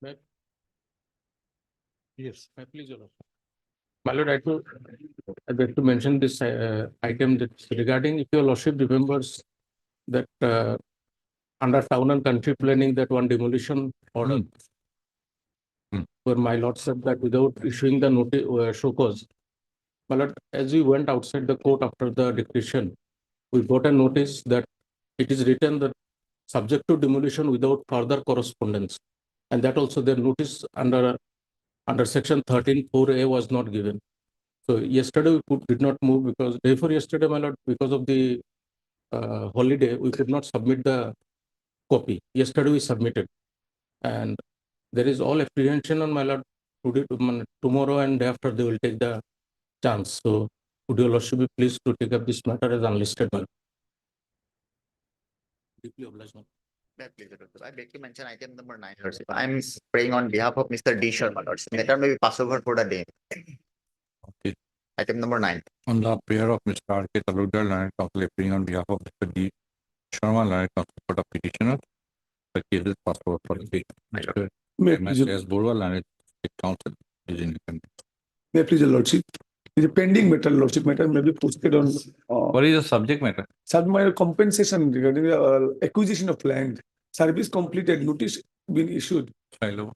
May- Yes, please, Your Lordship. My lord, I'd like to mention this item that's regarding, if your lordship remembers that under town and country planning, that one demolition order, where my lord said that without issuing the notice, show cause. My lord, as we went outside the court after the dictation, we got a notice that it is written that subject to demolition without further correspondence. And that also their notice under section 13(4)(a) was not given. So yesterday did not move because day for yesterday, my lord, because of the holiday, we could not submit the copy. Yesterday we submitted, and there is all apprehension on my lord. Today, tomorrow, and day after they will take the chance. So would your lordship be pleased to take up this matter as unlisted, my lord? Deeply obliged, my lord. Please, I beg to mention item number 9, Lordship. I'm praying on behalf of Mr. D. Sharma, Lordship. Matter may be passed over for the day. Okay. Item number 9. On the prayer of Mr. R.K. Talukdar, Learned Counsel appearing on behalf of Mr. D. Sharma, Learned Counsel for the petitioner, the case is passed over for the day. Mr. M.S. Borua, Learned Counsel is in attendance. May I please, Your Lordship. It is a pending matter, Lordship. Matter may be posted on What is the subject matter? submitted compensation regarding the acquisition of land. Service completed, notice been issued. File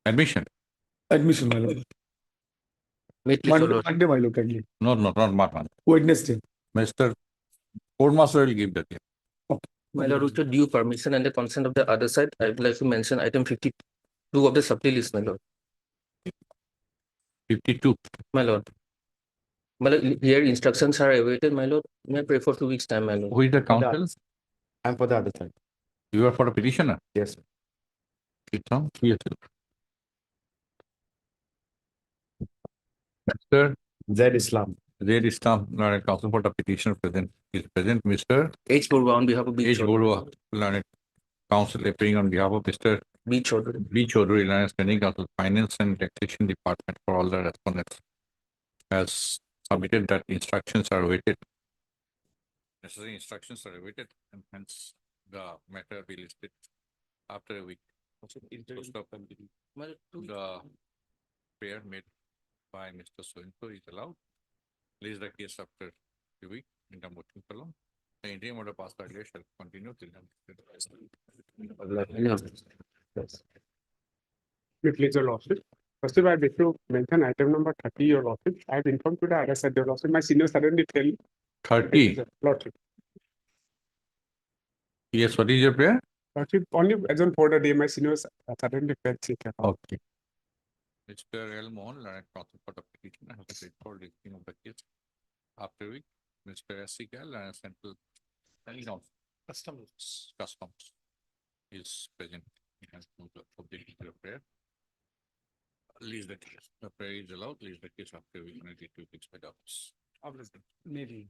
admission. Admission, my lord. Please, Your Monday, lord. Monday, my lord, kindly. No, not Martin. Wednesday. Mr. Courtmaster will give the case. My lord, with your due permission and the consent of the other side, I would like to mention item 52 of the supply list, my lord. 52. My lord. My lord, here instructions are awaited, my lord. May I pray for 2 weeks' time, my lord? Who is the counsel? I'm for the other side. You are for the petitioner? Yes. It's on. Yes. Mr. Z Islam. Zaid Islam, Learned Counsel for the petitioner present. Is present Mr. H. Borua on behalf of B. H. Chaudhary. Borua, Learned Counsel appearing on behalf of Mr. B. Chaudhary. B. Chaudhary, Learned Standing Counsel, Finance and Taxation Department for all the respondents, has submitted that instructions are awaited. Necessary instructions are awaited, and hence the matter be listed after a week. So stop. My lord, The prayer made by Mr. Sointo is allowed. Place the case after a week in the motion column. The interim order passed earlier shall continue till Please, Your Lordship. First of all, I beg to mention item number 30, Your Lordship. I have informed to the other side, Your Lordship. My senior suddenly tell. 30. Lordship. Yes, what is your prayer? Lordship, only as on for the day, my seniors suddenly fell sick. Okay. Mr. L. Mohan, Learned Counsel for the petitioner, has paid for listing of the case after a week. Mr. S. C. Gal, Learned Central Customs is present. He has no object to the prayer. Lease the case. The prayer is allowed. Lease the case after a week. To fix by the office. Maybe.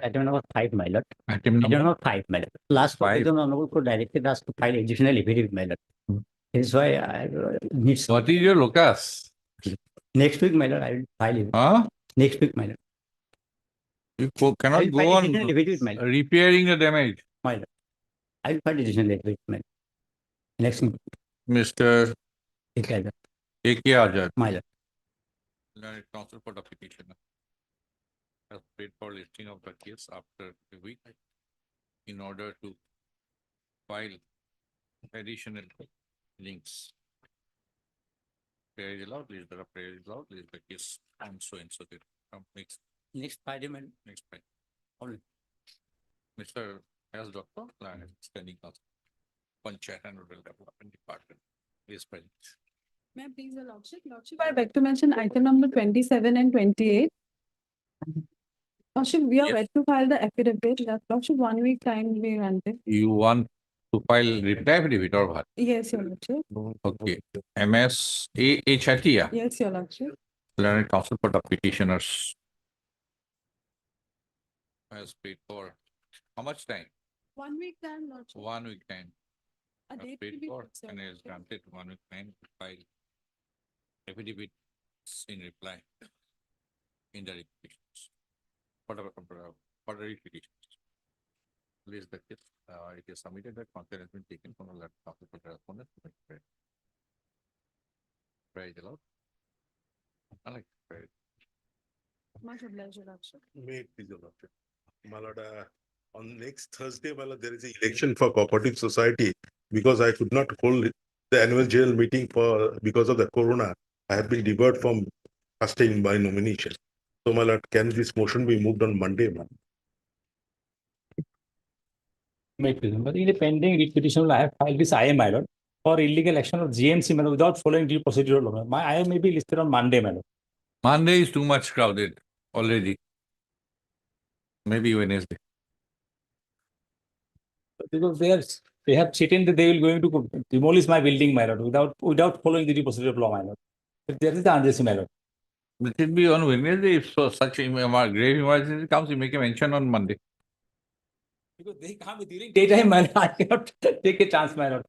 Item number 5, my lord. Item Item number number 5, my lord. Last Five. item honorable court directed us to file additional affidavit, my lord. This is why I need some. What is your locus? Next week, my lord, I will file it. Huh? Next week, my lord. You I cannot will go file on additional affidavit, my lord. repairing the damage. My lord. I will file additional affidavit, my lord. Next week, Mr. A.K. Azad, my lord. Learned Counsel for the petitioner, has paid for listing of the case after a week in order to file additional links. Prayer is allowed, list the prayer is allowed, list the case, and so date. Next Friday, my lord. Next point. Only. Mr. S. Doctor, Learned Standing Counsel, Panchayat and Rural Development Department is present. May I please, Your Lordship? Lordship, I beg to mention item number 27 and 28. Lordship, we are Yes. ready to file the affidavit. Lordship, 1 week time we granted. You want to file reply affidavit or what? Yes, Your Lordship. Okay. MS A. Chatia, Yes, Your Lordship. Learned Counsel for the petitioners, has paid for how much time? 1 week time, Lordship. 1 week time. A Has date paid will be for fixed, Your and is Lordship. granted 1 week time to file affidavits in reply in the petitions. For the petitions. List the case. It is submitted that consent has been taken from the letter of the respondent. Praise the Lord. I like praise. Much obliged, Your Lordship. May it please your lordship. My lord, on next Thursday, my lord, there is an election for cooperative society. Because I could not hold the annual general meeting because of the corona. I have been debarred from casting my nomination. So my lord, can this motion be moved on Monday, ma'am? May it please, but in a pending writ petition, I have filed this IM, my lord, for illegal action of GMC, my lord, without following due procedural law. My IM may be listed on Monday, my lord. Monday is too much crowded already. Maybe Wednesday. Because they have cheated that they will going to demolish my building, my lord, without following the due procedural law, my lord. But there is the urgency, my lord. It should be on Wednesday. If so, such a grave emergency comes, you make a mention on Monday. Because they come during daytime, my lord, I cannot take a chance, my lord.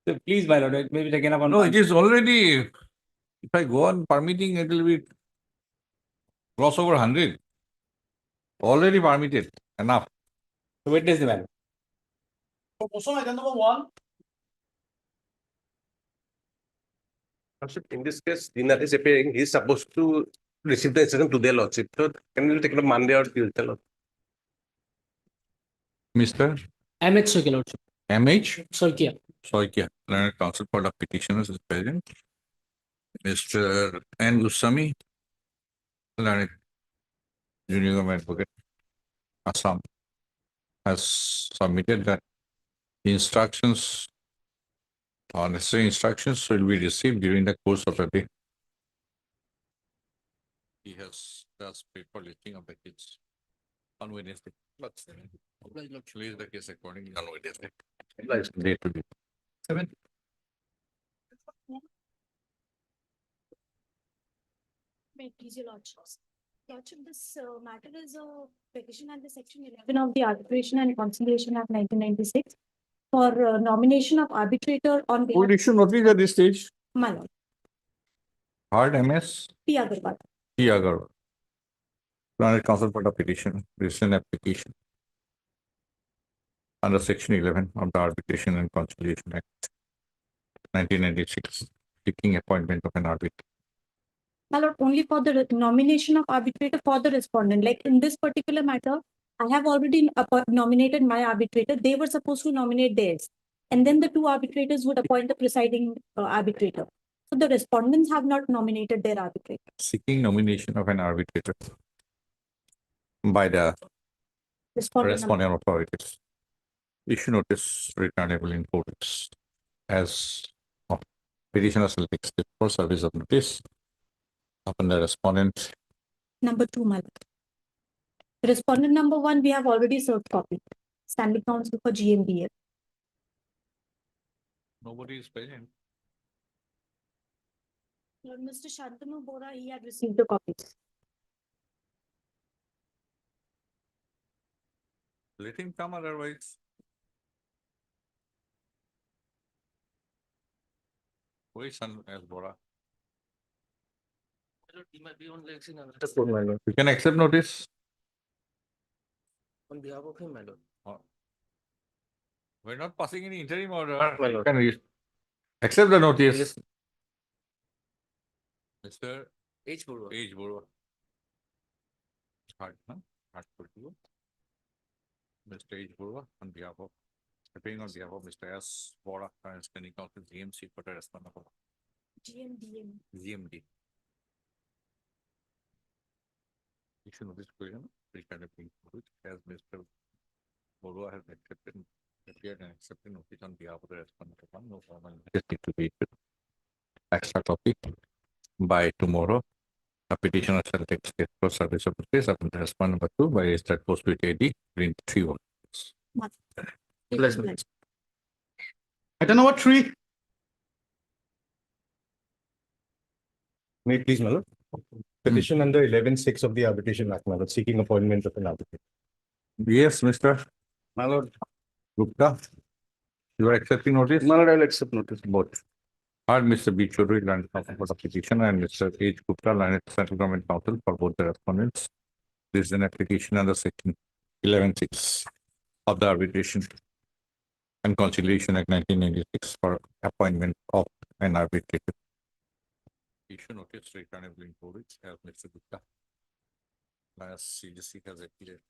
So please, my lord, it may be taken up on. No, it is already, if I go on permitting, it will be cross over 100. Already permitted, enough. Wednesday, my lord. Motion item number 1. Lordship, in this case, Dinat is appearing, he is supposed to receive the instruction to their lordship. So can we take it on Monday or Tuesday, lord? Mr. MH Soikia, Lordship. MH Soikia. Soikia, Learned Counsel for the Petitioners is present. Mr. N. Goswami, Learned Junior Government Advocate, Assam, has submitted that the instructions or necessary instructions will be received during the course of the day. He has thus paid for listing of the kids on Wednesday. Release the case accordingly on Wednesday. Day to day. 7. May it please your lordships. Lordship, this matter is a petition under section 11 of the Arbitration and Conciliation Act 1996 for nomination of arbitrator on behalf Would issue notice at this stage? of my lord, Hard MS P. Agarwal. P. Agarwal. Learned Counsel for the petition, recent application under section 11 of the Arbitration and Conciliation Act 1996, seeking appointment of an arbitrator. My lord, only for the nomination of arbitrator for the respondent. Like in this particular matter, I have already nominated my arbitrator. They were supposed to nominate theirs. And then the two arbitrators would appoint the presiding arbitrator. So the respondents have not nominated their arbitrator. Seeking nomination of an arbitrator by the respondent authorities. Issue notice returnable in courts as petitioner shall take step for service of notice upon the respondent. Number 2, my lord. Respondent number 1, we have already served copy. Standing counsel for GMBF. Nobody is present. Lord, Mr. Shantanu Bora, he had received the copies. Let him come, otherwise. Who is San as Bora? He might be on legs in another court, my lord. You can accept notice. On behalf of him, my lord. We're not passing any interim order. My You lord. can accept the notice. Yes. Mr. H. Burwa. H. Burwa. Hard, huh? Hard for you. Mr. H. Burwa, on behalf of, appearing on behalf of Mr. S. Bora, and standing counsel GMC for the respondent of GMDM. GMD. Issue notice question, regarding which as Mr. Burwa has accepted, appeared and accepted notice on behalf of the respondent of one, no formal. Just need to be issued. Extra copy by tomorrow. A petitioner shall take state for service of the case upon the respondent number 2 by registered post with AD print 3 1. Bless me. Item number 3. May it please, my lord. Petition under 11(6) of the Arbitration Act, my lord, seeking appointment of an arbitrator. Yes, Mr. My lord, Gupta. You are accepting notice? my lord, I will accept notice. Both. Are Mr. B. Chaudhary, Learned Counsel for the petitioner, and Mr. H. Gupta, Learned Central Government Counsel for both the respondents. This is an application under section 11(6) of the Arbitration and Conciliation Act 1996 for appointment of an arbitrator. issue notice returnable in 4 weeks as Mr. Gupta. As CGC has appeared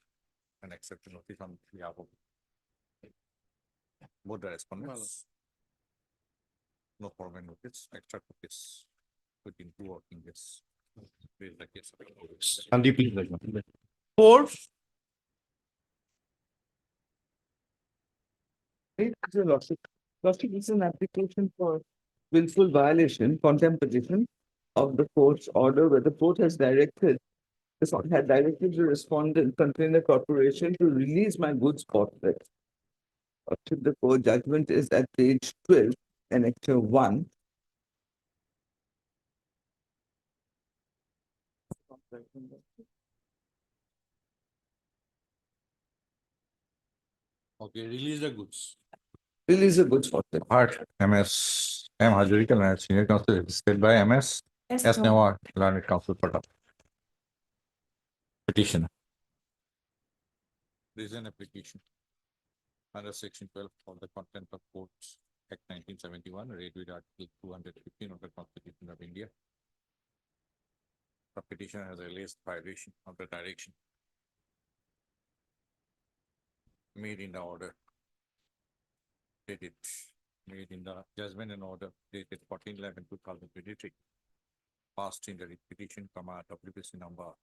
and accepted notice on behalf of both the respondents. No formal notice, extra notice within 2 working days. Raise the case of 4 weeks. Sandeep, please. Rajma. Four. Your Lordship, Lordship, this is an application for willful violation, contemplation of the court's order where the court has directed, the court had directed the respondent container corporation to release my goods forthwith. Lordship, the court judgment is at page 12, annexure 1. Okay, release the goods. Release the goods forthwith. Part MS M Hazarika, and senior counsel, registered by MS S Nawar, learned counsel for the petition. This is an application under section 12 of the Content of Courts Act 1971, read with article 215 of the Constitution of India. The petitioner has alleged violation of the direction made in the order dated, made in the judgment and order dated 14/11/2023, passed in the petition, WPC number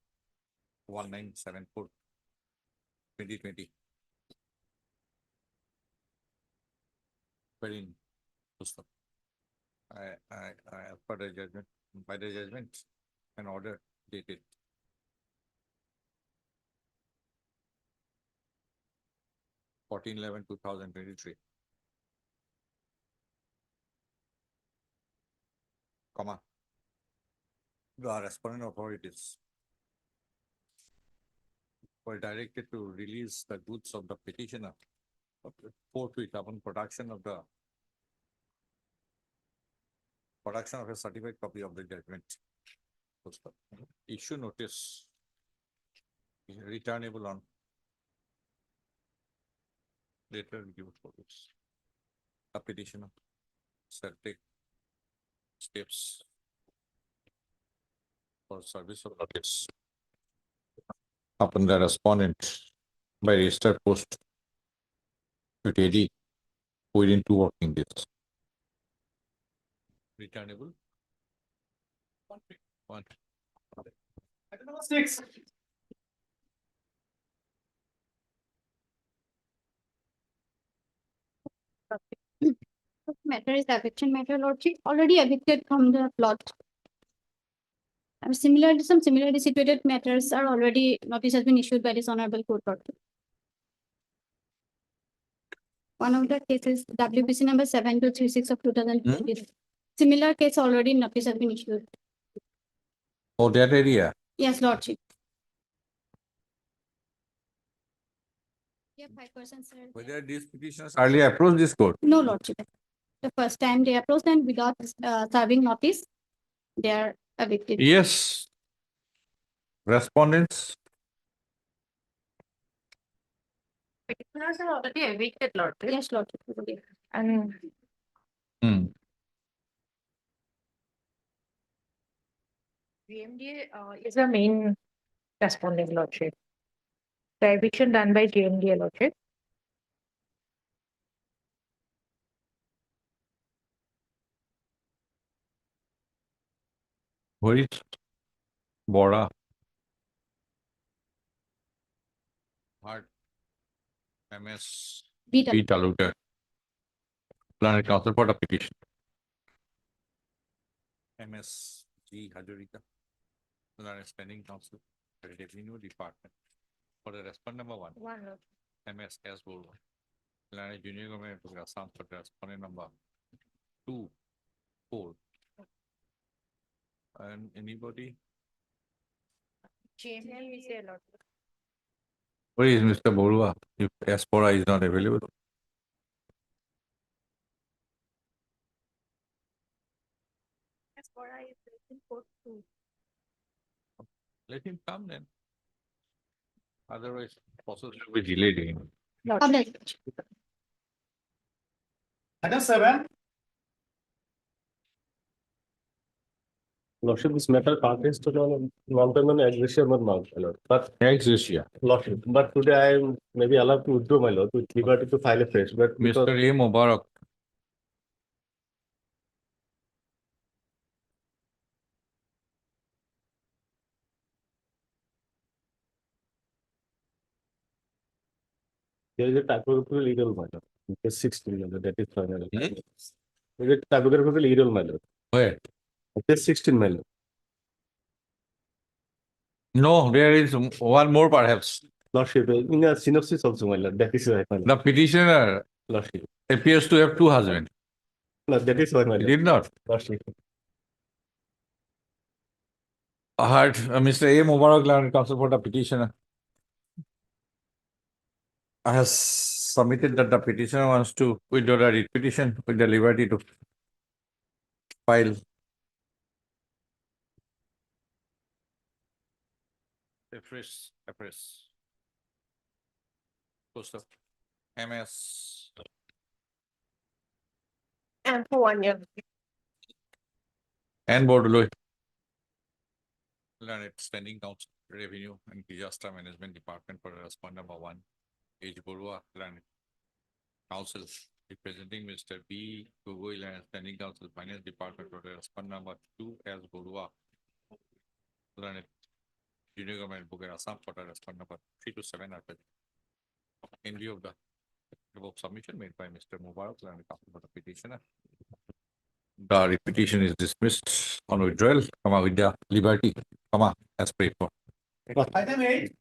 1974/2020. Wherein, as per the judgment, by the judgment and order dated 14/11/2023, the respondent authorities were directed to release the goods of the petitioner forthwith upon production of a certified copy of the judgment. Issue notice is returnable on later review for this. The petitioner shall take steps for service of notice upon the respondent by registered post with AD within 2 working days. Returnable. One. Item number 6. Matter is eviction matter, Lordship, already evicted from the plot. And similarly, some similarly situated matters are already, notice has been issued by this honorable court. Lordship. One of the cases, WPC number 7236 of 2020. Similar case already notice has been issued. Oh, that area. Yes, Lordship. Yeah, 5%, sir. Whether these petitioners earlier approached this court? No, Lordship. The first time they approached and without serving notice, they are evicted. Yes. Respondents. Petitioners are already evicted, Lordship. Yes, Lordship. And GMDA is the main responding, Lordship. The eviction done by GMDA, Lordship. Where is Bora? Hard. MS. B. B. Talukder. Learned counsel for the petition. MS G. Hazarika. Learned standing counsel for the revenue department. For the respondent number 1. One, Lordship. MS S. Bolwa. Learned junior government of Assam for the respondent number 2, 4. And anybody? GMDA is there, Lordship. Where is Mr. Bolwa? If Aspora is not available. Aspora is in court too. Let him come then. Otherwise, process will be delayed again. Lordship. Item 7. Lordship, this matter pertains to non-payment ex gratia amount, my lord. But Ex gratia. Lordship, but today I am maybe allowed to withdraw, my lord, with liberty to file a fresh, but because Mr. A. Mubarak. there is a typographical error, my lord. Case 16, my lord, that is final. There is a typographical error, my lord. Where? Case 16, my lord. No, there is one more perhaps. Lordship, in a synopsis also, my lord, that is why, my lord. The petitioner Lordship. appears to have two husbands. Lord, that is why, my He lord. did not. Lordship. I heard Mr. A. Mubarak, learned counsel for the petitioner, has submitted that the petitioner wants to withdraw the writ petition with the liberty to file a fresh post of MS And for 1 year. and Bordeloi. Learned Standing Council, Revenue and Disaster Management Department for respondent number 1, H. Borua, Learned Council, representing Mr. B. Gogoi, Learned Standing Council, Finance Department for respondent number 2, S. Borua, Learned Junior Government Book and Assam for respondent number 3 to 7 are present. In view of the above submission made by Mr. Mubarak, Learned Council for the petitioner, the petition is dismissed on withdrawal, with the liberty, as prayed for. Item 8.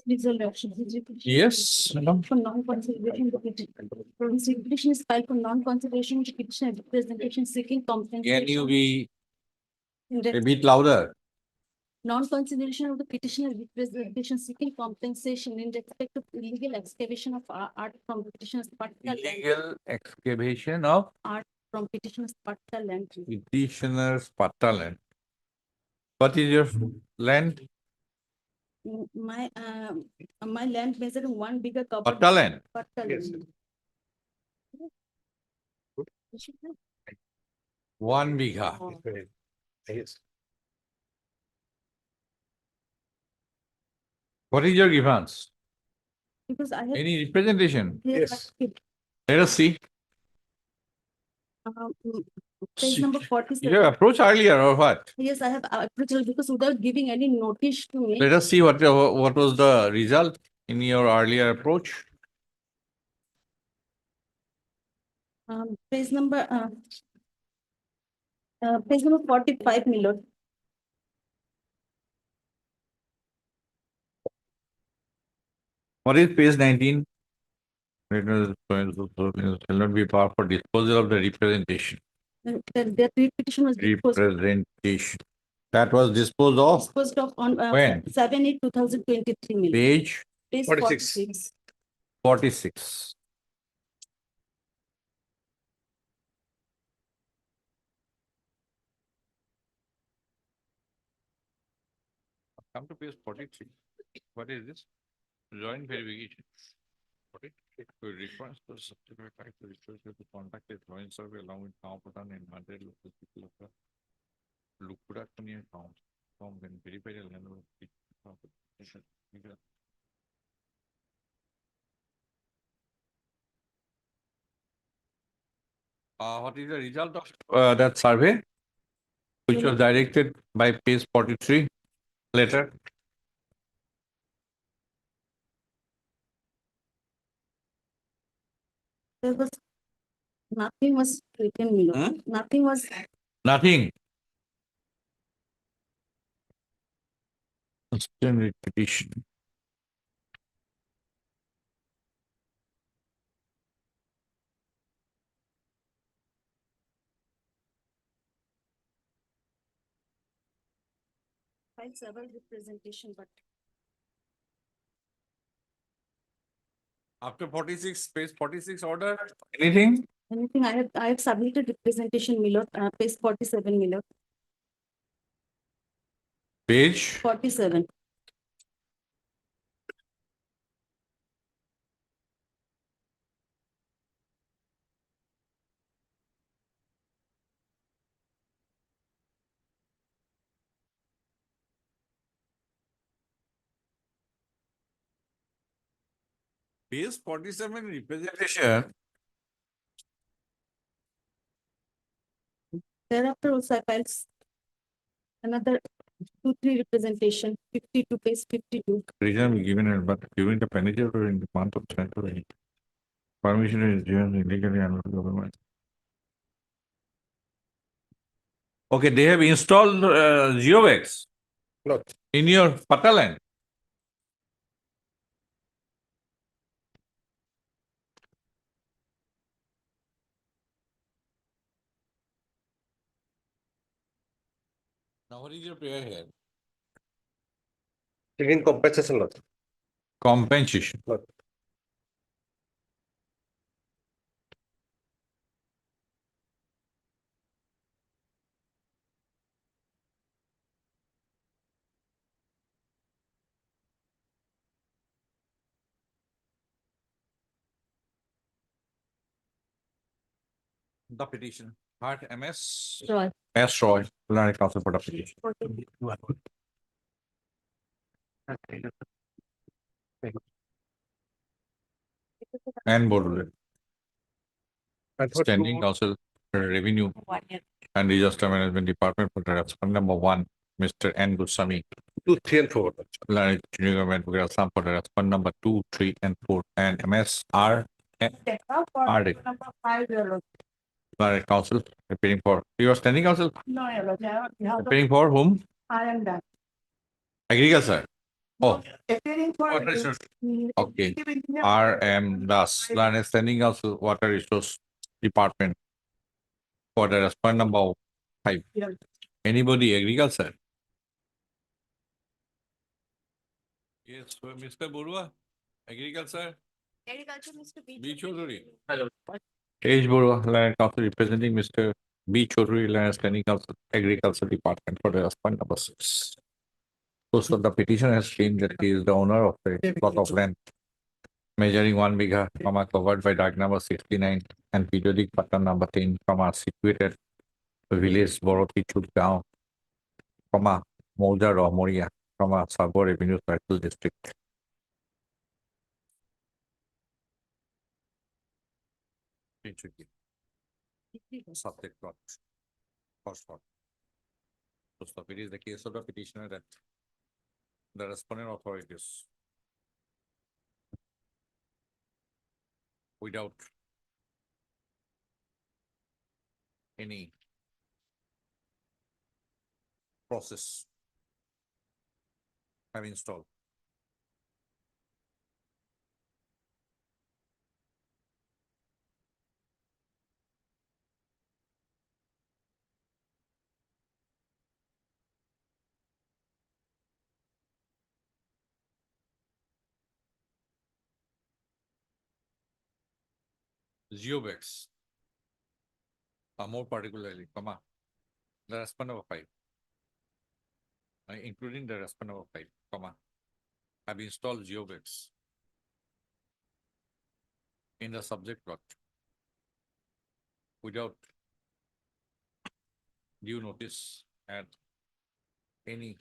Please, your lordship, this repetition Yes, madam. for non-consideration of the petition. This repetition is filed for non-consideration of the petition and representation seeking compensation. Can you be in a respect bit louder? non-consideration of the petition and representation seeking compensation in respect of illegal excavation of art from petitioner's particular land. Illegal excavation of Art from petitioner's particular land. petitioner's patta land. What is your land? My land measuring 1 bigger covered. Patta land. Patta Yes. land. 1 bigha. Yes. What is your grievance? Because I have. Any representation? Yes. Let us see. Page number You 47. have approached earlier or what? Yes, I have approached because without giving any notice to me. Let us see what was the result in your earlier approach. Page number 45, my lord. What is page 19? Shall not be power for disposal of the representation. The petition was Representation. That was disposed of. disposed of on When? 7/8/2023, my lord. Page Page 46. 46. Come to page 43. What is this? Joint verification. What it? To request the subsequent fact to request to contact a joint survey along with town Patan and Madrid local people of the Lukura Kunia town. From when verified a land of what is the result of that survey? Which was directed by page 43 letter. There was nothing was written, my lord. Nothing was. Nothing. Constant repetition. Filed several representation, but After 46, page 46 order, anything? anything I have submitted representation, my lord, page 47, my lord. Page 47. Base 47 representation. Thereafter also I filed another 2-3 representation, 52 page 52. Reason given, but during the penitentiary or in the month of January. Permission is given illegally under the government. Okay, they have installed GeoVex No, in your Pataland. Now, what is your prayer here? taking compensation loss. Compensation. Lot. The petition. Hart MS. Roy. S. Roy, Planning Council for the petition. And Border. I thought Standing Council for Revenue and Disaster Management Department for the respondent number 1, Mr. N. Goswami. 2, 3 and 4. Planning Government for Assam for the respondent number 2, 3, and 4, and MSR. RD. Number 5, Your Lordship. Planning Council appearing for your Standing Council No, Your Lordship, you have appearing for whom? I am done. Agriculture. Oh, Appearing for. Water Resource. Okay. RM Das, Planning Standing Council Water Resource Department for the respondent number 5. Yeah. Anybody agriculture? Yes, Mr. Burua, agriculture. Agriculture, Mr. B. Chaudhary. Hello. H. Burua, Land Council representing Mr. B. Chaudhary, Land Standing Council Agriculture Department for the respondent number 6. So the petition has claimed that he is the owner of a plot of land measuring 1 bigha, covered by Dag number 69 and periodic pattern number 10, situated village Boroti Chutgaon, Molja Romoria, Sabor Revenue Cycle District. Subject plot. First plot. So it is the case of the petitioner that the respondent authorities without any process have installed GeoVex, more particularly, the respondent of 5, including the respondent of 5, have installed GeoVex in the subject plot without due notice and any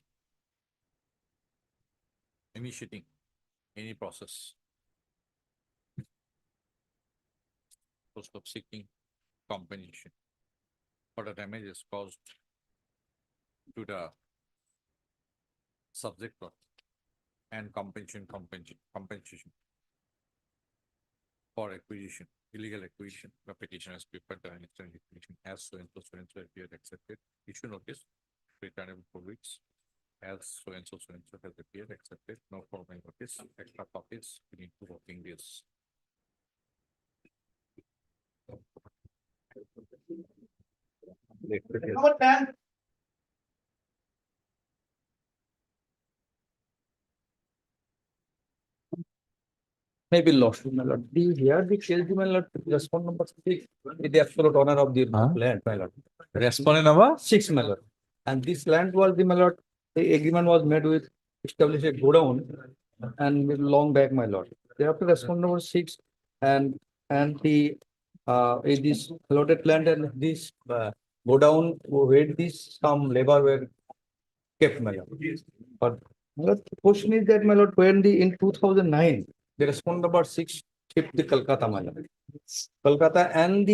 initiating any process. Of seeking compensation for the damages caused to the subject plot and compensation for acquisition, illegal acquisition. The petition has prepared the understanding acquisition as so and so appeared accepted. Issue notice, returnable for weeks as so and so has appeared accepted. No formal notice, extra copies within 2 working days. Number 10. Maybe lost, my lord. Here the case, my lord, respondent number 6 with the absolute owner of the land, my lord. Respondent number 6, my lord. And this land was the, my lord, the agreement was made with establish a godown and with long back, my lord. Thereafter respondent number 6 and the this allotted land and this godown where this some labor were kept, my lord. But my lord, the question is that, my lord, when in 2009 the respondent number 6 shipped to Kolkata, my lord. Kolkata and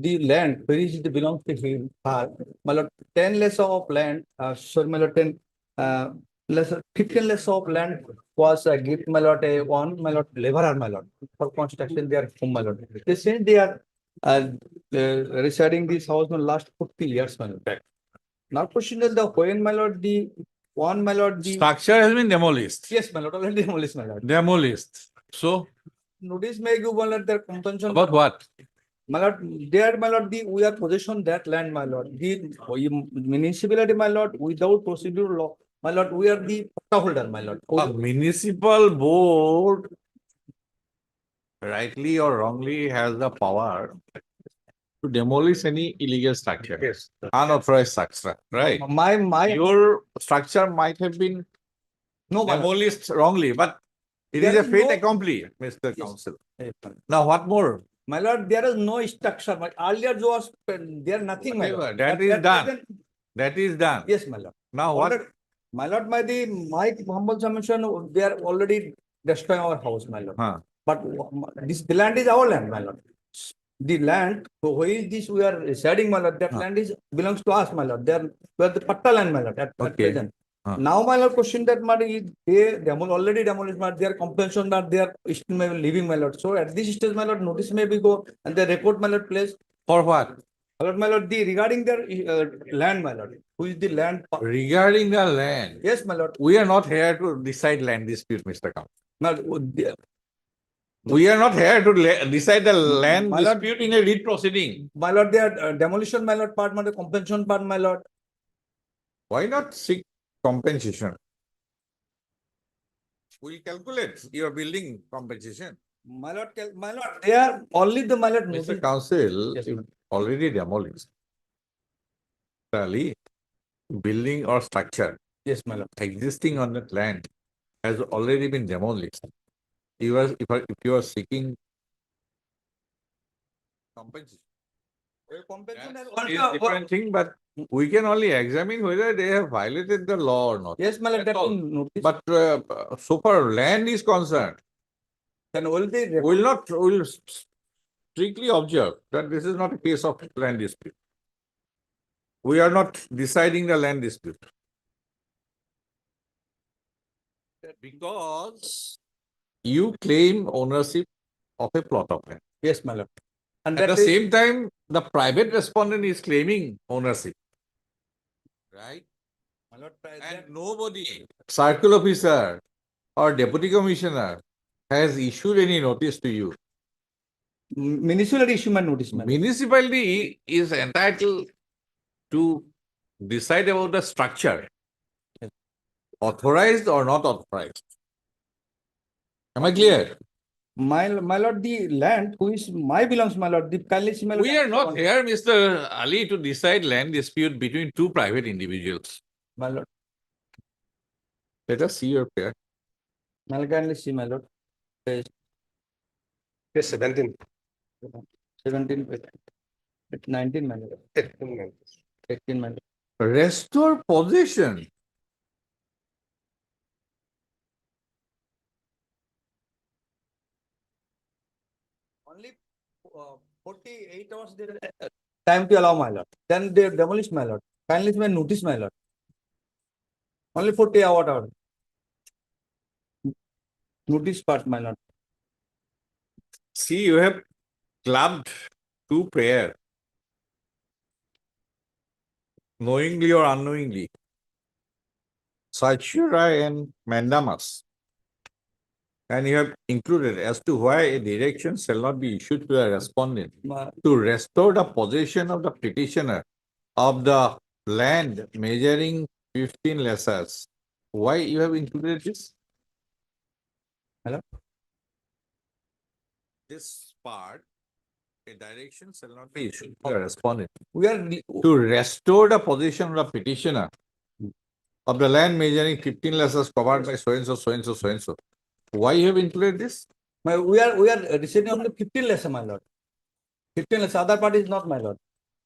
the land which belongs to him, my lord, 10 less of land, sorry, my lord, 10, less, 15 less of land was given, my lord, one, my lord, laborer, my lord, for construction their home, my lord. They said they are residing this house in the last 40 years, my lord. Now question is the when, my lord, the one, my lord, the, Structure has been demolished. yes, my lord, already demolished, my lord. Demolished. So Notice may give, my lord, their compensation. about what? My lord, there, my lord, we are possession that land, my lord. The municipality, my lord, without procedure law, my lord, we are the holder, my lord. A municipal board, rightly or wrongly, has the power to demolish any illegal structure. Yes. Unauthorized structure, right? My, Your structure might have been no, my lord. demolished wrongly, but it is There a is fait no- accompli, Mr. Yes. Council. Yes, my lord. Now, what more? My lord, there is no structure. My earlier was there nothing, my lord. Whatever, that is At done. present- That is done. Yes, my lord. Now, what? Already- My lord, my humble submission, they are already destroying our house, my lord. Huh. But the land is our land, my lord. The land, where is this we are residing, my lord, that Huh. land is belongs to us, my lord. We are the patta land, my lord, at Okay. present. Huh. Now, my lord, question that, my lord, already demolished, my lord, their compensation, that they are still may be living, my lord. So at this stage, my lord, notice may be go and the report, my lord, place. For what? My lord, regarding their land, my lord, who is the land? Regarding the land, Yes, my lord. we are not here to decide land dispute, Mr. Council. My lord, We are not here to decide the land My lord- dispute in a lead proceeding. my lord, their demolition, my lord, part, my lord, compensation part, my lord. Why not seek compensation? We'll calculate your building compensation. My lord, they are only the, my lord. Mr. notice- Council, Yes, if ma'am. already demolished. Really, building or structure Yes, my lord. existing on that land has already been demolished. If you are seeking compensation, Compensation has that is also- different thing, but we can only examine whether they have violated the law or not. Yes, my lord, That's that all. notice. But so far land is concerned, Then all the we'll strictly observe that this is not a case of land dispute. We are not deciding the land dispute. Because you claim ownership of a plot of land. Yes, my lord. And At that the is- same time, the private respondent is claiming ownership. Right? My lord, And nobody, circle officer or deputy commissioner, has issued any notice to you. municipality issue my notice, my lord. Municipality is entitled to decide about the structure, authorized or not authorized. Am I clear? My lord, the land who is my belongs, my lord, the kindly see, my lord. We are not here, Mr. Ali, to decide land dispute between two private individuals. My lord, Let us see your pair. my lord, kindly see, my lord. Page Yes, 17. 17, page 19, my lord. 18, my lord. Restore possession. Only 48 hours they time to allow, my lord. Then they demolish, my lord. Kindly see my notice, my lord. Only 40 hours. Notice part, my lord. See, you have clubbed two pair, knowingly or unknowingly. Sachura and Mandamas. And you have included as to why a direction shall not be issued to a respondent to restore the possession of the petitioner of the land measuring 15 lessers. Why you have included this? Hello? This part, a direction shall not be issued to a respondent We are to restore the possession of the petitioner of the land measuring 15 lessers covered by so and so, so and so, so and so. Why you have included this? we are receiving only 15 lesser, my lord. 15 lesser. Other part is not, my lord.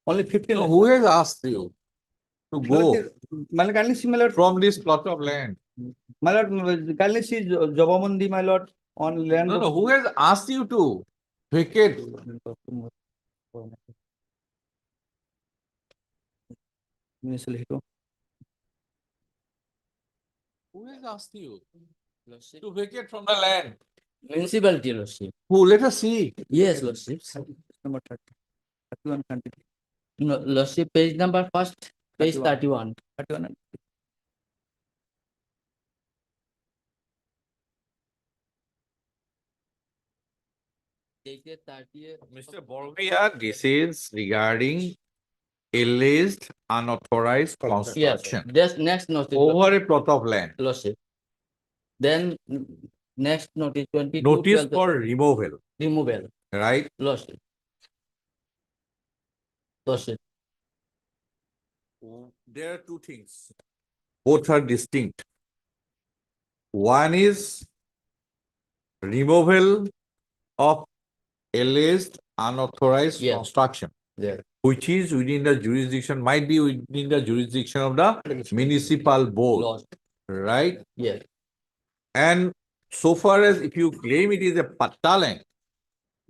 Only 15 So lesser. who has asked you to go My lord, kindly see, my lord. from this plot of land? My lord, kindly see Jabamandi, my lord. on land. No, no, who has asked you to vacate? Municipal. Who has asked you to vacate from the land? Municipality, Lordship. Who? Let us see. Yes, Lordship. Number 30. 31 continue. No, Lordship, page number first, page 31. 31. Dated 30th. Mr. Borgia, this is regarding alleged unauthorized Yes, construction just next notice. over a plot of land. Lordship. Then next notice 22. Notice 12, for removal, removal. right? Lordship. Lordship. There are two things. Both are distinct. One is removal of alleged unauthorized Yes. construction, There. which is within the jurisdiction, might be within the jurisdiction of the municipal board, Lost. right? Yes. And so far as if you claim it is a patta land,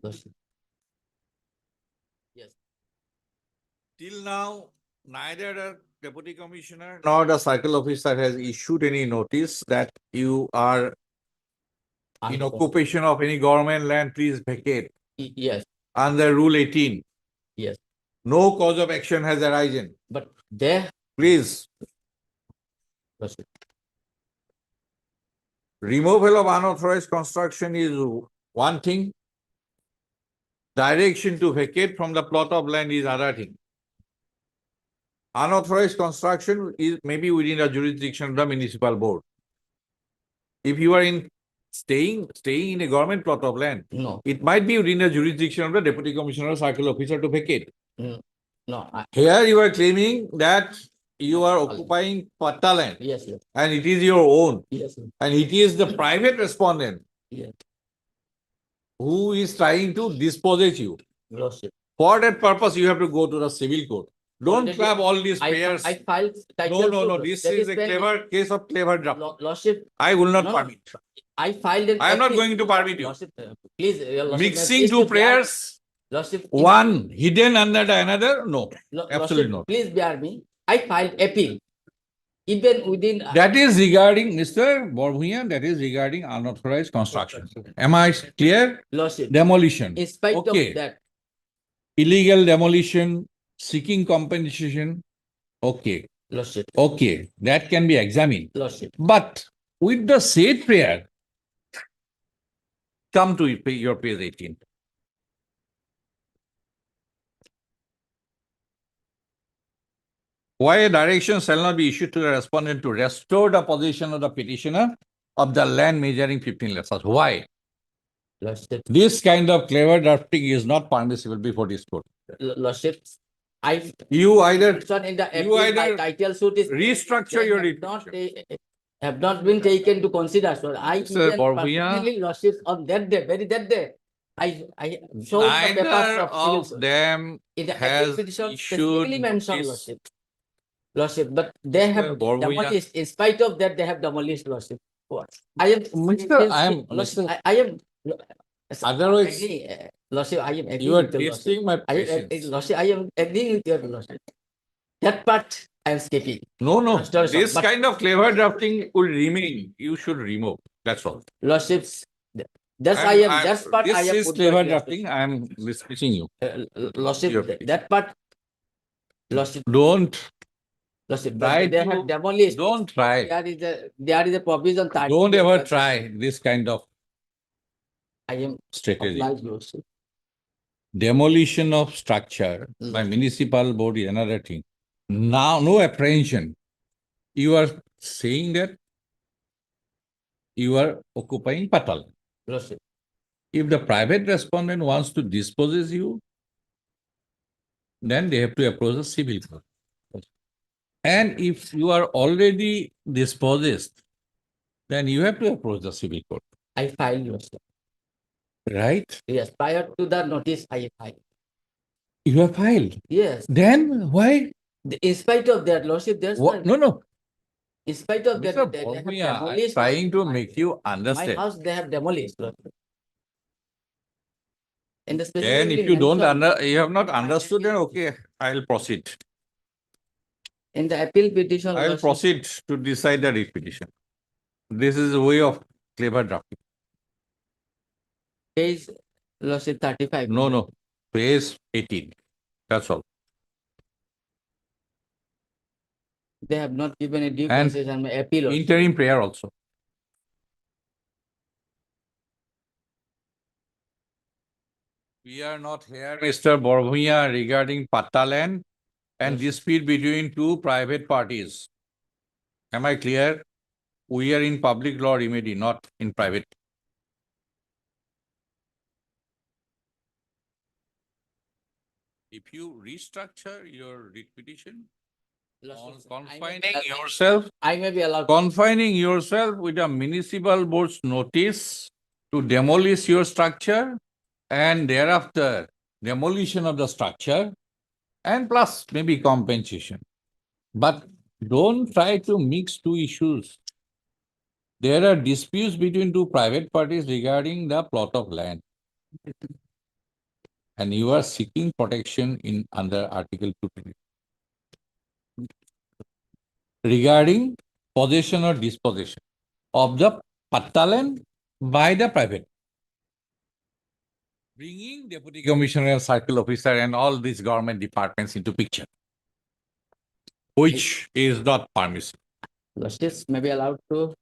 Lordship. Yes. till now, neither the deputy commissioner nor the circle officer has issued any notice that you are in occupation of any government land, please vacate Yes. under Rule 18. Yes. No cause of action has arisen. But there. Please, Lordship. removal of unauthorized construction is one thing. Direction to vacate from the plot of land is other thing. Unauthorized construction is maybe within the jurisdiction of the municipal board. If you are staying in a government plot of land, No. it might be within the jurisdiction of the deputy commissioner or circle officer to vacate. No. Here you are claiming that you are occupying patta land Yes. Yes. and it is your own Yes. and it is the private respondent Yes. who is trying to dispossess you. Lordship. For that purpose, you have to go to the civil court. Don't Already clap all these I prayers. filed. No, no, no. This is a clever case of clever draft. Lordship. I will not No, permit. I filed an. I am not appeal. going to permit you. Lordship, please. Your Lordship, Mixing please two to bear- prayers, Lordship. one hidden under the another, no. Absolutely Lordship, not. please bear me. I filed appeal. Even within. That is regarding, Mr. Borbhuian, that is regarding unauthorized construction. Am I clear? Lordship. Demolition. In spite Okay. of that. Illegal demolition, seeking compensation. Okay. Lordship. Okay. That can be examined. Lordship. But with the said prayer, come to your page 18. Why a direction shall not be issued to the respondent to restore the possession of the petitioner of the land measuring 15 lesses. Why? Lordship. This kind of clever drafting is not permissible before this court. Lordship. You either In the you appeal, either my title suit is. restructure they your have not, petition. have not been taken to consider. So I Sir even Borbhuian, personally, Lordship, on that day, that day, I showed the papers neither of civil of suit. them In the has appeal petition issued specifically mentioned, notice. Lordship. Lordship, but they have Borbhuian. demolished, in spite of that, they have demolished, Lordship. What? I am. Mr. I am- Lordship, Mr. I am. Otherwise, Lordship, I am agreeing you are with your Lordship. testing my I patience. Lordship, I am agreeing with your Lordship. That part I am skipping. No, no, Restoration, this but- kind of clever drafting will remain. You should remove. That's all. Lordships, that's that's part I This am. is put clever your- drafting. I am dismissing you. Lordship, Your that part. Lordship, Don't Lordship, try but they to- have demolished. don't try. There is a provision. 30 Don't ever days. try this kind of I am strategy. obliged, Lordship. Demolition of structure by municipal board is another thing. Now, no apprehension. You are saying that you are occupying patal. Lordship, If the private respondent wants to dispossess you, then they have to approach the civil court. And if you are already dispossessed, then you have to approach the civil court, I filed, Lordship. right? Yes, prior to the notice, I filed. You have filed. Yes, Then why? in spite of that, Lordship, there's No, no. In spite of that, Mr. they have Bhargava, I'm demolished trying to my- make you My understand. house, they have demolished. And Then specifically if you don't mentioned you have not understood, then okay, I'll proceed. in the appeal petition. I will Lordship, proceed to decide the writ petition. This is a way of clever drafting. Page, Lordship 35. No, page 18. That's all. They have not given a due And consideration my appeal. also. Interim prayer also. We are not here, Mr. Bhargava, regarding Patta land and dispute between two private parties. Am I clear? We are in public law remedy, not in private. If you restructure your writ petition, Lordship, I may be allowed. confining yourself with a municipal board's notice to demolish your structure and thereafter demolition of the structure and plus maybe compensation. But don't try to mix two issues. There are disputes between two private parties regarding the plot of land. And you are seeking protection in under Article 2. Regarding possession or dispossession of the patta land by the private. Bringing Deputy Commissioner, Circle Officer and all these government departments into picture. Which is not permissible. Lordship may be allowed to.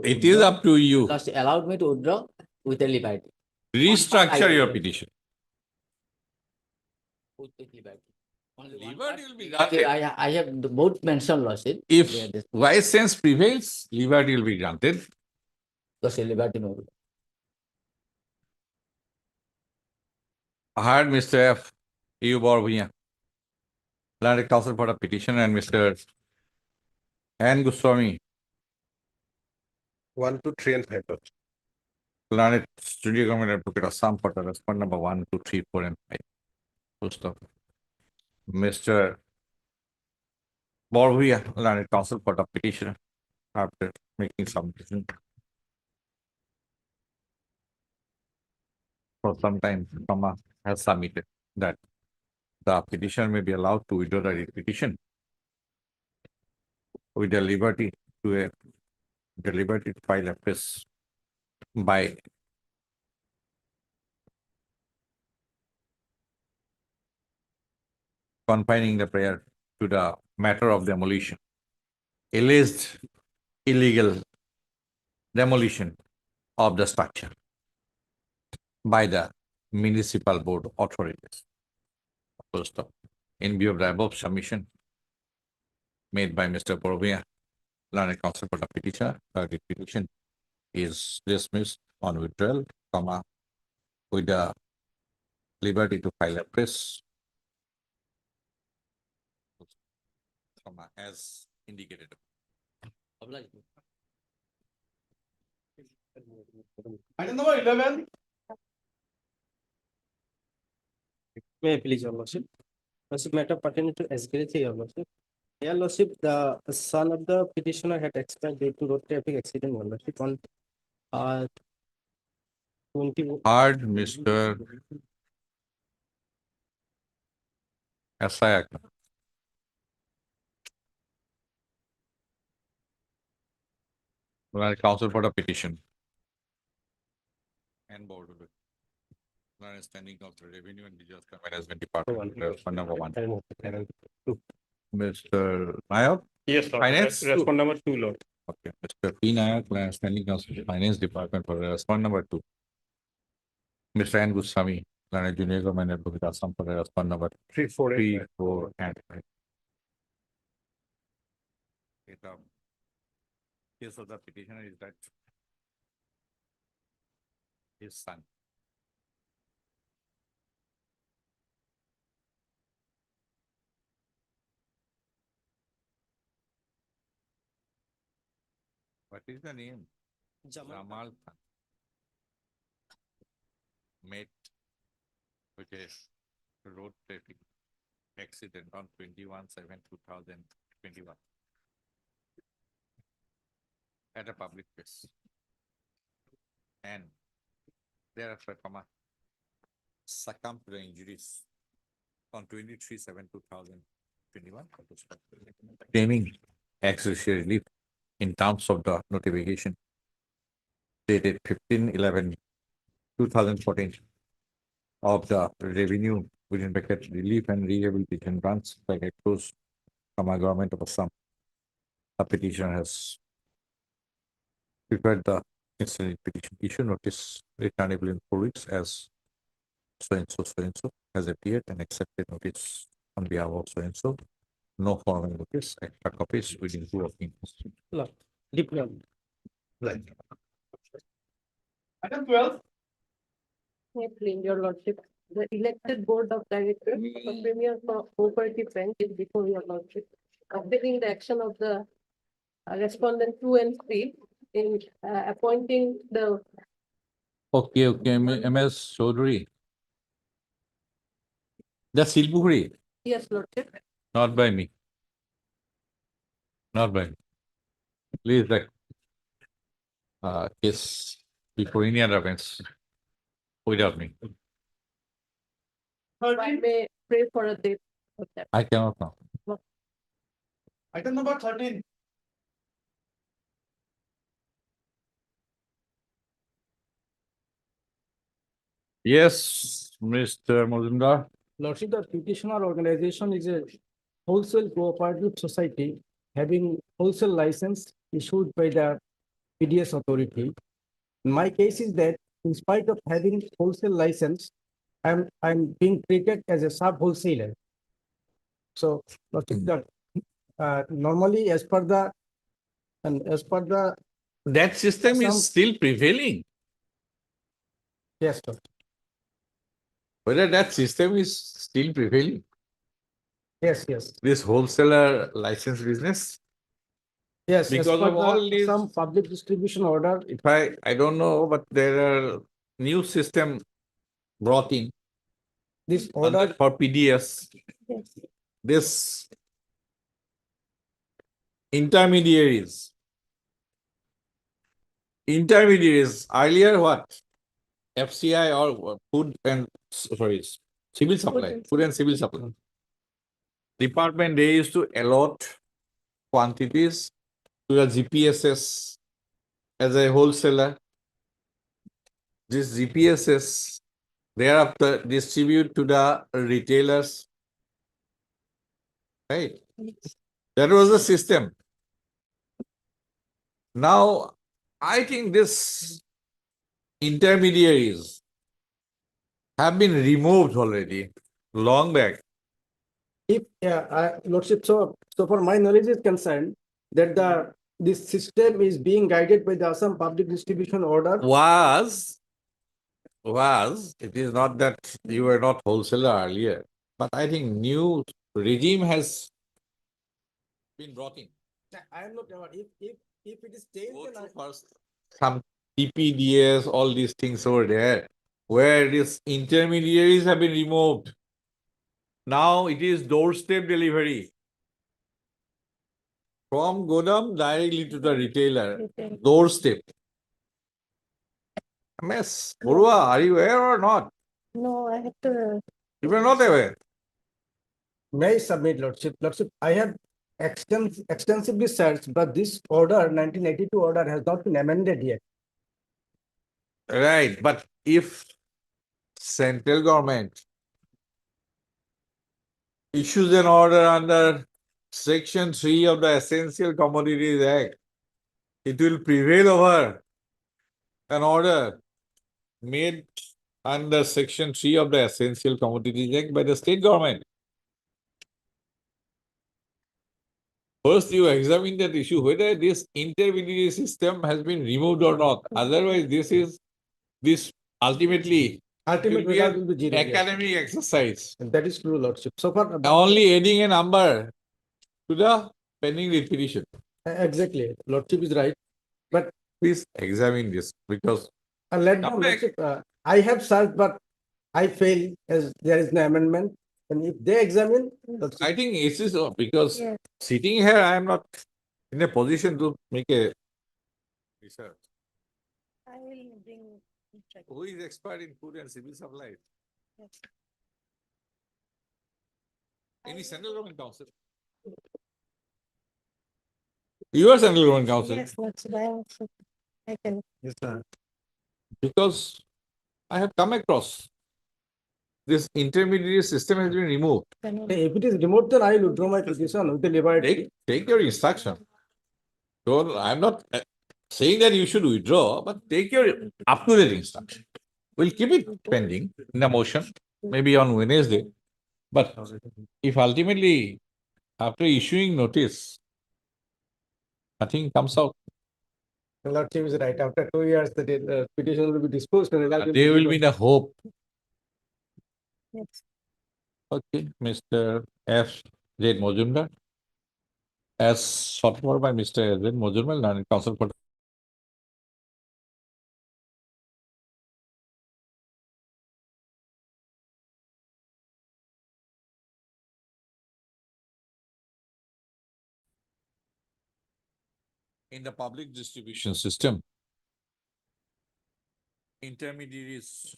It is up to you. Lordship allowed me to withdraw with a liberty. Restructure your petition. With liberty. Only one Liberty part, will be liberty, granted. I have the both mentioned, Lordship. If wise sense prevails, liberty will be granted. Lordship, liberty no. I heard Mr. F. U. Bhargava, Learned Counsel for the petition, and Mr. N. Goswami, 1, 2, 3, and 5. Learned Studio Government Advocate Assam for the respond number 1, 2, 3, 4, and 5. Full stop. Mr. Bhargava, Learned Counsel for the petitioner, after making submission for some time, Kama has submitted that the petitioner may be allowed to withdraw the petition with the liberty to file a press by confining the prayer to the matter of demolition, alleged illegal demolition of the structure by the municipal board authorities. First up, in view of the above submission made by Mr. Bhargava, Learned Counsel for the petitioner, the petition is dismissed on withdrawal, with the liberty to file a press, as indicated. Item number 11. May I please, Your Lordship? Lordship, matter pertaining to SGRC, Your Lordship. Your Lordship, the son of the petitioner had expired due to road traffic accident, Your Lordship, on 20. Hard, Mr. SI. Learned Counsel for the petition. And board of it. Learned Standing of the Revenue and Disaster Management Department, respond number 1. Mr. Nayak? Yes, Lord. Finance? Respond number 2, Lord. Okay, Mr. P. Nayak, Learned Standing Counsel, Finance Department for respond number 2. Mr. N. Goswami, Learned Junior Government Advocate Assam for respond number 3, 4, 3, 4, and 5. The case of the petitioner is that his son. What is the name? Jamal Khan. Met with a road traffic accident on 21/7/2021. at a public place. And thereafter, succumb to the injuries on 23/7/2021. Claiming access relief in terms of the notification dated 15/11/2014 of the revenue within bracket relief and rehabilitation grants bracket close from our government of Assam. The petitioner has prepared the necessary petition issue notice returnable in 4 weeks as so and so has appeared and accepted notice on behalf of so and so. No formal notice, extra copies within 2 working days. Right. Item 12. Your lordship, the elected board of directors of the Premier Cooperative Bank is before your lordship. Updating the action of the respondent 2 and 3 in appointing the Okay, MS Chaudhary. That's Silpuri, yes, lordship. not by me. Not by me. Please, case before any other events without me. I may pray for a date of that. I cannot now. Item number 13. Yes, Mr. Mazumdar. Lordship, the petitioner organization is a wholesale cooperative society having wholesale license issued by the PDS authority. My case is that in spite of having wholesale license, I'm being treated as a sub wholesaler. So, Lordship, normally as per the That system is still prevailing. yes, sir. Whether that system is still prevailing, Yes, yes. this wholesaler license business. Yes, as Because per of all these- some public distribution order, If I don't know, but there are new system brought in this under order, for PDS. Yes. This intermediaries. Intermediaries, earlier what? FCI or food and, sorry, civil supply, food and civil supply. Department, they used to allot quantities to the GPSS as a wholesaler. This GPSS thereafter distribute to the retailers. Right? That was the system. Now, I think this intermediaries have been removed already, long back. if, Lordship, so for my knowledge is concerned, that this system is being guided by the Assam Public Distribution Order. It is not that you were not wholesaler earlier, but I think new regime has been brought in. I am not aware, if it is changed, Go then through first some TPDS, all these things over there, where these intermediaries have been removed. Now it is doorstep delivery. From Godam directly to the retailer, doorstep. MS Borua, are you aware or not? No, I have to. You were not aware. may I submit, Lordship, I have extensively searched, but this order, 1982 order has not been amended yet. Right, but if central government issues an order under Section 3 of the Essential Commodities Act, it will prevail over an order made under Section 3 of the Essential Commodities Act by the state government. First, you examine that issue, whether this intermediary system has been removed or not. Otherwise, this ultimately Ultimate will be result an will be zero. Yes. academic exercise. And that is true, Lordship. So far, Only adding a number to the pending writ petition. exactly, Lordship is right. But Please examine this because let Come them, back. Lordship, I have searched, but I fail as there is no amendment. And if they examine, Lordship, I think it is because Yes. sitting here, I am not in a position to make a officer I will bring. who is expert in food and civil supplies. Any central government council? You are central government council. Yes, that's why also I can. Yes, sir. Because I have come across this intermediary system has been removed. If it is removed, then I will withdraw my petition with the liberty. Take your instruction. Don't, I'm not saying that you should withdraw, but take your up-to-date instruction. We'll keep it pending in the motion, maybe on Wednesday. But if ultimately, after issuing notice, nothing comes out, The Lordship is right. After 2 years, the petition will be disposed. And there will be the hope. Yes. Okay, Mr. F. Z. Mojumdar. As sought for by Mr. F. Z. Mojumdar, Learned Counsel for in the public distribution system, intermediaries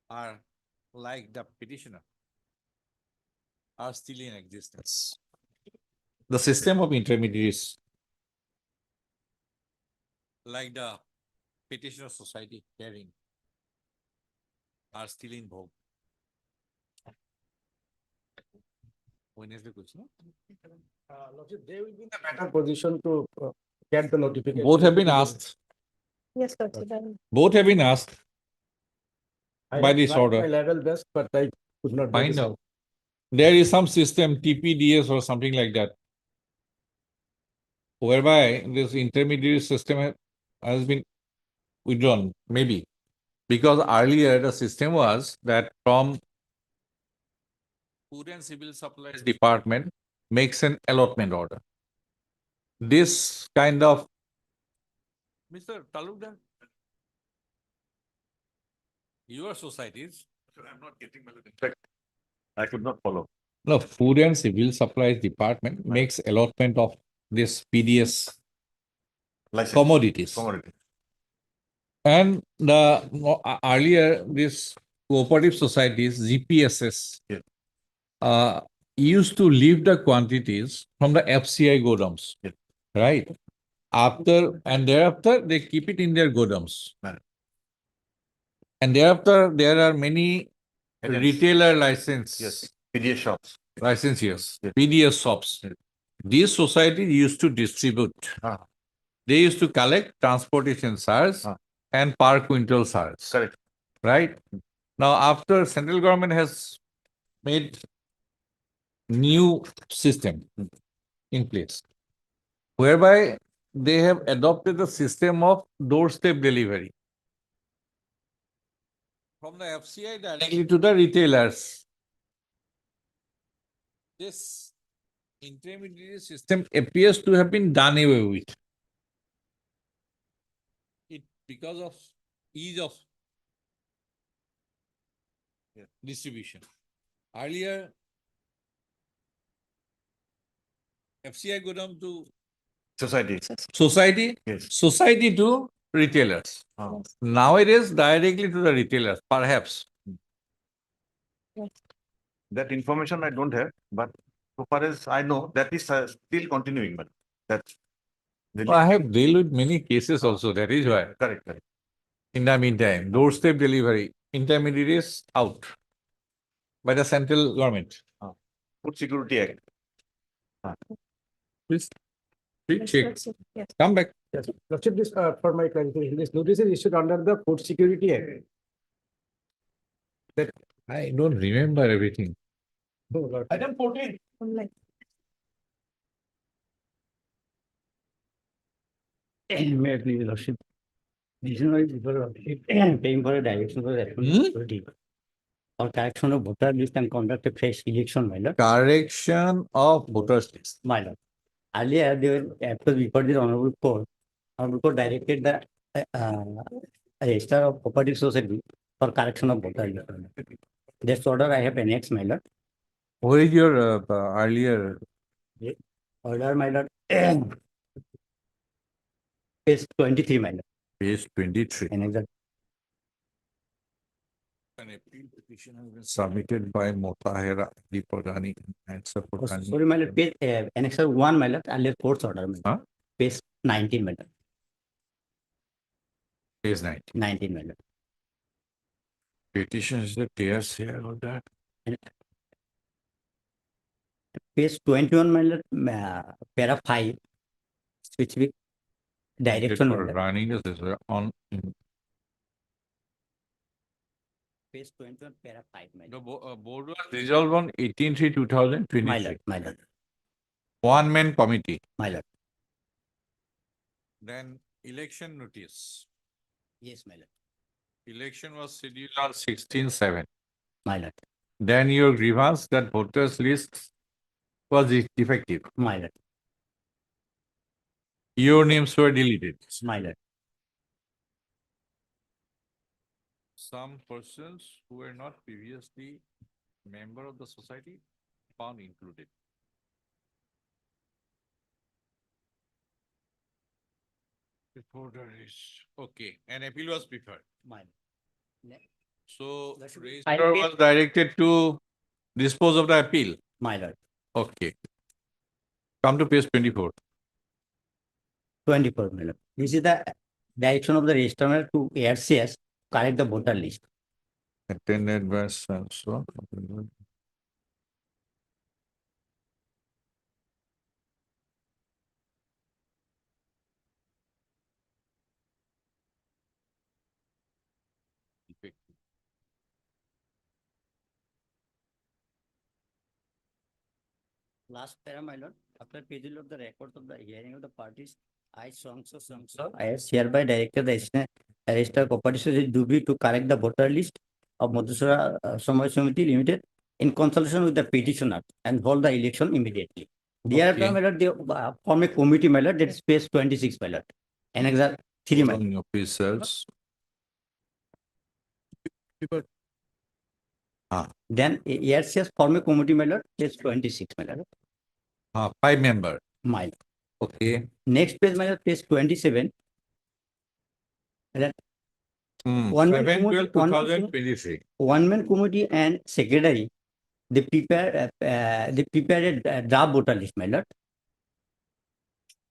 are like the petitioner, are still in existence. The system of intermediaries, like the petitioner society caring, are still in vogue. Wednesday question. Lordship, they will be in a better position to get the notification. Both have been asked. Yes, Lordship, I will. Both have been asked I by have this tried order. My level best, but I could not. do Find this. out. There is some system, TPDS or something like that, whereby this intermediary system has been withdrawn, maybe. Because earlier the system was that from Food and Civil Supplies Department makes an allotment order. This kind of Mr. Talukdar, your societies. I'm not getting my, in fact, I could not follow. No, Food and Civil Supplies Department makes allotment of this PDS License. commodities. Commodity. And the earlier this cooperative societies, GPSS, Yeah. used to leave the quantities from the FCI godowns, Yeah. right? After and thereafter they keep it in their godowns. Right. And thereafter there are many Yes. retailer license. Yes, PDS shops. Licenses, Yes. PDS shops. Yes. These societies used to distribute. Ah. They used to collect transportation charge Ah. and per quintal charge. Correct. Right? Now, after central government has made new system in place, whereby they have adopted the system of doorstep delivery from the FCI directly to the retailers. This intermediary system appears to have been done away with. It because of ease of distribution. Earlier, FCI go down to Society. society, Yes. society to retailers. Ah. Nowadays, directly to the retailers, perhaps. That information I don't have, but so far as I know, that is still continuing, but that's. I have dealt with many cases also, that is why. Correct, correct. In the meantime, doorstep delivery, intermediaries out by the central government. Food Security Act. Please Yes, check, Lordship, yes. come back. Yes, Lordship, this, for my clarification, this notice is issued under the Food Security Act. I don't remember everything. No, Lord. Item 14. Online. May I please, Lordship? This is why people are paying for a direction for responsibility. Or correction of voter list and conduct a fresh election, my lord. Correction of voters list. My lord. Earlier, they were, after before the honorable court directed the register of cooperative society for correction of voter list. This order I have annexed, my lord. Where is your earlier Order, my lord. Page 23, my lord. Page 23. Annexure. An appeal petition has been submitted by Motahera Ali Pradhani and Sapurkani. Sorry, my lord, page, annexure 1, my lord, earlier court's order, my lord. Huh? Page 19, my lord. Page 90. 19, my lord. Petition is the tears here or that. Page 21, my lord, para 5, specific direction, my For lord. running this on Page 21, para 5, my the lord. board was resolved on 18/3/2023. My lord, my lord, One man committee. my lord. Then election notice. Yes, my lord, Election was scheduled on 16/7. my lord, Then your grievance that voters list was defective. my lord, Your names were deleted. my lord. Some persons who were not previously member of the society found included. Reporter is, okay, an appeal was preferred. My lord. So That should be registrar filed was directed to dispose of the appeal. My lord, Okay. Come to page 24. 24, my lord. This is the direction of the registrar to ARCS, correct the voter list. Attended by so. Last para, my lord, after appeal of the records of the hearing of the parties, I as hereby directed the Register Cooperative Duty to correct the voter list of Madhusura Samay Samiti Limited in consultation with the petitioner and hold the election immediately. Thereafter, my lord, they form a committee, my lord, that is page 26, my lord. Annexure 3, my lord. Zoning officers. Then ARCS form a committee, my lord, page 26, my lord. 5 member. My lord. Okay. Next page, my lord, page 27. That One man 7/12/2023. one man committee and secretary, they prepared a draft voter list, my lord.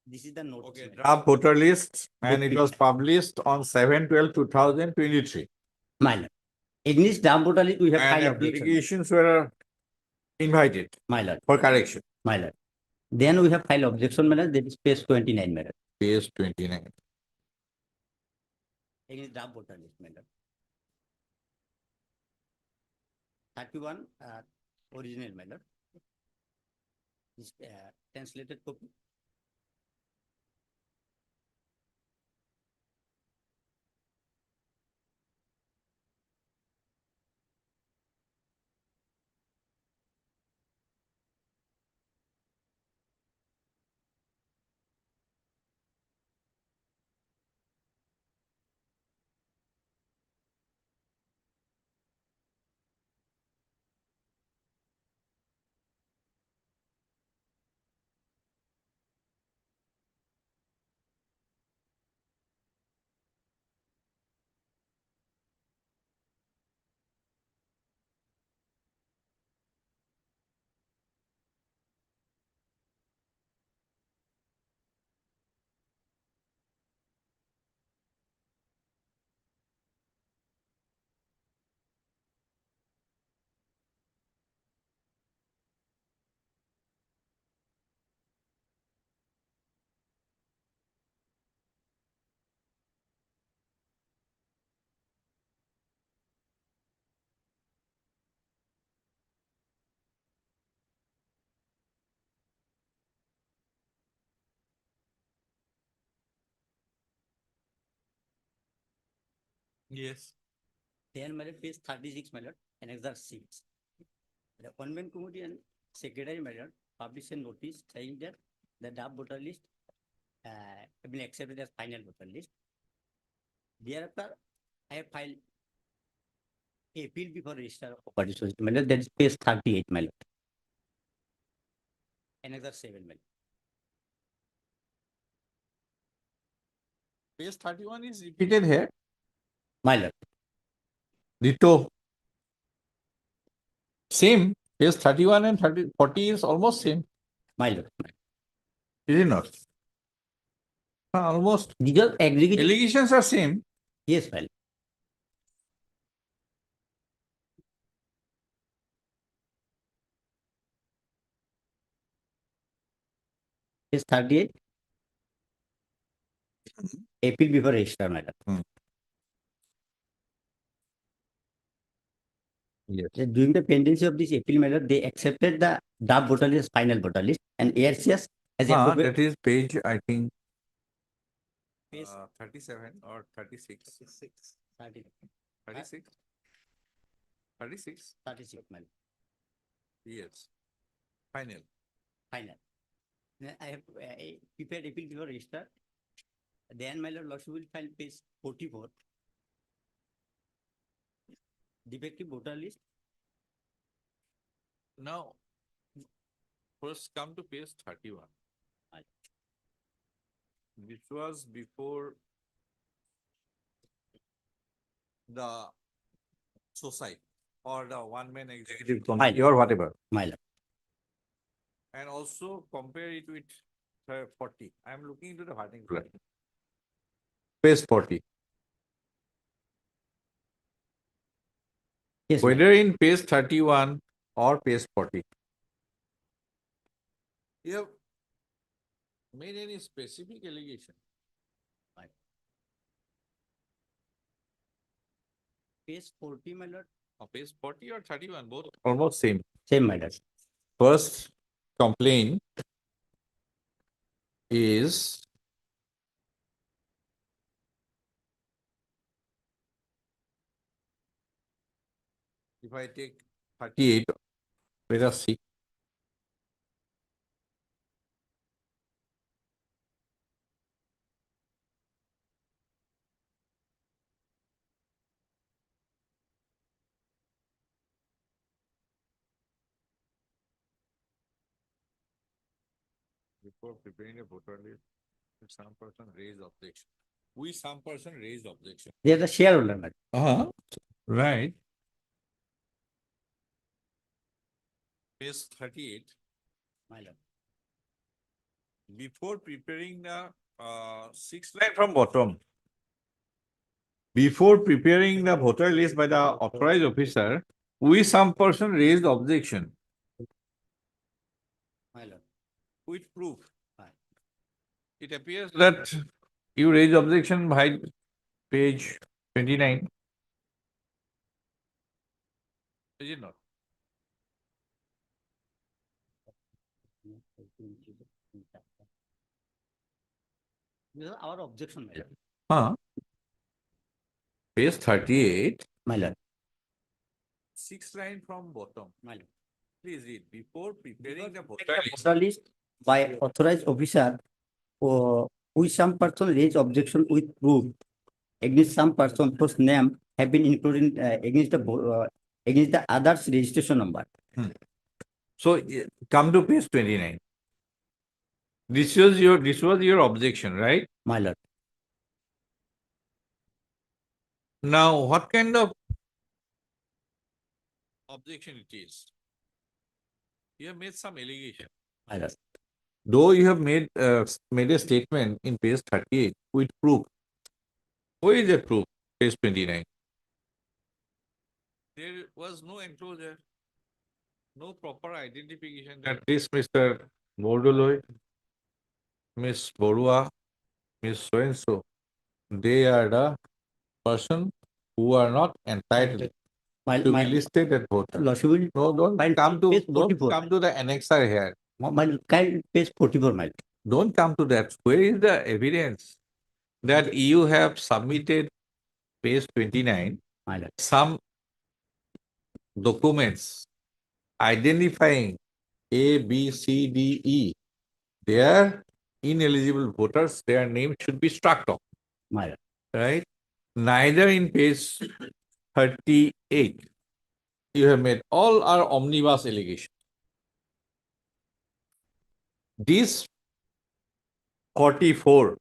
This is the notice. Okay, my lord. draft voter list and The it was published on 7/12/2023. My lord. Against draft voter list, we have And filed objection. applications were invited My lord, for correction. my lord. Then we have filed objection, my lord, that is page 29, my lord. Page 29. Against draft voter list, my lord. 31, original, my lord. This translated copy. Yes. Then, my lord, page 36, my lord, annexure 6. The one man committee and secretary, my lord, published a notice saying that the draft voter list have been accepted as final voter list. Thereafter, I have filed appeal before registrar of property society, my lord, that is page 38, my lord. Annexure 7, my lord. Page 31 is repeated here. My lord, Ditto. Same. Page 31 and 40 is almost same. my lord. Is it not? Almost. These are executive. Allegations are same. Yes, my lord. Page 38. Appeal before registrar, my lord. Yes. During the pendency of this appeal, my lord, they accepted the draft voter list, final voter list, and ARCS as appropriate. That is page, I think, Page 37 or 36. 36. 36? 36? 36, my lord. Yes. Final. Final. I have prepared appeal before registrar. Then my lord, lordship will file page 44. Defective voter list. Now, first come to page 31. Right. Which was before the society or the one-man executive committee or whatever. My lord. And also compare it with 40. I am looking into the particular. Page 40. Yes, my lord. Whether in page 31 or page 40. You have made any specific allegation? Page 40, my lord. Page 40 or 31, both almost same. Same, my lord. First complaint is if I take 38, let us see. Before preparing a voter list, if some person raise objection. Some person raise objection. They are the shareholder, my lord. Right. Page 38. My lord. Before preparing the sixth line from bottom. Before preparing the voter list by the authorized officer, some person raised objection My lord. with proof. Right. It appears that you raised objection by page 29. Is it not? This is our objection, my lord. Page 38. My lord. Sixth line from bottom. My lord. Please read. Before preparing the voter The list. voter list by authorized officer, with some person raise objection with proof against some person whose name have been included against the others registration number. So come to page 29. This was your objection, right? My lord. Now, what kind of objection it is? You have made some allegation. My lord. Though you have made a statement in page 38 with proof. Where is that proof? Page 29. There was no enclosure, no proper identification that this Mr. Bordoloi, Miss Borua, Miss so-and-so, they are the person who are not entitled to be listed as voter. Lordship will No, don't come to page don't 44. come to the annexer here. My kind page 44, my lord. Don't come to that. Where is the evidence that you have submitted page 29 My lord. some documents identifying A, B, C, D, E? They are ineligible voters. Their name should be struck off. My lord. Right? Neither in page 38 you have made. All are omnibus allegations. This 44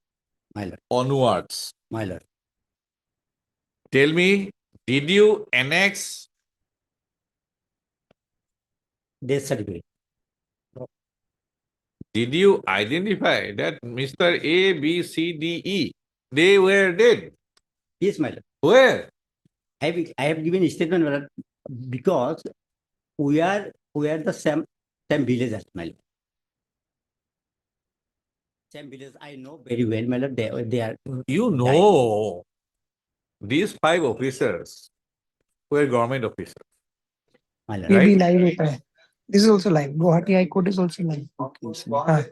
My lord, onwards. my lord. Tell me, did you annex, Death certificate. did you identify that Mr. A, B, C, D, E, they were dead? Yes, my lord. Where? I have given a statement, my lord, because we are the same villagers, my lord. Same village, I know very well, my lord, they are. You know, these 5 officers were government officers, My lord. ये भी right? live होता है. This is also live. Guwahati High Court is also live. हाँ.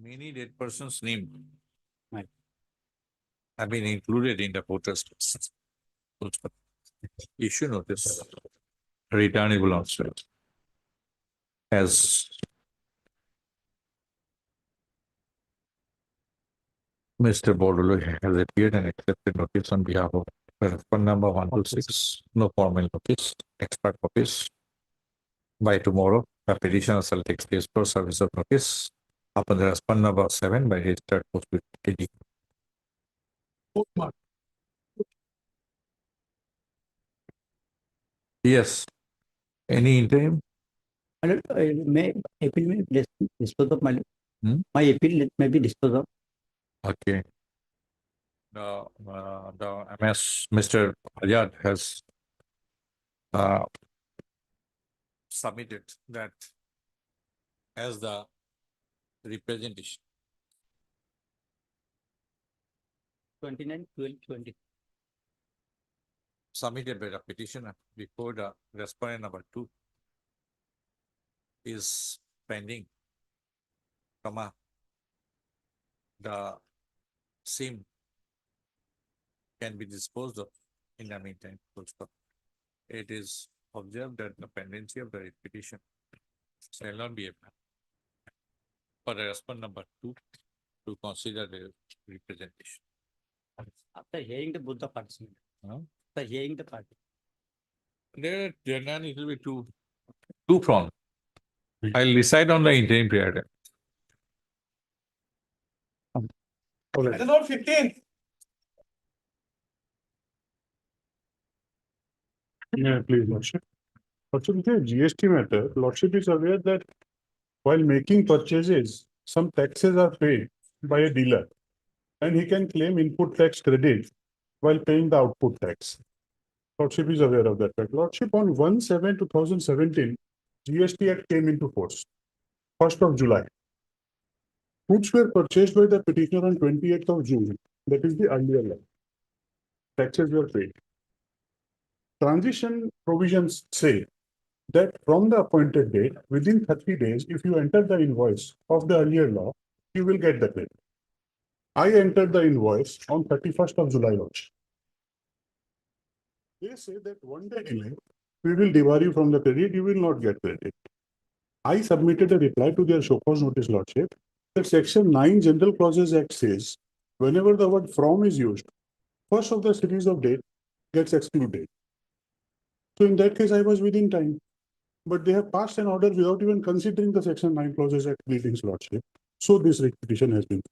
many dead persons' name Right. have been included in the voters list. Issue notice, returnable also. As Mr. Bordolo has appeared and accepted notice on behalf of respondent number 126, no formal notice, extra copies. By tomorrow, the petitioner shall take place for service of notice upon the respondent number 7 by registered post with KD. Yes. Any interim? May appeal may dispose of my, Hmm? my appeal may be disposed of. Okay. The MS, Mr. Ajad has submitted that as the representation. 29/12/20. Submitted by the petitioner before the respondent number 2 is pending, the same can be disposed of in the meantime. Full stop. It is observed that the pendency of the petition shall not be applied for the respondent number 2 to consider the representation. After hearing the both the participants, Huh? after hearing the party. There it will be two prong. I'll decide on the interim period. All 15. Yeah, please, Lordship. Lordship, with the GST matter, Lordship is aware that while making purchases, some taxes are paid by a dealer, and he can claim input tax credit while paying the output tax. Lordship is aware of that fact. Lordship, on 1/7/2017, GST Act came into force, 1st of July. Goods were purchased by the petitioner on 28th of June, that is the earlier law. Taxes were paid. Transition provisions say that from the appointed date, within 30 days, if you enter the invoice of the earlier law, you will get the credit. I entered the invoice on 31st of July. Lodge. They say that one day delay, we will debar you from the credit, you will not get credit. I submitted a reply to their show cause notice, Lordship, that Section 9 General Clauses Act says, whenever the word from is used, first of the series of date gets excluded. So in that case, I was within time. But they have passed an order without even considering the Section 9 Clauses Act pleadings, Lordship. So this petition has been.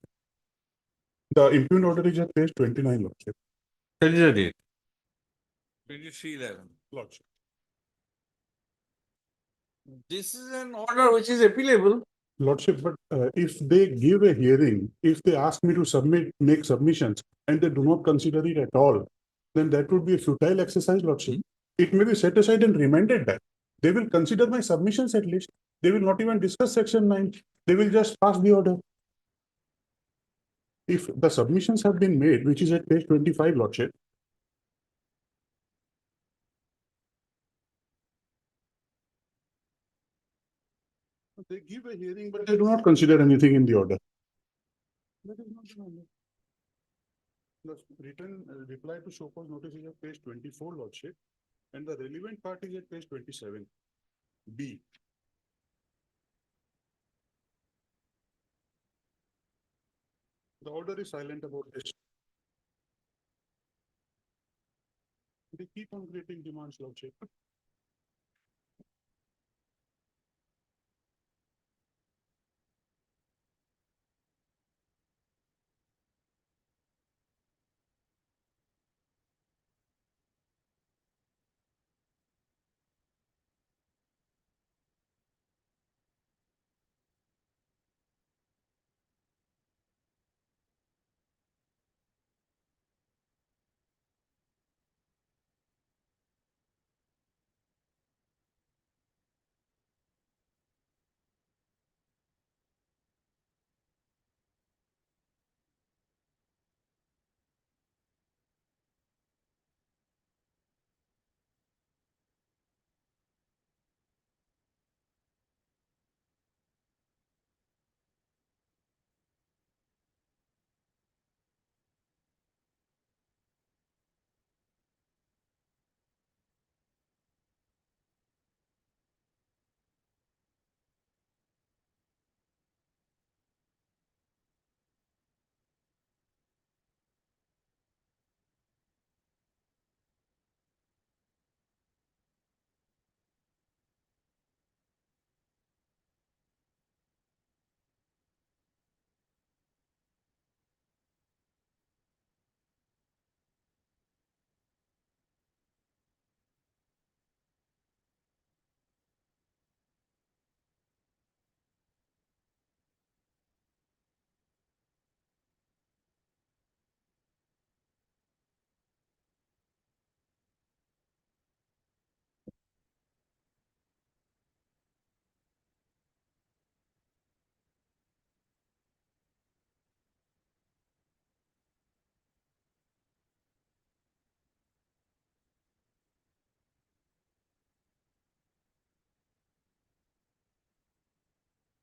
The impugned order is at page 29, Lordship. That is the date. 23/11. Lordship. This is an order which is appealable. Lordship, but if they give a hearing, if they ask me to make submissions, and they do not consider it at all, then that would be a futile exercise, Lordship. It may be set aside and remanded back. They will consider my submissions at least. They will not even discuss Section 9. They will just pass the order. If the submissions have been made, which is at page 25, Lordship. They give a hearing, but they do not consider anything in the order. That is not the order. The written reply to show cause notice is at page 24, Lordship, and the relevant part is at page 27. B. The order is silent about this. They keep on creating demands, Lordship.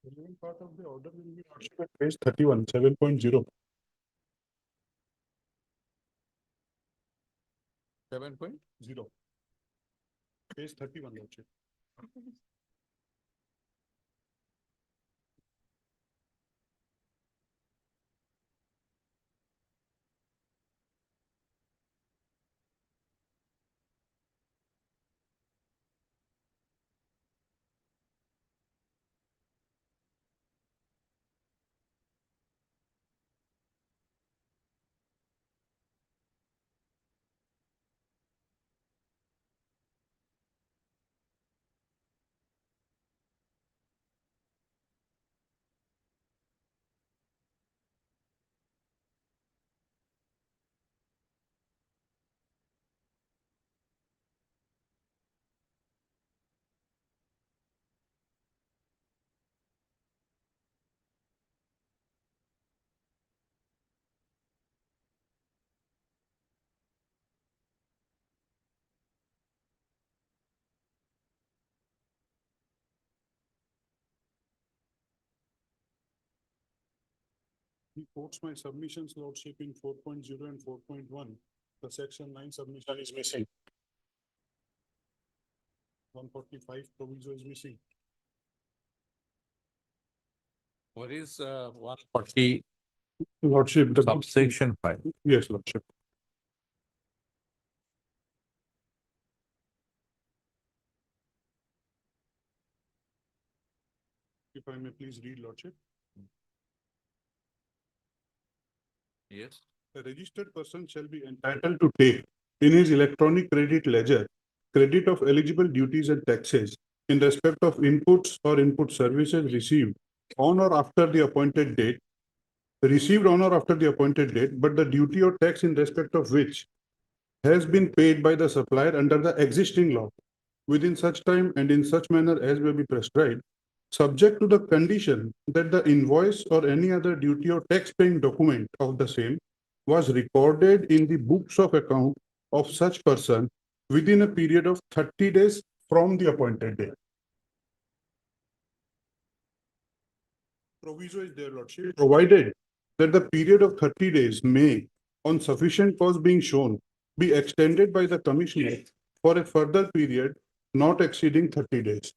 The remaining part of the order will be lordship at page 31, 7.0. 7.0. Page 31, lordship. He quotes my submissions, lordship, in 4.0 and 4.1. The section 9 submission is missing. 145 proviso is missing. What is 140 Lordship, the subsection 5? Yes, lordship. If I may please read, lordship. Yes. A registered person shall be entitled to take in his electronic credit ledger credit of eligible duties and taxes in respect of inputs or input services received on or after the appointed date, but the duty or tax in respect of which has been paid by the supplier under the existing law within such time and in such manner as may be prescribed, subject to the condition that the invoice or any other duty or tax paying document of the same was recorded in the books of account of such person within a period of 30 days from the appointed date. Proviso is there, lordship, provided that the period of 30 days may, on sufficient cause being shown, be extended by the commissioner for a further period not exceeding 30 days.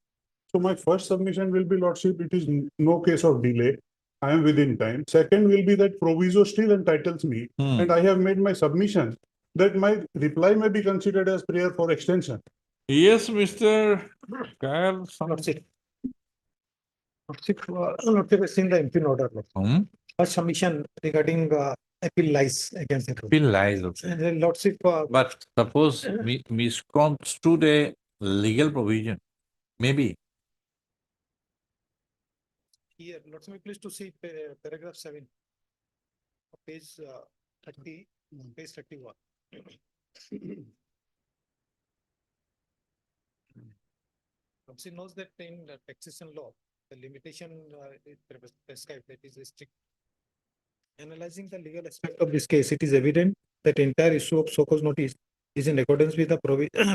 So my first submission will be, lordship, it is no case of delay. I am within time. Second will be that proviso still entitles me, and I have made my submission that my reply may be considered as prayer for extension. Yes, Mr. Kyle. Lordship, has seen the impugn order. Lordship. First submission regarding appeal lies against the. Appeal lies. And then Lordship, But suppose misconstrued a legal provision, maybe. here, Lordship, please to see paragraph 7. Page 30, page 31. Lordship knows that in the taxation law, the limitation is prescribed, that is strict. Analyzing the legal aspect of this case, it is evident that entire issue of show cause notice is in accordance with the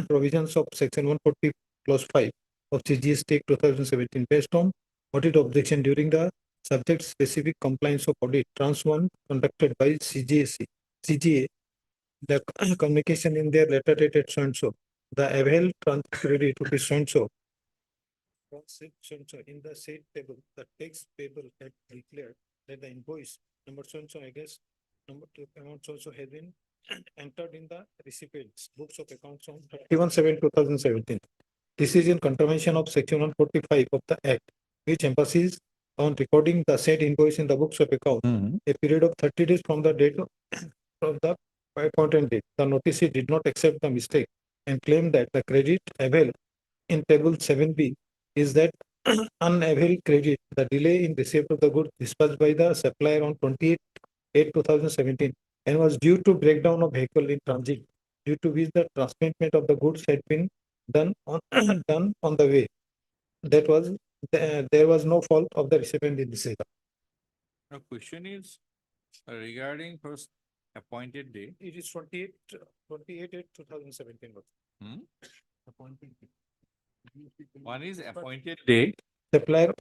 provisions of section 140 clause 5 of CGST 2017 based on audit objection during the subject specific compliance of audit trans 1 conducted by CGA. The communication in their letter dated so and so. The availed credit rupees so and so. In the said table, the tax payable had declared that the invoice number so and so against number 2 amount so and so has been entered in the recipient's books of accounts on 31/7/2017. This is in contravention of section 145 of the Act, which emphasizes on recording the said invoice in the books of account a period of 30 days from the date of the appointed date. The notice did not accept the mistake and claimed that the credit availed in table 7B is that unavailed credit, the delay in receipt of the goods dispatched by the supplier on 28/8/2017 and was due to breakdown of vehicle in transit, due to which the transshipment of the goods had been done on done on the way. That was there was no fault of the recipient in this regard. The question is regarding first appointed day. It is 28/8/2017. One is appointed day. Supplier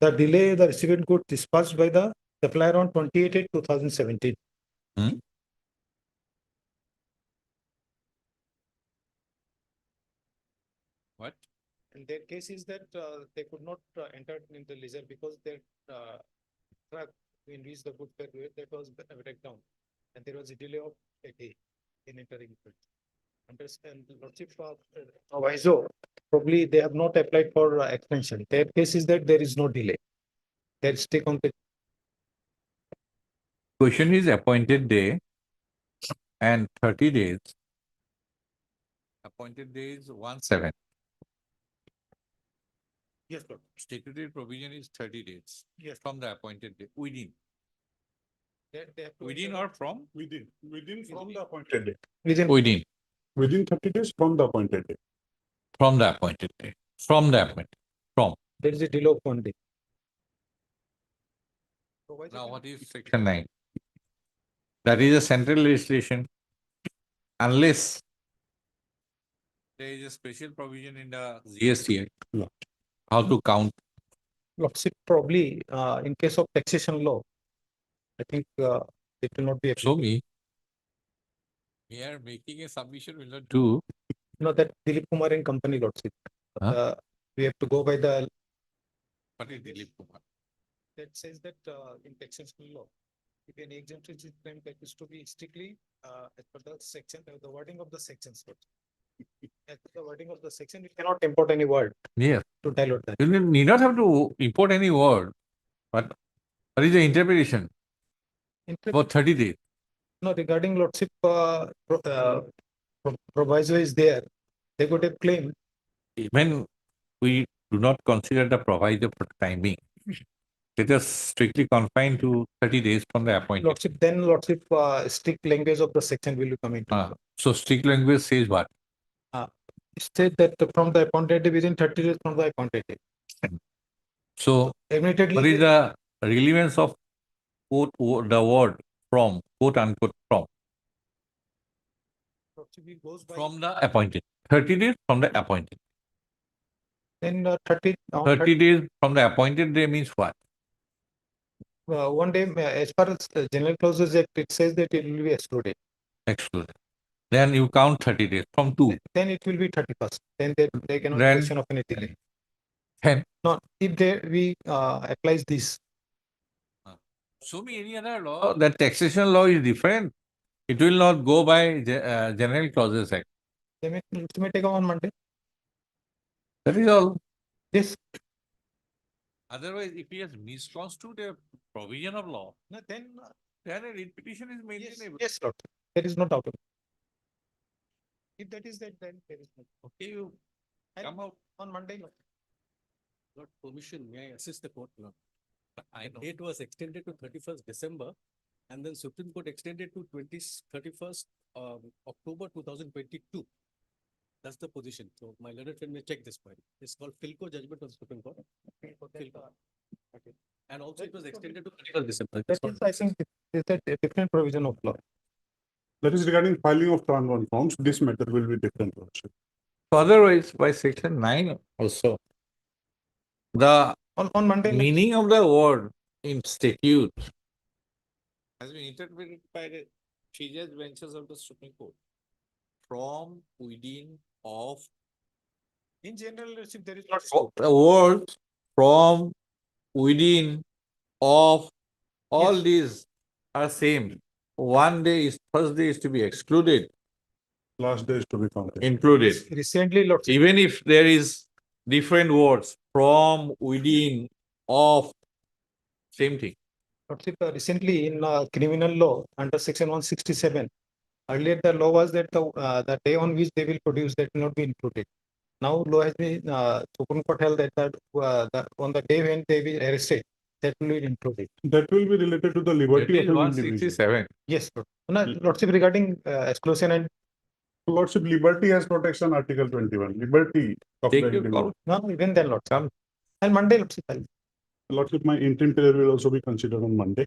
the delay, the received goods dispatched by the supplier on 28/8/2017. What? And their case is that they could not enter in the ledger because their truck in which the goods were weighed, that was breakdown. And there was a delay of a day in entering it. Understand, Lordship of Viso, probably they have not applied for extension. Their case is that there is no delay. They're stick on the Question is appointed day and 30 days. Appointed day is 1/7. yes, Lord. Statutory provision is 30 days. Yes. From the appointed day, within. They have to Within enter or from? Within from the appointed day. within Within, Within 30 days from the appointed day. from the appointed day, from the appointed, from. there is a delay of 1 day. Now, what is section 9? That is a central legislation. Unless there is a special provision in the GST Act. Yeah. How to count. Lordship, probably in case of taxation law, I think it will not be. Show me. We are making a submission, will not do. No, that Dilip Kumar and company Lordship. Huh? We have to go by the What is Dilip Kumar? that says that in taxation law, if an exemption is claimed, that is to be strictly as per the section, the wording of the sections. As per the wording of the section, we cannot import any word Yes. to dilute that. You need not have to import any word, but what is the interpretation for 30 days? No, regarding Lordship, proviso is there. They could have claimed. When we do not consider the proviso for timing, it is strictly confined to 30 days from the appointed. Lordship, then Lordship, strict language of the section will be coming to. So strict language says what? State that from the appointed day within 30 days from the appointed day. So what is Admittedly, the relevance of the word from, quote unquote, from? Lordship, it goes by From the appointed. 30 days from the appointed. then 30. 30 days from the appointed day means what? 1 day, as far as the general clauses act, it says that it will be excluded. Excluded. Then you count 30 days from 2. Then it will be 31st. Then they cannot Then- question of any delay. 10. No, if we applies this, Show me any other law. That taxation law is different. It will not go by General Clauses Act. they may take on Monday. That is all. Yes, Otherwise, if he has misconstrued a provision of law, no, then then a writ petition is maintainable. yes, Lord. There is no doubt. If that is that, then there is no. Okay, you come out. On Monday, Lord. Lord, permission, may I assist the court, Lord? Date was extended to 31st December, and then Supreme Court extended to 31st October 2022. That's the position. So my learned friend may check this point. It's called Philco judgment of the Supreme Court. Philco. Okay. And also it was extended to 31st December. That is, I think, is that a different provision of law. That is regarding filing of Tran 1 forms. This matter will be different. Lordship. Otherwise, by section 9 also, the On Monday, meaning of the word in statute has been interpreted by the three judge benches of the Supreme Court. From, within, of, in general, if there is not. the words from, within, of, all Yes. these are same. One day is, first day is to be excluded, Last day is to be counted. included. Recently, Lord. Even if there is different words, from, within, of, same thing. Lordship, recently in criminal law under section 167, earlier the law was that the day on which they will produce that will not be included. Now law has been Supreme Court held that on the day when they will arrested, that will be included. That will be related to the liberty That is of an individual. 167. Yes, Lord. No, Lordship, regarding exclusion and Lordship, liberty has protection, Article 21. Liberty of Take the your individual. call. no, even then, Lord. Come. And Monday, Lordship. Lordship, my intent period will also be considered on Monday.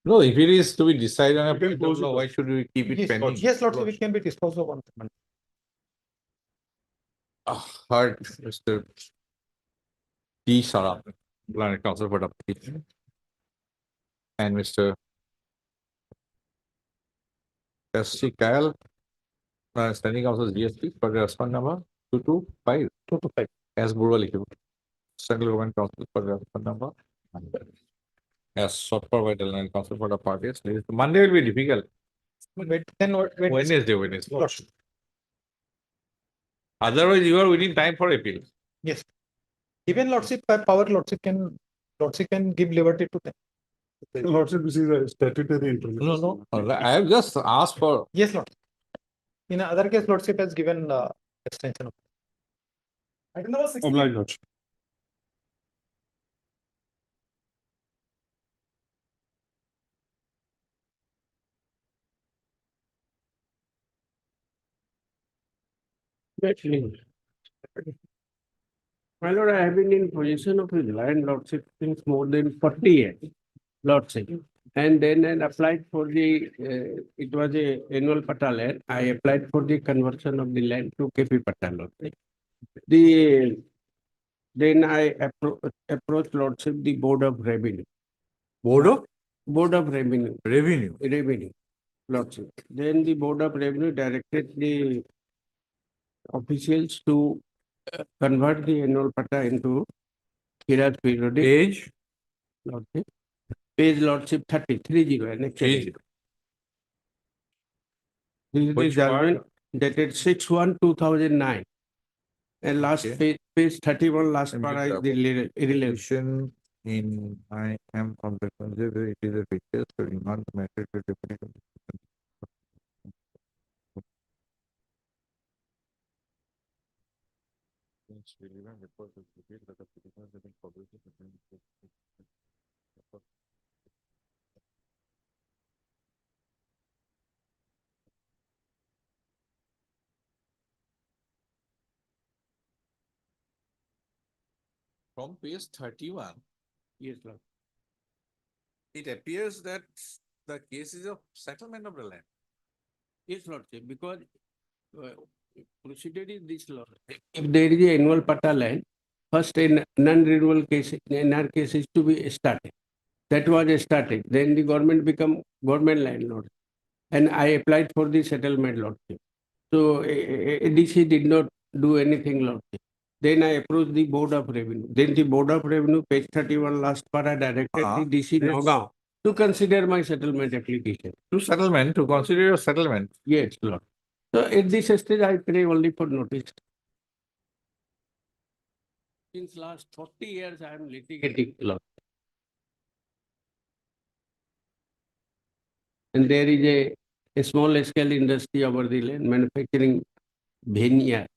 No, if it is to be decided on a You can point of close it law, off. why should we keep it Yes, pending? yes, Lordship, it can be disposed of on Monday. Hard, Mr. T. Saraf, Learned Counsel for the petition. And Mr. S.C. Kyle, Standing Counsel GST for the response number 225. 2 to 5. As Burwal Central Government Council for the response number 100. As sought for by the Learned Counsel for the parties. Monday will be difficult. Wednesday. Otherwise, you are within time for appeal. Yes. Even lordship, power lordship can give liberty to them. Lordship, this is a statutory interest. No. I have just asked for. Yes, Lord. In other case, lordship has given extension of. Item number 16. Obliged, Lordship. My lord, I have been in possession of his land lordship since more than 40 years, lordship. And then I applied for the, it was a annual pata land. I applied for the conversion of the land to KP pata lordship. Then I approached lordship, the Board of Revenue. Board of Revenue, lordship. Then the Board of Revenue directed the officials to convert the annual pata into Kiraj periodic. Age. Lordship. Page lordship 30. This is the judgment dated 6/1/2009. And last page 31, last para is the irrelevant. In I am from the conservative, it is a picture, so not matter to different. From page 31. Yes, Lord. It appears that the case is of settlement of the land. Yes, Lordship, because procedure is this, Lord. If there is a annual pata land, first a non-renewal case, NR case is to be started. That was started. Then the government become government landlord. And I applied for the settlement, Lordship. So ADC did not do anything, Lordship. Then I approached the Board of Revenue. Then the Board of Revenue, page 31, last para, directed the DC Nagaon to consider my settlement application. To consider your settlement. Yes, Lord. So at this stage, I pray only for notice. Since last 40 years, I am litigating, Lord. And there is a small scale industry over the land, manufacturing vineyard.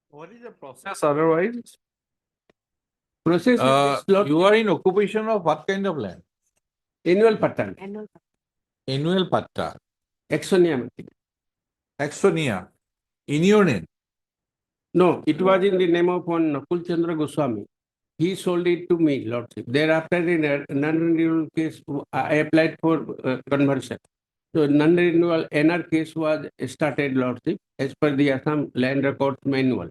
What is the process otherwise? Process is this, Lord. You are in occupation of what kind of land? Annual pattern. Annual patta. Exonia. Axonia. In your name. No, it was in the name of one Nakul Chandra Goswami. He sold it to me, Lordship. Thereafter, in a non-renewal case, I applied for conversion. So non-renewal NR case was started, Lordship, as per the Assam Land Records Manual.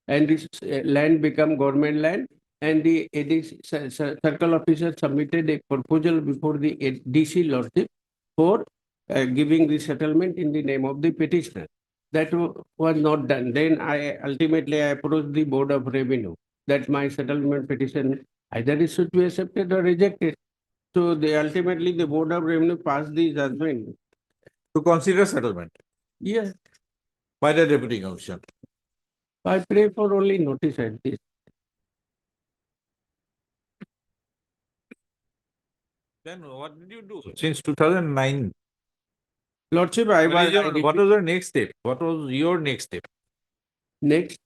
And this land become government land, and the ADC circle officer submitted a proposal before the DC, Lordship, for giving the settlement in the name of the petitioner. That was not done. Then I ultimately approached the Board of Revenue that my settlement petition either is should be accepted or rejected. So ultimately the Board of Revenue passed the judgment. To consider settlement. Yes. By the Deputy Commissioner. I pray for only notice at this. Then what did you do? Since 2009. Lordship, What was your next step? What was your next step? next,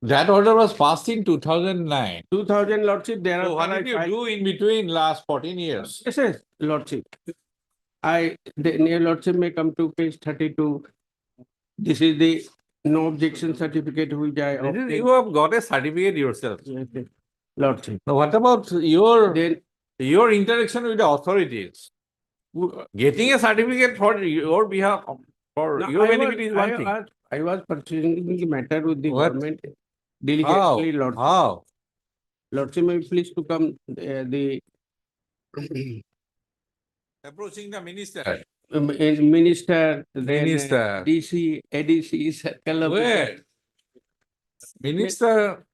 Next. I was That order was passed in 2009. 2000 Lordship, there So what did you do in between last 14 years? Yes, yes, Lordship. Your Lordship may come to page 32. This is the no objection certificate which I obtained. You have got a certificate yourself. Yes, yes, Lordship. Now, what about Then your interaction with the authorities? Getting a certificate for your behalf, for no, your benefit is one thing. I was pursuing the matter with the What? government How? diligently, Lordship. How? Lordship, may you please to come, the Approaching the minister. Minister, then Minister. DC, ADC, circle of. Where? Minister,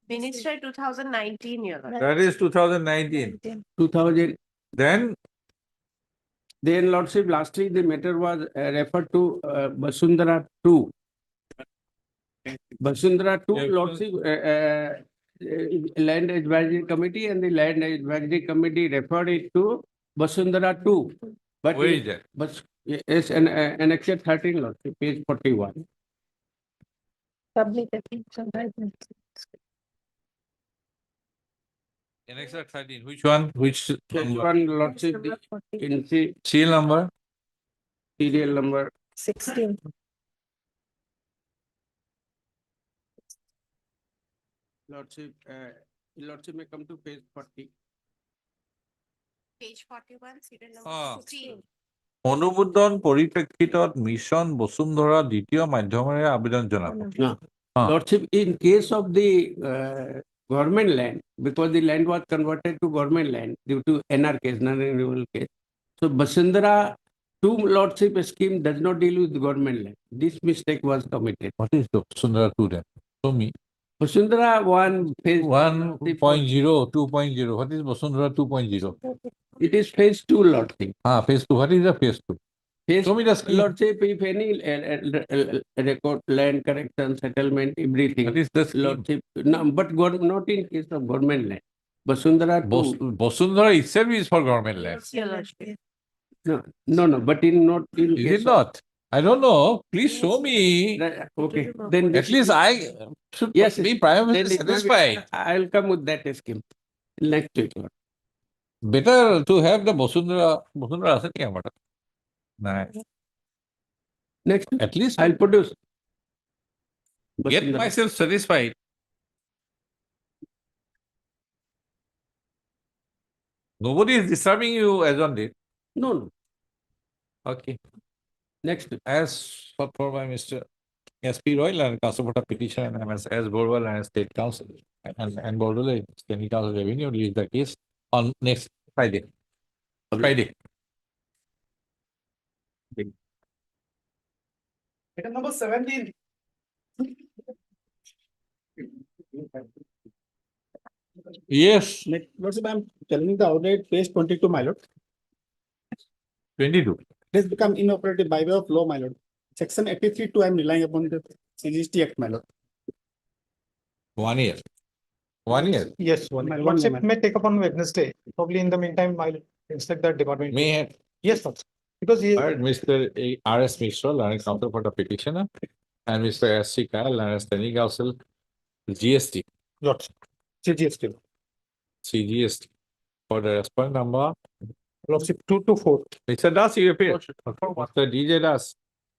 Minister 2019, Your Lordship. that is 2019. 2000. Then Then Lordship, lastly, the matter was referred to Basundhara 2. Basundhara 2, Yes, Lordship, Land Advisory Committee, and the Land Advisory Committee referred it to Basundhara 2. But where is that? But yes, Annexure 13, Lordship, page 41. Submitted. Annexure 13, which one? Which Page number? 1, Lordship, in the Seal number? serial number 16. Lordship, Lordship may come to page 40. Page 41, serial Ah. 16. অনুমোদন পরিপ্রেক্ষিতত mission Bashundhara দ্বিতীয় মাধ্যমেৰে আবেদন জনাব। Lordship, in case of the government land, because the land was converted to government land due to NR case, non-renewable case. So Basundhara 2 Lordship scheme does not deal with the government land. This mistake was committed. What is the Basundhara 2 then? Show me. Basundhara 1 phase 1.0, 2.0. What is Basundhara 2.0? it is phase 2 Lordship. Phase 2. What is the phase 2? Phase Show me the scheme. Lordship, if any record, land correction, settlement, everything. What is the scheme? Lordship, no, but not in case of government land. Basundhara 2. Basundhara itself is for government land. Your Lordship. No, but in not in Is case it not? I don't know. Please show me. Okay, then At least I should Yes, be then primarily it may be- satisfied. I'll come with that scheme next week. Lord. Better to have the Basundhara আছে কি আমার? Nah. Next week, At least I'll produce. get Basundhara. myself satisfied. Nobody is disturbing you as on date. No. Okay. Next week. As sought for by Mr. S.P. Royal and Kasaragod petition and MS Borwell and State Council and Borwell, State Council Revenue release the case on next Friday. Friday. Item number 17. Yes, Lordship, I'm telling the audit page 22, my lord. 22. It has become inoperative by way of law, my lord. Section 83(2), I'm relying upon the CGST Act, my lord. 1 year. 1 year. Yes, my lordship may take up on Wednesday. Probably in the meantime, I'll instruct the department. May have Yes, lordship. Because he, heard Mr. R.S. Mishra, learning counsel for the petitioner, and Mr. S.C. Kyle, learning standing counsel, GST, lordship, CGST, CGST, for the respondent number. lordship 2 to 4. Mr. Das, you appear. Mr. DJ Das,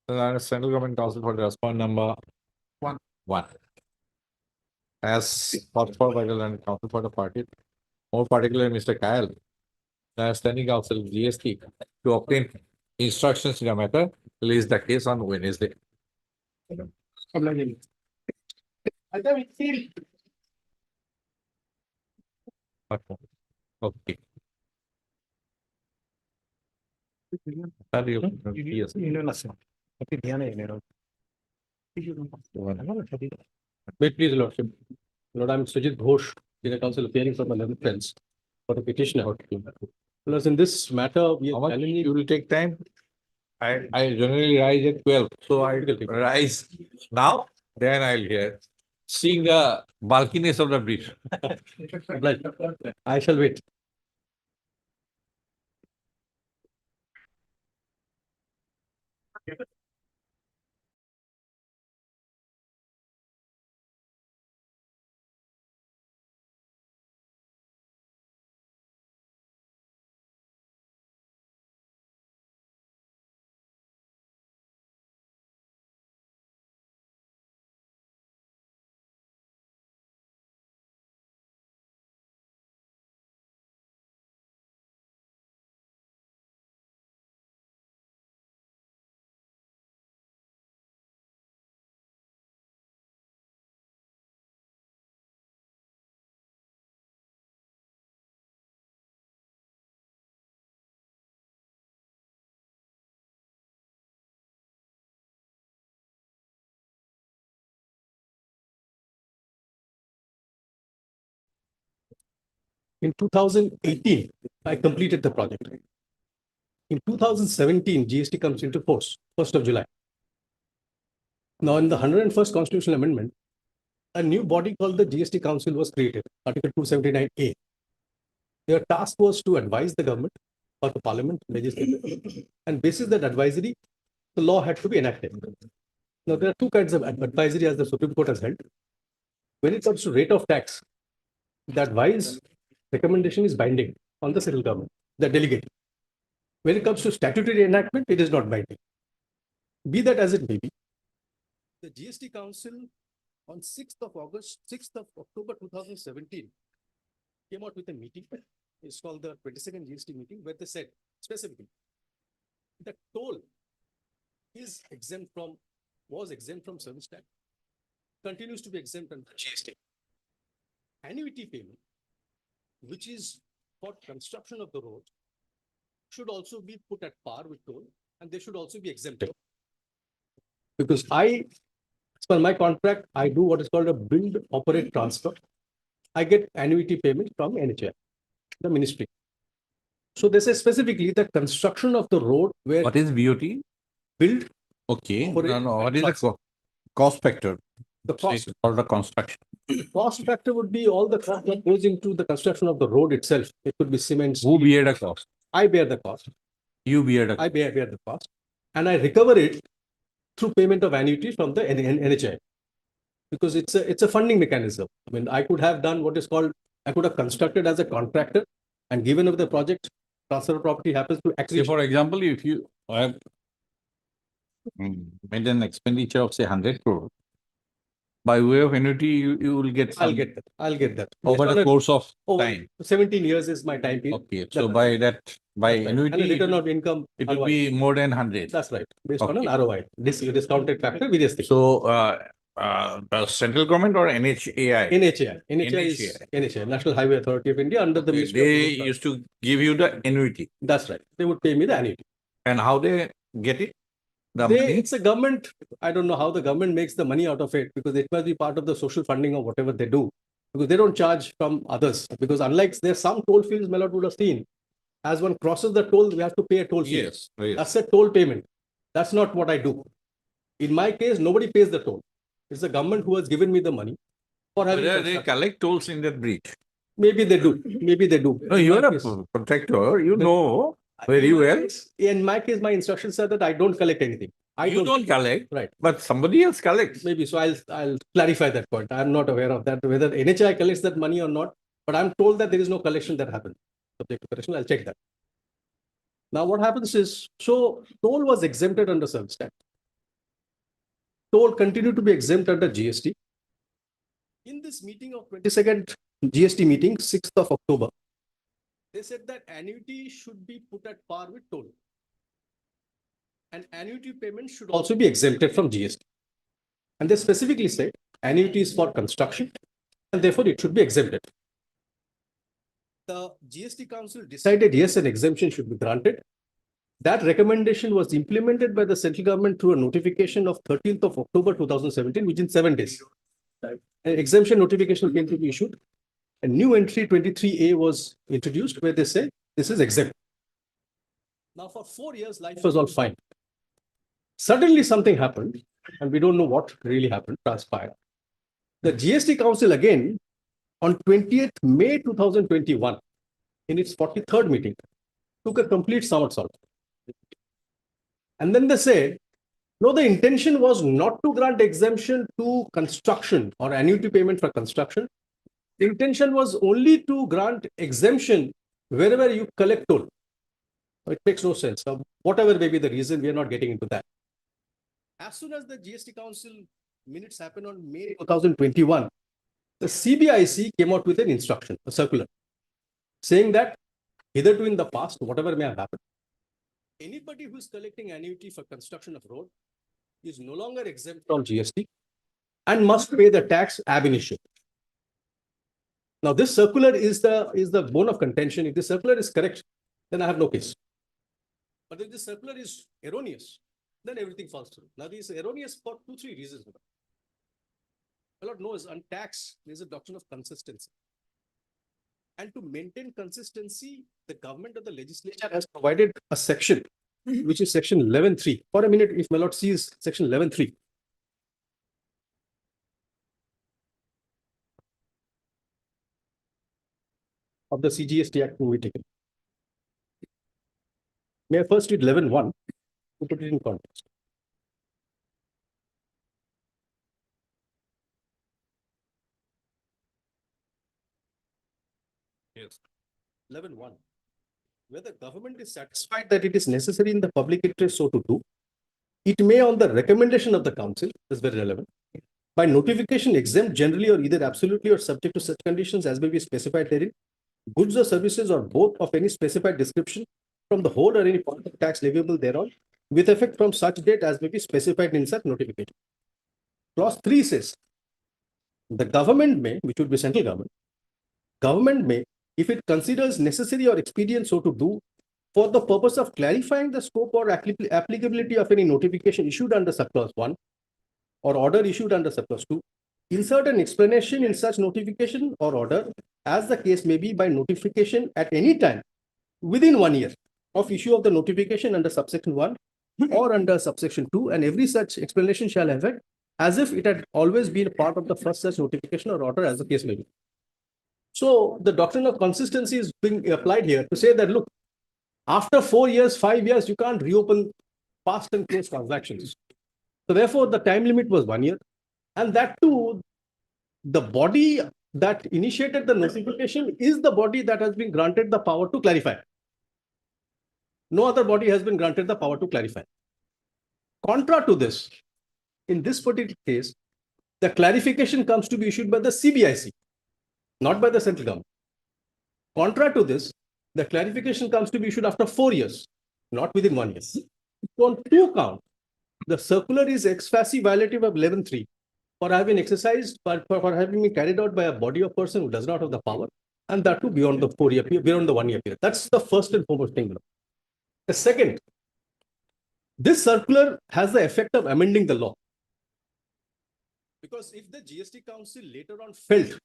the central government council for the respondent number 1. As sought for by the learned counsel for the party, more particularly Mr. Kyle, the standing counsel GST, to obtain instructions in the matter, release the case on Wednesday. Okay. Okay. Yes. Wait, please, Lordship. Lord, I'm Sujit Ghosh, Senior Counsel appearing for my 11 friends for the petitioner. Lord, in this matter, we How are much challenging. you will take time? I generally rise at 12, so I will rise now, then I'll hear. Seeing the bulkiness of the brief. I shall wait. In 2018, I completed the project. In 2017, GST comes into force, 1st of July. Now, in the 101st Constitutional Amendment, a new body called the GST Council was created, Article 279A. Their task was to advise the government or the parliament, legislature, and basis that advisory, the law had to be enacted. Now, there are two kinds of advisory as the Supreme Court has held. When it comes to rate of tax, the advice recommendation is binding on the central government, the delegate. When it comes to statutory enactment, it is not binding. Be that as it may be, the GST Council on 6th of October 2017 came out with a meeting. It's called the 22nd GST meeting, where they said specifically that toll is exempt from, was exempt from service tax, continues to be exempt under GST. Annuity payment, which is for construction of the road, should also be put at par with toll, and they should also be exempted. Because as per my contract, I do what is called a build, operate, transfer. I get annuity payment from NHAI, the ministry. So they say specifically that construction of the road where What is BOT? build, Okay, operate, no, what and is the transfer. cost factor? The cost, Say, for the construction. cost factor would be all the cost that goes into the construction of the road itself. It could be cement. Who steel. bear the cost? I bear the cost. You bear the. I bear the cost, and I recover it through payment of annuity from the NHI, because it's a funding mechanism. I mean, I could have done what is called, I could have constructed as a contractor and given up the project, transfer of property happens to Say, acquisition. for example, if you have made an expenditure of say 100 crore, by way of annuity, you will get some. I'll get that. I'll get that. Over Based the on course of over time. 17 years is my time period. Okay, so That's by right. that, by That's right. And a annuity, return of income. it will ROI. be more than 100. That's right. Based on an Okay. ROI, discounted factor, various things. So, the central government or NHAI? NHAI is NHAI, National Highway Authority of India, under the Ministry of They Road Transport. used to give you the annuity. That's right. They would pay me the annuity. And how they get it? The money? It's a government, I don't know how the government makes the money out of it, because it must be part of the social funding of whatever they do. Because they don't charge from others. Because unlike there's some toll fields, Melot would have seen, as one crosses the toll, we have to pay a toll fee. Yes, yes. That's a toll payment. That's not what I do. In my case, nobody pays the toll. It's the government who has given me the money for having. Whether they constructed. collect tolls in that bridge. Maybe they do. Maybe they do. No, you are a contractor, you know very well. In my case, my instructions are that I don't collect anything. You don't collect, Right. but somebody else collects. Maybe, so I'll clarify that point. I'm not aware of that, whether NHI collects that money or not, but I'm told that there is no collection that happens. Subject to correction, I'll check that. Now, what happens is, so toll was exempted under service tax. Toll continued to be exempt under GST. In this meeting of 22nd GST meeting, 6th of October, they said that annuity should be put at par with toll. And annuity payment should also be exempted from GST. And they specifically said annuity is for construction, and therefore it should be exempted. The GST Council decided yes, an exemption should be granted. That recommendation was implemented by the central government through a notification of 13th of October 2017, within 7 days. An exemption notification came to be issued. A new entry 23A was introduced where they say this is exempt. Now for 4 years, life was all fine. Suddenly something happened, and we don't know what really happened, transpired. The GST Council again, on 20th May 2021, in its 43rd meeting, took a complete somersault. And then they said, no, the intention was not to grant exemption to construction or annuity payment for construction. The intention was only to grant exemption wherever you collect toll. It makes no sense. Whatever may be the reason, we are not getting into that. As soon as the GST Council minutes happened on May 2021, the CBIC came out with an instruction, a circular, saying that hitherto in the past, whatever may have happened, anybody who is collecting annuity for construction of road is no longer exempt from GST and must pay the tax ab initio. Now, this circular is the bone of contention. If the circular is correct, then I have no case. But if the circular is erroneous, then everything falls through. Now, this is erroneous for 2-3 reasons. A lot knows on tax, there's a doctrine of consistency. And to maintain consistency, the government or the legislature has provided a section, which is section 11.3. For a minute, if my lord sees section 11.3. Of the CGST Act will be taken. May I first read 11.1 to put it in context. Yes. 11.1. Where the government is satisfied that it is necessary in the public interest so to do, it may, on the recommendation of the council, this is very relevant, by notification exempt generally or either absolutely or subject to such conditions as may be specified therein, goods or services or both of any specified description from the whole or any part of tax leviable thereon, with effect from such date as may be specified in such notification. Clause 3 says, the government may, which would be central government may, if it considers necessary or expedient so to do, for the purpose of clarifying the scope or applicability of any notification issued under subclause 1 or order issued under subclause 2, insert an explanation in such notification or order as the case may be by notification at any time within 1 year of issue of the notification under subsection 1 or under subsection 2, and every such explanation shall have effect as if it had always been part of the first such notification or order as the case may be. So the doctrine of consistency is being applied here to say that, look, after 4 years, 5 years, you can't reopen past and close transactions. So therefore, the time limit was 1 year. And that too, the body that initiated the notification is the body that has been granted the power to clarify. No other body has been granted the power to clarify. Contra to this, in this particular case, the clarification comes to be issued by the CBIC, not by the central government. Contra to this, the clarification comes to be issued after 4 years, not within 1 year. So on 2 count, the circular is ex facie violative of 11.3 for having exercised, for having been carried out by a body of person who does not have the power, and that too beyond the 4 year period, beyond the 1 year period. That's the first and foremost thing. The second, this circular has the effect of amending the law. Because if the GST Council later on felt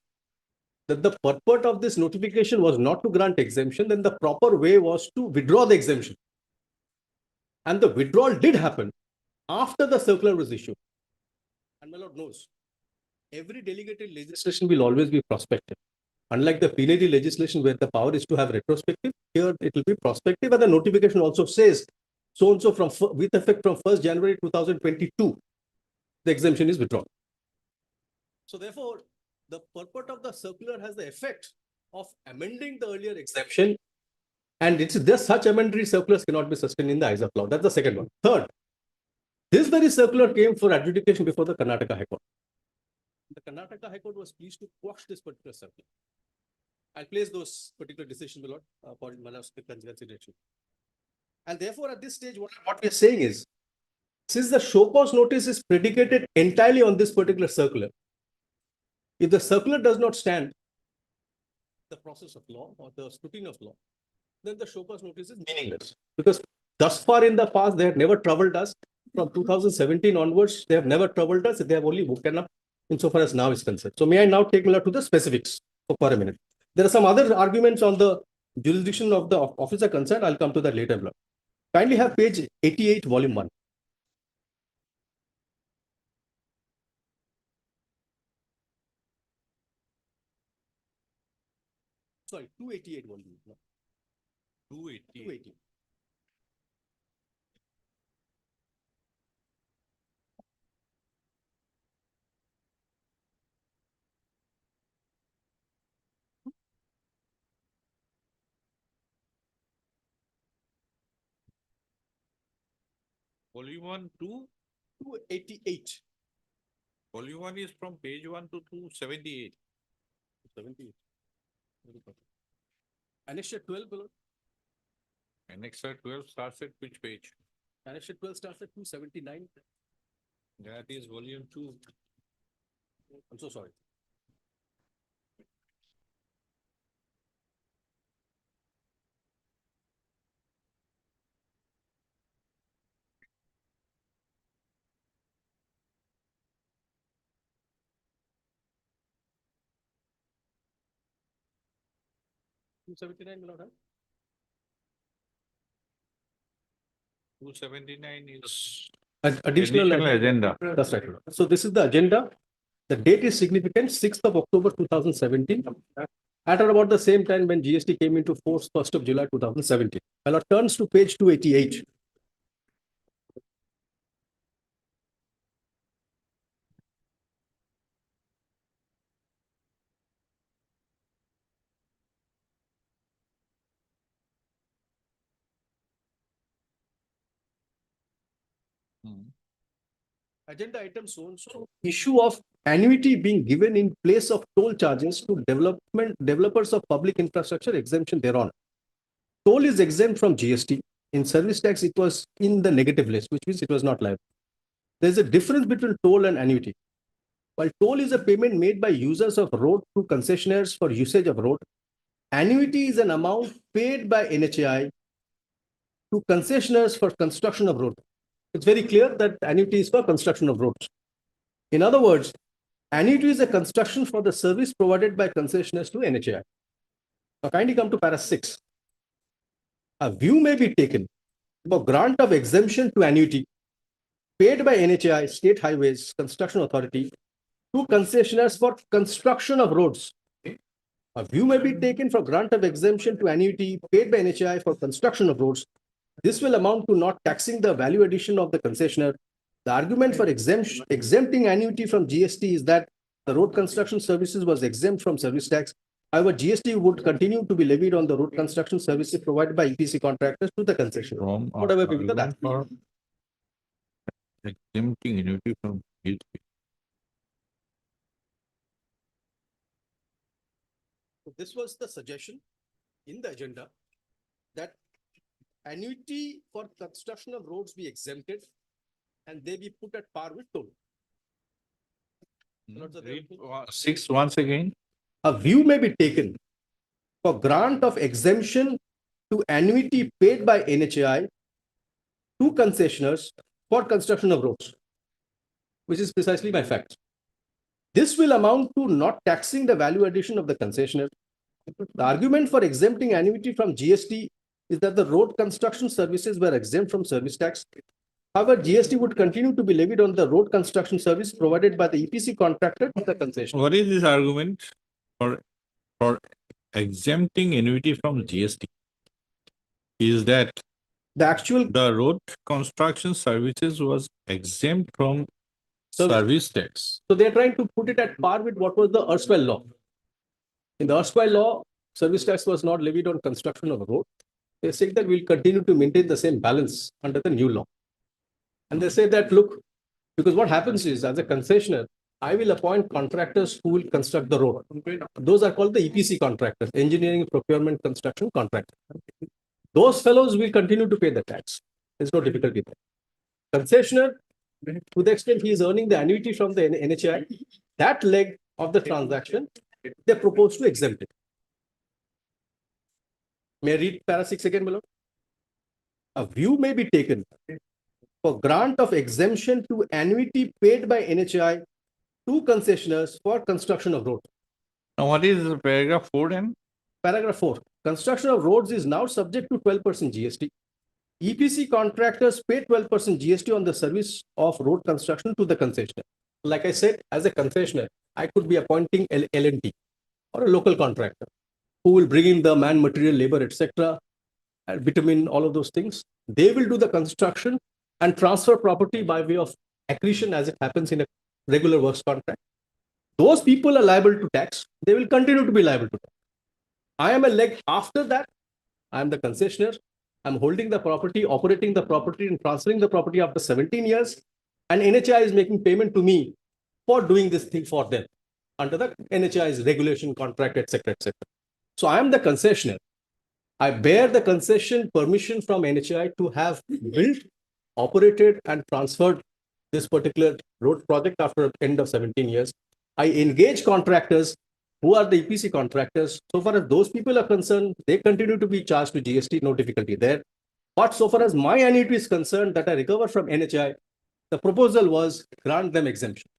that the purport of this notification was not to grant exemption, then the proper way was to withdraw the exemption. And the withdrawal did happen after the circular was issued. And my lord knows, every delegated legislation will always be prospective. Unlike the plenary legislation where the power is to have retrospective, here it will be prospective, and the notification also says so and so from with effect from 1st January 2022, the exemption is withdrawn. So therefore, the purport of the circular has the effect of amending the earlier exemption, and it's this such amendatory circulars cannot be sustained in the eyes of law. That's the second one. Third, this very circular came for adjudication before the Karnataka High Court. The Karnataka High Court was pleased to quash this particular circular. I'll place those particular decisions, my lord, for Manav's consideration. And therefore, at this stage, what we are saying is, since the show cause notice is predicated entirely on this particular circular, if the circular does not stand the process of law or the scrutiny of law, then the show cause notice is meaningless. Because thus far in the past, they have never troubled us. From 2017 onwards, they have never troubled us. They have only woken up insofar as now is concerned. So may I now take to the specifics for a minute. There are some other arguments on the jurisdiction of the officer concerned. I'll come to that later. Kindly have page 88, volume 1. Sorry, 288 volume. No. 280. Volume 1 to 288. volume 1 is from page 1 to 278. 78. Annexure 12 below. Annexure 12 starts at which page? Annexure 12 starts at 279. That is volume 2. I'm so sorry. 279, my lord. 279 is Additional agenda. That's right. Lord. So this is the agenda. The date is significant, 6th of October 2017. At about the same time when GST came into force, 1st of July 2017. My lord, turns to page 288. Agenda item so issue of annuity being given in place of toll charges to developers of public infrastructure exemption thereon. Toll is exempt from GST. In service tax, it was in the negative list, which means it was not liable. There's a difference between toll and annuity. While toll is a payment made by users of road to concessionaires for usage of road, annuity is an amount paid by NHAI to concessionaires for construction of road. It's very clear that annuity is for construction of roads. In other words, annuity is a construction for the service provided by concessionaires to NHAI. Now kindly come to para 6. A view may be taken for grant of exemption to annuity paid by NHAI, State Highways Construction Authority, to concessionaires for construction of roads. A view may be taken for grant of exemption to annuity paid by NHAI for construction of roads. This will amount to not taxing the value addition of the concessionaire. The argument for exempting annuity from GST is that the road construction services was exempt from service tax. However, GST would continue to be levied on the road construction services provided by EPC contractors to the concessionaire. Whatever be with that. For exempting annuity from GST. This was the suggestion in the agenda that annuity for construction of roads be exempted and they be put at par with toll. Read 6 once again. A view may be taken for grant of exemption to annuity paid by NHAI to concessionaires for construction of roads, which is precisely my fact. This will amount to not taxing the value addition of the concessionaire. The argument for exempting annuity from GST is that the road construction services were exempt from service tax. However, GST would continue to be levied on the road construction service provided by the EPC contractor to the concession. What is this argument for exempting annuity from GST? Is that the road construction services was exempt from service tax? So they're trying to put it at par with what was the erstwhile law. In the erstwhile law, service tax was not levied on construction of a road. They say that we'll continue to maintain the same balance under the new law. And they say that, look, because what happens is, as a concessionaire, I will appoint contractors who will construct the road. Those are called the EPC contractors, engineering, procurement, construction contractors. Those fellows will continue to pay the tax. There's no difficulty there. Concessionaire, to the extent he is earning the annuity from the NHAI, that leg of the transaction, they propose to exempt it. May I read para 6 again, below? A view may be taken for grant of exemption to annuity paid by NHAI to concessionaires for construction of roads. Now, what is paragraph 4 then? Paragraph 4. Construction of roads is now subject to 12% GST. EPC contractors pay 12% GST on the service of road construction to the concessionaire. Like I said, as a concessionaire, I could be appointing L&T or a local contractor who will bring in the man, material, labor, etc., bitumen, all of those things. They will do the construction and transfer property by way of accretion as it happens in a regular works contract. Those people are liable to tax. They will continue to be liable to tax. I am a leg after that. I am the concessionaire. I'm holding the property, operating the property and transferring the property after 17 years. And NHAI is making payment to me for doing this thing for them under the NHAI's regulation, contract, etc., etc. So I am the concessionaire. I bear the concession permission from NHAI to have built, operated and transferred this particular road project after the end of 17 years. I engage contractors who are the EPC contractors. So far as those people are concerned, they continue to be charged to GST, no difficulty there. But so far as my annuity is concerned that I recover from NHAI, the proposal was grant them exemption.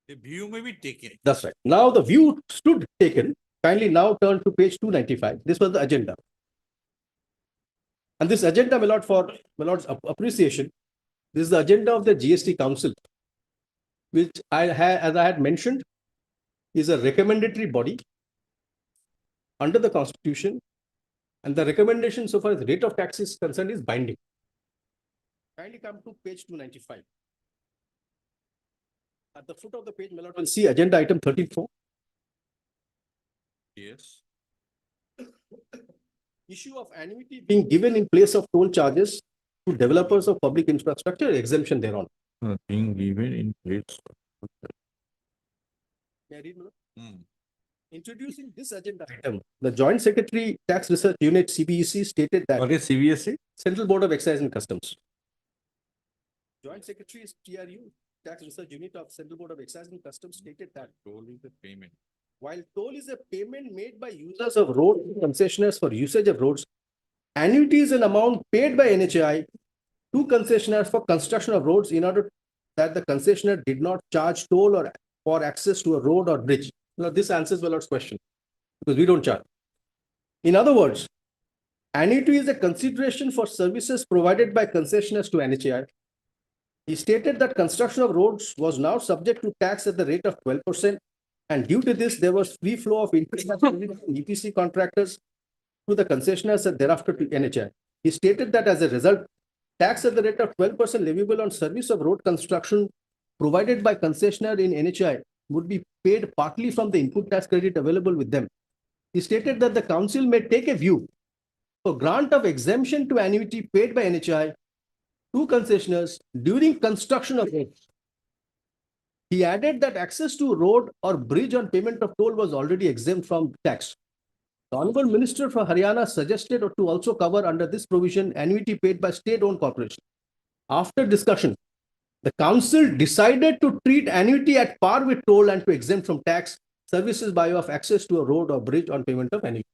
The view may be taken. That's right. Now the view stood taken, kindly now turn to page 295. This was the agenda. And this agenda, my lord, for my lord's appreciation, this is the agenda of the GST Council, which as I had mentioned, is a recommendatory body under the Constitution, and the recommendation so far as rate of tax is concerned is binding. Kindly come to page 295. At the foot of the page, my lord will see agenda item 13.4. Yes. Issue of annuity being given in place of toll charges to developers of public infrastructure, exemption thereon. Being given in place. May I read, my lord? Hmm. Introducing this agenda item, the Joint Secretary Tax Research Unit CBEC stated that What is CBSE? Central Board of Excise and Customs. Joint Secretary is TRU, Tax Research Unit of Central Board of Excise and Customs stated that Toll is the payment. while toll is a payment made by users of road concessionaires for usage of roads, annuity is an amount paid by NHAI to concessionaires for construction of roads in order that the concessionaire did not charge toll or for access to a road or bridge. Now, this answers Mallard's question because we don't charge. In other words, annuity is a consideration for services provided by concessionaires to NHAI. He stated that construction of roads was now subject to tax at the rate of 12%, and due to this, there was free flow of EPC contractors to the concessionaires and thereafter to NHAI. He stated that as a result, tax at the rate of 12% leviable on service of road construction provided by concessionaire in NHAI would be paid partly from the input tax credit available with them. He stated that the council may take a view for grant of exemption to annuity paid by NHAI to concessionaires during construction of roads. He added that access to road or bridge on payment of toll was already exempt from tax. The Honorable Minister for Haryana suggested to also cover under this provision annuity paid by state-owned corporation. After discussion, the council decided to treat annuity at par with toll and to exempt from tax services by way of access to a road or bridge on payment of annuity.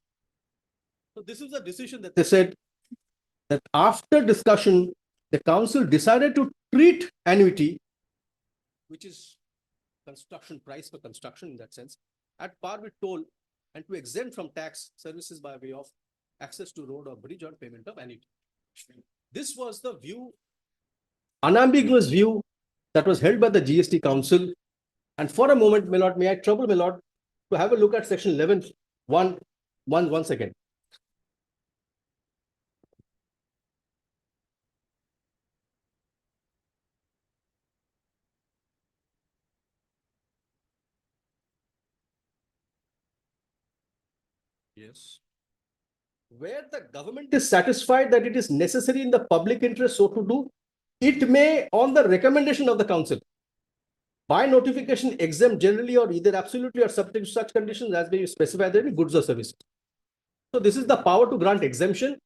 So this is a decision that they said that after discussion, the council decided to treat annuity, which is construction price for construction in that sense, at par with toll and to exempt from tax services by way of access to road or bridge on payment of annuity. This was the view, unambiguous view that was held by the GST Council. And for a moment, my lord, may I trouble my lord to have a look at section 11(1) one second. Yes. Where the government is satisfied that it is necessary in the public interest so to do, it may, on the recommendation of the council, by notification exempt generally or either absolutely or subject to such conditions as may be specified in goods or services. So this is the power to grant exemption.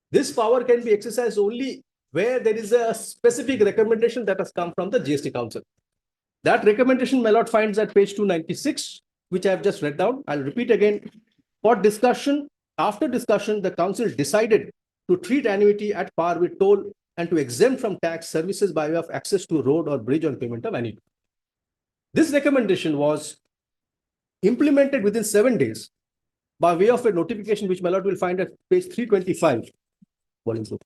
This power can be exercised only where there is a specific recommendation that has come from the GST Council. That recommendation, my lord, finds at page 296, which I have just read down. I'll repeat again. For discussion, after discussion, the council decided to treat annuity at par with toll and to exempt from tax services by way of access to road or bridge on payment of annuity. This recommendation was implemented within 7 days by way of a notification which my lord will find at page 325. Volume 2.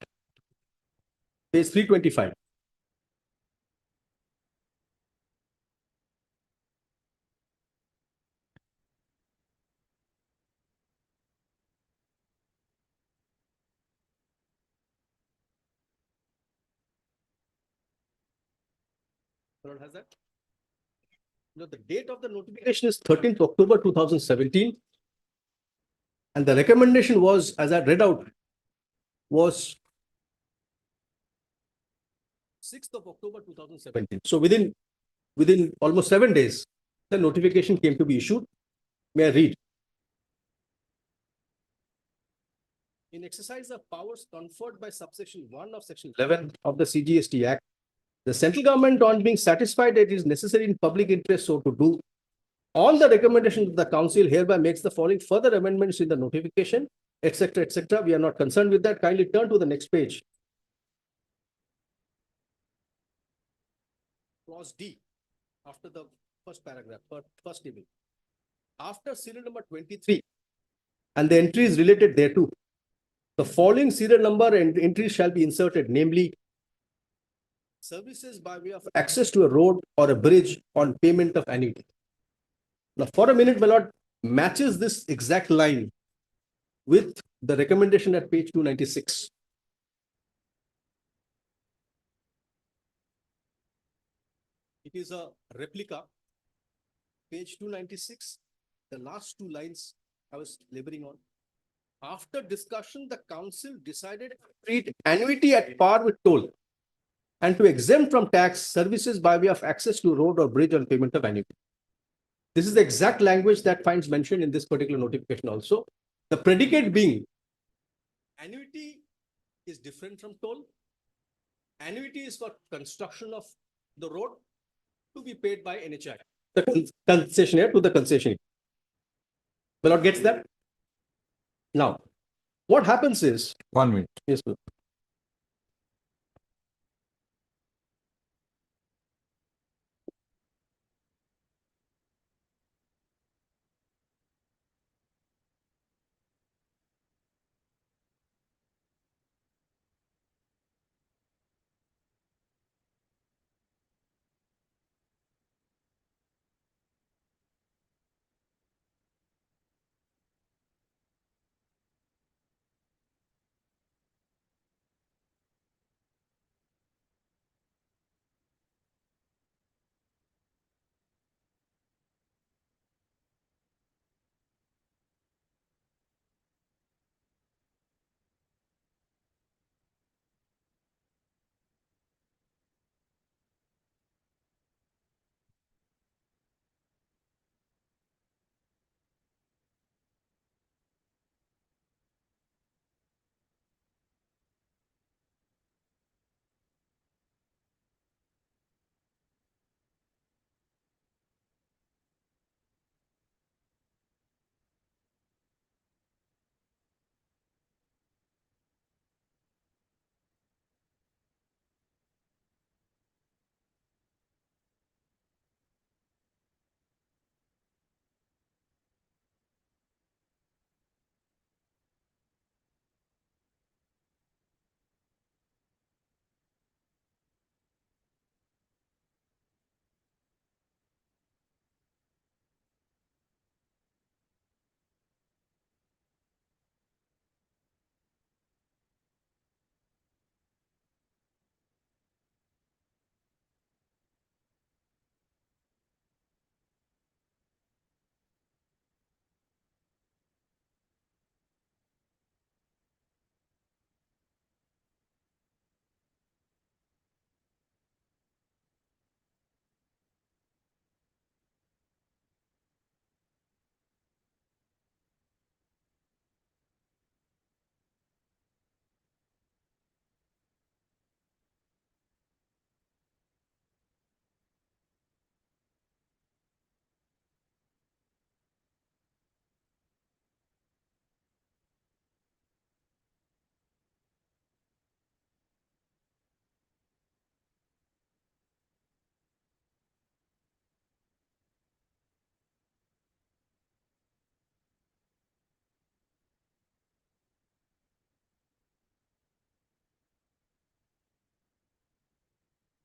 Page 325. Lord has that? No, the date of the notification is 13th October 2017. And the recommendation was, as I read out, was 6th of October 2017. So within almost 7 days, the notification came to be issued. May I read? In exercise of powers conferred by subsection 1 of section 11 of the CGST Act, the central government, on being satisfied that it is necessary in public interest so to do, on the recommendation of the council, hereby makes the following further amendments in the notification, etc., etc. We are not concerned with that. Kindly turn to the next page. Clause D, after the first paragraph, first table. after serial number 23, and the entry is related thereto, the following serial number and entries shall be inserted, namely services by way of access to a road or a bridge on payment of annuity. Now, for a minute, my lord, matches this exact line with the recommendation at page 296. It is a replica, page 296, the last two lines I was laboring on. After discussion, the council decided to treat annuity at par with toll and to exempt from tax services by way of access to road or bridge on payment of annuity. This is the exact language that finds mentioned in this particular notification also. The predicate being annuity is different from toll. Annuity is for construction of the road to be paid by NHAI, the concessionaire to the concessionaire. The Lord gets that? Now, what happens is 1 minute. yes, sir.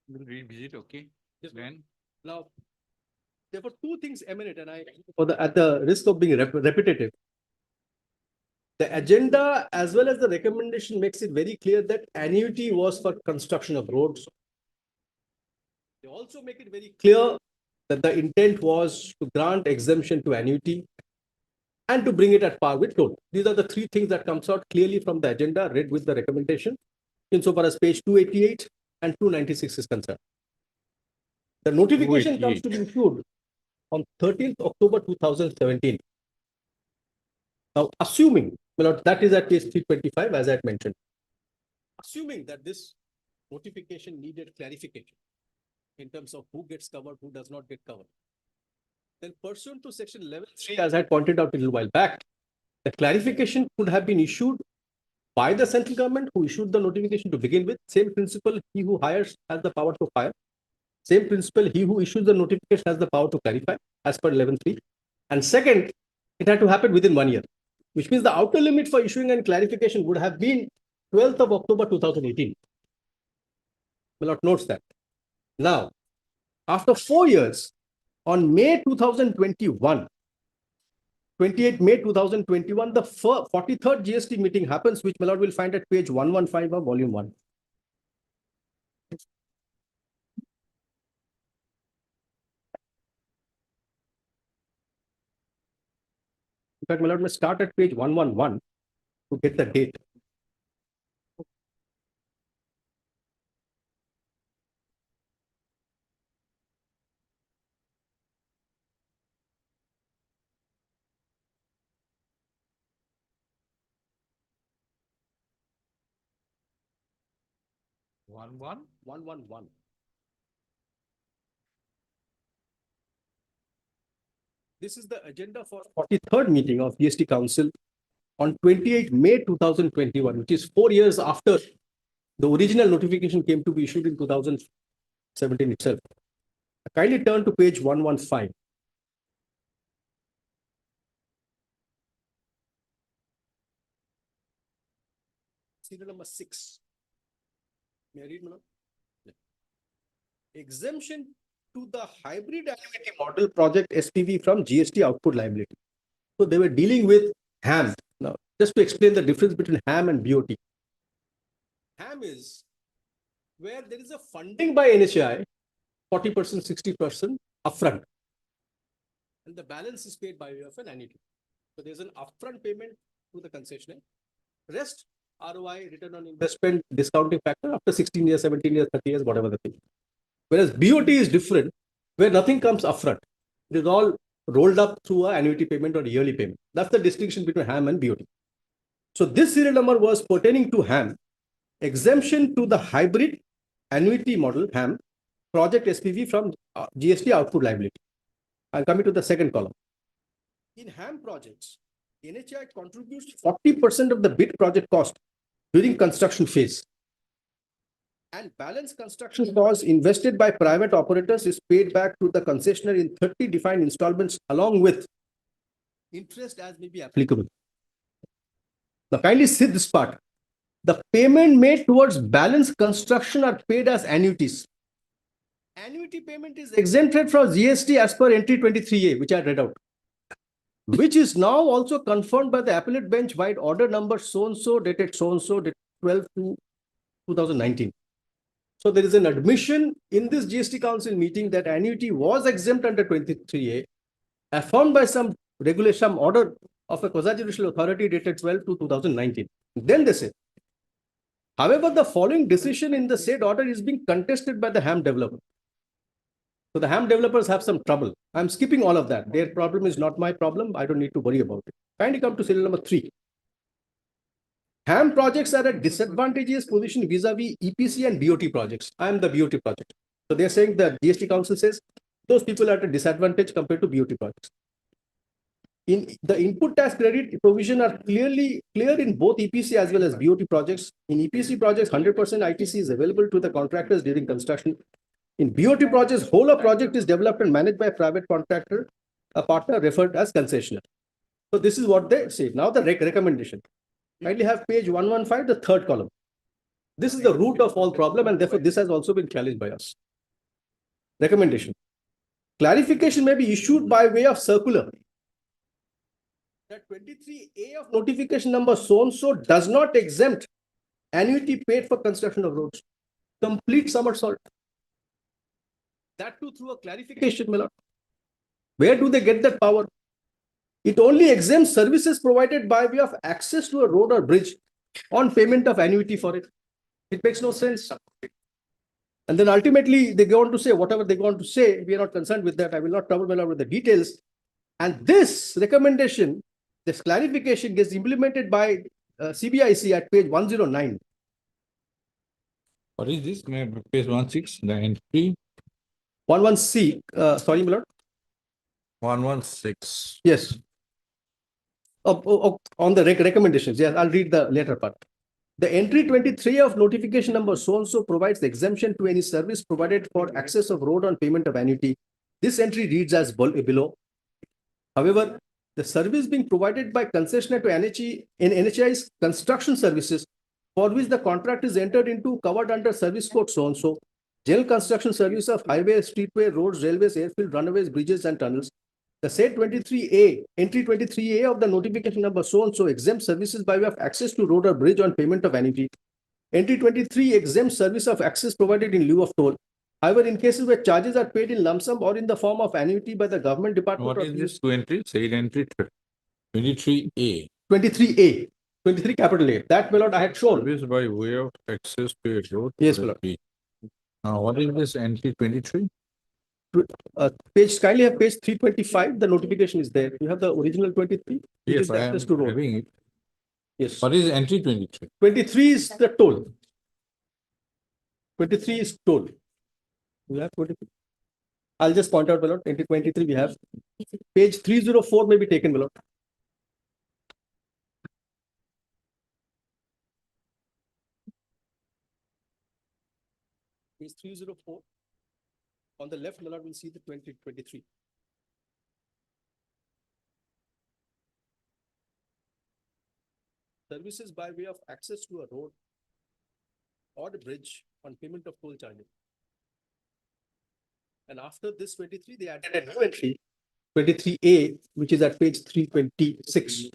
We'll revisit, okay? Yes, Then now, there were two things eminent, and at the risk of being repetitive, the agenda as well as the recommendation makes it very clear that annuity was for construction of roads. They also make it very clear that the intent was to grant exemption to annuity and to bring it at par with toll. These are the three things that comes out clearly from the agenda read with the recommendation insofar as page 288 and 296 is concerned. The notification comes to be issued on 13th October 2017. Now, assuming, well, that is at page 325, as I had mentioned, assuming that this notification needed clarification in terms of who gets covered, who does not get covered, then pursuant to section 11(3), as I had pointed out a little while back, the clarification could have been issued by the central government who issued the notification to begin with. Same principle, he who hires has the power to fire. Same principle, he who issues the notification has the power to clarify as per 11(3). And second, it had to happen within 1 year, which means the outer limit for issuing and clarification would have been 12th of October 2018. Milord notes that. Now, after 4 years, on May 2021, 28 May 2021, the 43rd GST meeting happens, which Milord will find at page 115 of volume 1. In fact, Milord may start at page 111 to get the date. One, one. 111. This is the agenda for 43rd meeting of GST Council on 28 May 2021, which is 4 years after the original notification came to be issued in 2017 itself. Kindly turn to page 115. Serial number 6. May I read, Manoj? Yeah. Exemption to the hybrid annuity model project SPV from GST output liability. So they were dealing with HAM. Now, just to explain the difference between HAM and BOT. HAM is where there is a funding by NHAI, 40%, 60% upfront. And the balance is paid by way of an annuity. So there's an upfront payment to the concessionaire. Rest ROI, return on investment, discounting factor after 16 years, 17 years, 30 years, whatever the thing. Whereas BOT is different, where nothing comes upfront. It is all rolled up through an annuity payment or yearly payment. That's the distinction between HAM and BOT. So this serial number was pertaining to HAM, exemption to the hybrid annuity model HAM project SPV from GST output liability. I'll come to the second column. In HAM projects, NHAI contributes 40% of the bid project cost during construction phase. And balance construction costs invested by private operators is paid back to the concessionaire in 30 defined installments along with interest as may be applicable. Now kindly see this part. The payment made towards balance construction are paid as annuities. Annuity payment is exempted from GST as per entry 23A, which I read out, which is now also confirmed by the appellate bench by order number so-and-so, dated so-and-so, dated 12/2/2019. So there is an admission in this GST Council meeting that annuity was exempt under 23A, affirmed by some regulation order of a quasi-judicial authority dated 12/2/2019. Then they say, however, the following decision in the said order is being contested by the HAM developer. So the HAM developers have some trouble. I'm skipping all of that. Their problem is not my problem. I don't need to worry about it. Kindly come to serial number 3. HAM projects are at disadvantageous position vis-a-vis EPC and BOT projects. I am the BOT project. So they're saying that GST Council says those people are at a disadvantage compared to BOT projects. In the input tax credit provision are clear in both EPC as well as BOT projects. In EPC projects, 100% ITC is available to the contractors during construction. In BOT projects, whole of project is developed and managed by a private contractor, a partner referred as concessionaire. So this is what they say. Now the recommendation. Kindly have page 115, the third column. This is the root of all problem and therefore this has also been challenged by us. Recommendation. Clarification may be issued by way of circular. That 23A of notification number so-and-so does not exempt annuity paid for construction of roads. Complete somersault. That too through a clarification, my lord. Where do they get that power? It only exempts services provided by way of access to a road or bridge on payment of annuity for it. It makes no sense. And then ultimately they go on to say whatever they go on to say, we are not concerned with that. I will not trouble my lord with the details. And this recommendation, this clarification gets implemented by CBIC at page 109. What is this? Page 16, the entry. 11C, sorry, my lord. 116. Yes. On the recommendations, yes, I'll read the later part. The entry 23 of notification number so-and-so provides the exemption to any service provided for access of road on payment of annuity. This entry reads as below. However, the service being provided by concessionaire to NHE in NHI's construction services for which the contract is entered into covered under service code so and so, general construction service of highway, streetway, roads, railways, airfield, runways, bridges and tunnels. The said 23A, entry 23A of the notification number so and so exempt services by way of access to road or bridge on payment of annuity. Entry 23 exempt service of access provided in lieu of toll. However, in cases where charges are paid in lump sum or in the form of annuity by the government department. What is this two entries? Said entry 23A. 23A, 23 capital A. That, my lord, I had shown. Service by way of access to a road. Yes, my lord. What is this entry 23? Page, kindly have page 325. The notification is there. You have the original 23. It Yes, is the I am access to road. having it. Yes. What is entry 23? 23 is the toll. 23 is toll. We have 23. I'll just point out, my lord, entry 23 we have. Page 304 may be taken, my lord. Page 304. On the left, my lord, we'll see the 2023. Services by way of access to a road or a bridge on payment of toll charges. And after this 23, they added a new entry, 23A, which is at page 326.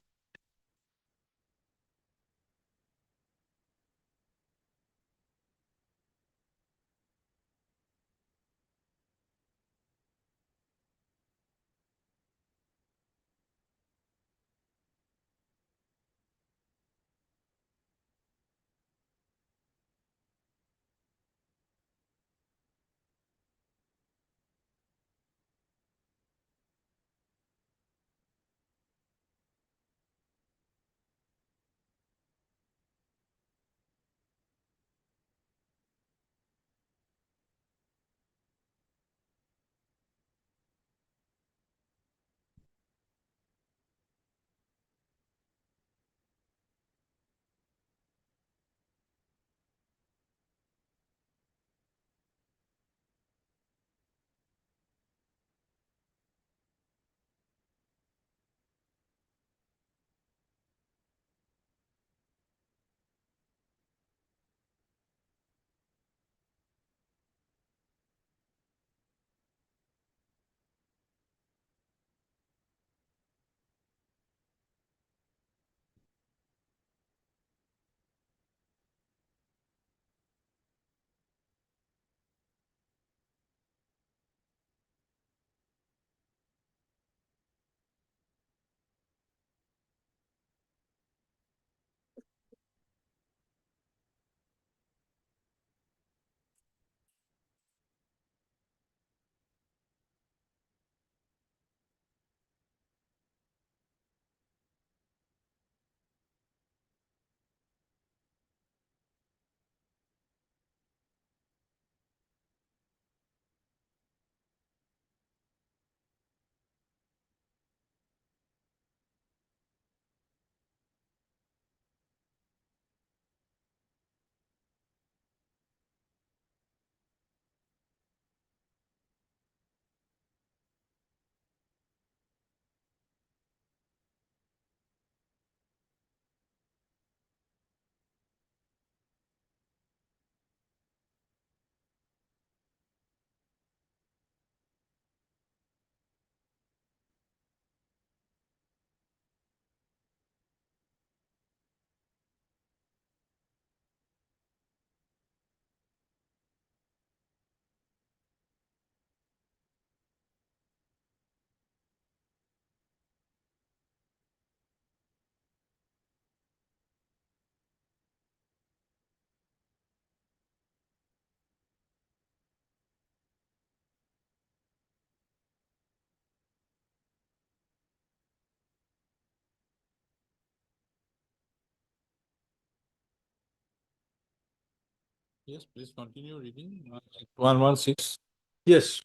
Yes, please continue reading. 116. Yes.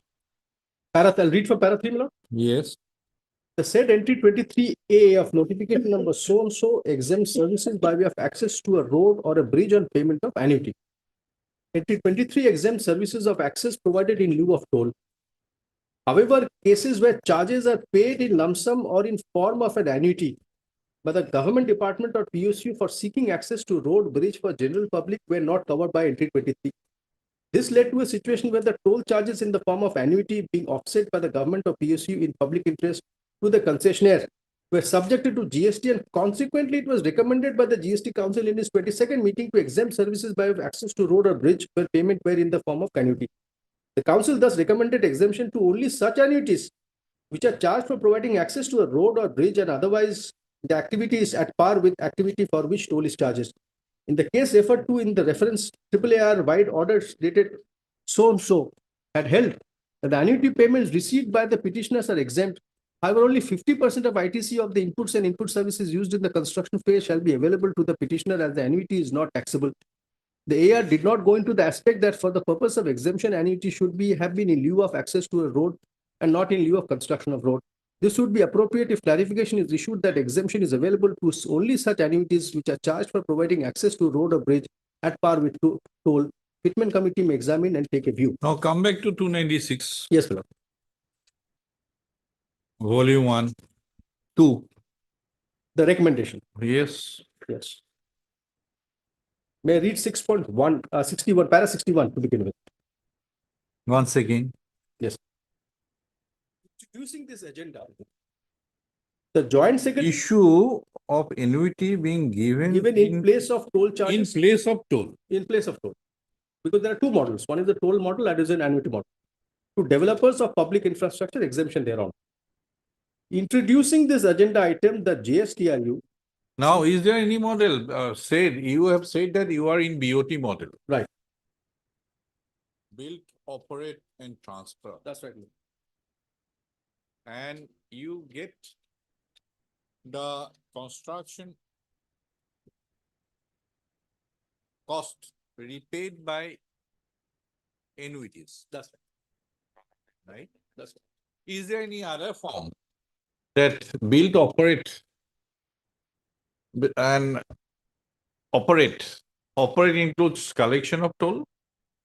I'll read from para 3, my lord. Yes. The said entry 23A of notification number so and so exempt services by way of access to a road or a bridge on payment of annuity. Entry 23 exempt services of access provided in lieu of toll. However, cases where charges are paid in lump sum or in form of an annuity by the government department or PSU for seeking access to road, bridge for general public were not covered by entry 23. This led to a situation where the toll charges in the form of annuity being offset by the government or PSU in public interest to the concessionaire were subjected to GST, and consequently it was recommended by the GST Council in its 22nd meeting to exempt services by access to road or bridge where payment were in the form of annuity. The council thus recommended exemption to only such annuities which are charged for providing access to a road or bridge, and otherwise the activity is at par with activity for which toll is charged. In the case referred to in the reference, AAAR wide orders dated so and so had held that the annuity payments received by the petitioners are exempt. However, only 50% of ITC of the inputs and input services used in the construction phase shall be available to the petitioner, as the annuity is not taxable. The AR did not go into the aspect that for the purpose of exemption, annuity should have been in lieu of access to a road and not in lieu of construction of road. This would be appropriate if clarification is issued that exemption is available to only such annuities which are charged for providing access to road or bridge at par with toll. Fitment committee may examine and take a view. Now come back to 296. Yes, Lord. Volume 1. 2. The recommendation. Yes. Yes. May I read 6.1, 61, para 61 to begin with. Once again. Yes. Introducing this agenda, the joint secretary Issue of annuity being given in place of toll charges. In place of toll. In place of toll. Because there are two models. One is the toll model, that is an annuity model. To developers of public infrastructure, exemption thereon. Introducing this agenda item, the JSTRU. Now, is there any model you have said that you are in BOT model? Right. Build, operate and transfer. That's right. And you get the construction cost repaid by annuities. That's right. That's right. Is there any other form that build, operate and operate? Operate includes collection of toll?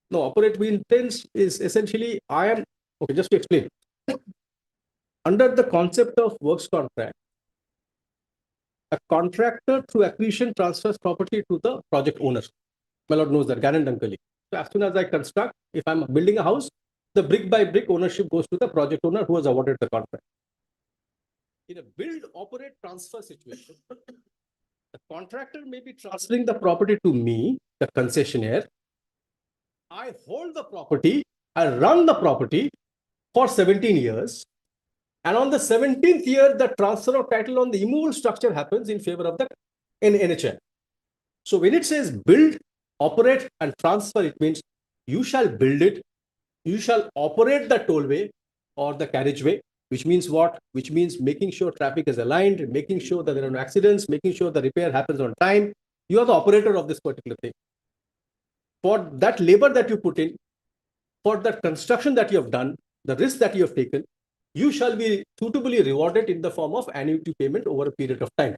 No, operate means is essentially, okay, just to explain. Under the concept of works contract, a contractor through acquisition transfers property to the project owner. My lord knows that, Gannon Dunkley. So as soon as I construct, if I'm building a house, the brick by brick ownership goes to the project owner who has awarded the contract. In a build, operate, transfer situation, the contractor may be transferring the property to me, the concessionaire. I hold the property, I run the property for 17 years. And on the 17th year, the transfer of title on the immovable structure happens in favor of the NHAI. So when it says build, operate and transfer, it means you shall build it, you shall operate the tollway or the carriageway, which means what? Which means making sure traffic is aligned, making sure that there are no accidents, making sure the repair happens on time. You are the operator of this particular thing. For that labor that you put in, for that construction that you have done, the risk that you have taken, you shall be suitably rewarded in the form of annuity payment over a period of time.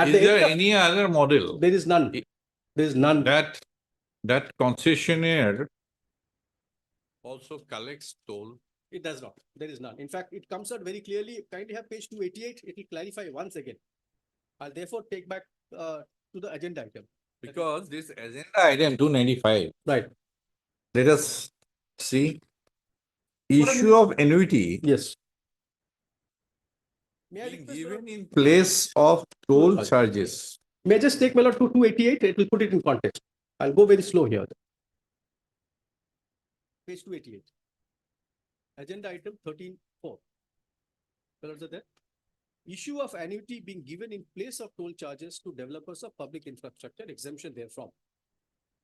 Is there any other model? There is none. There is none. That concessionaire also collects toll? It does not. There is none. In fact, it comes out very clearly. Kindly have page 288. It will clarify once again. I'll therefore take back to the agenda item. Because this agenda item 295. Right. Let us see. Issue of annuity. Yes. Being given in place of toll charges. May I just take my lord to 288? It will put it in context. I'll go very slow here. Page 288. Agenda item 13.4. Colors are there. Issue of annuity being given in place of toll charges to developers of public infrastructure, exemption therefrom.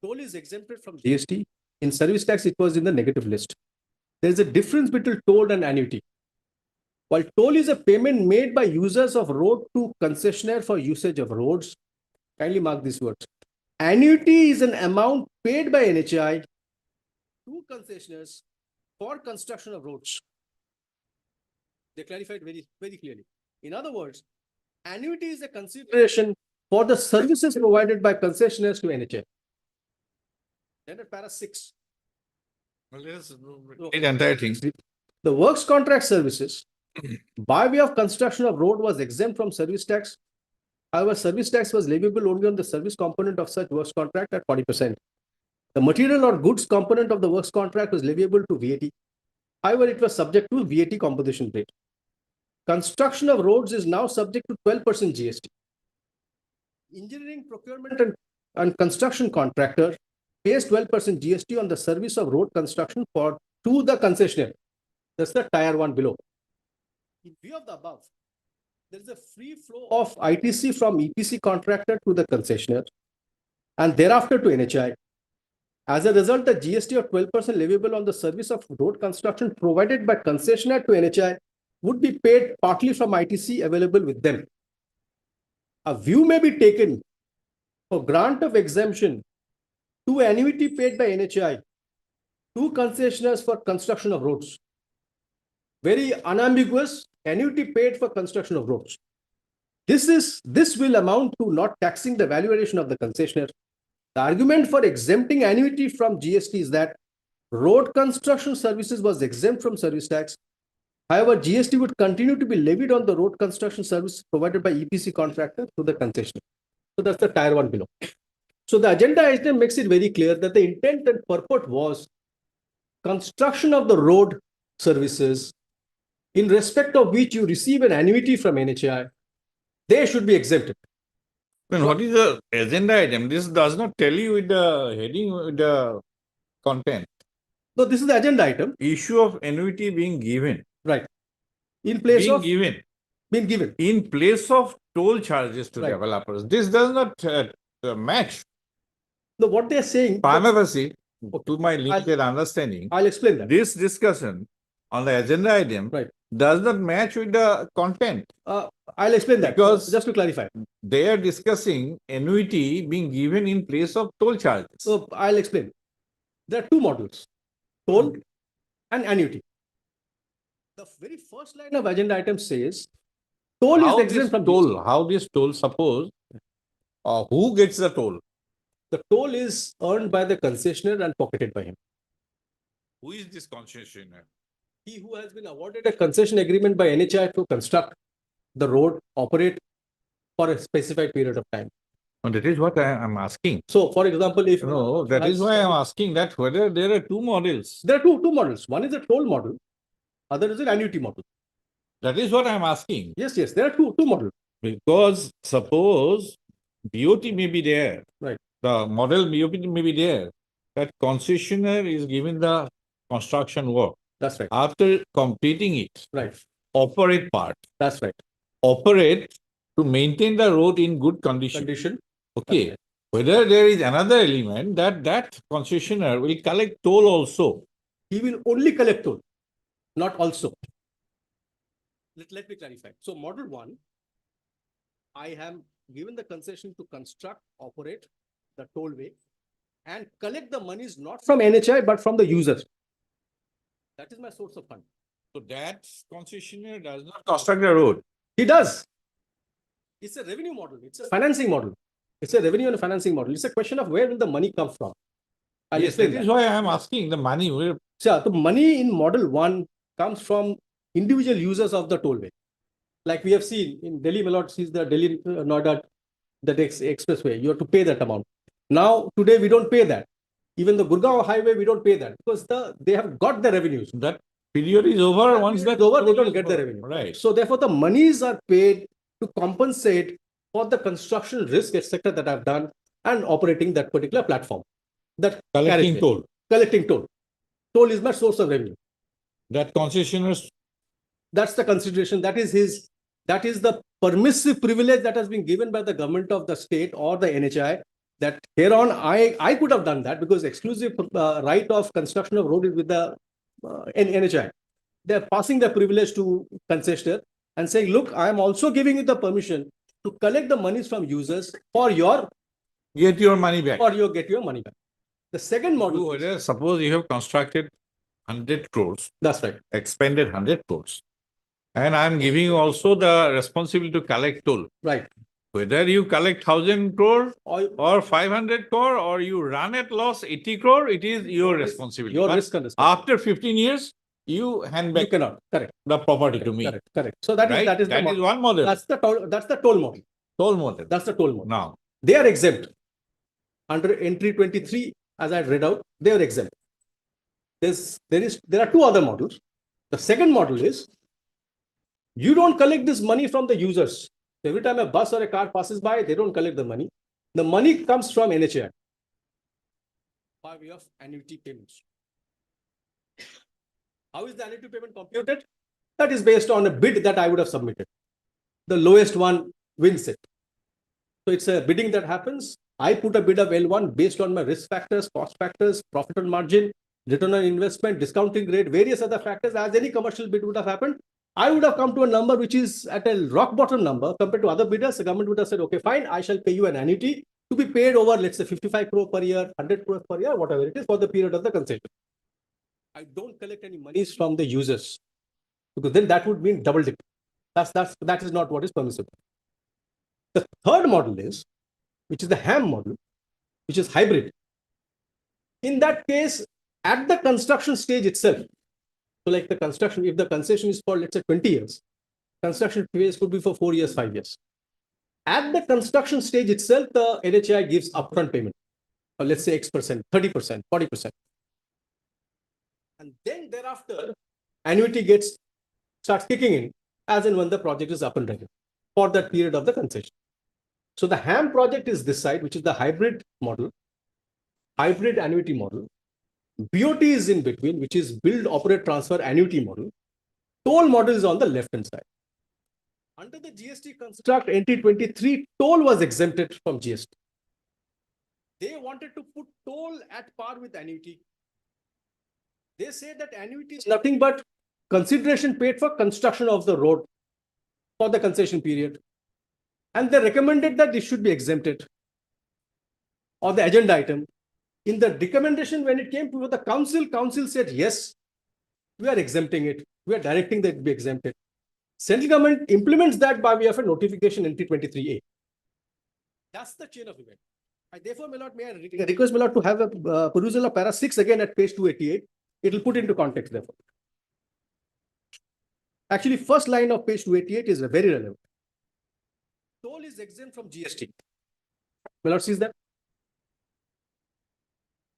Toll is exempted from GST. In service tax, it was in the negative list. There is a difference between toll and annuity. While toll is a payment made by users of road to concessionaire for usage of roads, kindly mark these words. Annuity is an amount paid by NHAI to concessionaires for construction of roads. They clarified very, very clearly. In other words, annuity is a consideration for the services provided by concessionaires to NHAI. Then at para 6. Well, let us read the entire thing. The works contract services by way of construction of road was exempt from service tax. However, service tax was leviable only on the service component of such works contract at 40%. The material or goods component of the works contract was leviable to VAT. However, it was subject to VAT composition rate. Construction of roads is now subject to 12% GST. Engineering, procurement and construction contractor pays 12% GST on the service of road construction to the concessionaire. That's the tier 1 below. In view of the above, there is a free flow of ITC from EPC contractor to the concessionaire and thereafter to NHI. As a result, the GST of 12% leviable on the service of road construction provided by concessionaire to NHI would be paid partly from ITC available with them. A view may be taken for grant of exemption to annuity paid by NHI to concessionaires for construction of roads. Very unambiguous, annuity paid for construction of roads. This will amount to not taxing the value addition of the concessionaire. The argument for exempting annuity from GST is that road construction services was exempt from service tax. However, GST would continue to be levied on the road construction service provided by EPC contractor to the concessionaire. So that's the tier 1 below. So the agenda item makes it very clear that the intent and purport was construction of the road services in respect of which you receive an annuity from NHI, they should be exempted. Then what is the agenda item? This does not tell you with the heading, with the content. So this is the agenda item. Issue of annuity being given. Right. In place Being of given. being given. In place of toll charges to Right. developers. This does not match. No, what they are saying. Prima facie, to my limited understanding, I'll explain that. this discussion on the agenda item Right. does not match with the content. I'll explain that. Because just to clarify. They are discussing annuity being given in place of toll charges. So I'll explain. There are two models, toll and annuity. The very first line of agenda item says, toll How is exempt this from toll, GST. how this toll, suppose, who gets the toll? The toll is earned by the concessionaire and pocketed by him. Who is this concessionaire? He who has been awarded a concession agreement by NHI to construct the road, operate for a specified period of time. And that is what I am asking. So, for example, if No, that is why I am asking that whether there are two models. there are two models. One is a toll model, other is an annuity model. That is what I am asking. Yes, there are two models. Because suppose BOT may be there. Right. The model BOT may be there. That concessionaire is given the construction work. That's right. After completing it, Right. operate part. That's right. Operate to maintain the road in good condition. Okay. Right. Whether there is another element that concessionaire will collect toll also. He will only collect toll, not also. Let me clarify. So model 1, I am given the concession to construct, operate the tollway and collect the monies not from NHI but from the users. That is my source of fund. So that concessionaire does not construct the road. He does. It's a revenue model. It's a financing model. It's a revenue and a financing model. It's a question of where will the money come from. I'll Yes, explain that is that. why I am asking the money. Where So the money in model 1 comes from individual users of the tollway. Like we have seen in Delhi, Malad sees the Delhi Noida, the expressway, you have to pay that amount. Now, today we don't pay that. Even the Gurgaon highway, we don't pay that because they have got the revenues. that period is over, once Period that is over, they toll don't is get the over. revenue. Right. So therefore, the monies are paid to compensate for the construction risk, etc., that I've done and operating that particular platform. That Collecting carriageway. toll. Collecting toll. Toll is my source of revenue. That concessionaire, That's the consideration. That is the permissive privilege that has been given by the government of the state or the NHI. That hereon I could have done that because exclusive right of construction of road is with the NHI. They are passing the privilege to concessionaire and saying, look, I am also giving you the permission to collect the monies from users for your get your money back. or you get your money back. The second model, Whether suppose you have constructed 100 crores, that's right. expended 100 crores, and I am giving you also the responsibility to collect toll. Right. Whether you collect 1,000 crore Or or 500 crore or you run at loss 80 crore, it is your responsibility. your But risk and responsibility. after 15 years, you hand You back cannot, correct, the property to me. correct, correct. So that is, Right? that is the That is model. one model, That's the toll model. toll model. That's the toll model. Now, They are exempt. Under entry 23, as I read out, they are exempt. There are two other models. The second model is you don't collect this money from the users. Every time a bus or a car passes by, they don't collect the money. The money comes from NHAI by way of annuity payments. How is the annuity payment computed? That is based on a bid that I would have submitted. The lowest one wins it. So it's a bidding that happens. I put a bid of L1 based on my risk factors, cost factors, profit on margin, return on investment, discounting rate, various other factors. As any commercial bid would have happened, I would have come to a number which is at a rock bottom number compared to other bidders. The government would have said, okay, fine, I shall pay you an annuity to be paid over, let's say 55 crore per year, 100 crore per year, whatever it is for the period of the concession. I don't collect any monies from the users because then that would mean double dip. That is not what is permissible. The third model is, which is the HAM model, which is hybrid. In that case, at the construction stage itself, so like the construction, if the concession is for, let's say 20 years, construction phase could be for 4 years, 5 years. At the construction stage itself, the NHAI gives upfront payment, or let's say X%, 30%, 40%. And then thereafter, annuity starts kicking in as and when the project is up and running for that period of the concession. So the HAM project is this side, which is the hybrid model, hybrid annuity model. BOT is in between, which is build, operate, transfer annuity model. Toll model is on the left-hand side. Under the GST construct, entry 23, toll was exempted from GST. They wanted to put toll at par with annuity. They say that annuity is nothing but consideration paid for construction of the road for the concession period. And they recommended that this should be exempted or the agenda item. In the recommendation, when it came to the council said, yes, we are exempting it. We are directing that it be exempted. Central government implements that by way of a notification entry 23A. That's the chain of event. I therefore may I request my lord to have a perusal of para 6 again at page 288. It will put into context therefore. Actually, first line of page 288 is very relevant. Toll is exempt from GST. My lord sees that.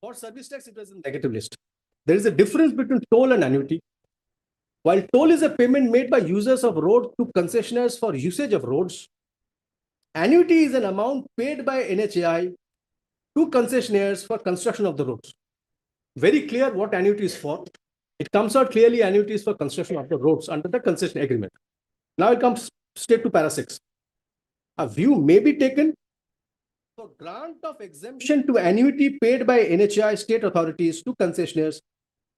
For service tax, it was in negative list. There is a difference between toll and annuity. While toll is a payment made by users of road to concessionaires for usage of roads, annuity is an amount paid by NHAI to concessionaires for construction of the roads. Very clear what annuity is for. It comes out clearly annuity is for construction of the roads under the concession agreement. Now it comes straight to para 6. A view may be taken for grant of exemption to annuity paid by NHAI state authorities to concessionaires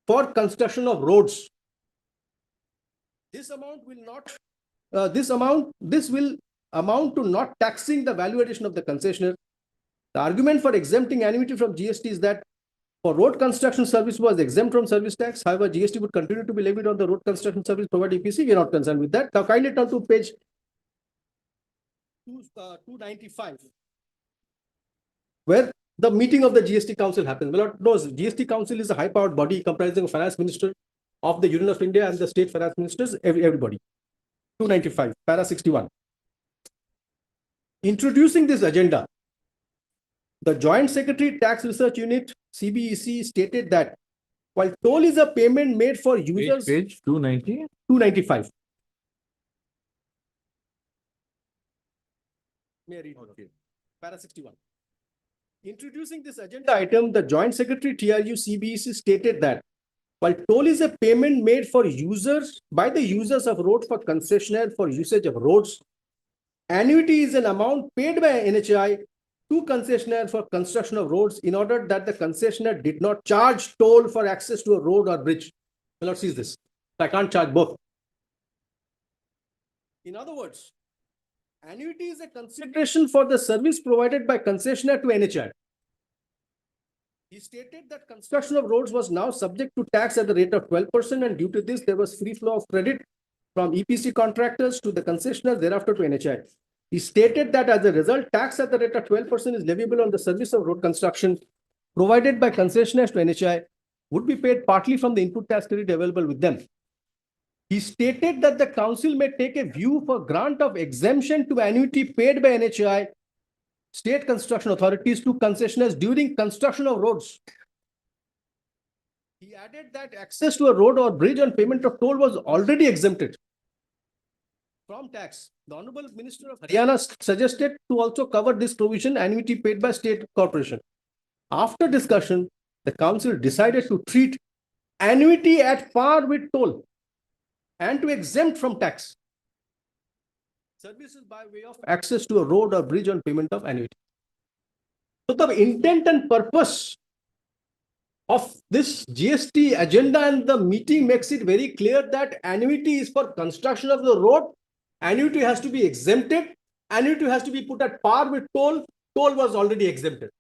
for construction of roads. This amount will not, this will amount to not taxing the value addition of the concessionaire. The argument for exempting annuity from GST is that for road construction service was exempt from service tax. However, GST would continue to be levied on the road construction service provided EPC. We are not concerned with that. Now kindly turn to page 295, where the meeting of the GST Council happens. Well, knows GST Council is a high-powered body comprising of Finance Minister of the Union of India and the state finance ministers, everybody. 295, para 61. Introducing this agenda, the Joint Secretary Tax Research Unit, CBEC, stated that while toll is a payment made for users. Page 290. 295. May I read? Okay. Para 61. Introducing this agenda item, the Joint Secretary TRU CBEC stated that while toll is a payment made for users by the users of road for concessionaire for usage of roads, annuity is an amount paid by NHAI to concessionaire for construction of roads in order that the concessionaire did not charge toll for access to a road or bridge. My lord sees this. I can't charge both. In other words, annuity is a consideration for the service provided by concessionaire to NHAI. He stated that construction of roads was now subject to tax at the rate of 12%, and due to this, there was free flow of credit from EPC contractors to the concessionaire, thereafter to NHAI. He stated that as a result, tax at the rate of 12% is leviable on the service of road construction provided by concessionaires to NHAI, would be paid partly from the input tax credit available with them. He stated that the council may take a view for grant of exemption to annuity paid by NHAI, state construction authorities to concessionaires during construction of roads. He added that access to a road or bridge on payment of toll was already exempted from tax. The Honorable Minister of Haryana suggested to also cover this provision annuity paid by state corporation. After discussion, the council decided to treat annuity at par with toll and to exempt from tax services by way of access to a road or bridge on payment of annuity. So the intent and purpose of this GST agenda and the meeting makes it very clear that annuity is for construction of the road. Annuity has to be exempted. Annuity has to be put at par with toll. Toll was already exempted.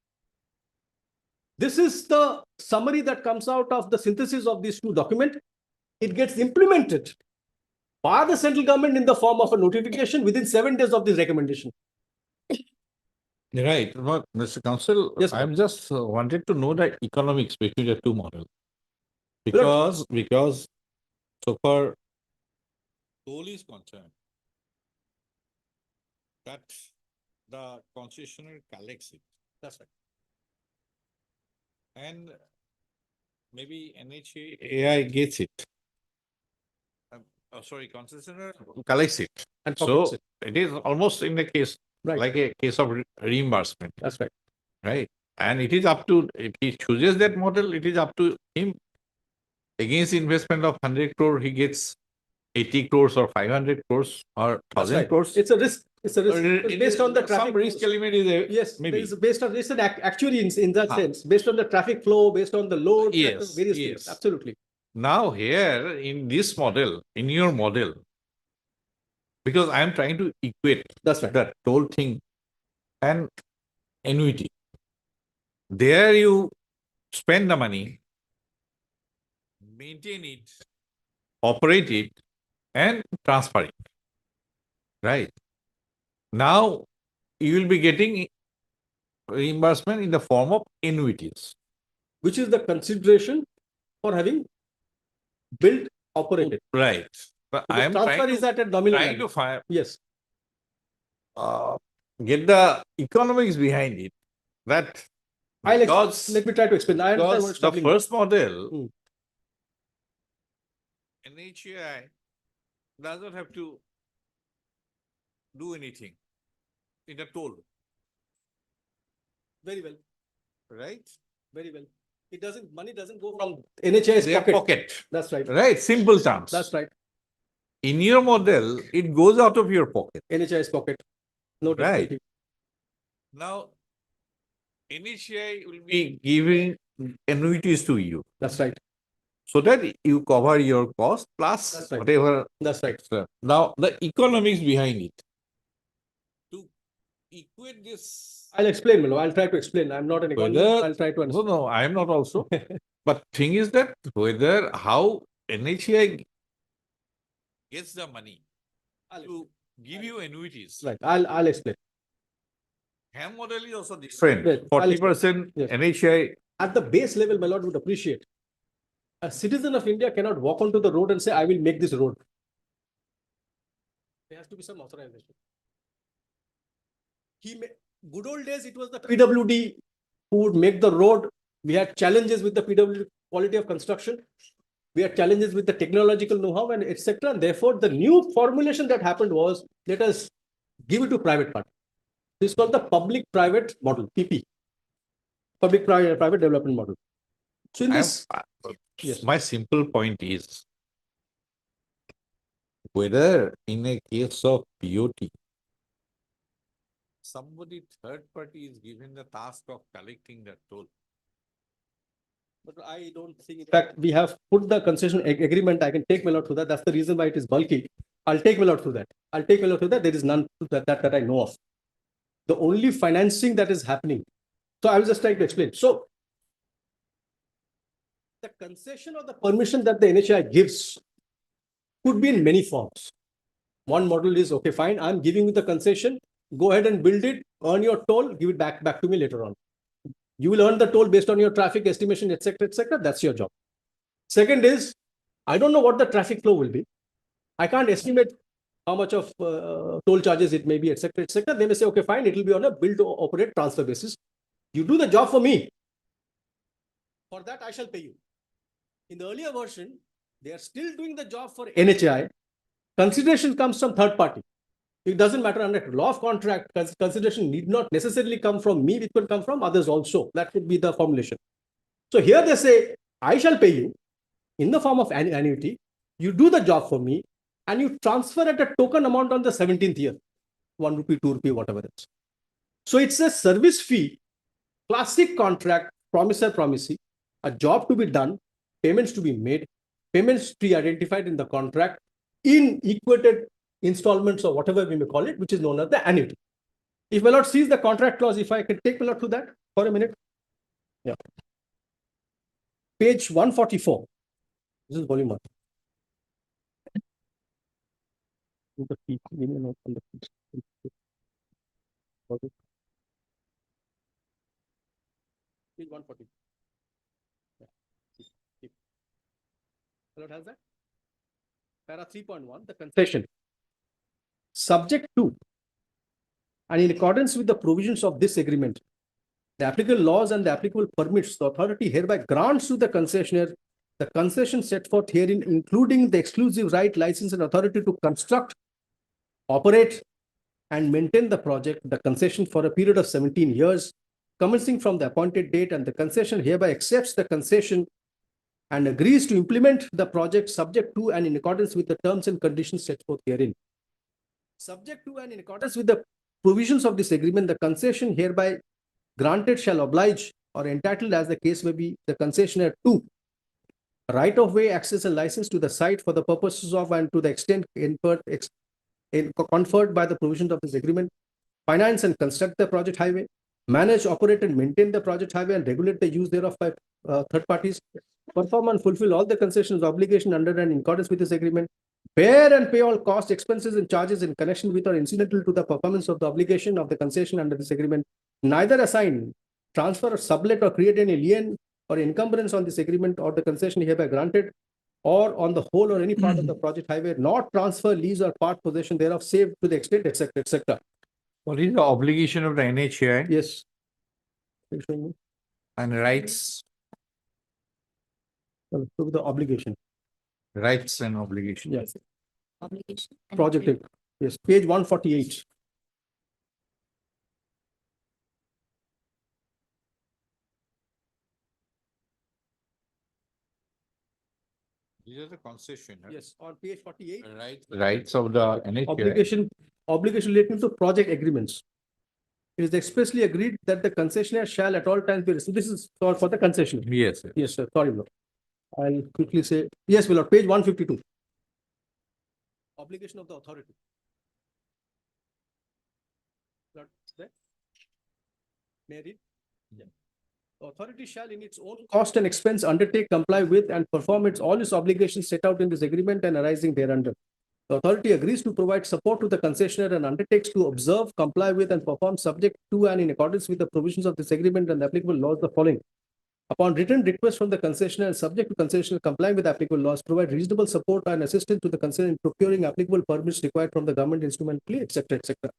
This is the summary that comes out of the synthesis of these two documents. It gets implemented by the central government in the form of a notification within 7 days of this recommendation. Right, but Mr. Council, Yes, I'm just wanted to know the economics between the two models. Because so far toll is concerned, that the concessionaire collects it. That's right. And maybe NHAI gets it. Sorry, concessionaire collects it. And So pockets it. it is almost in the case, Right. like a case of reimbursement, That's right. right? And it is up to, if he chooses that model, it is up to him. Against investment of 100 crore, he gets 80 crores or 500 crores or That's 1000 right. crores. It's a risk. It's a risk. Or It's it based is- on the some traffic. risk element is a, Yes, maybe. it's based on, it's an actuary in that Ah. sense, based on the traffic flow, based on the load. Yes, Various yes. things. Absolutely. Now here in this model, in your model, because I am trying to equate That's right. the toll thing and annuity. There you spend the money, maintain it, operate it, and transfer it. Right? Now you will be getting reimbursement in the form of annuities. Which is the consideration for having built, operated. Right. But I am Transfer trying is to, at a nominal trying value. to find, Yes. get the economics behind it. That because, Let me try to explain. I understand what because you're the struggling with. first model, Hmm. NHAI does not have to do anything in the toll, Very well. right? Very well. It doesn't, money doesn't go from NHAI's Their pocket. pocket, That's right. right? Simple terms. That's right. In your model, it goes out of your pocket. NHAI's pocket. No Right. difficulty. Now, NHAI will be giving annuities to you That's right. so that you cover your cost plus That's right. whatever That's right. extra. Now, the economics behind it. To equate this. I'll explain, Milo. I'll try to explain. I'm not an economist. Whether- I'll try to No, understand. no, I am not also. But thing is that whether how NHAI gets the money to give you annuities. Right. I'll explain. HAM model is also different. Right. I'll 40% Yes. NHAI. At the base level, my lord would appreciate. A citizen of India cannot walk onto the road and say, I will make this road. There has to be some authorization. Good old days, it was the PWD who would make the road. We had challenges with the PWD quality of construction. We had challenges with the technological know-how and etc. And therefore, the new formulation that happened was, let us give it to private party. This is called the public-private model, PP. Public-private development model. So in this, yes. My simple point is whether in a case of BOT, somebody third party is given the task of collecting the toll. But I don't think, in fact, we have put the concession agreement. I can take my lord through that. That's the reason why it is bulky. I'll take my lord through that. I'll take my lord through that. There is none that I know of. The only financing that is happening. So I was just trying to explain. So the concession or the permission that the NHAI gives could be in many forms. One model is, okay, fine, I'm giving you the concession. Go ahead and build it, earn your toll, give it back to me later on. You will earn the toll based on your traffic estimation, etc., etc. That's your job. Second is, I don't know what the traffic flow will be. I can't estimate how much of toll charges it may be, etc., etc. They may say, okay, fine, it will be on a build to operate transfer basis. You do the job for me. For that, I shall pay you. In the earlier version, they are still doing the job for NHAI. Consideration comes from third party. It doesn't matter under law of contract, consideration need not necessarily come from me, it could come from others also. That would be the formulation. So here they say, I shall pay you in the form of annuity. You do the job for me and you transfer at a token amount on the 17th year, 1 rupee, 2 rupee, whatever it is. So it's a service fee, classic contract, promisor promisee, a job to be done, payments to be made, payments to be identified in the contract in equated installments or whatever we may call it, which is known as the annuity. If my lord sees the contract clause, if I can take my lord to that for a minute. Yeah. Page 144. This is volume 1. The peak, give me a note on the peak. Page 140. Yeah. My lord has that? Para 3.1, the concession. Subject to, and in accordance with the provisions of this agreement, the applicable laws and the applicable permits, the authority hereby grants to the concessionaire the concession set forth herein, including the exclusive right, license, and authority to construct, operate, and maintain the project, the concession for a period of 17 years, commencing from the appointed date, and the concession hereby accepts the concession and agrees to implement the project subject to and in accordance with the terms and conditions set forth herein. Subject to and in accordance with the provisions of this agreement, the concession hereby granted shall oblige or entitled, as the case may be, the concessionaire to right of way, access, and license to the site for the purposes of and to the extent conferred by the provisions of this agreement, finance and construct the project highway, manage, operate, and maintain the project highway and regulate the use thereof by third parties, perform and fulfill all the concessions obligation under and in accordance with this agreement, bear and pay all costs, expenses, and charges in connection with or incidental to the performance of the obligation of the concession under this agreement, neither assign, transfer, or sublet, or create any lien or encumbrance on this agreement or the concession hereby granted, or on the whole or any part of the project highway, not transfer, lease, or part possession thereof, save to the extent, etc., etc. What is the obligation of the NHAI Yes. and rights, So the obligation. rights and obligation? Yes. Obligation. Project. Yes. Page 148. These are the concession. huh? Yes. On page 48. Rights of the NHAI. Obligation relating to project agreements. It is expressly agreed that the concessionaire shall at all times be, so this is for the concessionaire. Yes, sir. Yes, sir. Sorry, Lord. I'll quickly say, yes, my lord, page 152. Obligation of the authority. Lord, there? May I read? Yeah. The authority shall in its own cost and expense undertake, comply with, and perform all its obligations set out in this agreement and arising thereunder. The authority agrees to provide support to the concessionaire and undertakes to observe, comply with, and perform subject to and in accordance with the provisions of this agreement and the applicable laws the following. Upon written request from the concessionaire and subject to concessionaire complying with applicable laws, provide reasonable support and assistance to the concessionaire in procuring applicable permits required from the government instrumentally, etc., etc.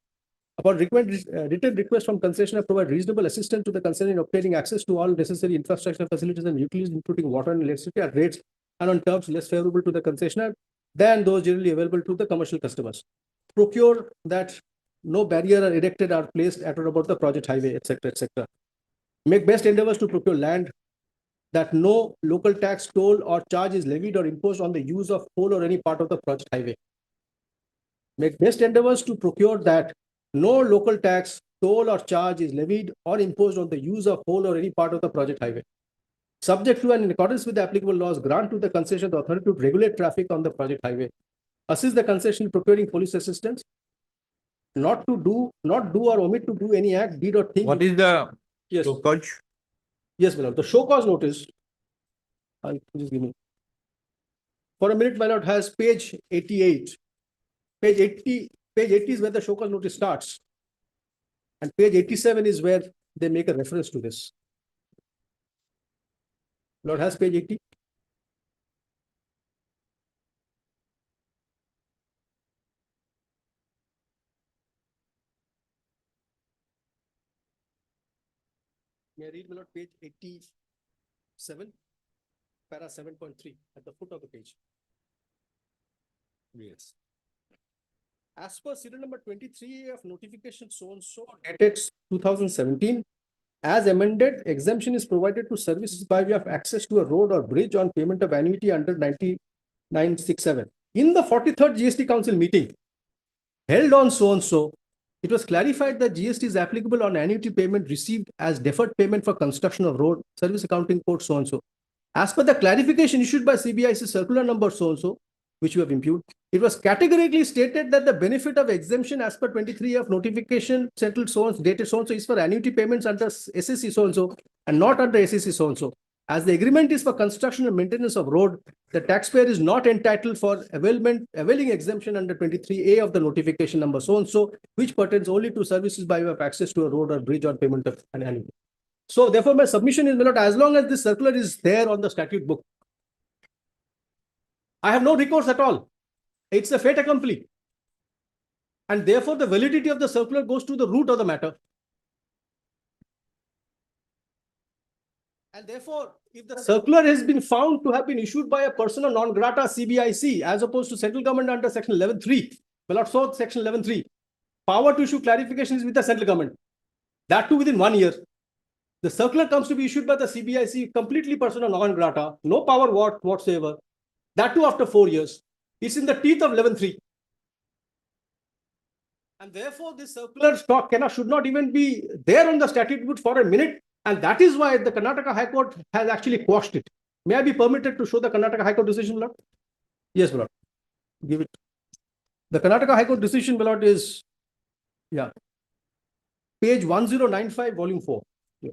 Upon written request from concessionaire, provide reasonable assistance to the concessionaire in obtaining access to all necessary infrastructure facilities and utilities, including water and electricity, at rates and on terms less favorable to the concessionaire than those generally available to the commercial customers. Procure that no barrier are erected or placed at or about the project highway, etc., etc. Make best endeavors to procure land, that no local tax, toll, or charge is levied or imposed on the use of whole or any part of the project highway. Make best endeavors to procure that no local tax, toll, or charge is levied or imposed on the use of whole or any part of the project highway. Subject to and in accordance with the applicable laws, grant to the concession the authority to regulate traffic on the project highway. Assist the concession in procuring police assistance. Not do or omit to do any act, deed, or thing. What is the Yes. show cause? Yes, my lord. The show cause notice. Just give me. For a minute, my lord, has page 88. Page 80 is where the show cause notice starts. And page 87 is where they make a reference to this. Lord has page 80. May I read, my lord, page 87, para 7.3 at the foot of the page. Yes. As per serial number 23 of notification so and so dated 2017, as amended, exemption is provided to services by way of access to a road or bridge on payment of annuity under 9967. In the 43rd GST Council meeting held on so and so, it was clarified that GST is applicable on annuity payment received as deferred payment for construction of road, service accounting code so and so. As per the clarification issued by CBIC circular number so and so, which you have impugned, it was categorically stated that the benefit of exemption as per 23 of notification settled so and so, dated so and so, is for annuity payments under SSC so and so and not under SSC so and so. As the agreement is for construction and maintenance of road, the taxpayer is not entitled for availing exemption under 23A of the notification number so and so, which pertains only to services by way of access to a road or bridge on payment of an annuity. So therefore, my submission is, my lord, as long as this circular is there on the statute book, I have no recourse at all. It's a fait accompli. And therefore, the validity of the circular goes to the root of the matter. And therefore, if the circular has been found to have been issued by a persona non grata CBIC as opposed to central government under section 11.3, well, also section 11.3, power to issue clarification is with the central government. That too within 1 year. The circular comes to be issued by the CBIC completely persona non grata, no power whatsoever. That too after 4 years. It's in the teeth of 11.3. And therefore, this circular stock should not even be there on the statute book for a minute. And that is why the Karnataka High Court has actually quashed it. May I be permitted to show the Karnataka High Court decision, my lord? Yes, my lord. Give it. The Karnataka High Court decision, my lord, is, yeah, page 1095, volume 4. Yeah.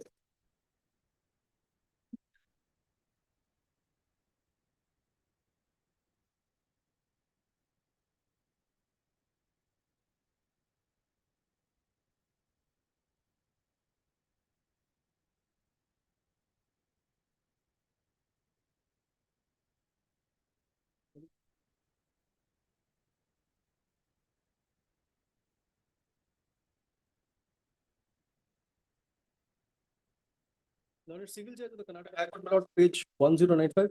Now, it's single judge of the Karnataka High Court, my lord, page 1095.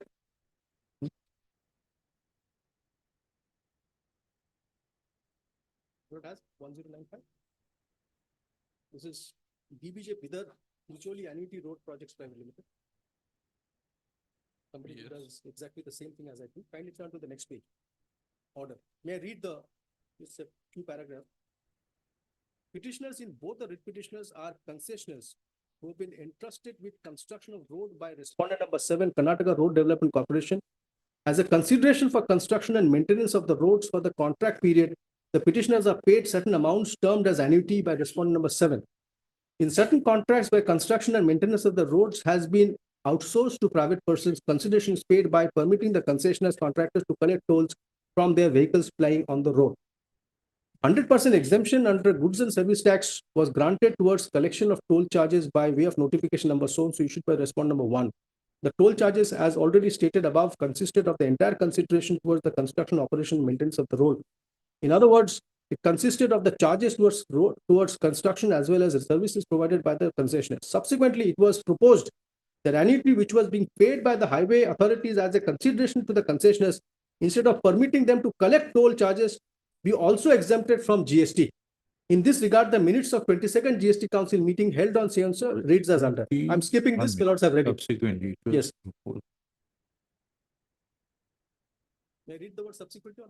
What has 1095? This is DBJ Bidar Mutually Annuity Road Projects Private Limited. Somebody who does exactly the same thing as I do. Kindly turn to the next page. Order. May I read just a few paragraphs? Petitioners in both the writ petitioners are concessioners who have been entrusted with construction of road by respondent number 7, Karnataka Road Development Corporation. As a consideration for construction and maintenance of the roads for the contract period, the petitioners are paid certain amounts termed as annuity by respondent number 7. In certain contracts where construction and maintenance of the roads has been outsourced to private persons, consideration is paid by permitting the concessioners contractors to collect tolls from their vehicles plying on the road. 100% exemption under goods and service tax was granted towards collection of toll charges by way of notification number so issued by respondent number 1. The toll charges, as already stated above, consisted of the entire consideration towards the construction, operation, and maintenance of the road. In other words, it consisted of the charges towards construction as well as the services provided by the concessionaire. Subsequently, it was proposed that annuity which was being paid by the highway authorities as a consideration to the concessionaires, instead of permitting them to collect toll charges, be also exempted from GST. In this regard, the minutes of 22nd GST Council meeting held on Seance reads as under. I'm skipping this, my lords have read it. Subsequently. Yes. May I read the word subsequently?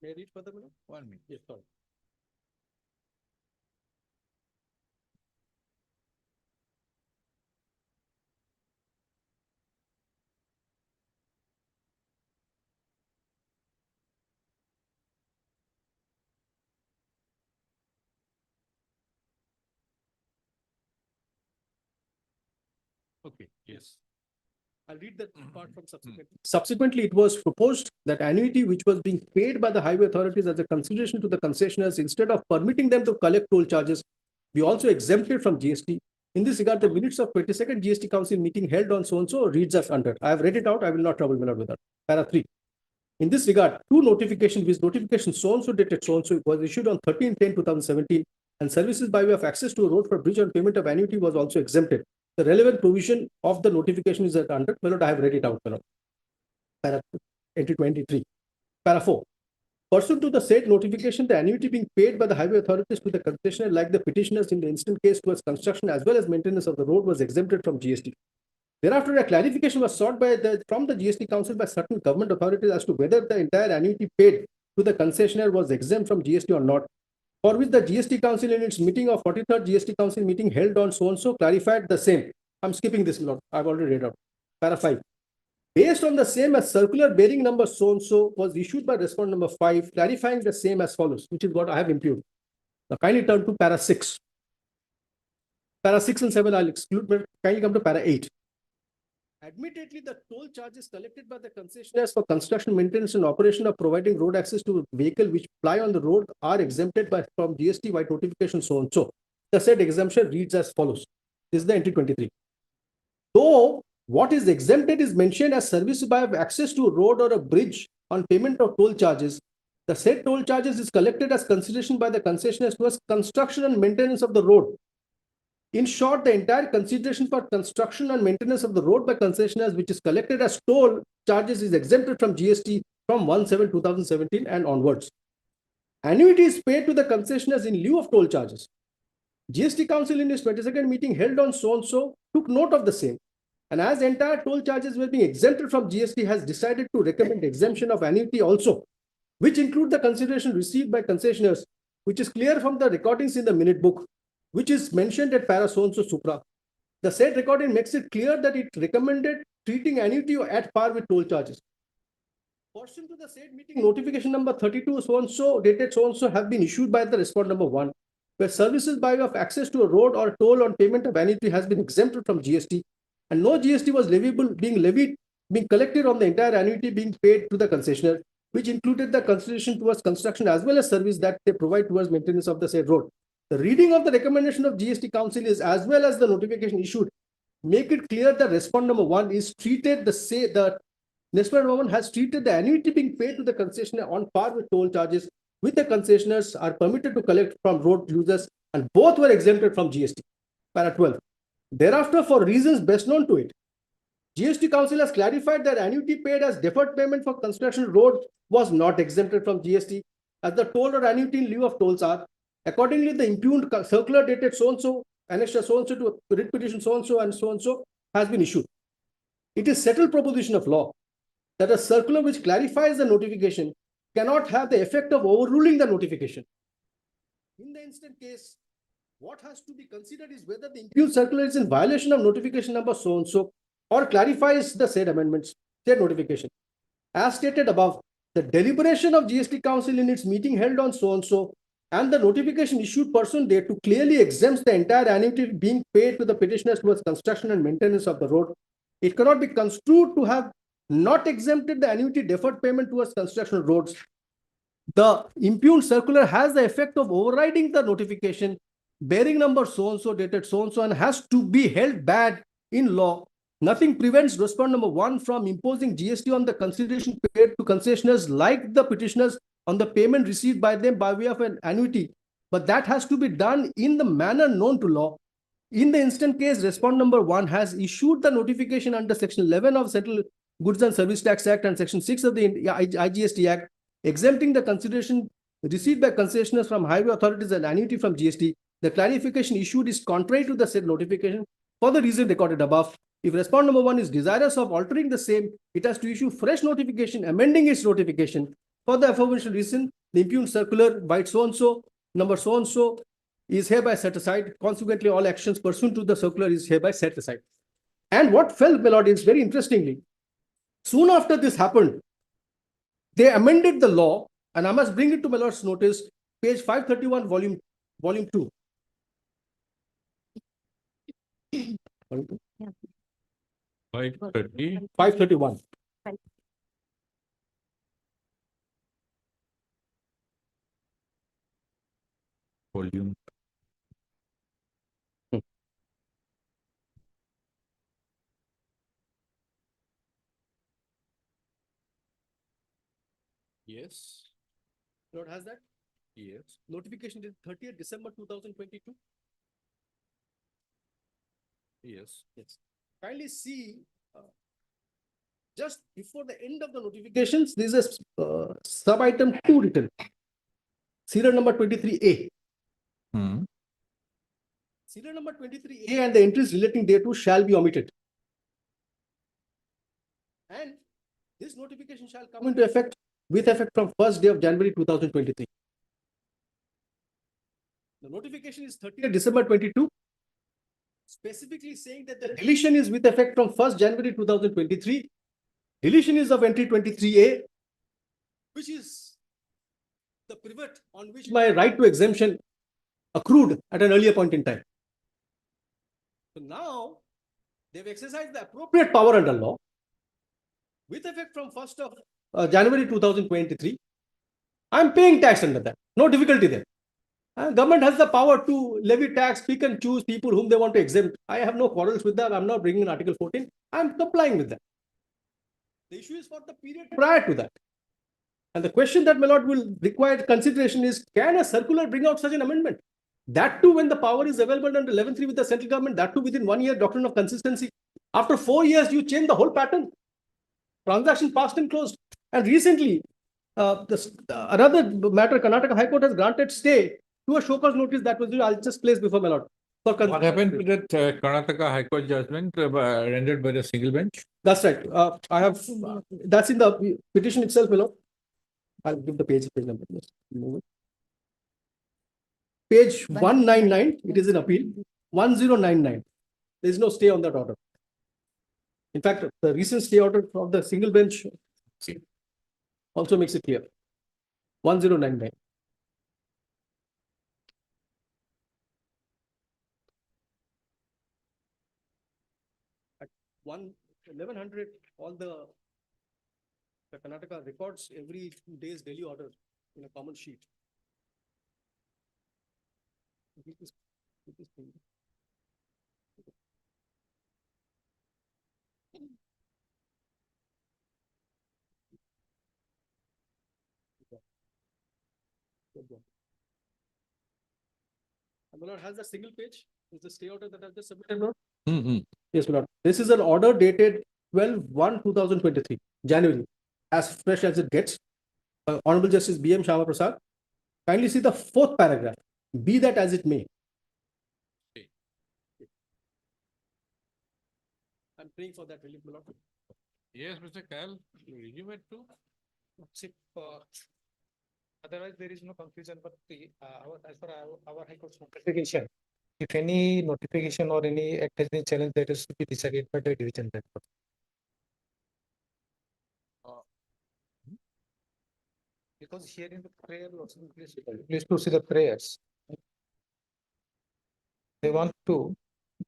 May I read further, madam? 1 minute. Yes, sorry. Okay, yes. I'll read that part from subsequently. Subsequently, it was proposed that annuity which was being paid by the highway authorities as a consideration to the concessionaires, instead of permitting them to collect toll charges, be also exempted from GST. In this regard, the minutes of 22nd GST Council meeting held on so and so reads as under. I have read it out. I will not trouble my lord with that. Para 3. In this regard, two notifications, with notification so and so dated so and so was issued on 13/10/2017, and services by way of access to a road for bridge on payment of annuity was also exempted. The relevant provision of the notification is at under. My lord, I have read it out. My lord. Para entry 23. Para 4. Pursuant to the said notification, the annuity being paid by the highway authorities to the concessionaire, like the petitioners in the instant case towards construction as well as maintenance of the road, was exempted from GST. Thereafter, a clarification was sought from the GST Council by certain government authorities as to whether the entire annuity paid to the concessionaire was exempt from GST or not, for which the GST Council in its meeting of 43rd GST Council meeting held on so and so clarified the same. I'm skipping this, Lord. I've already read out. Para 5. Based on the same, a circular bearing number so and so was issued by respondent number 5, clarifying the same as follows, which is what I have imputed. Now kindly turn to para 6. Para 6 and 7 I'll exclude, but kindly come to para 8. Admittedly, the toll charges collected by the concessionaires for construction, maintenance, and operation of providing road access to a vehicle which ply on the road are exempted from GST by notification so and so. The said exemption reads as follows. This is the entry 23. Though what is exempted is mentioned as service by access to a road or a bridge on payment of toll charges, the said toll charges is collected as consideration by the concessionaires towards construction and maintenance of the road. In short, the entire consideration for construction and maintenance of the road by concessionaires, which is collected as toll charges, is exempted from GST from 1/7/2017 and onwards. Annuity is paid to the concessionaires in lieu of toll charges. GST Council in its 22nd meeting held on so and so took note of the same, and as entire toll charges were being exempted from GST, has decided to recommend exemption of annuity also, which include the consideration received by concessionaires, which is clear from the recordings in the minute book, which is mentioned at para so and so supra. The said recording makes it clear that it recommended treating annuity at par with toll charges. Pursuant to the said meeting, notification number 32 so and so dated so and so have been issued by the respondent number 1, where services by way of access to a road or toll on payment of annuity has been exempted from GST, and no GST was being collected on the entire annuity being paid to the concessionaire, which included the consideration towards construction as well as service that they provide towards maintenance of the said road. The reading of the recommendation of GST Council is as well as the notification issued make it clear that respondent number 1 is treated the respondent number 1 has treated the annuity being paid to the concessionaire on par with toll charges, which the concessionaires are permitted to collect from road users, and both were exempted from GST. Para 12. Thereafter, for reasons best known to it, GST Council has clarified that annuity paid as deferred payment for construction road was not exempted from GST, as the toll or annuity in lieu of tolls are. Accordingly, the impugned circular dated so and so, annexure so and so to a writ petition so and so has been issued. It is settled proposition of law that a circular which clarifies the notification cannot have the effect of overruling the notification. In the instant case, what has to be considered is whether the impugned circular is in violation of notification number so and so, or clarifies the said amendments, said notification. As stated above, the deliberation of GST Council in its meeting held on so and so, and the notification issued pursuant thereto clearly exempts the entire annuity being paid to the petitioners towards construction and maintenance of the road. It cannot be construed to have not exempted the annuity deferred payment towards construction roads. The impugned circular has the effect of overriding the notification bearing number so and so dated so and so, and has to be held bad in law. Nothing prevents respondent number 1 from imposing GST on the consideration paid to concessionaires like the petitioners on the payment received by them by way of an annuity, but that has to be done in the manner known to law. In the instant case, respondent number 1 has issued the notification under section 11 of Central Goods and Service Tax Act and section 6 of the IGST Act, exempting the consideration received by concessionaires from highway authorities and annuity from GST. The clarification issued is contrary to the said notification for the reason recorded above. If respondent number 1 is desirous of altering the same, it has to issue fresh notification, amending its notification. For the aforementioned reason, the impugned circular by so and so, number so and so, is hereby set aside. Consequently, all actions pursuant to the circular is hereby set aside. And what fell, my lord, is very interestingly, soon after this happened, they amended the law, and I must bring it to my lord's notice, page 531, volume 2. 530. 531. Volume. Yes. Lord has that? Yes. Notification is 30th December 2022. Yes. Yes. Kindly see, just before the end of the notifications, there is a sub item 2 written. Serial number 23A. Hmm. Serial number 23A and the entries relating thereto shall be omitted. And this notification shall come into effect with effect from first day of January 2023. The notification is 30th December 22, specifically saying that the deletion is with effect from 1st January 2023. Deletion is of entry 23A, which is the pivot on which my right to exemption accrued at an earlier point in time. So now they've exercised the appropriate power under law with effect from 1st of January 2023. I'm paying tax under that. No difficulty there. Government has the power to levy tax, pick and choose people whom they want to exempt. I have no quarrels with that. I'm not bringing in Article 14. I'm complying with that. The issue is for the period prior to that. And the question that my lord will require consideration is, can a circular bring out such an amendment? That too, when the power is available under 11.3 with the central government, that too within 1 year, doctrine of consistency. After 4 years, you change the whole pattern. Transaction passed and closed. And recently, another matter, Karnataka High Court has granted stay to a show cause notice that was, I'll just place before my lord. What happened to that Karnataka High Court judgment rendered by the single bench? That's right. I have, that's in the petition itself, my lord. I'll give the page number. Just move it. Page 199, it is in appeal. 1099. There is no stay on that order. In fact, the recent stay order of the single bench also makes it clear. 1099. At 1100, all the Karnataka records every day's daily order in a common sheet. And my lord has a single page. Is the stay order that I've just submitted, Lord? Yes, my lord. This is an order dated 12/1/2023, January, as fresh as it gets. Honorable Justice B.M. Shyama Prasad. Kindly see the 4th paragraph. Be that as it may. I'm praying for that relief, my lord. Yes, Mr. Kyle, you resume it too? Otherwise, there is no confusion, but as per our High Court's notification, if any notification or any act has been challenged, that is to be decided by the division bench. Because here in the prayer, please to see the prayers. They want to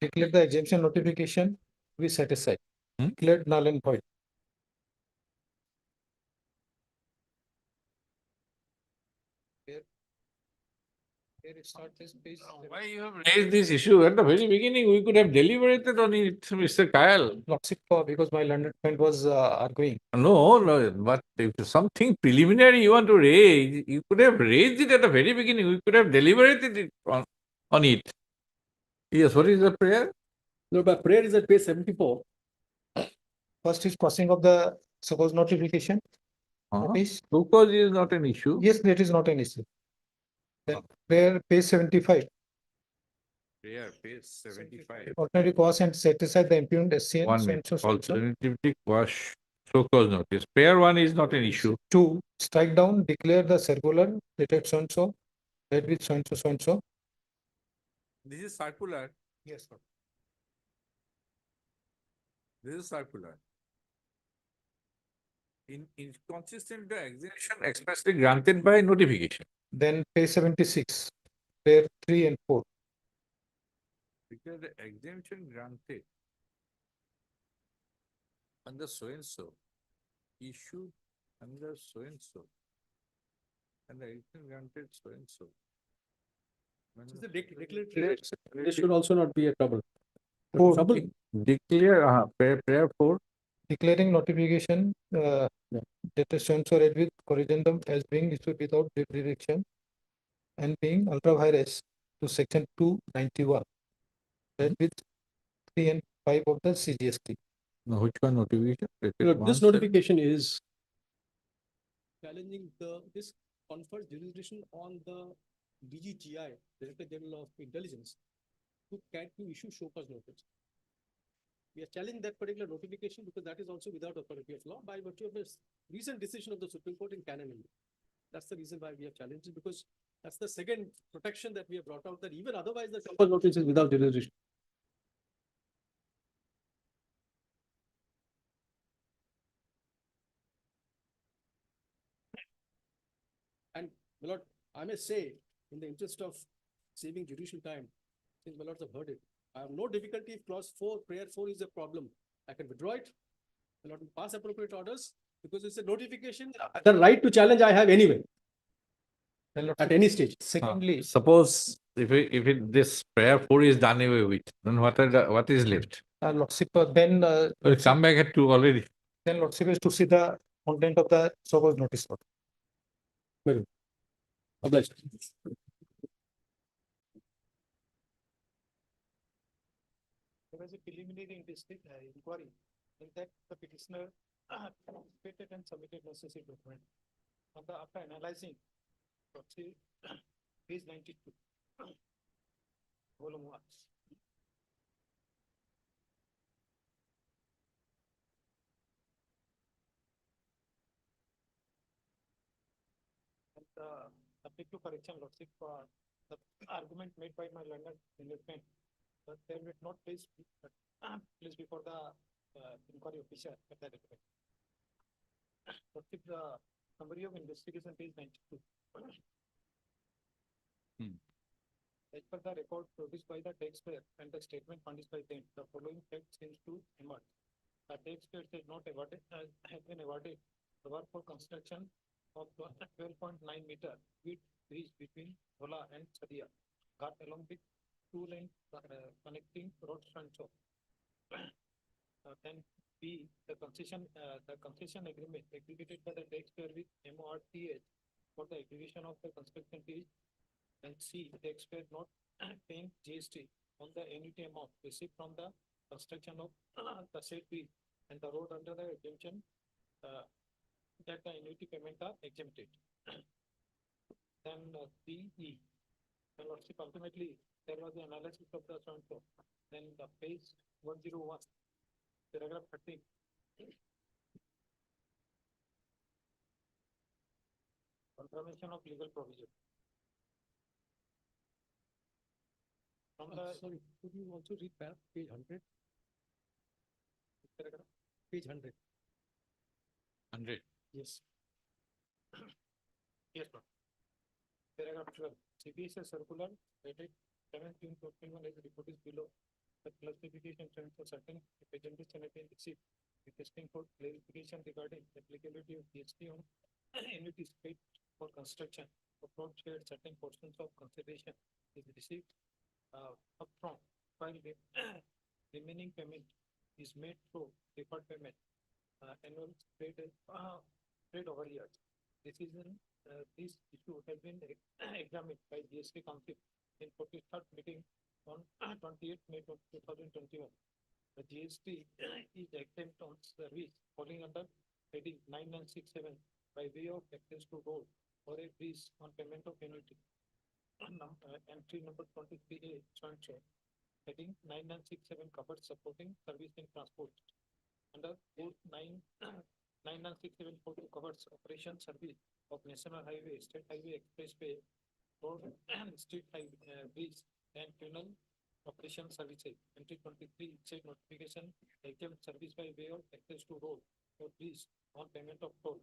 declare the exemption notification to be set aside, declared null and void. Here it starts this page. Why you have raised this issue at the very beginning? We could have deliberated on it, Mr. Kyle. Lordship, because my learned friend was arguing. No, but if something preliminary you want to raise, you could have raised it at the very beginning. We could have deliberated it on it. Yes, what is the prayer? No, but prayer is at page 74. First is passing of the supposed notification. Notice. Because is not an issue. Yes, that is not an issue. Then prayer page 75. Prayer, page 75. Ordinary cause and set aside the impugned SCN. One minute. Alternatively, quash so cause notice. Prayer 1 is not an issue. 2, strike down, declare the circular dated so and so, read with so and so, so and so. This is circular. Yes, sir. This is circular. Inconsistent with the exemption expressly granted by notification. Then page 76, prayer 3 and 4. Because the exemption granted under so and so, issued under so and so, and the exemption granted so and so. This should also not be a trouble. Declare, prayer 4. Declaring notification That the so-and-so read with corrigendum as being issued without jurisdiction and being ultra virus to section 291. Read with 3 and 5 of the CGST. Now, which one notification? Repeat This once. notification is challenging this confers jurisdiction on the DGGI, Director General of Intelligence, to issue show cause notice. We are challenging that particular notification because that is also without authority of law by virtue of this recent decision of the Supreme Court in Canon India. That's the reason why we have challenged it, because that's the second protection that we have brought out, that even otherwise the show cause notice is without jurisdiction. And my lord, I may say, in the interest of saving judicial time, since my lords have heard it, I have no difficulty if clause 4, prayer 4 is a problem. I can withdraw it, my lord will pass appropriate orders, because it's a notification. The right to challenge I have anyway, at any stage. Secondly, Suppose if this prayer 4 is done away with, then what is left? Lordship, then, Will come back at 2 already. then Lordship is to see the content of the so called notice. Obliged. There was a preliminary inquiry in that the petitioner participated and submitted necessary document. After analyzing, see, page 92, volume 1. And subject to correction, Lordship, the argument made by my learned relevant, that there will not place before the inquiry officer at that effect. Lordship, the summary of investigation, page 92. As per the record produced by the taxpayer and the statement furnished by them, the following fact seems to emerge. The taxpayer is not awarded, has been awarded the work for construction of 12.9 meter width bridge between Hola and Sadia, got along with 2 lane connecting road Sancho. Then B, the concession agreement executed by the taxpayer with MORTH for the execution of the construction fees. And C, taxpayer not paying GST on the annuity amount received from the construction of the said bridge and the road under the exemption, that the annuity payment are exempted. Then DE, the Lordship, ultimately there was the analysis of the so-and-so. Then the page 101, paragraph 13. Confirmation of legal provision. From the Sorry, could you also read back page 100? paragraph, Page 100. 100. yes. Yes, ma'am. Paragraph 12, CBSA circular dated 7 June 2021 as reported below. The classification terms for certain presentation have been received, requesting for clarification regarding applicability of GST on annuities paid for construction of road shared certain portions of consideration is received upfront, while the remaining payment is made through deferred payment, annual spread over years. This issue has been examined by GST Council in 43rd meeting on 28th May 2021. The GST is exempt on service falling under heading 9967 by way of access to road or a breeze on payment of annuity. Entry number 23A, heading 9967 covers supporting service in transport. Under code 9967 covers operation service of national highway, state highway, expressway, road and street highway, bridge and tunnel operation services. Entry 23 said notification exempt service by way of access to road or bridge on payment of toll.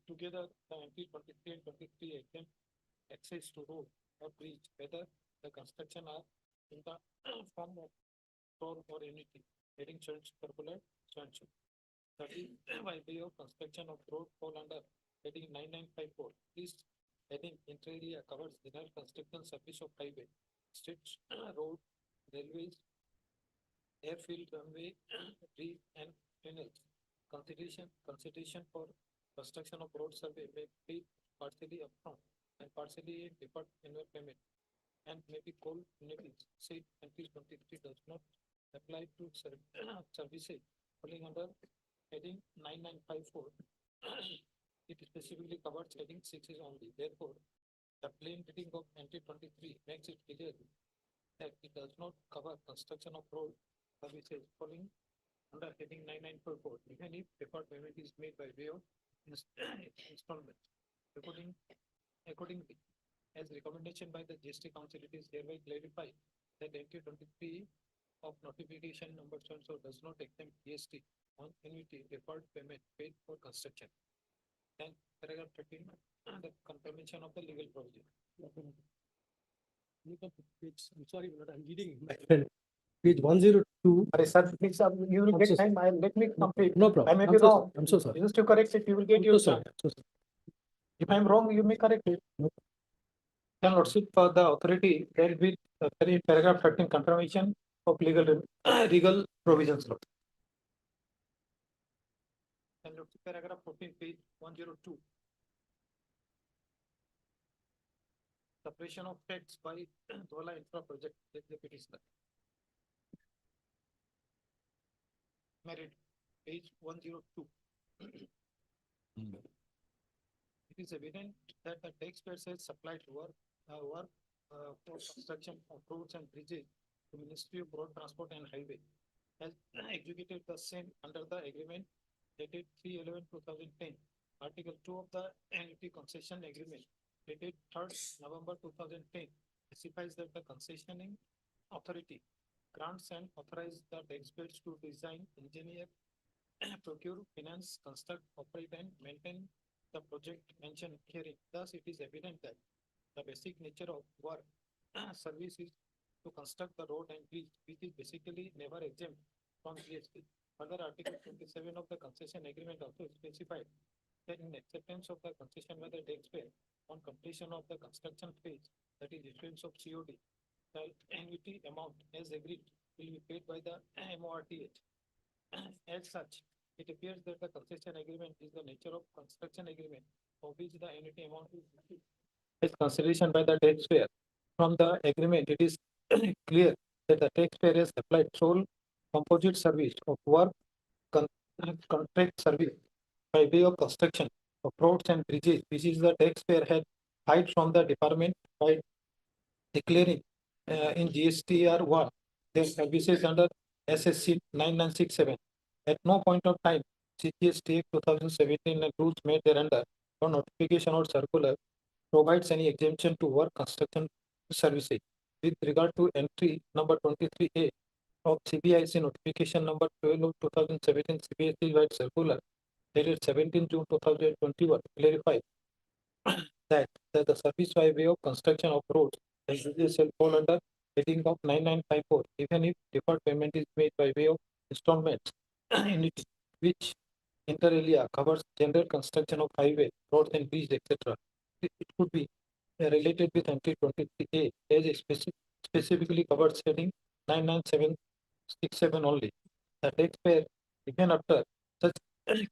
Together, the entry 23 and 23 exempt access to road or bridge, whether the construction are in the form of toll or annuity, heading church circular sanction. Service by way of construction of road fall under heading 9954. This heading inter area covers general construction service of highway, streets, road, railways, airfield, runway, bridge and tunnels. consideration for construction of road survey may be partially upfront and partially in deferred annual payment. And maybe called maybe say until 23 does not apply to services falling under heading 9954. It specifically covers heading 6 only. Therefore, the plain reading of NT 23 makes it clear that it does not cover construction of road services falling under heading 9944, even if deferred payment is made by way of installment. Accordingly, as recommendation by the GST Council, it is hereby clarified that NT 23 of notification number so does not exempt GST on annuity deferred payment paid for construction. And paragraph 13, the confirmation of the legal provision. I'm sorry, but I'm reading my friend. Page 102. Sir, please, you will I'm get so time. Let me complete. No problem. I may I'm be so wrong. sorry. I'm so sorry. Just to correct it, you will get I'm your so sorry. time. I'm so sorry. If I am wrong, you may correct it. Then lordship for the authority, there will be paragraph 13 confirmation of legal legal provisions. Lord. And lordship paragraph 14, page 102. Separation of tax by Dhola Infra Project Deputy Sir. Merit, page 102. It is evident that the taxpayers has supplied work for construction of roads and bridges to Ministry of Road Transport and Highway has executed the same under the agreement dated 3/11/2010. Article 2 of the annuity concession agreement dated 3rd November 2010 specifies that the concessioning authority grants and authorizes the taxpayers to design, engineer, procure, finance, construct, operate, and maintain the project mentioned herein. Thus, it is evident that the basic nature of work service is to construct the road and bridge, which is basically never exempt from GST. Further, Article 27 of the concession agreement also specified that in acceptance of the concession by the taxpayer on completion of the construction phase, that is issuance of COD, the annuity amount as agreed will be paid by the MORTH. As such, it appears that the concession agreement is the nature of construction agreement of which the annuity amount is received as consideration by the taxpayer. From the agreement, it is clear that the taxpayer has applied sole composite service of work contract service by way of construction of roads and bridges, which is the taxpayer had hide from the department by declaring in GSTR 1 their services under SSC 9967. At no point of time, CGST 2017 and rules made thereunder or notification or circular provides any exemption to work construction services. With regard to entry number 23A of CBIC notification number 12 of 2017 CBIC wide circular dated 17 June 2021 clarified that the service by way of construction of roads and bridges shall fall under heading of 9954, even if deferred payment is made by way of installments in it, which inter alia covers general construction of highway, roads and bridges, etc. It could be related with NT 23A as it specifically covers heading 99767 only. The taxpayer, even after such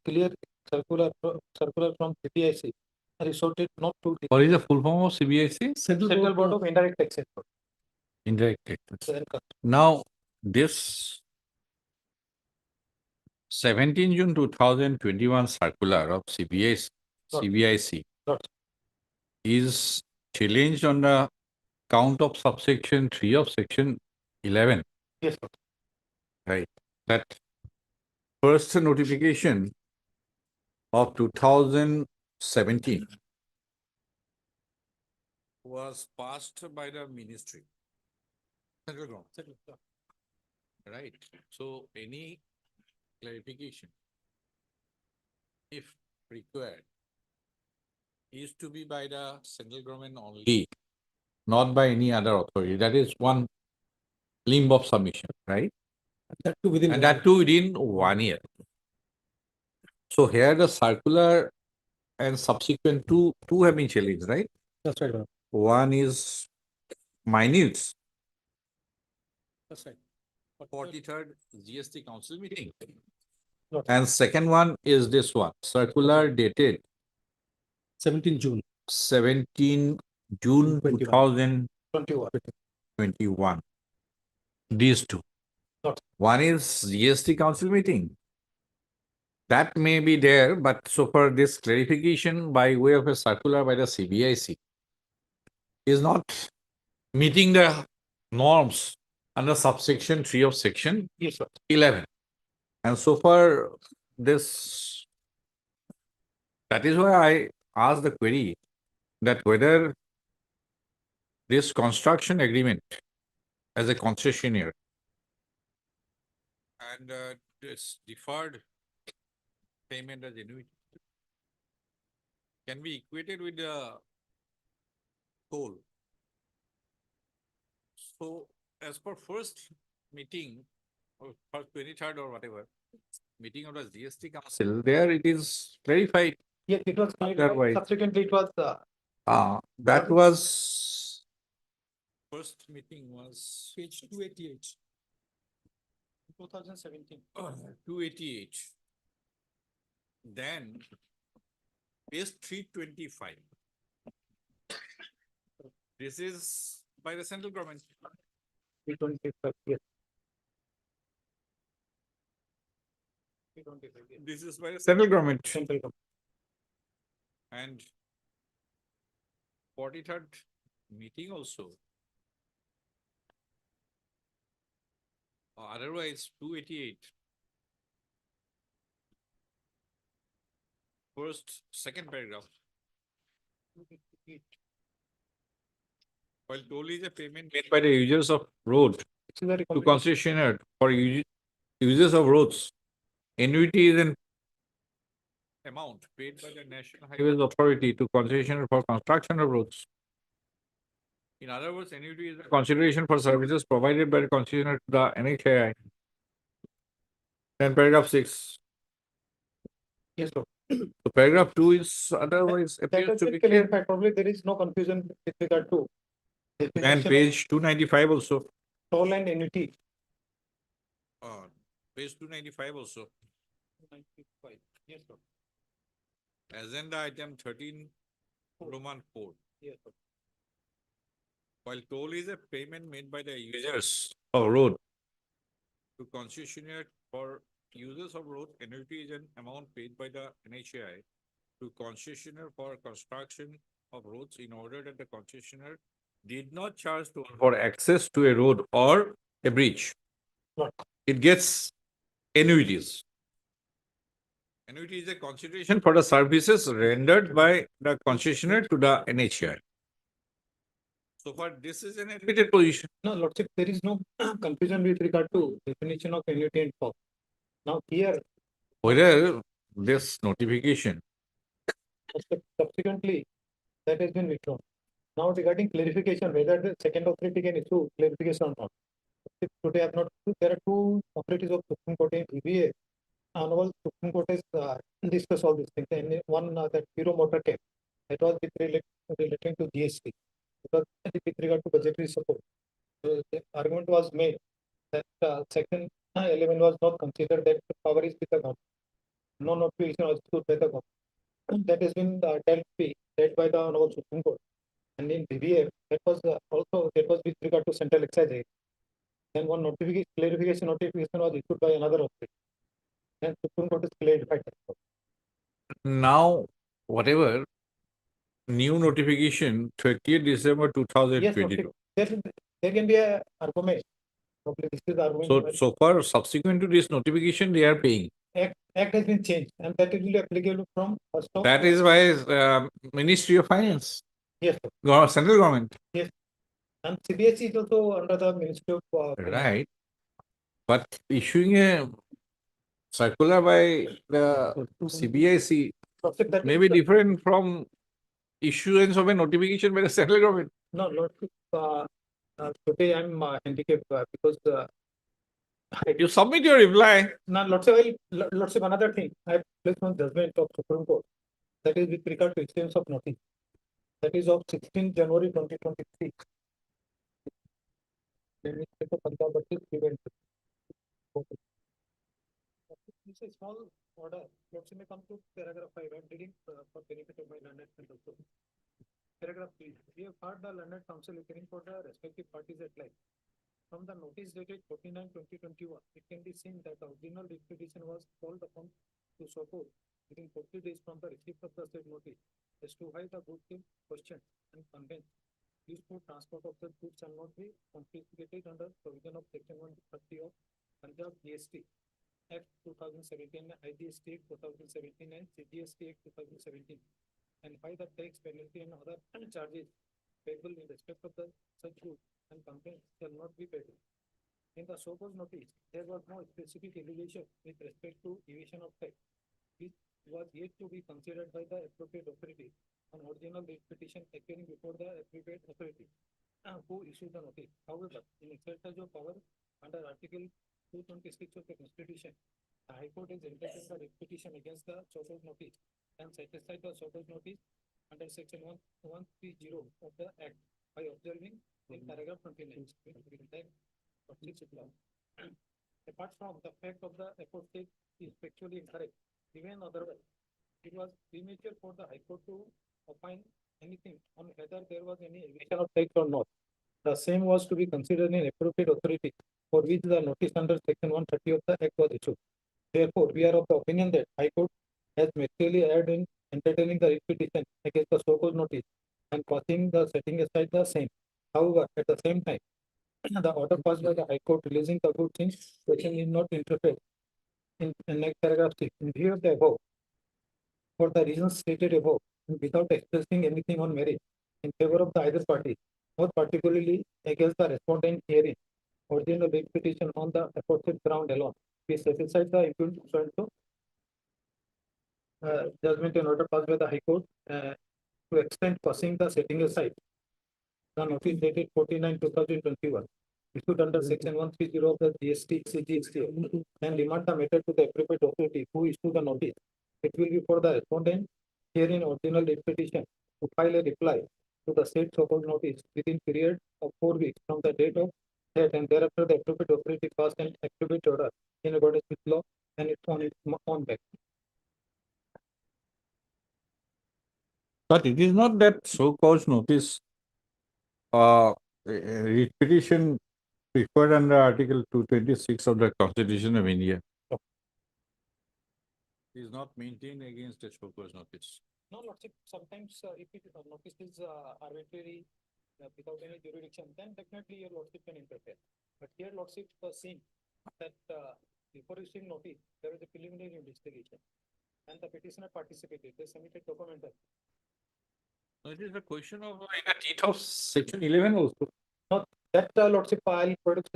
clear circular from CBIC, resorted not to What is the full form of CBIC? Central Board of Indirect Taxes. Indirect taxes. Now, this 17 June 2021 circular of CBIC is challenged on the count of subsection 3 of section 11. Yes, sir. Right. That first notification of 2017 was passed by the ministry. Central government. Right. So any clarification, if required, is to be by the central government only, not by any other authority. That is one limb of submission, right? That too within. And that too within 1 year. So here the circular and subsequent two have been challenged, right? That's right, ma'am. One is minutes, That's right. 43rd GST Council meeting. And second one is this one, circular dated 17 June. 17 June 21. 2021. These two. Not- One is GST council meeting. That may be there, but so far this clarification by way of a circular by the CBIC is not meeting the norms under subsection 3 of section Yes, sir. 11. And so far this, that is why I asked the query that whether this construction agreement as a concessionaire and this deferred payment as annuity can be equated with the toll. So as per first meeting or for 23rd or whatever, meeting of the GST council, there it is clarified. Yes, it was Otherwise- subsequently it was That was first meeting was page 288. 2017. 288. Then page 325. This is by the central government. 325, yes. 325, yes. This is by the central government. Central government. And 43rd meeting also. Otherwise, 288. Second paragraph. While toll is a payment made by the users of road It's very to complicated. concessionaire for users of roads, annuity is an amount paid by the National Highways Authority to concessionaire for construction of roads. In other words, annuity is a consideration for services provided by the concessionaire to the NHAI. Then paragraph 6. Yes, sir. So paragraph 2 is otherwise That appears has to been be clear. clarified. Probably there is no confusion with regard to And definition of page 295 also. toll and annuity. Page 295 also. 295. Yes, sir. Agenda item 13, Roman 4. Yes, sir. While toll is a payment made by the users of road to concessionaire for users of road, annuity is an amount paid by the NHAI to concessionaire for construction of roads in order that the concessionaire did not charge toll for access to a road or a bridge. Right. It gets annuities. Annuity is a consideration for the services rendered by the concessionaire to the NHAI. So far, this is an admitted position. No, Lordship, there is no confusion with regard to definition of annuity and toll. Now here, Whether this notification, subsequently, that has been withdrawn. Now regarding clarification, whether the second authority can issue clarification or not. Today I have not, there are two authorities of Supreme Court in EBA. Honorable Supreme Court has discussed all these things. And one that Hero Motor Cab, that was relating to GST. Because with regard to budgetary support. So the argument was made that section 11 was not considered, that the power is with the government. No notification was issued by the government. That has been dealt by the Honorable Supreme Court. And in BBF, that was with regard to central excise rate. Then one clarification notification was issued by another authority. And Supreme Court has clarified that. now, whatever new notification, 30th December Yes, 2022. there can be a argument. Probably this is the argument. So far, subsequent to this notification, they are paying. Act has been changed and that will be applicable from first of. That is why Ministry of Finance, Yes, sir. Central Government. Yes. And CBSE is also under the Ministry of. Right. But issuing a circular by the CBIC That may be different from issuance of a notification by the central government. No, Lordship, today I'm handicapped because. You submit your reply. Now, Lordship, another thing, I have placed one judgment of Supreme Court. That is with regard to issuance of notice. That is of 16 January 2023. Let me check the Punjab versus Cleveland. It's a small order, Lordship may come to paragraph 5, I'm reading for benefit of my learned friend also. Paragraph 3, we have heard the learned counsel appearing for the respective parties at like. From the notice dated 49/2021, it can be seen that the original expedition was called upon to support within 40 days from the receipt of the said notice as to why the goods in question and conveyance used for transport of the goods shall not be confiscated under provision of section 130 of Punjab GST Act 2017, IGST Act 2017 and CGST Act 2017, and why the tax, penalty and other charges payable in respect of the such goods and complaints shall not be paid. In the so-called notice, there was no specific allegation with respect to evasion of tax, which was yet to be considered by the appropriate authority on original writ petition appearing before the appropriate authority who issued the notice. However, in exercise of power under Article 226 of the Constitution, the High Court has entered the writ petition against the so-called notice and set aside the so-called notice under section 130 of the Act by observing in paragraph 29. Apart from the fact of the apostate is factually incorrect, even otherwise, it was premature for the High Court to opine anything on whether there was any evasion of tax or not. The same was to be considered in appropriate authority for which the notice under section 130 of the Act was issued. Therefore, we are of the opinion that High Court has materially erred in entertaining the writ petition against the so-called notice and causing the setting aside the same. However, at the same time, the order passed by the High Court releasing the goods in question is not interfered in next paragraph 6. In view of the above, for the reasons stated above, and without expressing anything on merit in favor of the either party, more particularly against the respondent hearing, original writ petition on the aforesaid ground alone, we set aside the impugned so judgment and order passed by the High Court to extend passing the setting aside. The notice dated 49/2021 issued under section 130 of the GST CGST and remand the matter to the appropriate authority who issued the notice. It will be for the respondent hearing original writ petition to file a reply to the said so-called notice within period of 4 weeks from the date of that, and thereafter the appropriate authority passed an appropriate order in accordance with law and it's on its own back. But it is not that so-called notice, writ petition required under Article 226 of the Constitution of India. Is not maintained against a so-called notice. No, Lordship, sometimes if it notice is arbitrary without any jurisdiction, then definitely your Lordship can interfere. But here Lordship seen that before issuing notice, there was a preliminary investigation and the petitioner participated, they submitted document. It is a question of in the teeth of section 11 also. No, that Lordship, I'll produce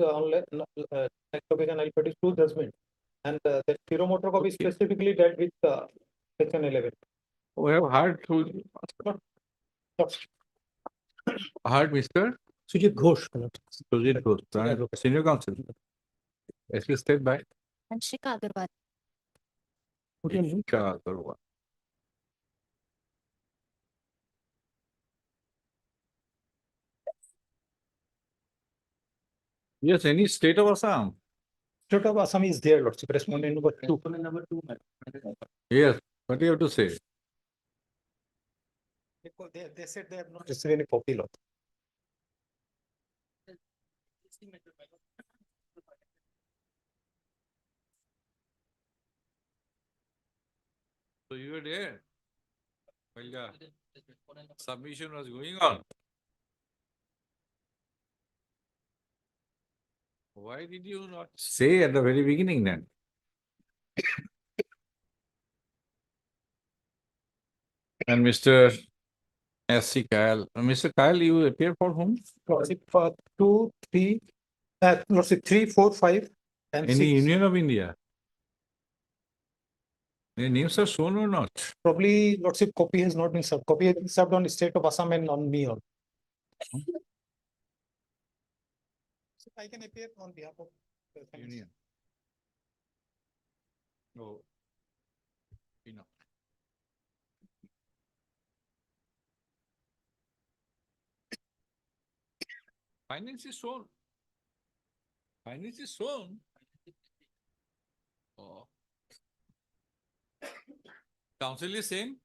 next occasion, I'll produce 2 judgments. And that Hero Motor Copy specifically dealt with section 11. We have heard through. Heard Mr. Sujit Ghosh. Sujit Ghosh, senior counsel. SP State by Anshika Agarwal. Ishika Agarwal. Yes, any state of Assam. State of Assam is there, Lordship, respondent number 2. Yes, what do you have to say? Because they said they have not received any copy, Lord. So you were there while the submission was going on. Why did you not say at the very beginning then? And Mr. S.C. Kyle, Mr. Kyle, you appear for whom? Lordship, 2, 3, Lordship, 3, 4, 5, and Any 6. Union of India? Their names are shown or not? Probably Lordship copy has not been served. Copy has been served on the state of Assam and on me. I can appear on behalf of the Union. Oh. Enough. Finance is shown. Finance is shown. Oh. Council is same.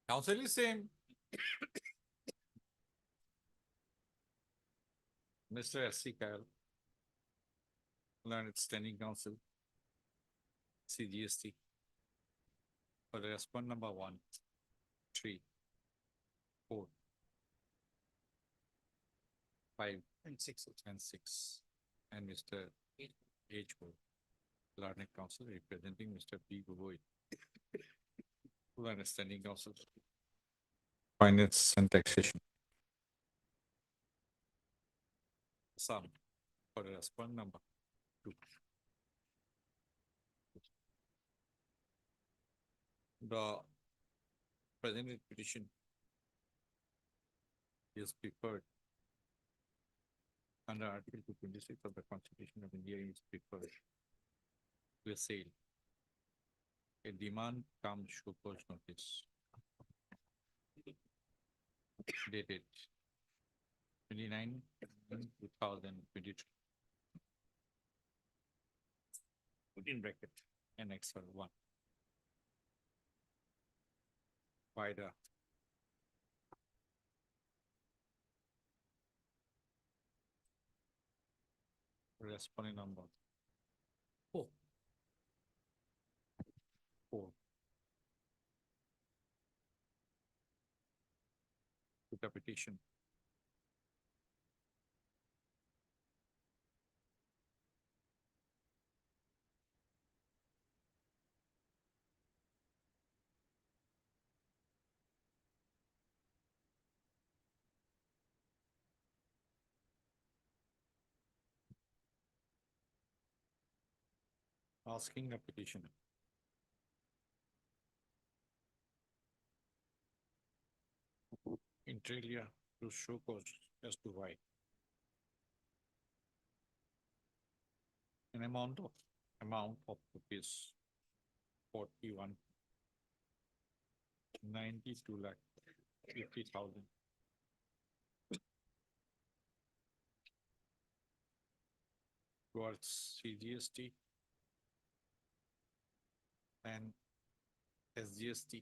Council is same. Mr. S.C. Kyle. Learned Standing Council. CGST. For the respond number 1, 3, 4, 5, And 6. and 6. And Mr. H. O. Learned Council representing Mr. B. Gugoi. Learned Standing Council. Finance and Taxation. Sum for the respond number 2. The present petition is preferred under Article 226 of the Constitution of India is preferred to a sale. A demand comes show cause notice dated 29/2023. Put in bracket Annex 1. By the responding number 4. To the petition. Asking a petitioner. Inter alia to show cause as to why. An amount of rupees 41,92,50,000 towards CGST and SGST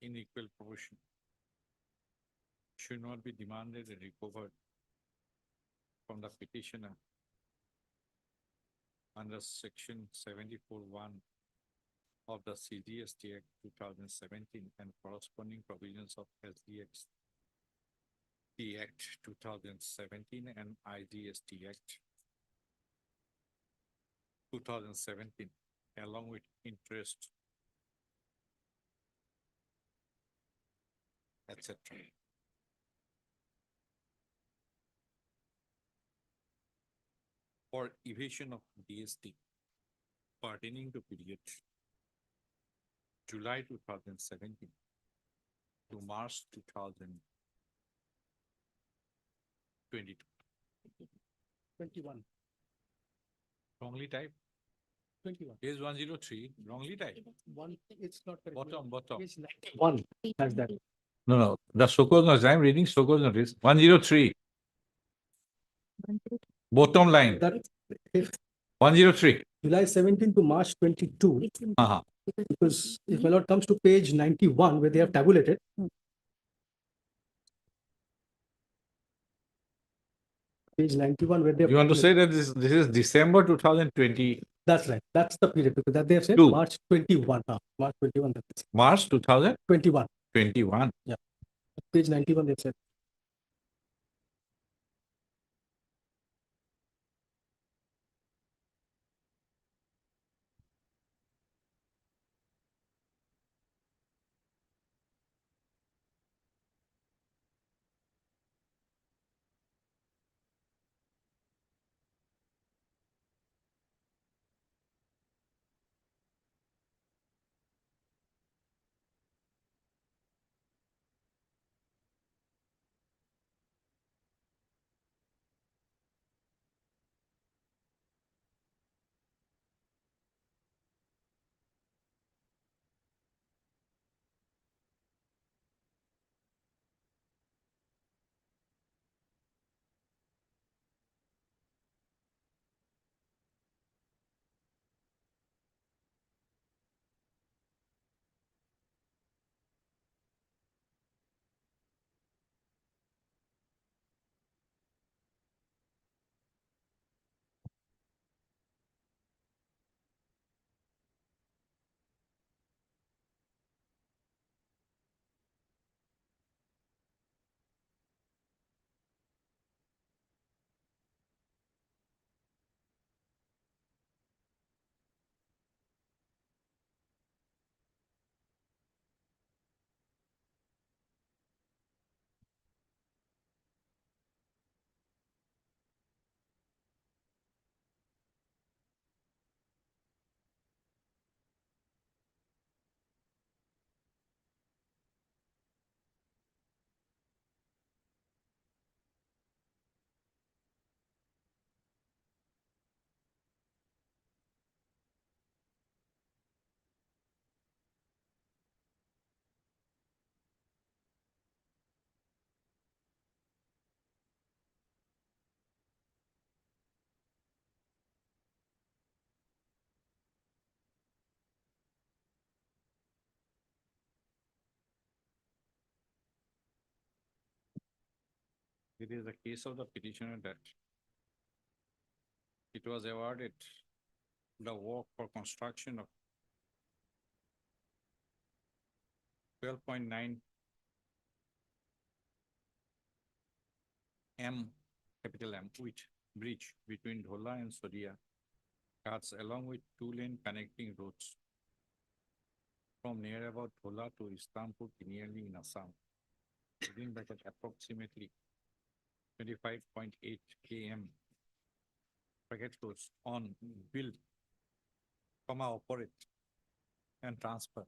in equal proportion should not be demanded and recovered from the petitioner under section 74(1) of the CGST Act 2017 and corresponding provisions of SGST Act 2017 and IGST Act 2017, along with interest, etc. For evasion of DST pertaining to period July 2017 to March 2022. 21. Wrongly typed. 21. Page 103, wrongly typed. One, it's not. correct. Bottom. Page 91 has that. No, the Soko's notice, I'm reading Soko's notice, 103, bottom line, That if 103. July 17 to March 22, Uh-huh. because if my lord comes to page 91 where they have tabulated. Page 91 where they have. You want to say tabulated. that this is December 2020, That's right. That's the period because that they have said Two. March 21. March 21. That's March 21. 2021. Page 91 they've said. it is the case of the petitioner that it was awarded the work for construction of 12.9 capital M, which bridge between Dhola and Sodia cuts along with two-lane connecting roads from near about Dhola to Islampur, nearly in Assam, within bracket approximately 25.8 km bracket roads on build, operate and transfer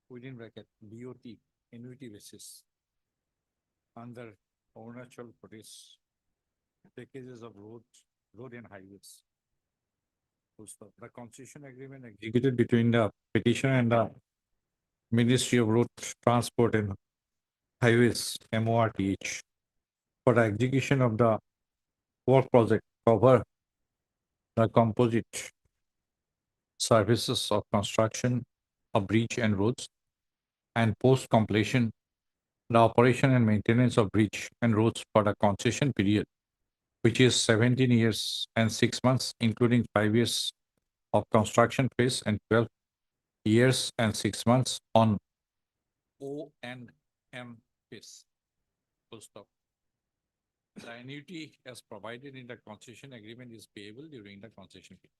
within bracket BOT annuity basis under Arunachal Pradesh packages of road and highways. Full stop. The concession agreement executed between the petitioner and the Ministry of Road Transport and Highways MORTH for the execution of the work project cover the composite services of construction of bridge and roads, and post completion the operation and maintenance of bridge and roads for the concession period, which is 17 years and 6 months, including 5 years of construction phase and 12 years and 6 months on O&M phase. Full stop. The annuity as provided in the concession agreement is payable during the concession period.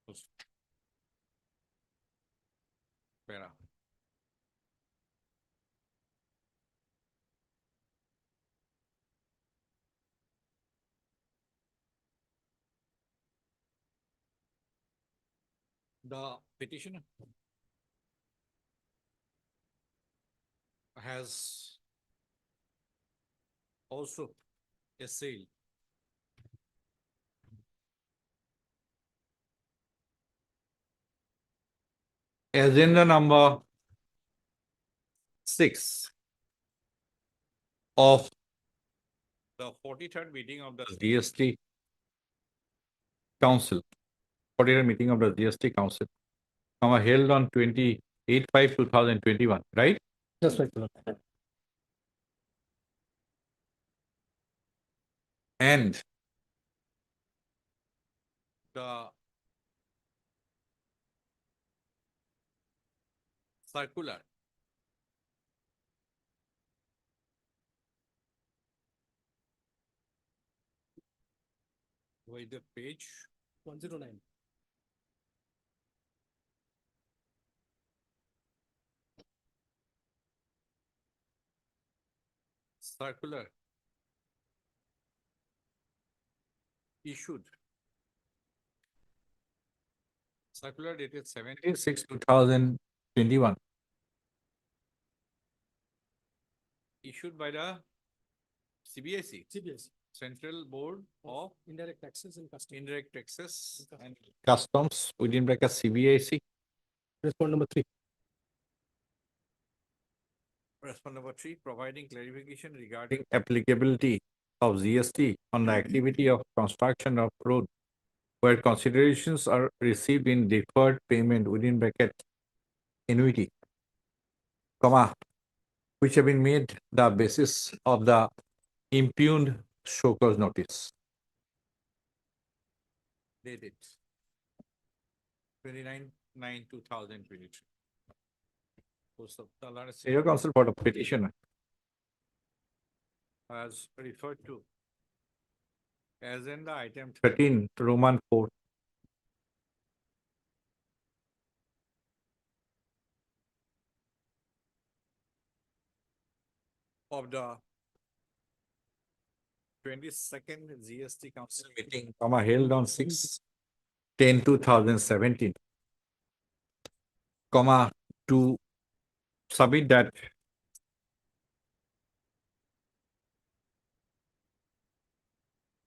Full stop. Para. The petitioner has also essayed agenda number 6 of the 43rd meeting of the GST Council, 43rd meeting of the GST Council, held on 28/5/2021, right? That's right, my lord. And the circular with the page 109. circular issued circular dated 17/6/2021 issued by the CBIC, CBS, Central Board of indirect taxes and customs. Indirect Taxes and Customs within bracket CBIC. Respond number 3. Response number 3, providing clarification regarding applicability of GST on the activity of construction of road where considerations are received in deferred payment within bracket annuity, which have been made the basis of the impugned show cause notice. Dated 29/9/2023. Area Council for the petitioner as referred to agenda item 13, Roman 4. Of the 22nd GST Council meeting, held on 6/10/2017, to submit that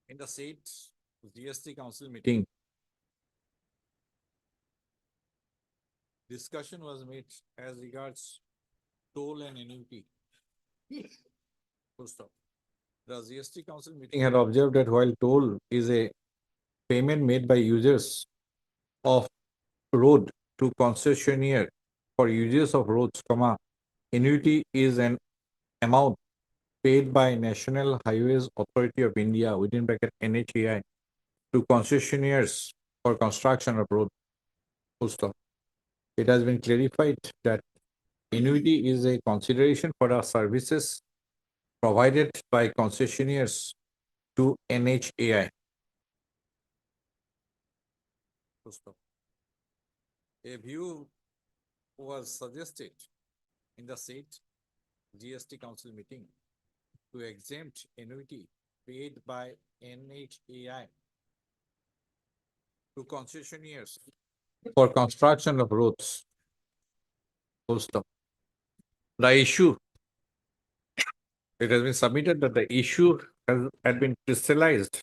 in the said GST Council meeting, discussion was made as regards toll and annuity. Full stop. The GST Council meeting had observed that while toll is a payment made by users of road to concessionaire for users of roads, annuity is an amount paid by National Highways Authority of India within bracket NHAI to concessionaires for construction of road. Full stop. It has been clarified that annuity is a consideration for the services provided by concessionaires to NHAI. Full stop. A view was suggested in the state GST Council meeting to exempt annuity paid by NHAI to concessionaires for construction of roads. Full stop. The issue, it has been submitted that the issue had been crystallized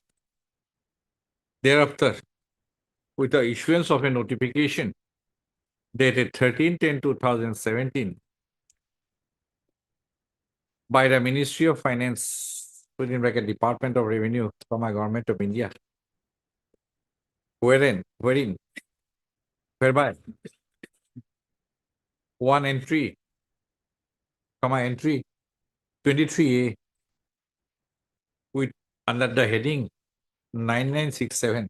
thereafter with the issuance of a notification dated 13/10/2017 by the Ministry of Finance within bracket Department of Revenue from a Government of India, whereby one entry, entry 23A with under the heading 9967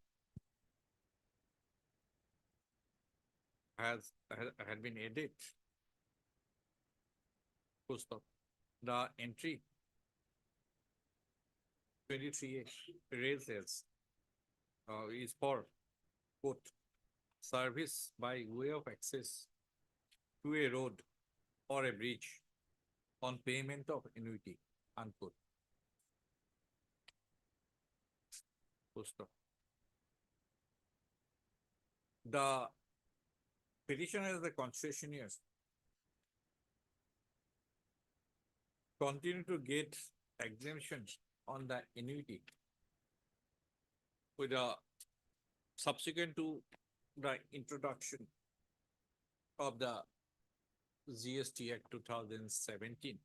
had been added. Full stop. The entry 23A raises is for quote service by way of access to a road or a bridge on payment of annuity, unquote. Full stop. The petitioners, the concessionaires, continue to get exemptions on the annuity with a subsequent to the introduction of the GST Act 2017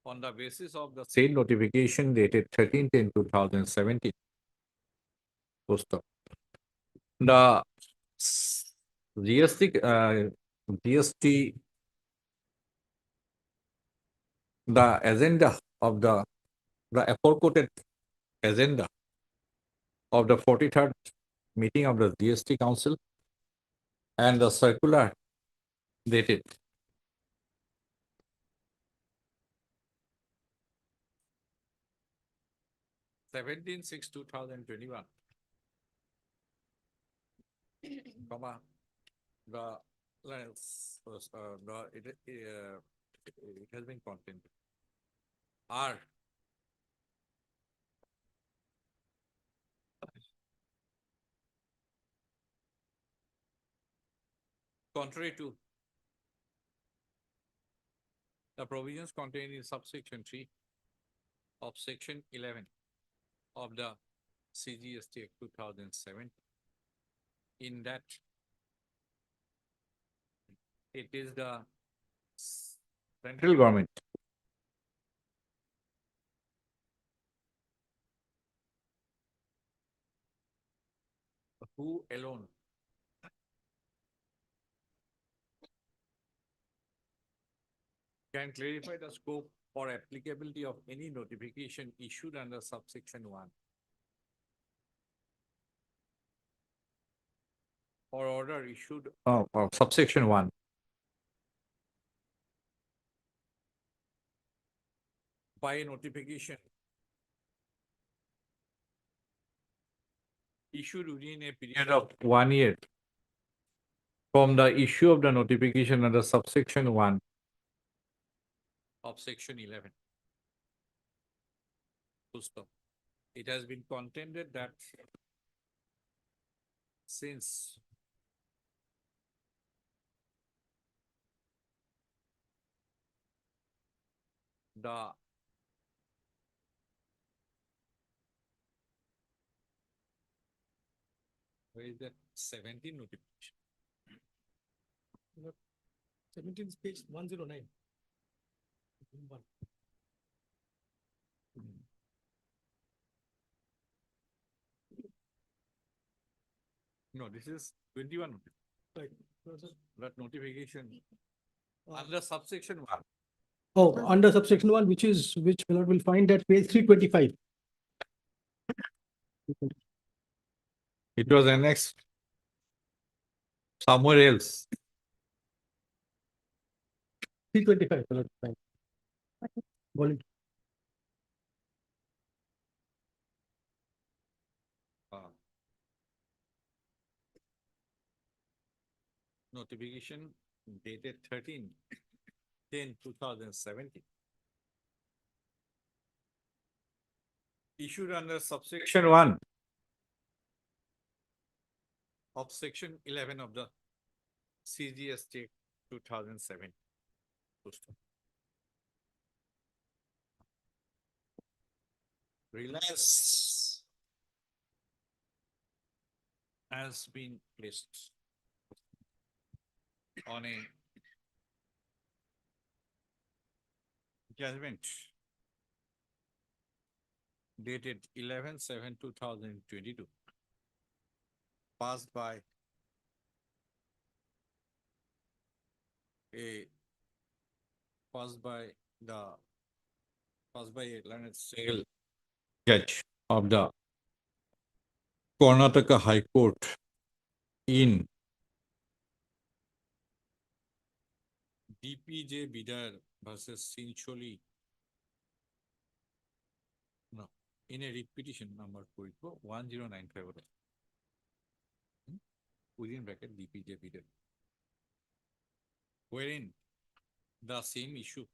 on the basis of the same notification dated 13/10/2017. Full stop. The GST, the agenda of the aforequoted agenda of the 43rd meeting of the GST Council and the circular dated 17/6/2021, comma, it has been contained. Are contrary to the provisions contained in subsection 3 of section 11 of the CGST Act 2007, in that it is the central government who alone can clarify the scope or applicability of any notification issued under subsection 1 or order issued of subsection 1 by a notification issued within a period of 1 year from the issue of the notification under subsection 1 of section 11. Full stop. It has been contended that since the where is that 17 notification? 17 is page 109. No, this is 21. Right. That notification under subsection 1. Oh, under subsection 1, which my lord will find at page 325. It was annexed somewhere else. 325, my lord. Fine. Volume. Notification dated 13/10/2017. Issued under subsection 1 of section 11 of the CGST 2007. Reliance has been placed on a judgment dated 11/7/2022, passed by a learned single judge of the Karnataka High Court in DPJ Bidar versus Sincholi. No, in a repetition number 1095. Within bracket DPJ Bidar, wherein the same issue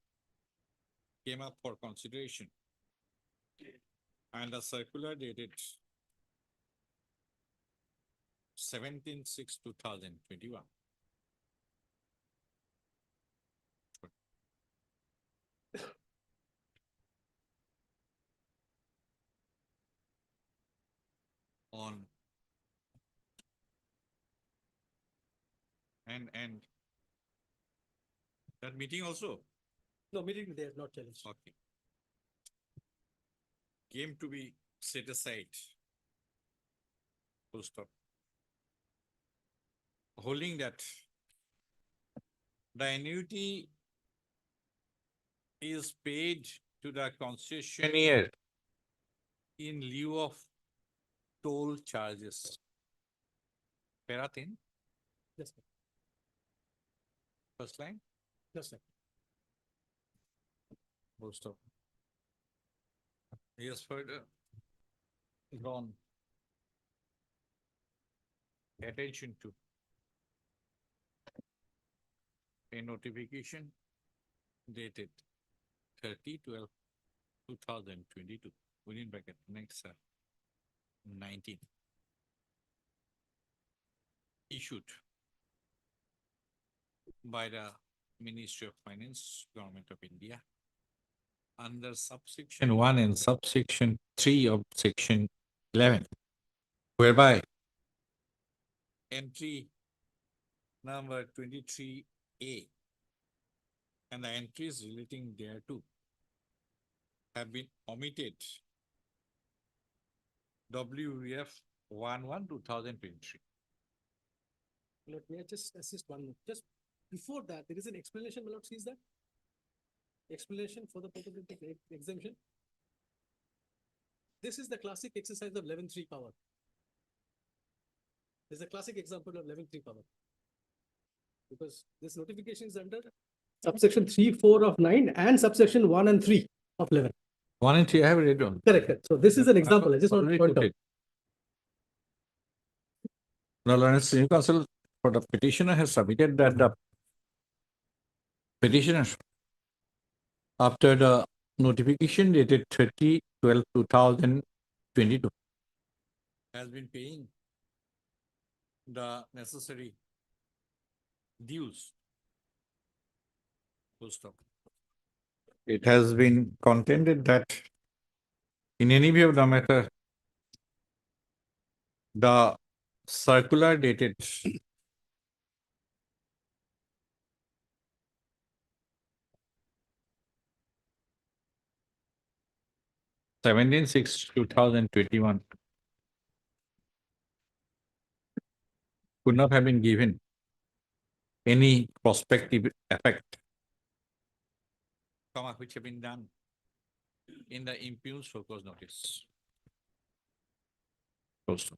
came up for consideration and a circular dated 17/6/2021 on and that meeting also. No, meeting they have not challenged. Okay. Came to be set aside. Full stop. Holding that the annuity is paid to the concessionaire in lieu of toll charges. Paratin, Yes, sir. first line, Yes, sir. full stop. He has further drawn attention to a notification dated 30/12/2022, within bracket next 19, issued by the Ministry of Finance, Government of India, under subsection 1 and subsection 3 of section 11, whereby entry number 23A and the entries relating thereto have been omitted. WEF 11/2023. Let me just assist one more. Just before that, there is an explanation, my lord, sees that? Explanation for the purpose of the exemption. This is the classic exercise of 11.3 power. This is a classic example of 11.3 power. Because this notification is under subsection 3, 4 of 9 and subsection 1 and 3 of 11. 1 and 3 I have read on. Correct. So this is an example. I just want to point out. The Learned Senior Counsel for the petitioner has submitted that the petitioner, after the notification dated 30/12/2022, has been paying the necessary dues. Full stop. It has been contended that in any view of the matter, the circular dated 17/6/2021 could not have been given any prospective effect which have been done in the impugned show cause notice. Close to.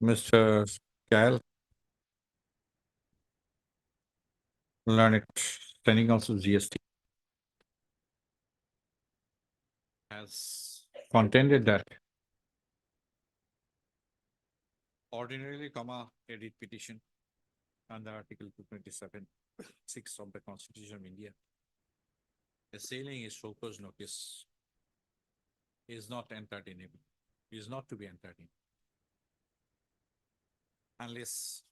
Mr. Cal. Learned standing also GST. Has contended that ordinarily, edit petition under Article 227(6) of the Constitution of India. Assailing is show cause notice is not entertainable, is not to be entertained. Unless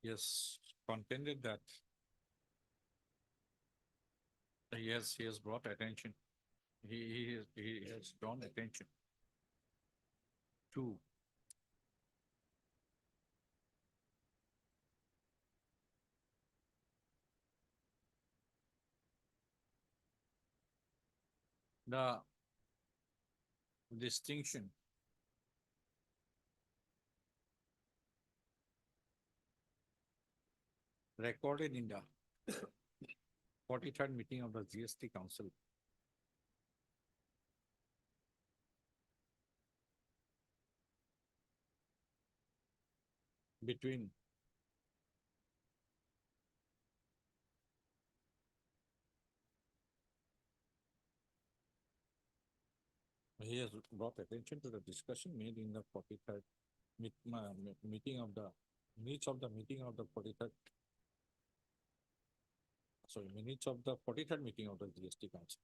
yes, contended that he has brought attention. He has drawn attention to the distinction recorded in the 43rd meeting of the GST Council between he has brought attention to the discussion made in the 43rd meeting of the minutes of the meeting of the 43rd. Sorry, minutes of the 43rd meeting of the GST Council.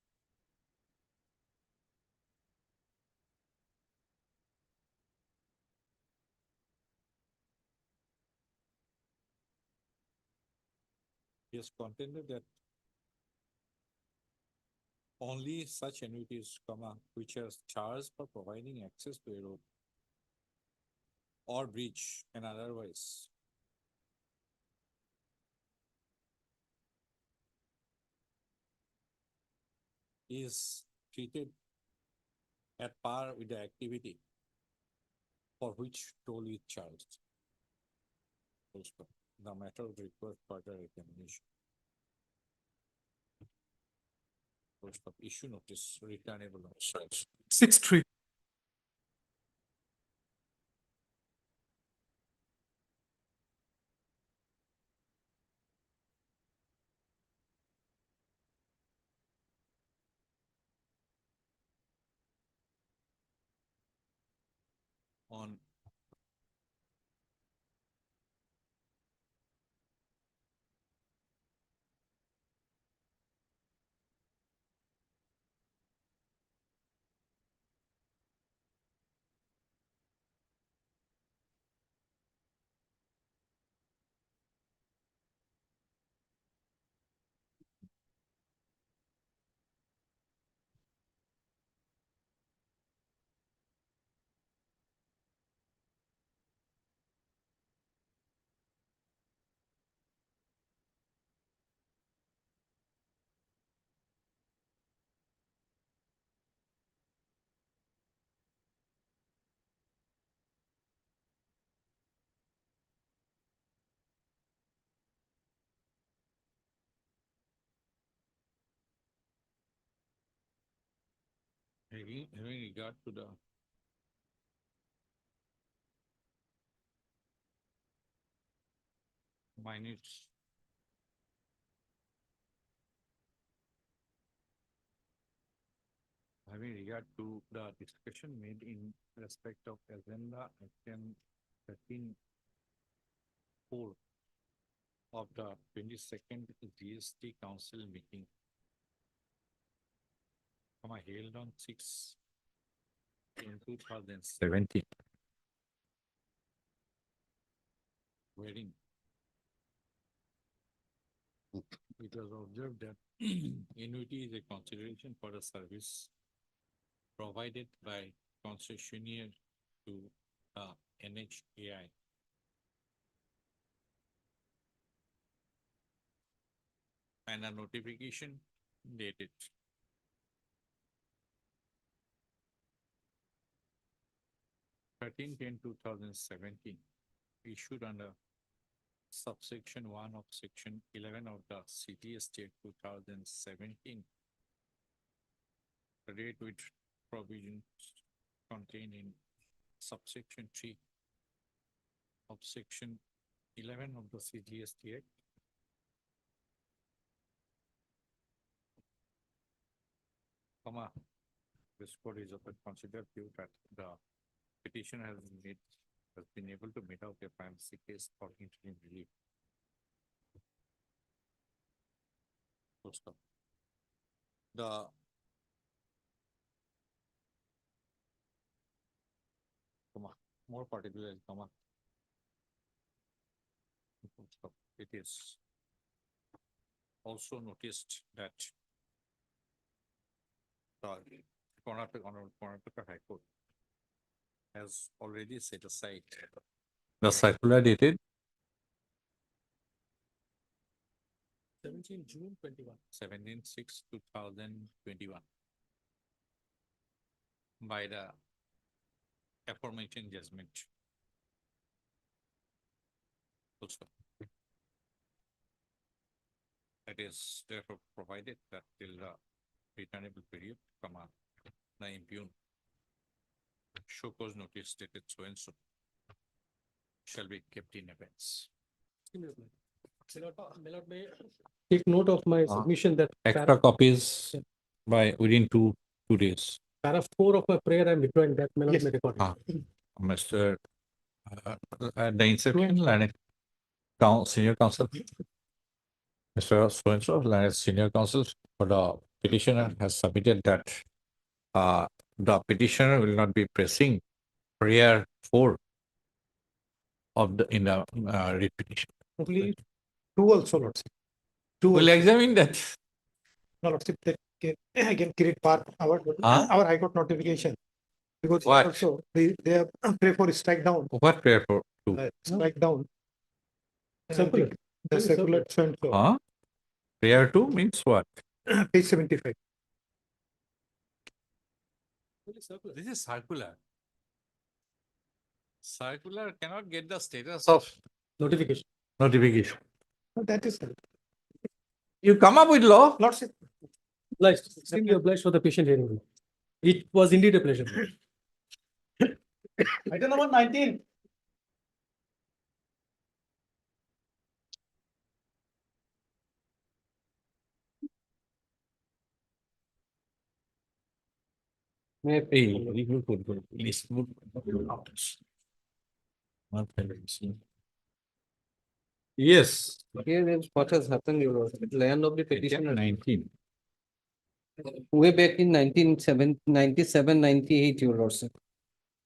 He has contended that only such annuities, which are charged for providing access to a road or bridge and otherwise is treated at par with the activity for which toll is charged. The matter requires further examination. Issue notice returnable on such. 6(3). On having regard to the minutes having regard to the discussion made in respect of agenda item 13(4) of the 22nd GST Council meeting, held on 6 in 2017. Wherein it was observed that annuity is a consideration for a service provided by concessionaire to NHAI. and a notification dated 13/10/2017 issued under subsection 1 of section 11 of the CTST Act 2017 relate with provisions contained in subsection 3 of section 11 of the CGST Act. Comma, this court is of the considered view that the petitioner has been able to meet out a privacy case for interim relief. Full stop. The comma, more particular, comma. Full stop. It is also noticed that the Karnataka High Court has already set aside the circular dated 17/6/2021 by the aforementioned judgment. Full stop. It is therefore provided that till the returnable period, comma, the impugn show cause notice stated so and so shall be kept in abeyance. Take note of my submission that Extra copies by within two days. paragraph 4 of my prayer, I'm withdrawing that, may not be recorded. Mr. The inception, Learned Senior Counsel. Mr. So-and-so, Learned Senior Counsel for the petitioner has submitted that the petitioner will not be pressing prayer 4 of the in the writ petition. Only two also, Lordship. Two. We'll examine that. No, Lordship, that can again create part our High Court notification. Because What? also they have pray for strike down, What prayer for? strike down. Circular. The circular so and so. Prayer 2 means what? Page 75. This is circular. Circular cannot get the status of Notification. notification. No, that is. You come up with law. Lordship. Obliged, extremely obliged for the patient hearing. It was indeed a pleasure. Item number 19. Yes. Here is what has happened, Your Lordship. Land of the petitioner. 19. Way back in 97, 98, Your Lordship.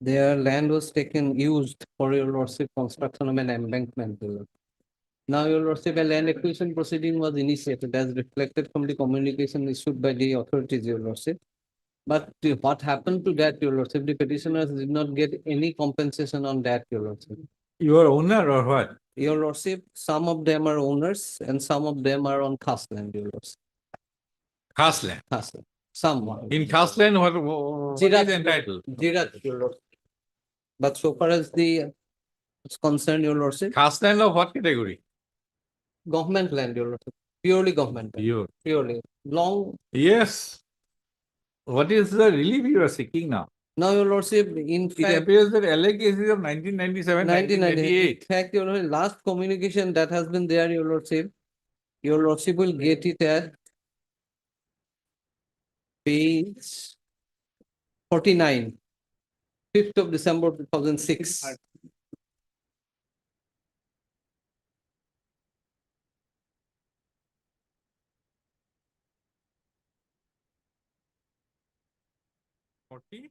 Their land was used for Your Lordship construction of an embankment. Your Lordship. Now, Your Lordship, a land acquisition proceeding was initiated as reflected from the communication issued by the authorities, Your Lordship. But what happened to that, Your Lordship? The petitioners did not get any compensation on that, Your Lordship. You are owner or what? Your Lordship, some of them are owners and some of them are on cast land, Your Lordship. Cast land. Cast land. Some. In cast land, what is entitled? Jirat, Your Lordship. But so far as the it's concerned, Your Lordship, Cast land of what category? government land, Your Lordship, purely government, land, You. purely. Long, Yes. What is the relief you are seeking now? now, Your Lordship, in It fact, appears that LA cases of 1997, 1998. 1998. In fact, Your Lordship, last communication that has been there, Your Lordship will get it at page 49, 5th of December 2006. Forty?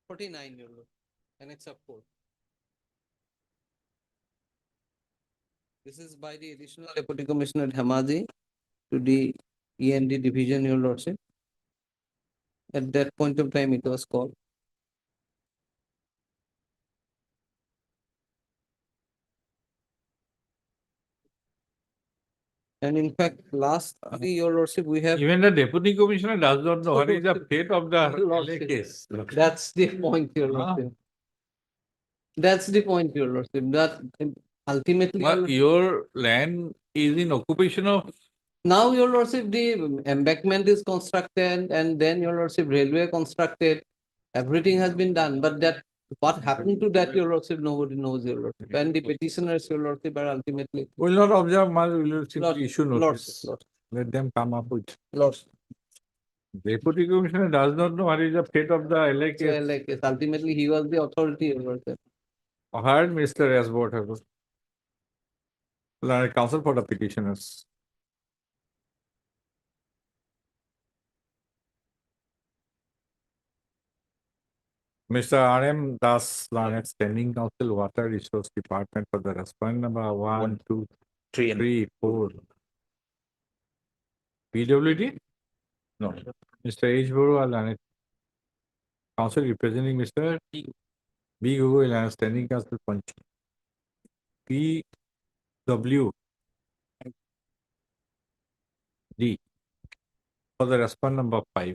49, Your Lord, Annex of 4. This is by the additional Deputy Commissioner Hamaji to the END division, Your Lordship. At that point of time, it was called. And in fact, lastly, your lordship, we have. Even the deputy commissioner does not know what is the fate of the LA Lordship. case. That's the point, your Ah. lordship. That's the point, your lordship, that ultimately. But your land is in occupation of, Now, your lordship, the embankment is constructed and then your lordship, railway constructed. Everything has been done, but that, what happened to that, your lordship, nobody knows, your lordship. And the petitioners, your lordship, are ultimately. will not observe much, will Lordship, simply issue notice. Lordship, Let them come up with. Lordship. Deputy commissioner does not know what is the fate of the LA So, case. like, ultimately, he was the authority, your lordship. Heard Mr. S. Whatever. Counsel for the petitioners. Mr. R. M. Das, Learned Standing Counsel, Water Resource Department for the respondent number 1, 2, 3, 4. PWD? No. Mr. H. Barua, Learned Counsel representing Mr. B. Gugoi, Learned Standing Counsel, Panchi. PW D for the respondent number 5.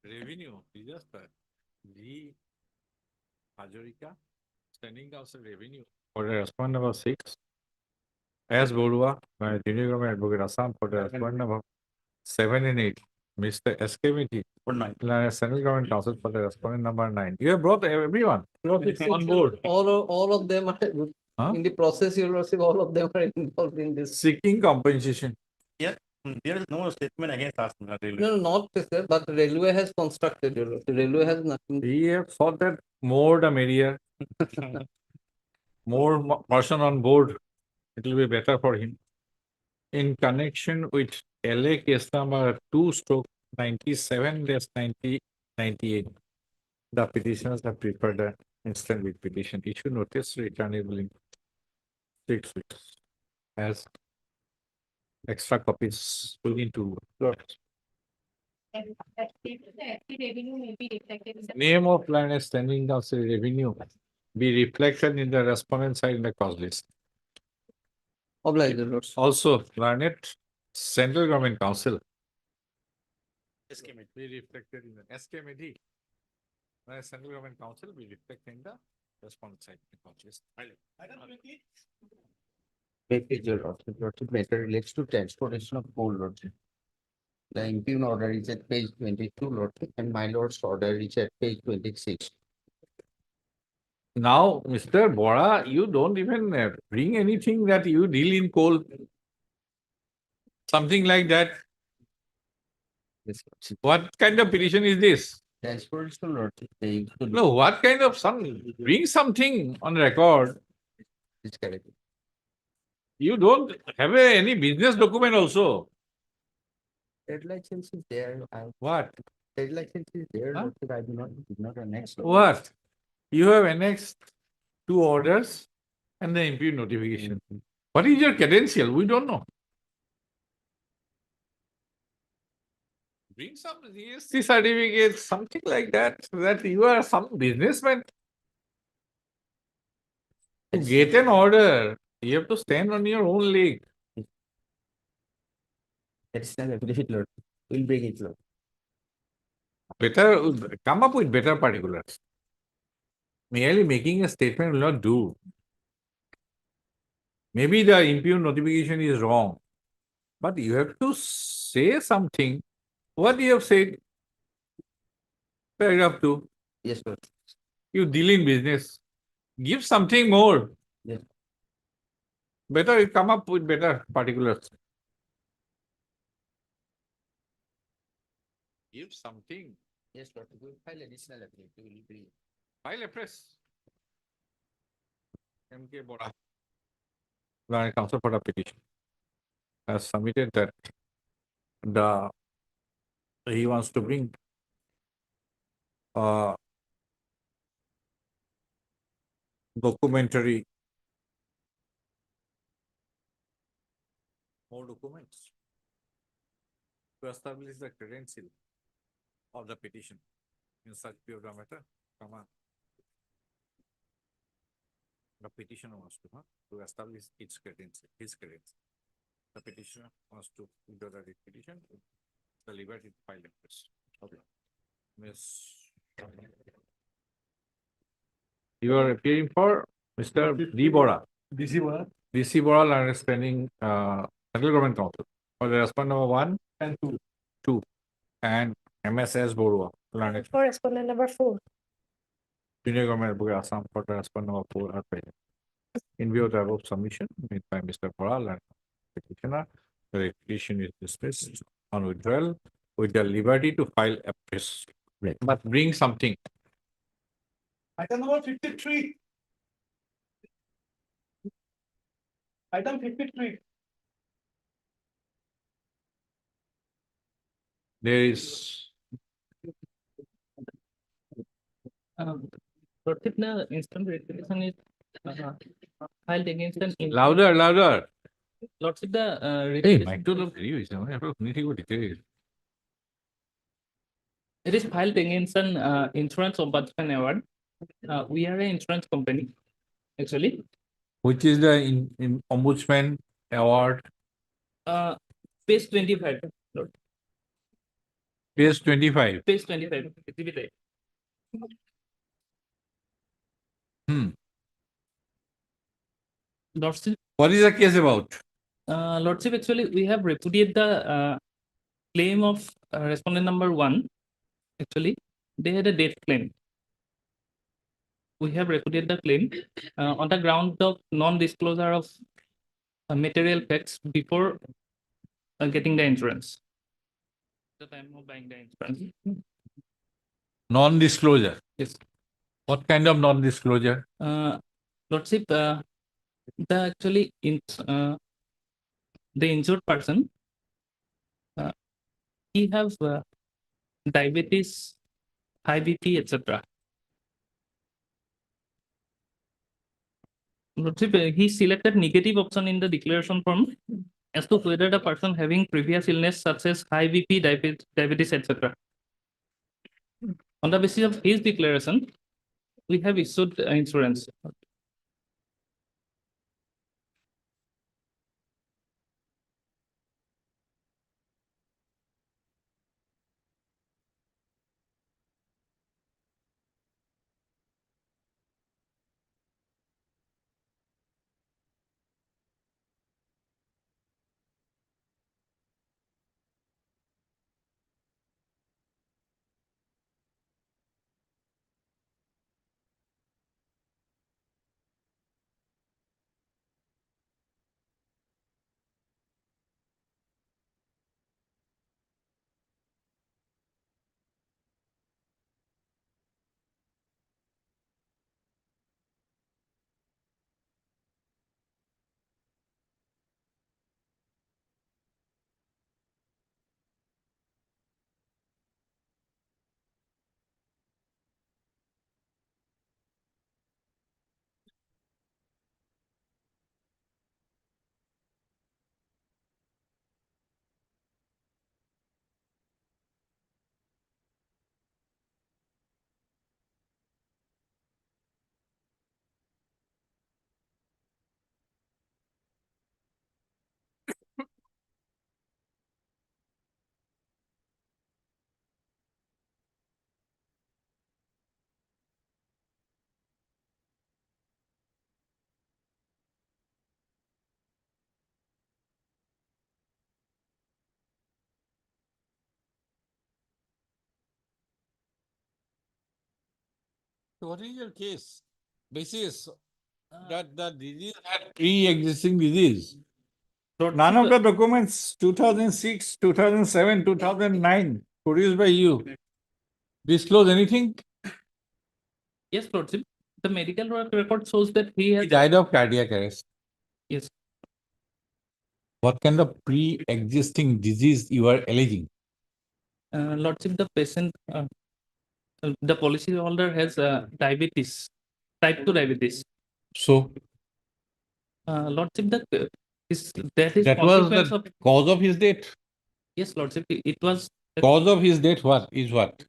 Revenue, disaster. G. Hajorika, Standing Counsel Revenue for the respondent number 6. S. Borua, Junior Government Advocate Assam for the respondent number 7 and 8. Mr. S. K. For 9. Central Government Council for the respondent number 9. You have brought everyone on board. All of them are Huh? in the process, your lordship, all of them are involved in this. Seeking compensation. There is no statement against us. No, not this, sir, but railway has constructed, your lordship. Railway has nothing. We have thought that more the merrier. More person on board, it will be better for him. In connection with LA case number 2/97-9098, the petitioners have prepared an instant with petition issue notice returnable in 6 weeks as extra copies within 2 weeks. Revenue may be reflected in the. Name of land and standing council revenue be reflected in the respondent side in the cost list. Obliged, your lordship. Also, Learned Central Government Council be reflected in the SKMD. Central Government Council be reflected in the respondent side in the cost list. Your lordship, matter relates to transportation of coal, lordship. The impugn order is at page 22, lordship, and my lord's order is at page 26. Now, Mr. Bora, you don't even bring anything that you deal in coal. Something like that. Yes, lordship. What kind of petition is this? Transportation, lordship, they used to. No, what kind of bring something on record. It's correct. You don't have any business document also. Trade license is there. What? Trade license is there, Huh? lordship, I did not annex. lordship. What? You have annexed 2 orders and the impugn notification. What is your credential? We don't know. Bring some GST certificate, something like that, so that you are some businessman. To get an order, you have to stand on your own leg. Additional affidavit, lord. We'll bring it, lord. Better, come up with better particulars. Merely making a statement will not do. Maybe the impugn notification is wrong, but you have to say something. What you have said? Paragraph 2. Yes, lord. You deal in business. Give something more. Yes. Better you come up with better particulars. Give something. Yes, lord. We will file additional affidavit. We will bring it. File a press. M.K. Bora. Learned Counsel for the petition has submitted that he wants to bring documentary more documents to establish the credential of the petition in such period of matter, the petitioner wants to establish its credential, his credential. the petitioner wants to withdraw the petition, the liberty to file a press. Okay. Miss. You are appearing for Mr. D. Bora. DC one DC Bora Land Spending, Central Government Council for the respondent number 1, and two. 2, and MSS Borua. Land For respondent number 4. Junior Government Advocate Assam for the respondent number 4 are present. In view of the above submission made by Mr. Bora, land petitioner, the petition is dismissed on withdrawal with the liberty to file a press. But bring something. Item number 53. Item 53. There is Lordship, the instant requisition is filed against an. louder, louder. Lordship, the Hey, mic to the video is not nitty-gritty. it is filed against an insurance ombudsman award. We are an insurance company, actually. Which is the in Ombudsman Award, Page 25. Lord. page 25. Page 25. Exhibit A. Lordship, What is the case about? Lordship, actually, we have repudiated the claim of respondent number 1. Actually, they had a death claim. We have repudiated the claim on the ground of non-disclosure of material facts before getting the insurance. The time of buying the insurance. Non-disclosure. Yes. What kind of non-disclosure? Lordship, the actually the injured person, he have diabetes, high BP, etc. Lordship, he selected negative option in the declaration form as to whether the person having previous illness such as high BP, diabetes, etc. On the basis of his declaration, we have issued insurance. What is your case? Basis that the disease had pre-existing disease. None of the documents 2006, 2007, 2009 produced by you disclose anything? Yes, Lordship. The medical record shows that he He has. died of cardiac arrest. Yes. What kind of pre-existing disease you are alleging? Lordship, the patient, the policy holder has diabetes, type 2 diabetes. So Lordship, that is that was consequence the of. cause of his death. Yes, Lordship, it was. Cause of his death what is what?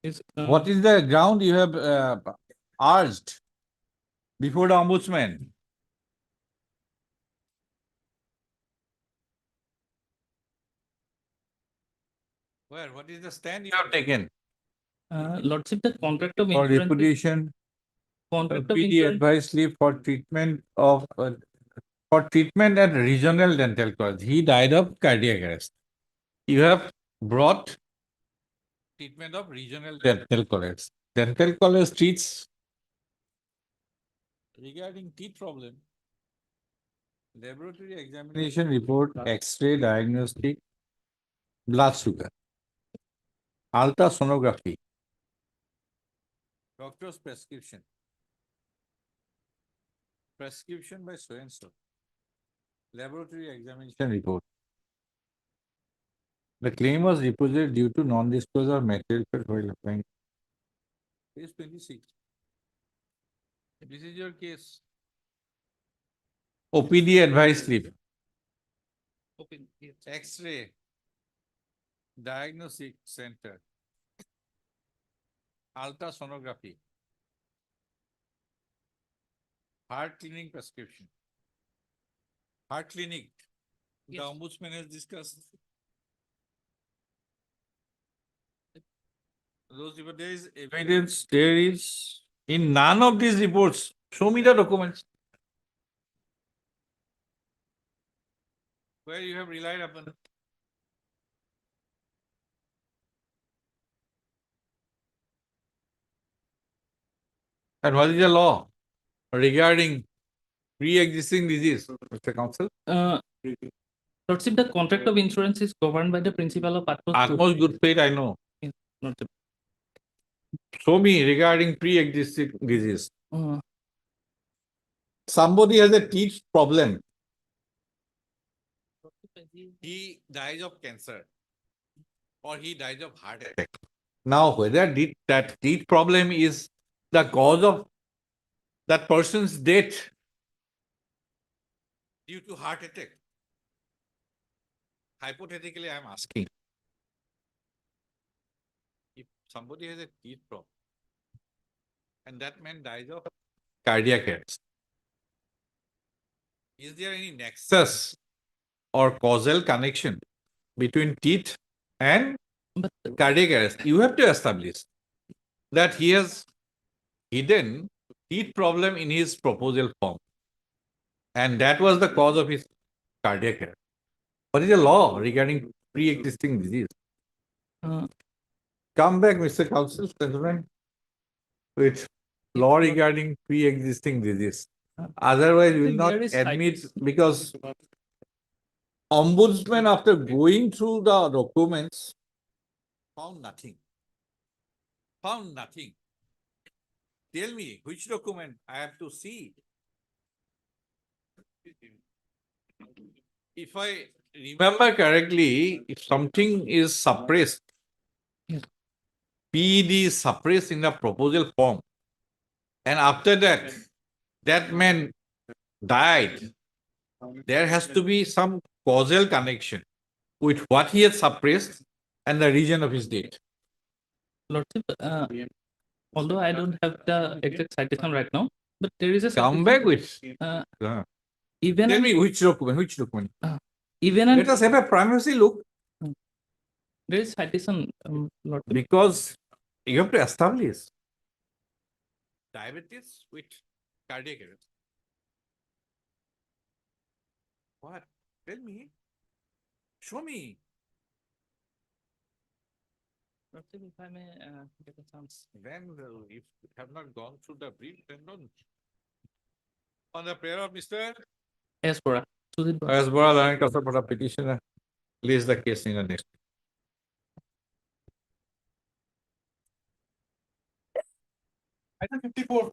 Is, What is the ground you have urged before the ombudsman? Where, what is the stand you have taken? Lordship, the contract of For insurance. repudiation, Contract of PD insurance. advice leave for treatment at regional dental college. He died of cardiac arrest. You have brought treatment of regional dental college. Dental college treats regarding teeth problem. Laboratory examination report, X-ray diagnostic, blood sugar, ultrasonography, doctor's prescription. Prescription by so and so. Laboratory examination report. The claim was repudiated due to non-disclosure of material while applying. Page 26. This is your case. OPD advice slip. X-ray. Diagnostic center. Ultrasonography. Heart clinic prescription. Heart clinic. The ombudsman has discussed. There is evidence, there is, in none of these reports, show me the documents. Where you have relied upon. And what is the law regarding pre-existing disease, Mr. Counsel? Lordship, the contract of insurance is governed by the principle of Utmost good faith, I know. Lordship. Show me regarding pre-existing disease. Somebody has a teeth problem. He dies of cancer or he dies of heart attack. Now, whether that teeth problem is the cause of that person's death due to heart attack. Hypothetically, I am asking. If somebody has a teeth problem and that man dies of cardiac arrest, is there any nexus or causal connection between teeth and cardiac arrest? You have to establish that he has hidden teeth problem in his proposal form. And that was the cause of his cardiac arrest. What is the law regarding pre-existing disease? Come back, Mr. Counsel, gentlemen, with law regarding pre-existing disease. Otherwise, we will not admit, because ombudsman, after going through the documents, found nothing. Found nothing. Tell me which document I have to see. If I remember correctly, if something is suppressed, PED is suppressed in the proposal form, and after that, that man died, there has to be some causal connection with what he has suppressed and the region of his death. Lordship, although I don't have the exact citation right now, but there is a Come back with. Even Tell me which document, which document? Even Let us have a primacy look. There is citation, Lordship. Because you have to establish diabetes with cardiac arrest. What? Tell me. Show me. Lordship, if I may get a chance. Then, if you have not gone through the brief, then don't. On the prayer of Mr. Yes, Bora. As Bora Learning Council for the petitioner, place the case in the next. Item 54.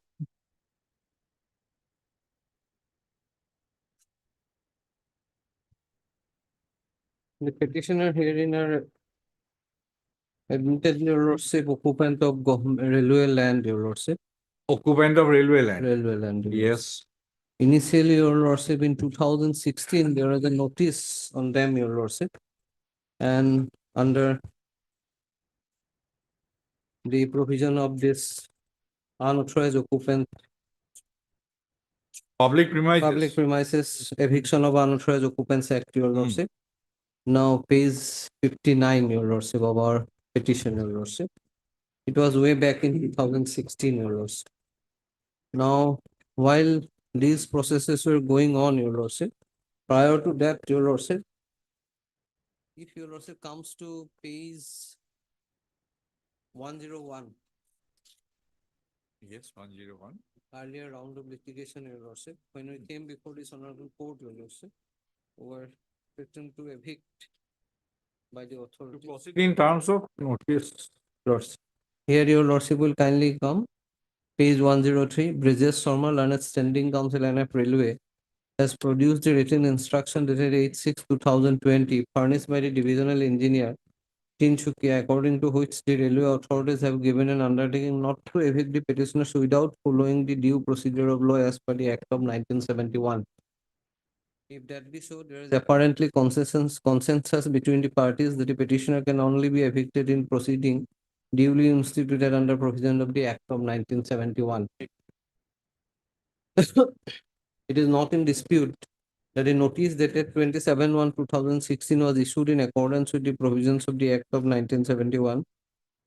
The petitioner herein are admitted, your lordship, occupant of railway land, your lordship. Occupant of railway land. Railway land. Yes. Initially, your lordship, in 2016, there was a notice on them, your lordship. And under the provision of this unauthorized occupant. Public premises. Public premises, eviction of unauthorized occupants act, your lordship. Now, page 59, your lordship, of our petition, your lordship. It was way back in 2016, your lordship. Now, while these processes were going on, your lordship, prior to that, your lordship, if your lordship comes to page 101, Yes, 101. earlier round of litigation, your lordship, when we came before this honorable court, your lordship, we were threatened to evict by the authorities. Proceed in terms of notice. Lordship. Here your lordship will kindly come. Page 103, Bridges Sharma, Learned Standing Council NF Railway has produced a written instruction dated 8/6/2020 furnished by the divisional engineer Tinsukia, according to which the railway authorities have given an undertaking not to evict the petitioners without following the due procedure of law as per the Act of 1971. If that be so, there is apparently consensus between the parties that the petitioner can only be evicted in proceeding duly instituted under provision of the Act of 1971. It is not in dispute that a notice dated 27/1/2016 was issued in accordance with the provisions of the Act of 1971,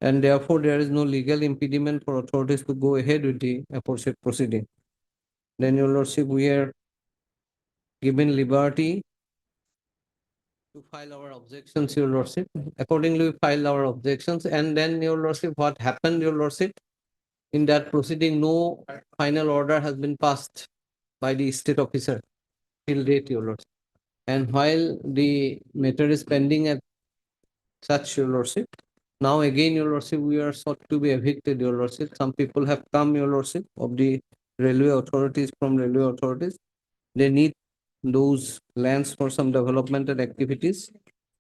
and therefore there is no legal impediment for authorities to go ahead with the aforesaid proceeding. Then, your lordship, we are given liberty to file our objections, your lordship. Accordingly, we filed our objections, and then, your lordship, what happened, your lordship? In that proceeding, no final order has been passed by the state officer till date, your lordship. And while the matter is pending at such, your lordship, now again, your lordship, we are sought to be evicted, your lordship. Some people have come, your lordship, of the railway authorities, from railway authorities. They need those lands for some developmental activities.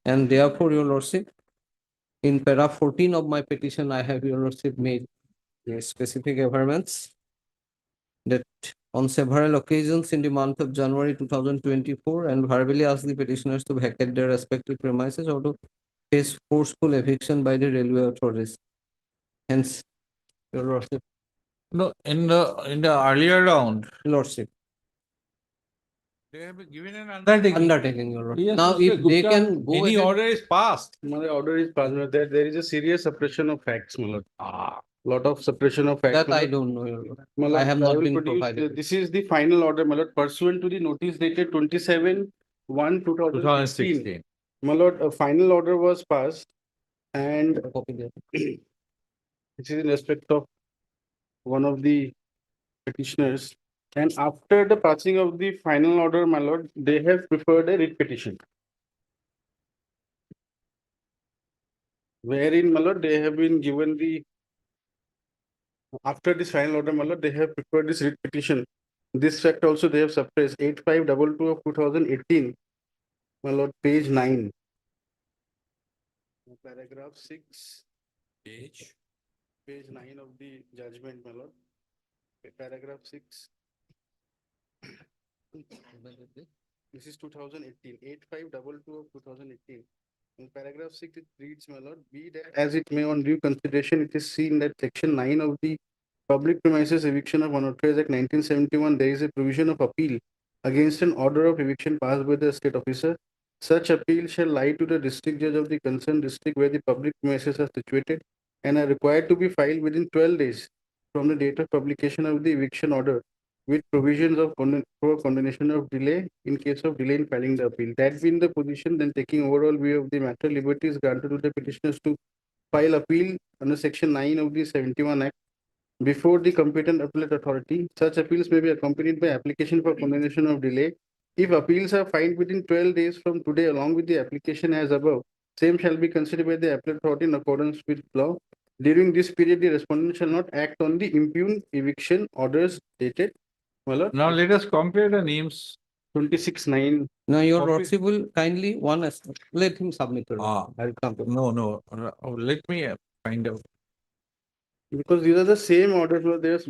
And therefore, your lordship, in para 14 of my petition, I have, your lordship, made specific affirmance that on several occasions in the month of January 2024 and verbally asked the petitioners to vacate their respective premises or to face forceful eviction by the railway authorities. Hence, your lordship. No, in the earlier round, Lordship. they have been given an undertaking. Undertaking, your lordship. Yes, Now, Mr. if they Gupta, can go any ahead. order is passed. My order is passed, there is a serious suppression of facts, my lord. Lot of suppression of facts. That my I lord. don't know, your lord. My lord, I have will not been produce, provided. This is the final order, my lord, pursuant to the notice dated 27/1/2016. 2016. My lord, a final order was passed and Copy there. this is in respect of one of the petitioners. And after the passing of the final order, my lord, they have preferred a writ petition. Wherein, my lord, they have been given the, after this final order, my lord, they have preferred this writ petition. This fact also they have suppressed 8522 of 2018, my lord, page 9. Paragraph 6. Page 9 of the judgment, my lord. Paragraph 6. This is 2018, 8522 of 2018. In paragraph 6, it reads, my lord, be that as it may, on due consideration, it is seen that section 9 of the Public Premises Eviction of Unauthorized Act 1971, there is a provision of appeal against an order of eviction passed by the state officer. Such appeal shall lie to the district judge of the concerned district where the public premises are situated and are required to be filed within 12 days from the date of publication of the eviction order, with provisions of for condonation of delay in case of delay in filing the appeal. That being the position, then taking overall view of the matter, liberty is granted to the petitioners to file appeal under section 9 of the 71 Act before the competent appellate authority. Such appeals may be accompanied by application for condonation of delay. If appeals are filed within 12 days from today along with the application as above, same shall be considered by the appellate authority in accordance with law. During this period, the respondent shall not act on the impugned eviction orders dated. Well, Now let us compare the names. 26/9. Now, your Copy. lordship will kindly let him submit. Your lordship. Ah. I'll come to. No, let me find out. Because these are the same orders, were there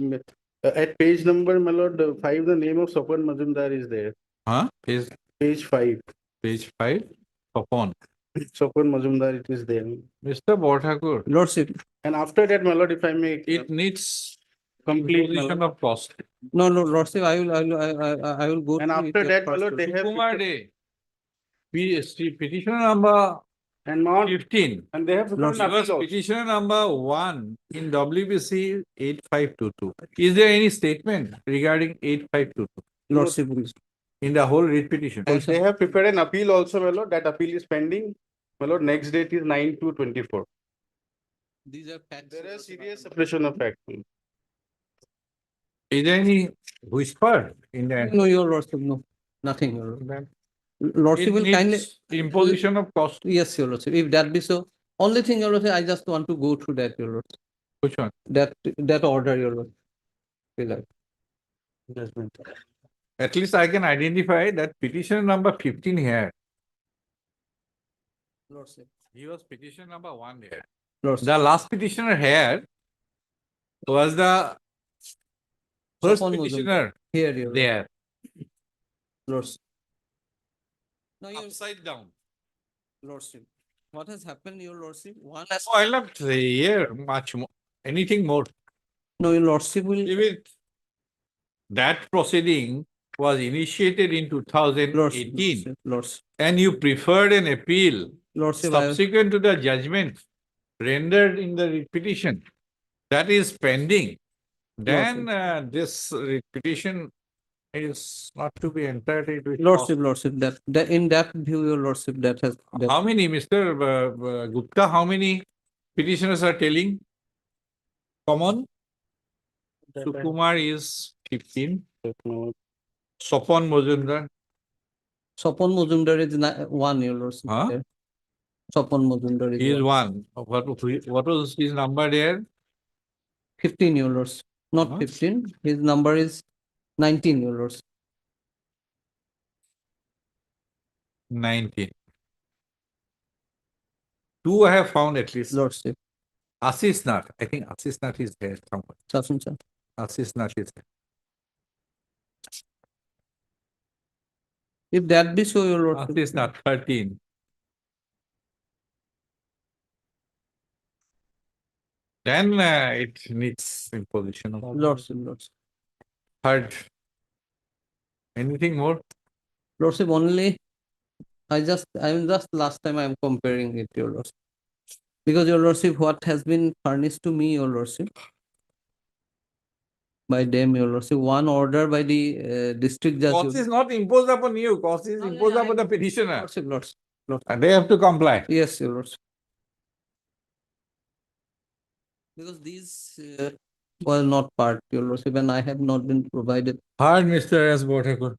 at page number, my lord, 5, the name of Sopan Majumdar is there. Huh? Page 5. Page 5, upon. Sopan Majumdar, it is there. Mr. Borthakur, Lordship. And after that, my lord, if I may. it needs Complete, my imposition lord. of cost. No, lordship, I will go. And through after it that, my first. lord, they have. Kumar Day, Petitioner number And not, 15. and they have. prepared an Because appeal also. petitioner number 1 in WBC 8522. Is there any statement regarding 8522 Lordship, in the whole writ petition? And they have prepared an appeal also, my lord. That appeal is pending. My lord, next date is 9/2/24. these are facts. There is serious suppression of fact. Is there any whisper in the? No, your lordship, no, nothing, your lordship. Lordship It will kindly. needs imposition of cost. Yes, your lordship, if that be so, only thing, your lordship, I just want to go through that, your lordship, Which one? that order, your lordship. Will I- Judgment. At least I can identify that petition number 15 here. Lordship. He was petition number 1 here. Lordship. The last petitioner here was the first Sapon Muzumdar. petitioner Here, your there, lordship. No, your upside down. lordship, what has happened, your lordship, one. Oh, I love to hear much more, anything more. No, your lordship will. Even that proceeding was initiated in 2018 Lordship, and you preferred an appeal lordship, I- subsequent to the judgment rendered in the writ petition that is pending. Then this writ petition is not to be entirely. with lordship, lordship, that in that view, your lordship, that has. that- How many, Mr. Gupta, how many petitioners are telling? Common? Sukumar is 15. Sopon Mozumdar. Sapon Muzumdar is one, your lordship. Huh? there. Sapon Muzumdar He is is one. What was his number there? 15, your lordship, not Huh? 15, his number is 19, your lordship. 19. Two I have found at least. Lordship, Assis Nath. I think Assis Nath is there somewhere. Shasan sir. Assis Nath is there. If that be so, your lordship. Assis Nath, 13. Then it needs imposition of Lordship, lordship. third. Anything more? Lordship, only, I'm just last time I'm comparing it, your lordship. Because your lordship, what has been furnished to me, your lordship, by them, your lordship, one order by the district judge. Cost is not imposed upon you. Cost is imposed upon the petitioner. Lordship, lordship. And they have to comply. Yes, your lordship. Because these were not part, your lordship, and I have not been provided. Heard Mr. S. Botekur.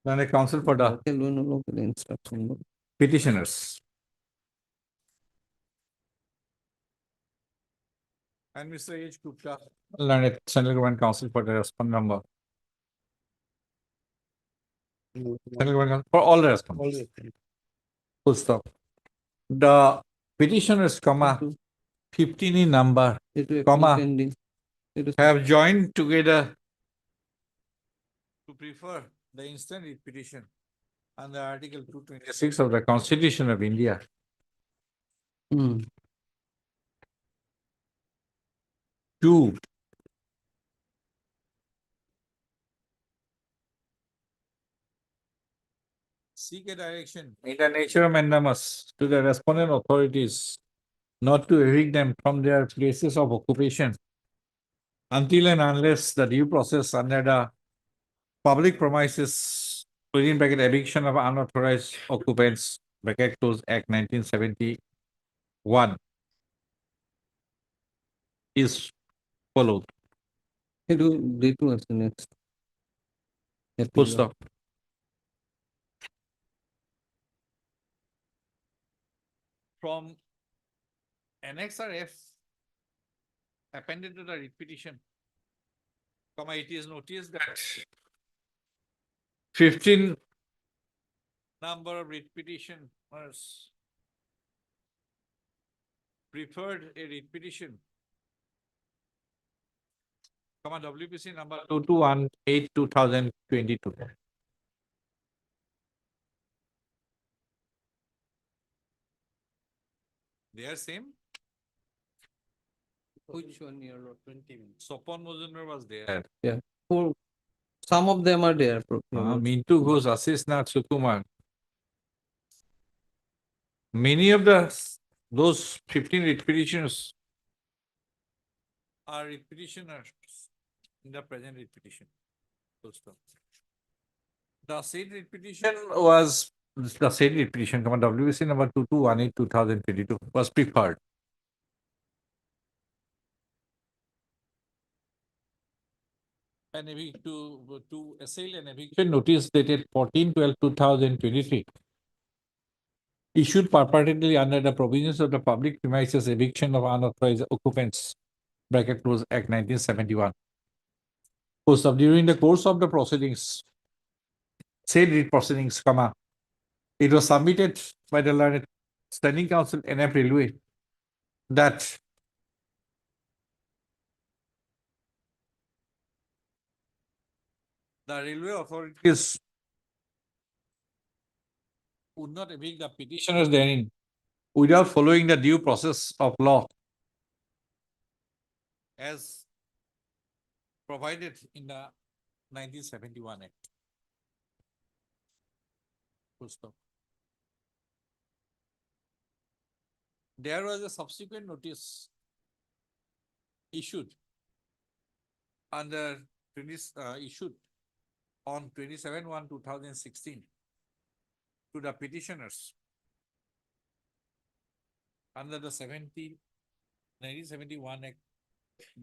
Then a counsel for the Okay, no, instruction. petitioners. And Mr. H. Gupta, learned Central Government Council for the respondent number. Central Government Council for all the respondents. Full stop. The petitioners, comma, 15 in number, comma, Pending. have joined together to prefer the instant writ petition under Article 226 of the Constitution of India. Hmm. 2. Seek a direction in the nature of mandamus to the respondent authorities not to evict them from their places of occupation until and unless the due process under the public premises within bracket eviction of unauthorized occupants bracket close Act 1971 is followed. They do us next. Full stop. From Annexure F appended to the writ petition, comma, it is noticed that 15 number of writ petitioners preferred a writ petition, comma, WPC number 2218/2022. They are same? Which one, your lord? 20 minutes. Sopon Mozumdar was there. Yeah. For Some of them are there. Your lordship. Mintu Ghosh, Ashish Nath, Sukumar. Many of those 15 writ petitions are writ petitioners in the present writ petition. Full stop. The said writ petition was, the said writ petition, WBC number 2218/2022 was preferred. An to assail an eviction notice dated 14/12/2023 issued purportedly under the provisions of the Public Premises Eviction of Unauthorized Occupants bracket close Act 1971. Post of during the course of the proceedings, said writ proceedings, it was submitted by the learned Standing Council NF Railway that the railway authorities would not evict the petitioners therein without following the due process of law as provided in the 1971 Act. Full stop. There was a subsequent notice issued under issued on 27/1/2016 to the petitioners under the 1971 Act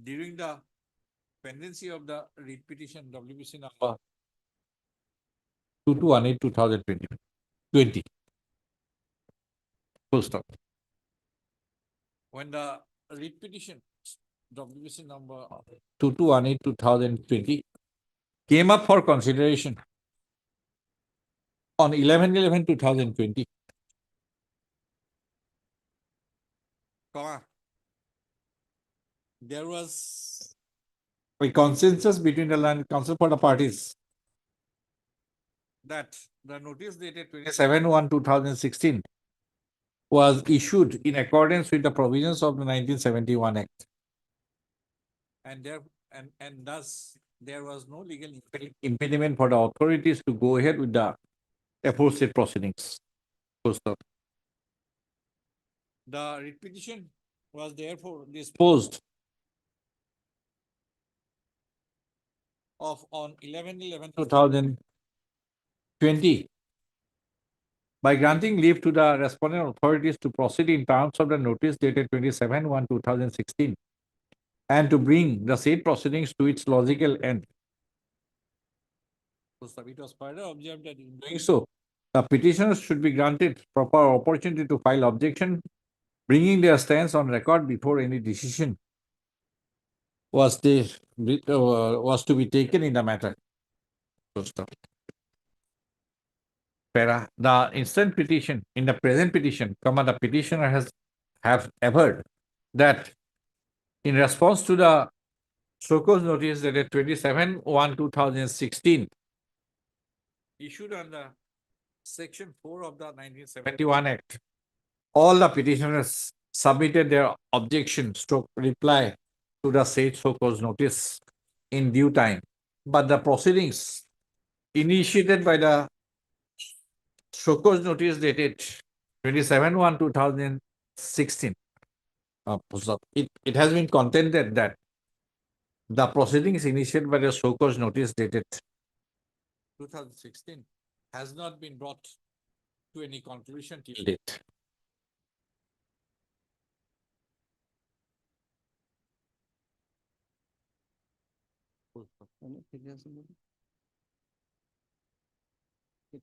during the pendency of the writ petition WBC number 2218/2020. Full stop. When the writ petition WBC number 2218/2020 came up for consideration on 11/11/2020, there was a consensus between the land council for the parties that the notice dated 27/1/2016 was issued in accordance with the provisions of the 1971 Act. And thus there was no legal impediment for the authorities to go ahead with the aforesaid proceedings. Full stop. The writ petition was therefore disposed of on 11/11/2020 by granting leave to the respondent authorities to proceed in terms of the notice dated 27/1/2016 and to bring the said proceedings to its logical end. It was further observed that in doing so, the petitioners should be granted proper opportunity to file objection, bringing their stance on record before any decision was to be taken in the matter. The instant petition, in the present petition, the petitioner have averred that in response to the show-cause notice dated 27/1/2016 issued under Section 4 of the 1971 Act, all the petitioners submitted their objection reply to the said show-cause notice in due time. But the proceedings initiated by the show-cause notice dated 27/1/2016, it has been contended that the proceedings initiated by the show-cause notice dated 2016 has not been brought to any conclusion till date.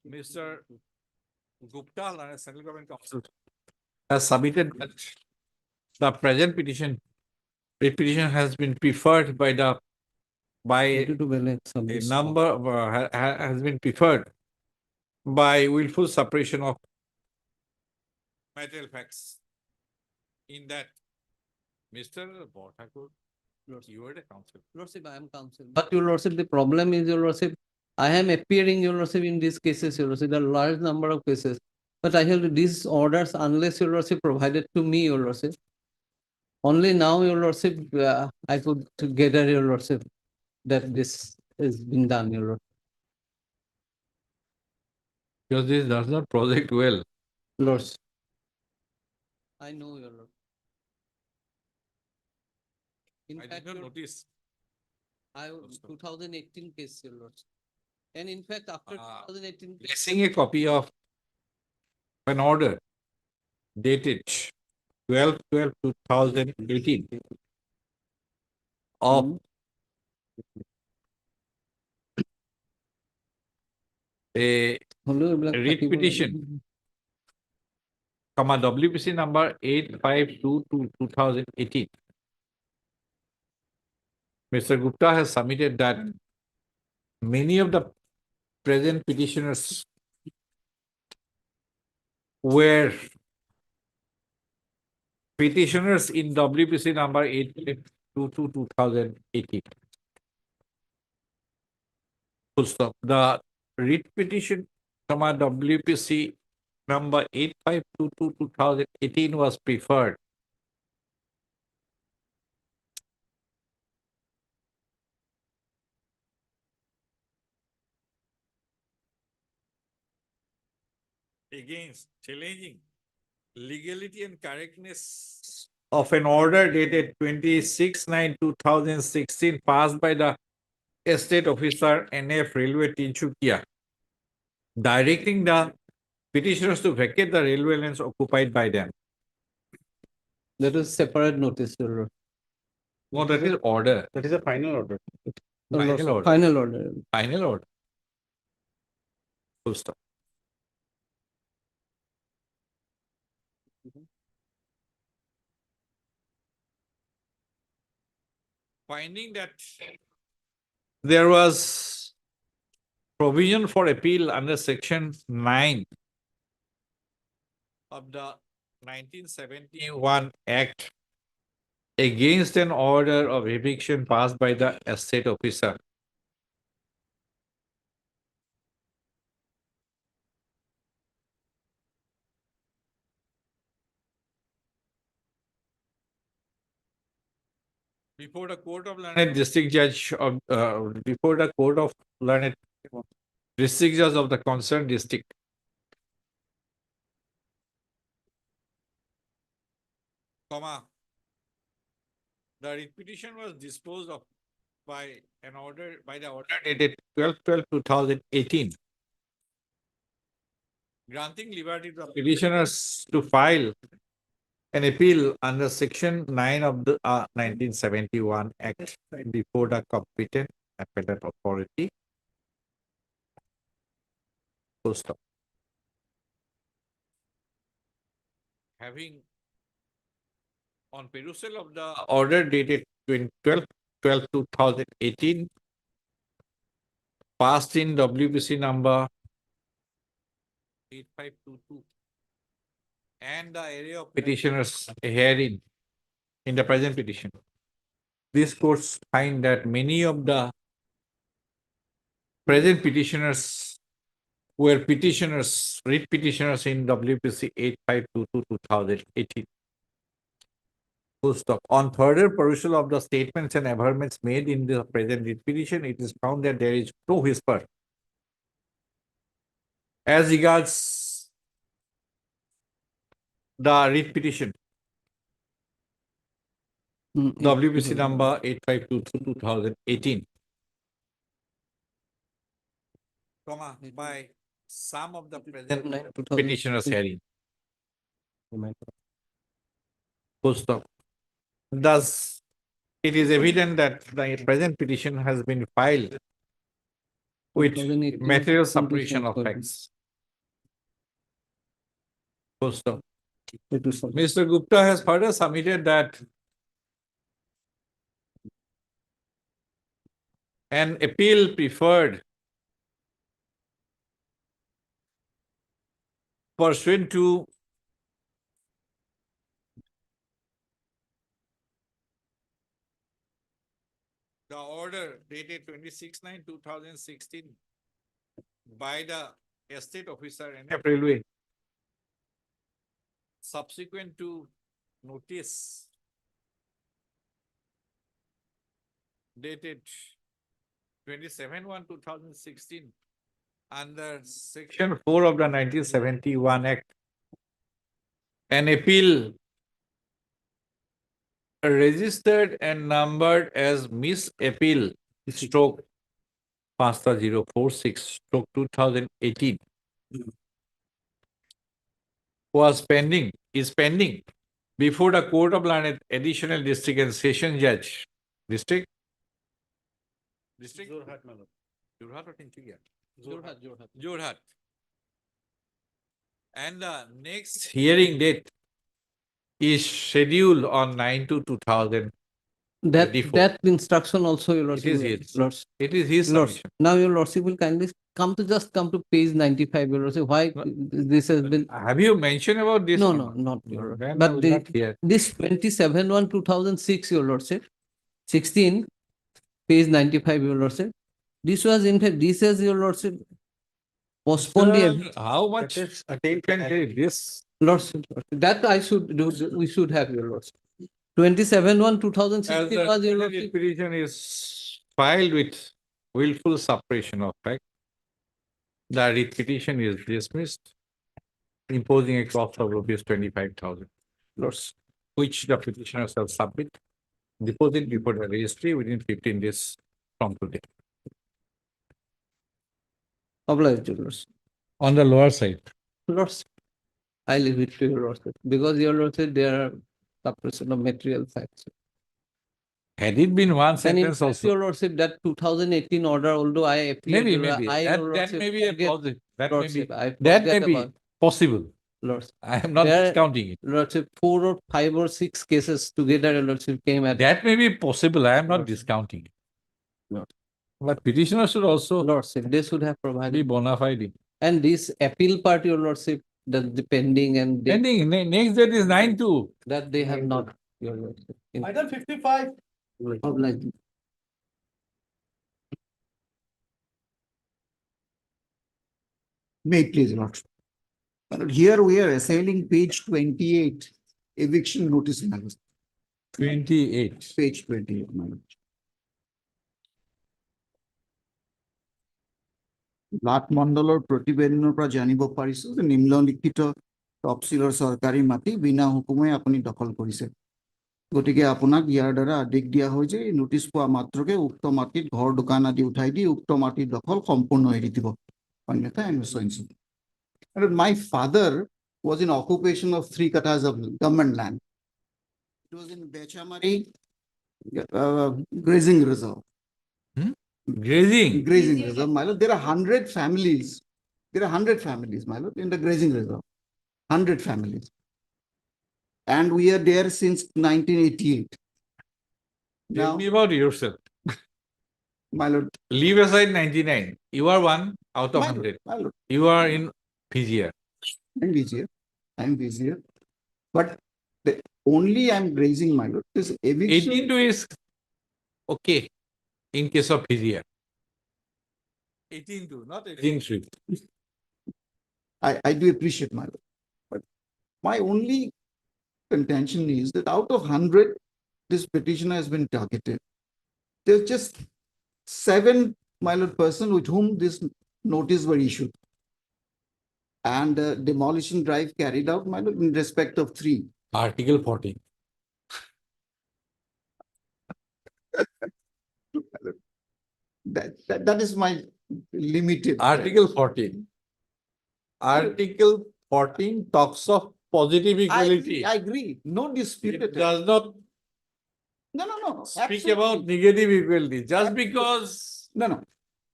Mr. Gupta, Central Government Council, has submitted that the present petition has been preferred by a number has been preferred by willful suppression of material facts. In that, Mr. Borthakur, you are the counsel. Lordship, I am counsel. But your lordship, the problem is, your lordship, I am appearing, your lordship, in these cases, your lordship, there are large number of cases. But I have these orders unless your lordship provided to me, your lordship. Only now, your lordship, I could gather, your lordship, that this is being done, Your Lord. Because this does not project well. Lords. I know, Your Lord. In I did fact, not Your- notice. I, 2018 case, Your Lord. And in fact, after 2018. Placing a copy of an order dated 12/12/2018 of a writ petition, WPC number 8522/2018. Mr. Gupta has submitted that many of the present petitioners were petitioners in WPC number 8522/2018. Full stop. The writ petition, WPC number 8522/2018 was preferred. Against challenging legality and correctness of an order dated 26/9/2016 passed by the Estate Officer NF Railway Tinsukia, directing the petitioners to vacate the railway lands occupied by them. That is separate notice, Your Lord. No, that is order. That is a final order. Final order. Final order. Final order. Full stop. Finding that there was provision for appeal under section 9 of the 1971 Act against an order of eviction passed by the estate officer. Before the court of learned district judge of, before the court of learned district judge of the concerned district. Comma. The writ petition was disposed of by an order, by the order dated 12/12/2018. Granting liberty to the petitioners to file an appeal under section 9 of the 1971 Act before the competent appellate authority. Full stop. Having on perusal of the order dated 12/12/2018 passed in WPC number 8522 and the area of petitioners herein in the present petition. These courts find that many of the present petitioners were petitioners, writ petitioners in WPC 8522/2018. Full stop. On further perusal of the statements and averments made in the present writ petition, it is found that there is no whisper as regards the writ petition. WPC number 8522/2018. Comma, by some of the present petitioners herein. Full stop. Thus, it is evident that the present petition has been filed with material suppression of facts. Full stop. Mr. Gupta has further submitted that an appeal preferred pursuant to the order dated 26/9/2016 by the estate officer NF Railway subsequent to notice dated 27/1/2016 under section 4 of the 1971 Act. An appeal registered and numbered as Miss Appeal stroke 5046 stroke 2018 is pending before the Court of Learned Additional District and Session Judge. District? Jorhat, my lord. Jorhat or Tinsukia? Jorhat. Jorhat. And the next hearing date is scheduled on 9/2/2024. That instruction also, your It is lordship. his. Lords, It is his lords, submission. now your lordship will kindly come to page 95, your lordship, why this has been. Have you mentioned about this? No, or no, not your lordship. Then I will But not hear. this 27/1/2006, your lordship, 16, page 95, your lordship. This was in fact, this is your lordship postponed the Sir, how much attention can this? lordship. That I should do, we should have, your lordship. 27/1/2016 As was your the lordship. petition is filed with willful suppression of fact, the writ petition is dismissed, imposing a cost of rupees 25,000, Lords. which the petitioner shall submit, deposit before the registry within 15 days from today. Obliged, your lordship. On the lower side. Lords, I leave it to your lordship, because your lordship, there are suppression of material facts. Had it been one And in sentence fact, also, your lordship, that 2018 order, although I appealed. maybe, I, that your that lordship, may be a forget- positive, that may be, lordship, I that may forget be about- possible. Lords, I am not There- discounting it. lordship, 4 or 5 or 6 cases together, your lordship came at. That may be possible, I am not discounting it. Lord. But petitioner should also Lordship, they should have be provided. bona fide. And this appeal part, your lordship, the pending and they- Ending, next date is 9/2. that they have not, your lordship. in- Item 55. Obliged. May it please, Lordship. But here we are assailing page 28, eviction notice, my lord. 28. Page 28, my lord. লাট মণ্ডলৰ প্ৰতিবেদনৰ পৰা জানিব পাৰিছো যে নিম্নলিখিত তফচিলৰ চৰকাৰী মাটি বিনা হুকুমে আপুনি দখল কৰিছে। গতিকে আপোনাক ইয়াৰ দ্বাৰা আদেশ দিয়া হয় যে নোটিছ পোৱা মাত্ৰকে উক্ত মাটিত ঘৰ দোকান আদি উঠাই দি উক্ত মাটিৰ দখল সম্পূৰ্ণ এৰি দিব। অন্যথা And my father was in occupation of 3 katas of government land. It was in Bechamari grazing reserve. Grazing. Grazing reserve, my lord. There are 100 families. There are 100 families, my lord, in the grazing reserve. 100 families. And we are there since 1988. Tell Now, me about yourself. my lord, Leave aside 99. You are one out of my lord, 100. my lord, You are in PGR. I'm busier. I'm busier. But the only I'm raising, my lord, is eviction. 18/2 is okay in case of PGR. 18/2, not 18/3. I do appreciate, my lord. But my only contention is that out of 100, this petitioner has been targeted. There's just 7, my lord, person with whom this notice were issued. And demolition drive carried out, my lord, in respect of 3. Article 14. That is my limited. Article 14. Article 14 talks of positive equality. I agree. No dispute. It does not No. speak absolutely. about negative equality. Just because No,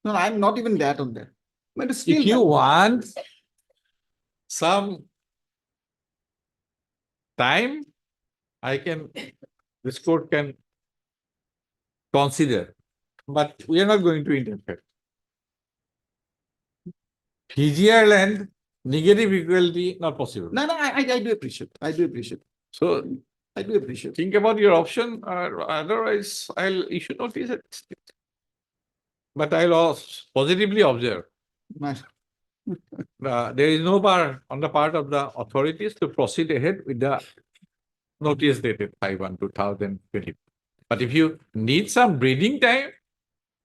I'm not even that on that. But still, if you want some time, this court can consider, but we are not going to interfere. PGR land, negative equality, not possible. No, I do appreciate. I do appreciate. So I do appreciate. think about your option, or otherwise I'll issue notice it. But I'll also positively observe. My- There is no bar on the part of the authorities to proceed ahead with the notice dated 5/1/2020. But if you need some breathing time,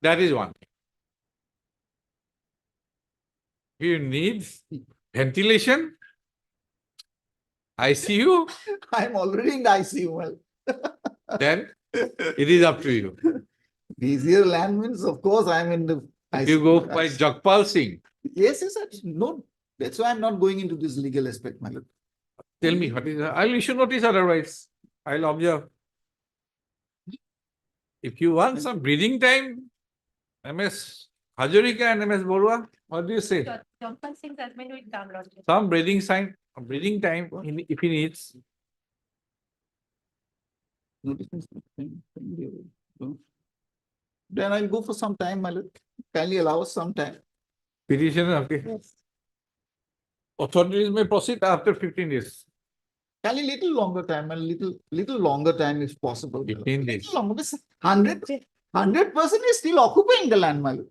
that is one thing. You need ventilation? ICU? I'm already in the ICU. Well, Then it is up to you. easier land means, of course, I'm in the. If you go by ICU. Jagpal Singh, Yes, no, that's why I'm not going into this legal aspect, my lord. tell me what is, I'll issue notice otherwise. I'll observe. If you want some breathing time, MS Hazarika and MS Borua, what do you say? Jagpal Singh's husband will come, Lordship. Some breathing time if he needs. Then I'll go for some time, my lord. Kindly allow us some time. Petitioner, okay. Authorities may proceed after 15 days. Kindly little longer time, a little longer time if possible. 15 days. Little longer, this 100% is still occupying the land, my lord.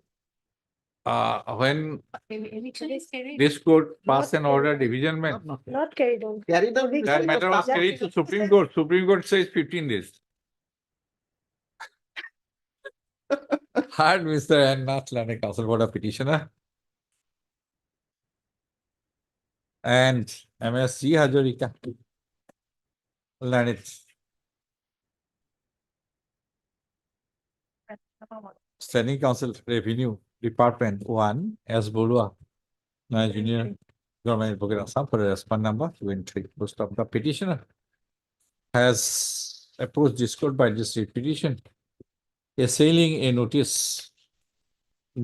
When Eviction is carried. this court pass an order divisionment, Not carried on. Carried out. that matter was carried to Supreme Court. Supreme Court says 15 days. Heard Mr. N. Nath, Land Council Board of Petitioner. And MSC Hazarika. Learned Standing Council Revenue Department 1 S. Borua, Junior Government Advocate Assam for the respond number 23. Most of the petitioner has approached this court by this petition, assailing a notice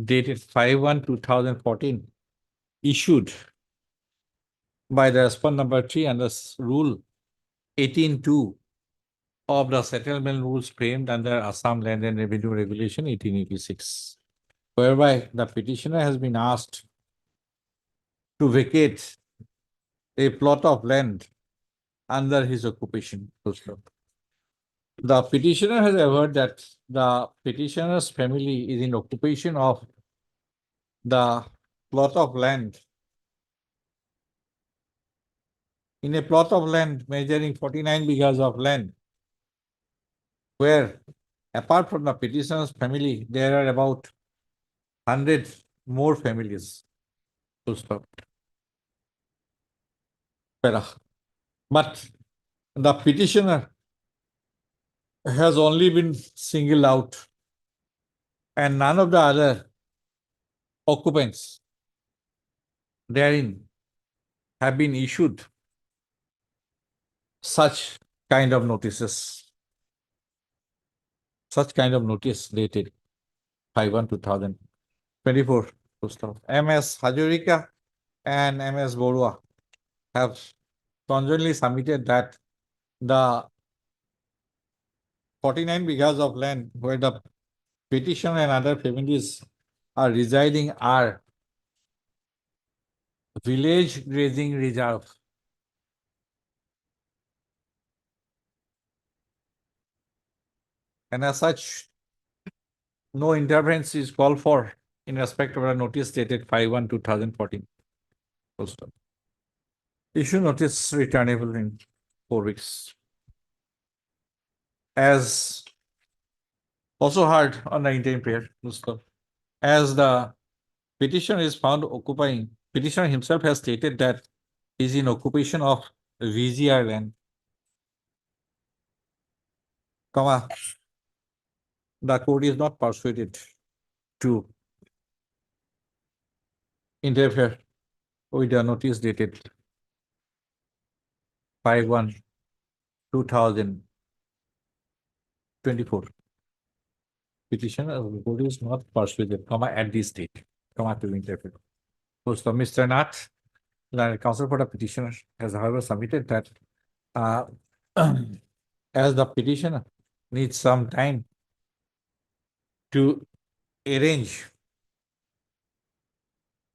dated 5/1/2014 issued by the respond number 3 under Rule 18(2) of the settlement rules framed under Assam Land and Revenue Regulation 1886, whereby the petitioner has been asked to vacate a plot of land under his occupation. The petitioner has averred that the petitioner's family is in occupation of the plot of land. In a plot of land measuring 49 bighas of land, where apart from the petitioner's family, there are about 100 more families. Full stop. But the petitioner has only been singled out, and none of the other occupants therein have been issued such kind of notices. Such kind of notice dated 5/1/2024. MS Hazarika and MS Borua have conjointly submitted that the 49 bighas of land where the petitioner and other families are residing are village grazing reserve. And as such, no interference is called for in respect of a notice dated 5/1/2014. Full stop. Issue notice returnable in 4 weeks. As also heard on the interim prayer, full stop. As the petitioner is found occupying, petitioner himself has stated that he is in occupation of VGR land, comma, the court is not persuaded to interfere with the notice dated 5/1/2024. Petitioner court is not persuaded, comma, at this date, comma, to interfere. Post of Mr. Nath, the counsel for the petitioner has however submitted that as the petitioner needs some time to arrange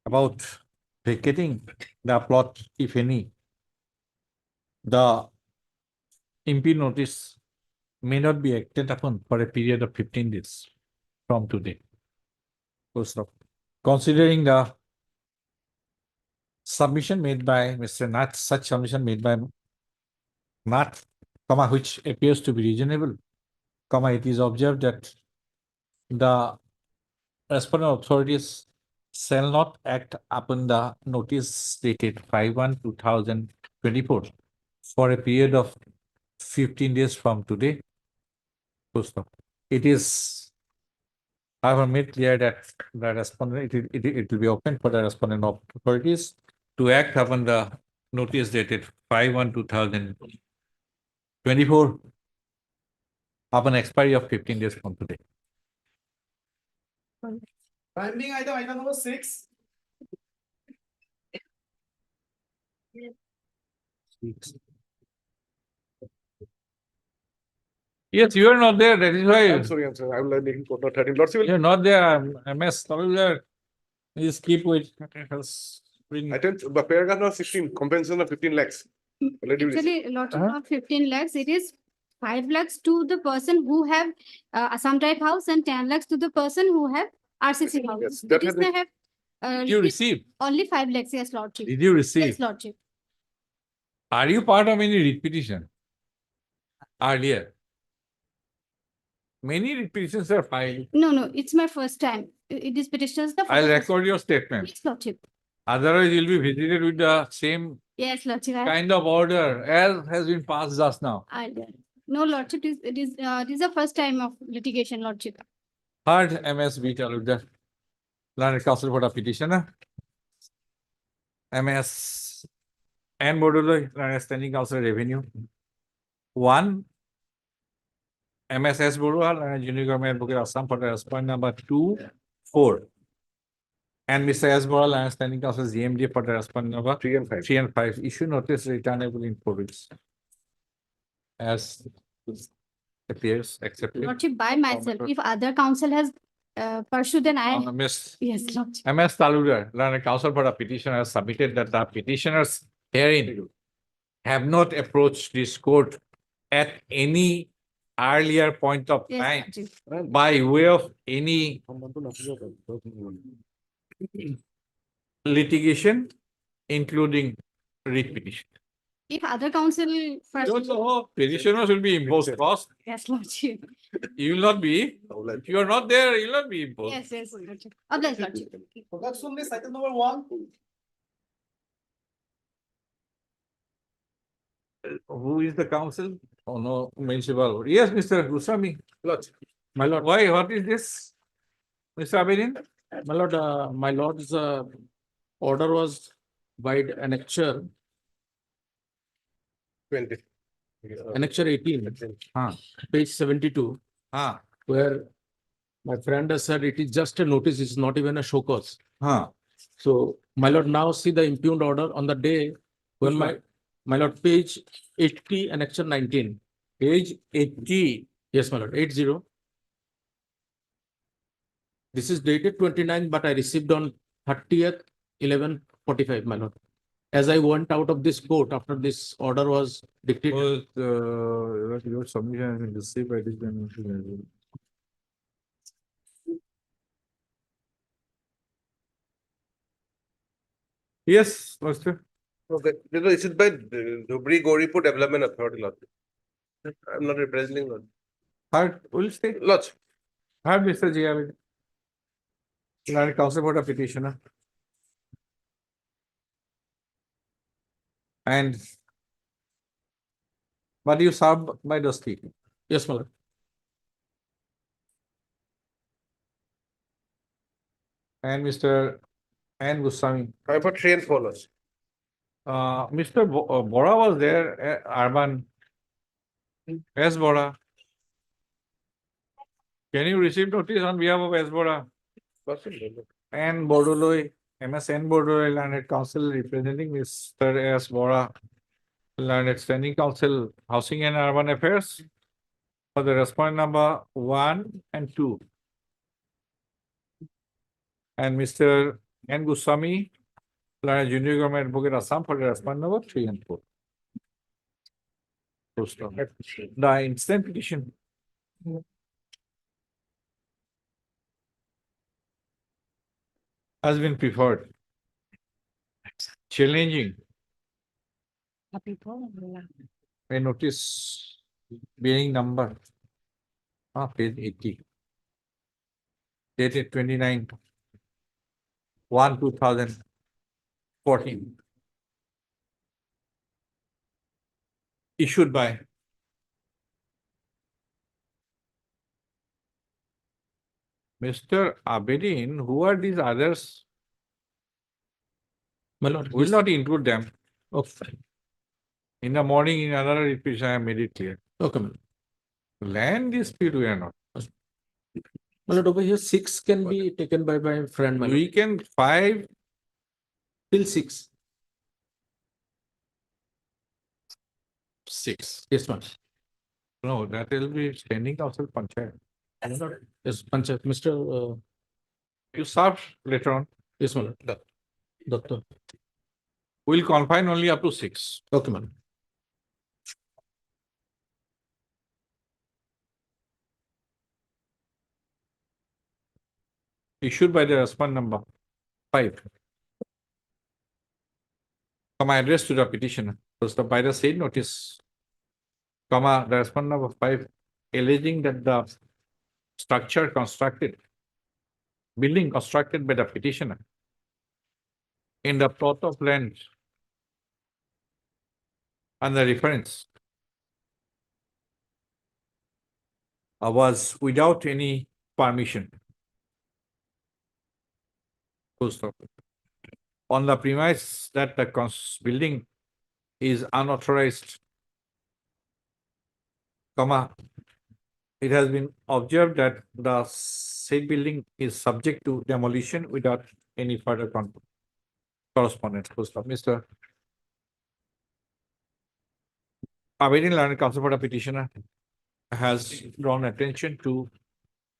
about vacating the plot, if any, the impede notice may not be acted upon for a period of 15 days from today. Full stop. Considering the submission made by Mr. Nath, such submission made by Nath, comma, which appears to be reasonable, comma, it is observed that the respondent authorities shall not act upon the notice dated 5/1/2024 for a period of 15 days from today. Full stop. It is, I have made clear that the respondent, it will be open for the respondent of authorities to act upon the notice dated 5/1/2024 upon expiry of 15 days from today. Pending item number 6. Yes, you are not there, that is why. I'm sorry, I will making for 13. Lordship, You're not there, MS, Talulder. Please keep with. item, the paragraph number 16, compensation of 15 lakhs. Already received. Actually, lottery not 15 lakhs, it is 5 lakhs to the person who have Assam type house and 10 lakhs to the person who have RCC house. Yes, that It is has they have You receive. only 5 lakhs, yes, lordship. Did you receive? Yes, lordship. Are you part of any repetition? Earlier. Many repetitions are filed. No, it's my first time. It is petitioners the I'll first- record your statement. Yes, lordship. Otherwise, you'll be visited with the same Yes, lordship. kind of order as has been passed just now. No, lordship, it is the first time of litigation, lordship. Third MSB Talukdar, Learned Counsel for the petitioner. MS N Boduloy, Learned Standing Counsel Revenue. 1. MSS Borua, Learned Junior Government Advocate Assam for the respondent number 2, 4. And Mr. S. Borua, Learned Standing Counsel GMD for the respondent number 3 and 5. 3 and 5. Issue notice returnable in 4 weeks. As appears accepted. Lordship, by myself. If other council has pursued, then I. Miss Yes, lordship. MS Talukdar, Learned Counsel for the petitioner has submitted that the petitioners herein have not approached this court at any earlier point of Yes, time lordship. by way of any litigation, including writ petition. If other council first. So petitioners will be imposed cost. Yes, lordship. You will not be. If you are not there, you will not be imposed. Yes, lordship. Obliged, lordship. Production list item number 1. Who is the counsel? Oh no, municipal. Yes, Mr. Goswami. My lord, Why? What is this? Mr. Abedin? my lord's order was by annexure 20. Annexure 18, page 72, where my friend has said it is just a notice, it's not even a show cause. So, my lord, now see the impugned order on the day when my lord, page 80, annexure 19. Page 80. Yes, my lord, 80. This is dated 29, but I received on 30th, 11:45, my lord. As I went out of this court after this order was dictated. Your submission has been received by this. Yes, Master. Okay, this is by Dhubri Gauripur Development Authority, Lordship. I'm not representing Lordship. Third, will stay. Lordship. Third, Mr. G. Abedin. Learned Counsel for the petitioner. And but you served by the state. Yes, my lord. And Mr. N. Goswami. I'm for 3 and 4, Lordship. Mr. Bora was there, Urban. S. Bora. Can you receive notice on behalf of S. Bora? And Bodoloi, MSN Bodoloi, Learned Counsel representing Mr. S. Bora, Learned Standing Counsel, Housing and Urban Affairs, for the respondent number 1 and 2. And Mr. N. Goswami, Learned Junior Government Advocate Assam, for the respondent number 3 and 4. The instant petition. Has been preferred. Challenging a notice bearing number page 80, dated 29 2014. Issued by Mr. Abedin. Who are these others? My lord, Will not include them. okay, In the morning, in another repetition, I made it clear. okay, my lord. Land dispute, we are not. My lord, over here, 6 can be taken by my friend, my lord, We can 5, till 6. 6. Yes, ma'am. No, that will be standing council panchayat. My lord, yes, Panchayat, Mr. You serve later on. Yes, my lord. Doctor. We'll confine only up to 6. Okay, madam. Issued by the respondent number 5. Comma address to the petitioner. So by the said notice, comma the respondent number 5 alleging that the building constructed by the petitioner in the plot of land and the reference was without any permission. Full stop. On the premise that the building is unauthorized, comma, it has been observed that the said building is subject to demolition without any further correspondence. Full stop. Mr. Abedin Learned Counsel for the petitioner has drawn attention to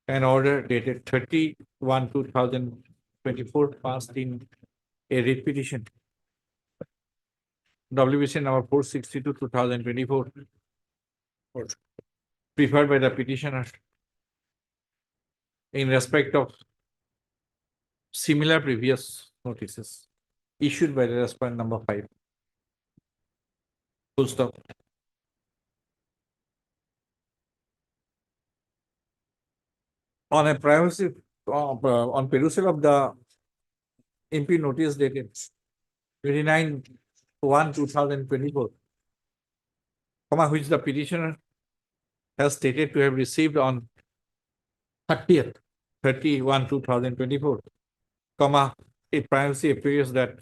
an order dated 30/1/2024 passed in a writ petition. WBC number 462/2024. Preferred by the petitioner in respect of similar previous notices issued by the respondent number 5. Full stop. On a privacy, on perusal of the MP notice dated 29/1/2024, comma, which the petitioner has stated to have received on 30th. 30/1/2024, comma, it privacy appears that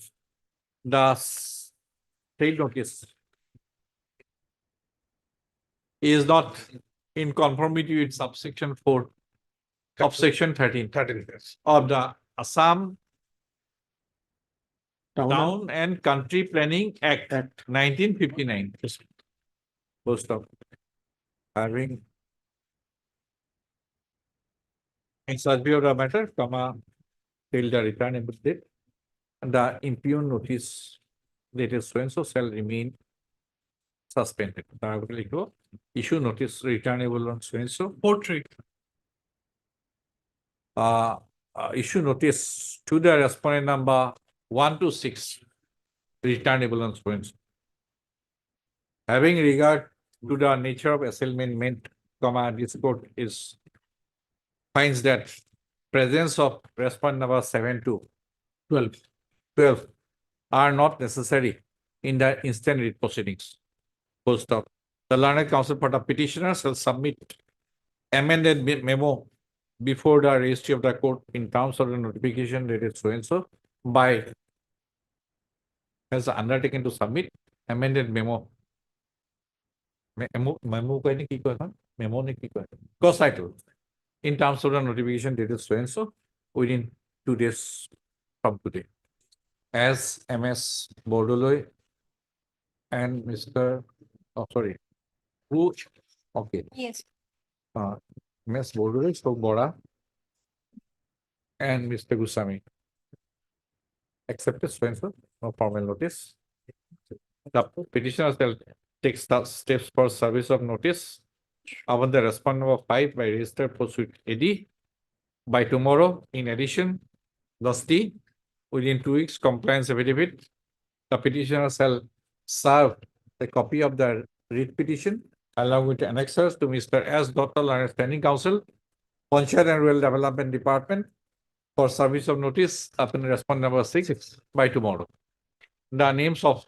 the said notice is not in conformity with subsection 4 of section 13 yes. of the Assam Town Town and Country Planning Act 1959. Full stop. Having in such view of the matter, comma, till the returnable date, and the impugned notice dated so and so shall remain suspended. Issue notice returnable on so and so. Portrait. Issue notice to the respondent number 1 to 6, returnable on so and so. Having regard to the nature of assignment, comma, this court finds that presence of respondent number 7 to 12 are not necessary in the instant writ proceedings. Full stop. The learned counsel for the petitioner shall submit amended memo before the registry of the court in terms of the notification dated so and so by has undertaken to submit amended memo. Memo koi ni ki koi na? Memo ni ki koi? Course title in terms of the notification dated so and so within 2 days from today. As MS Bordoloi and Mr. Oh, sorry. Who? Okay. Yes. Ms. Bordoloi, so Bora and Mr. Gusami. Accepted so and so, no formal notice. The petitioner shall take steps for service of notice upon the respondent number 5 by registered post with AD by tomorrow. In addition, lastly, within 2 weeks, compliance affidavit, the petitioner shall serve a copy of the writ petition along with annexures to Mr. S. Dottal, Standing Counsel, Panchayat and Rural Development Department, for service of notice upon respondent number 6 by tomorrow. The names of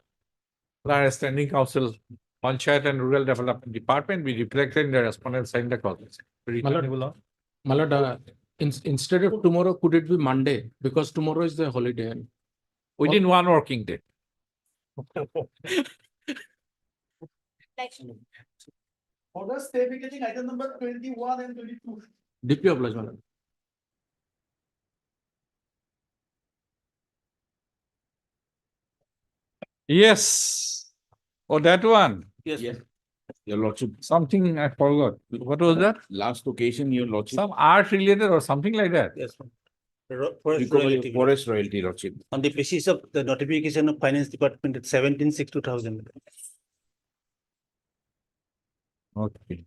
the standing council, Panchayat and Rural Development Department be reflected in the respondent sign the clauses. My lord, instead of tomorrow, could it be Monday? Because tomorrow is the holiday. Within one working day. Order stay vacating item number 21 and 22. Deeply obliged, my lord. Yes. Oh, that one. Yes. Your lordship, Something I forgot. What was that? last occasion, your lordship, Some art related or something like that. Yes. Forest recovery royalty. of forest royalty, lordship. On the basis of the notification of Finance Department at 17/6/2000. Okay.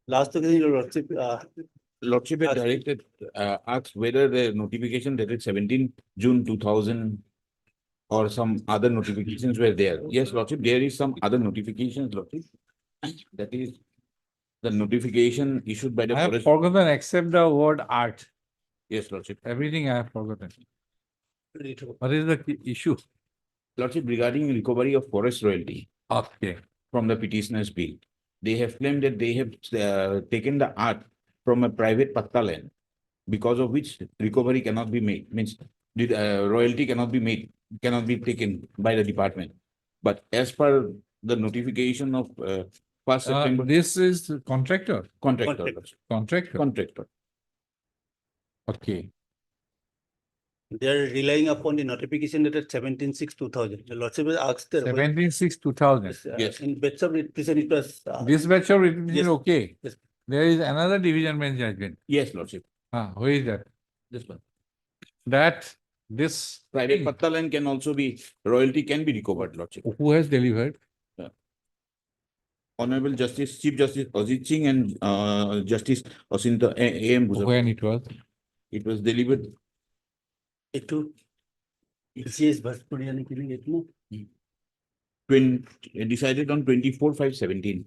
Last occasion, your lordship, Lordship had directed, asked whether the notification dated 17 June 2000 or some other notifications were there. Yes, lordship, there is some other notifications, lordship. That is the notification issued by the I have forest. forgotten except the word art. Yes, lordship. Everything I have forgotten. What is the issue? Lordship, regarding recovery of forest royalty Okay. from the petitioner's bill, they have claimed that they have taken the art from a private patta land, because of which recovery cannot be made, means the royalty cannot be made, cannot be taken by the department. But as per the notification of 1st September. This is contractor. Contractor. Contractor. Okay. they are relying upon the notification dated 17/6/2000. The lordship has asked. 17/6/2000. Yes. In batch of retribution, it was. This batch of written Yes. is okay. Yes. There is another division bench judgment. Yes, lordship. Who is that? This one. That this Private patta land can also be, royalty can be recovered, lordship. who has delivered? Honorable Justice, Chief Justice Ajit Singh and Justice Asinta A.M. Bhusar. When it was? It was delivered Itu. ECS Bhaspuriani killing it, no? decided on 24/5/17.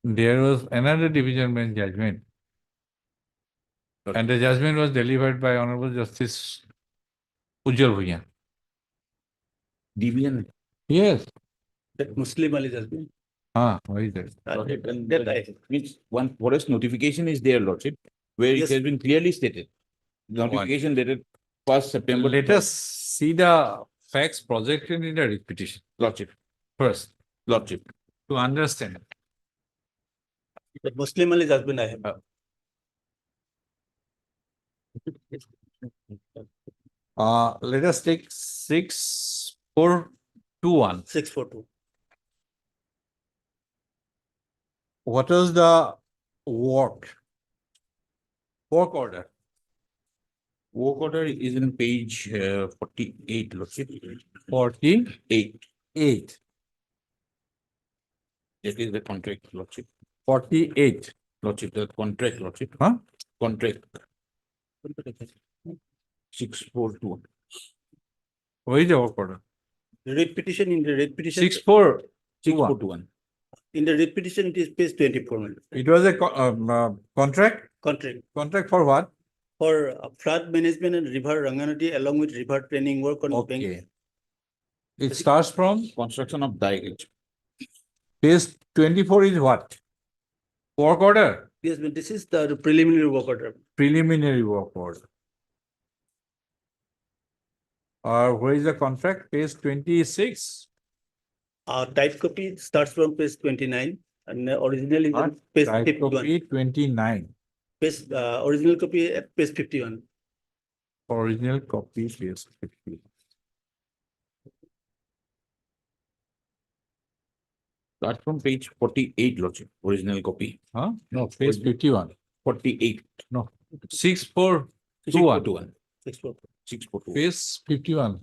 There was another division bench judgment. And the judgment was delivered by Honorable Justice Ujjwal Bhuiyan. Division. Yes. That Muslim Ali Jasmine. What is that? That I. Means one forest notification is there, lordship, where it Yes. has been clearly stated. Notification dated 1st September. Let us see the facts projected in the writ petition Lordship, first lordship. to understand. That Muslim Ali Jasmine I have. Let us take 6421. 642. What is the work order? Work order is in page 48, lordship. 48. That is the contract, lordship. 48. Lordship, the contract, lordship. Huh? Contract. 642. What is the work order? The writ petition, in the writ petition. 6421. In the writ petition, it is page 24. It was a contract? Contract Contract for what? for flood management and river Ranganati along with river training work on bank. Okay. It starts from Construction of dike. page 24 is what? Work order? Yes, but this is the preliminary work order. Preliminary work order. Where is the contract? Page 26. Type copy starts from page 29 and the original is on page Type 51. copy 29. Page, original copy at page 51. Original copy page 50. Start from page 48, lordship, original copy. No, page 51. 48. No, 6421. 642. Page 51.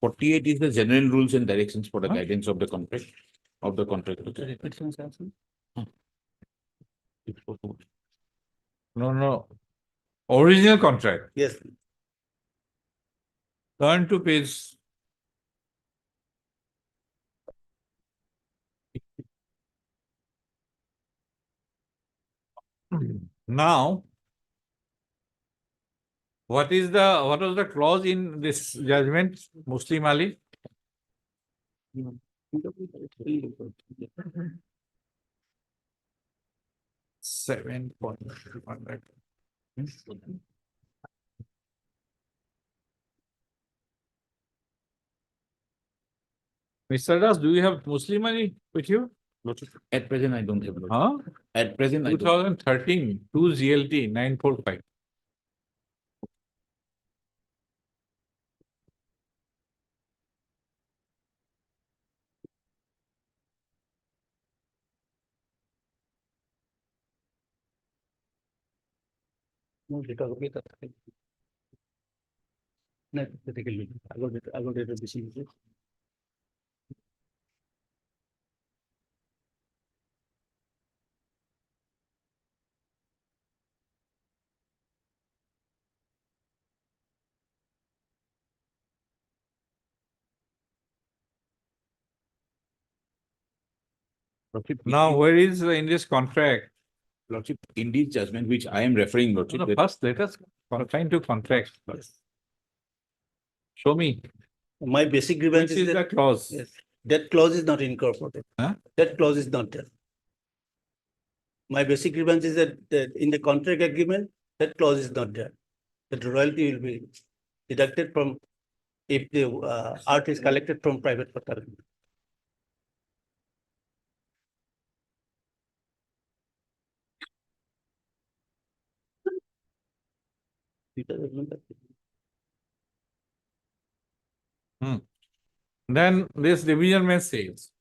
48 is the general rules and directions for the guidance of the contract, No. Original contract. Yes. Turn to page. Now, what was the clause in this judgment, Muslim Ali? Seven point one. Mr. Das, do you have Muslim Ali with you? At present, I don't have. Huh? At present, I don't. 2013, 2 GLT 945. Now, where is in this contract? Lordship, in this judgment which I am referring, Lordship, No, that- first let us confine to contract. Show me. My basic grievance Which is the clause? yes, that clause is not incorporated. Huh? That clause is not there. My basic grievance is that in the contract agreement, that clause is not there. That the royalty will be deducted from if the art is collected from private property. Then this division man says.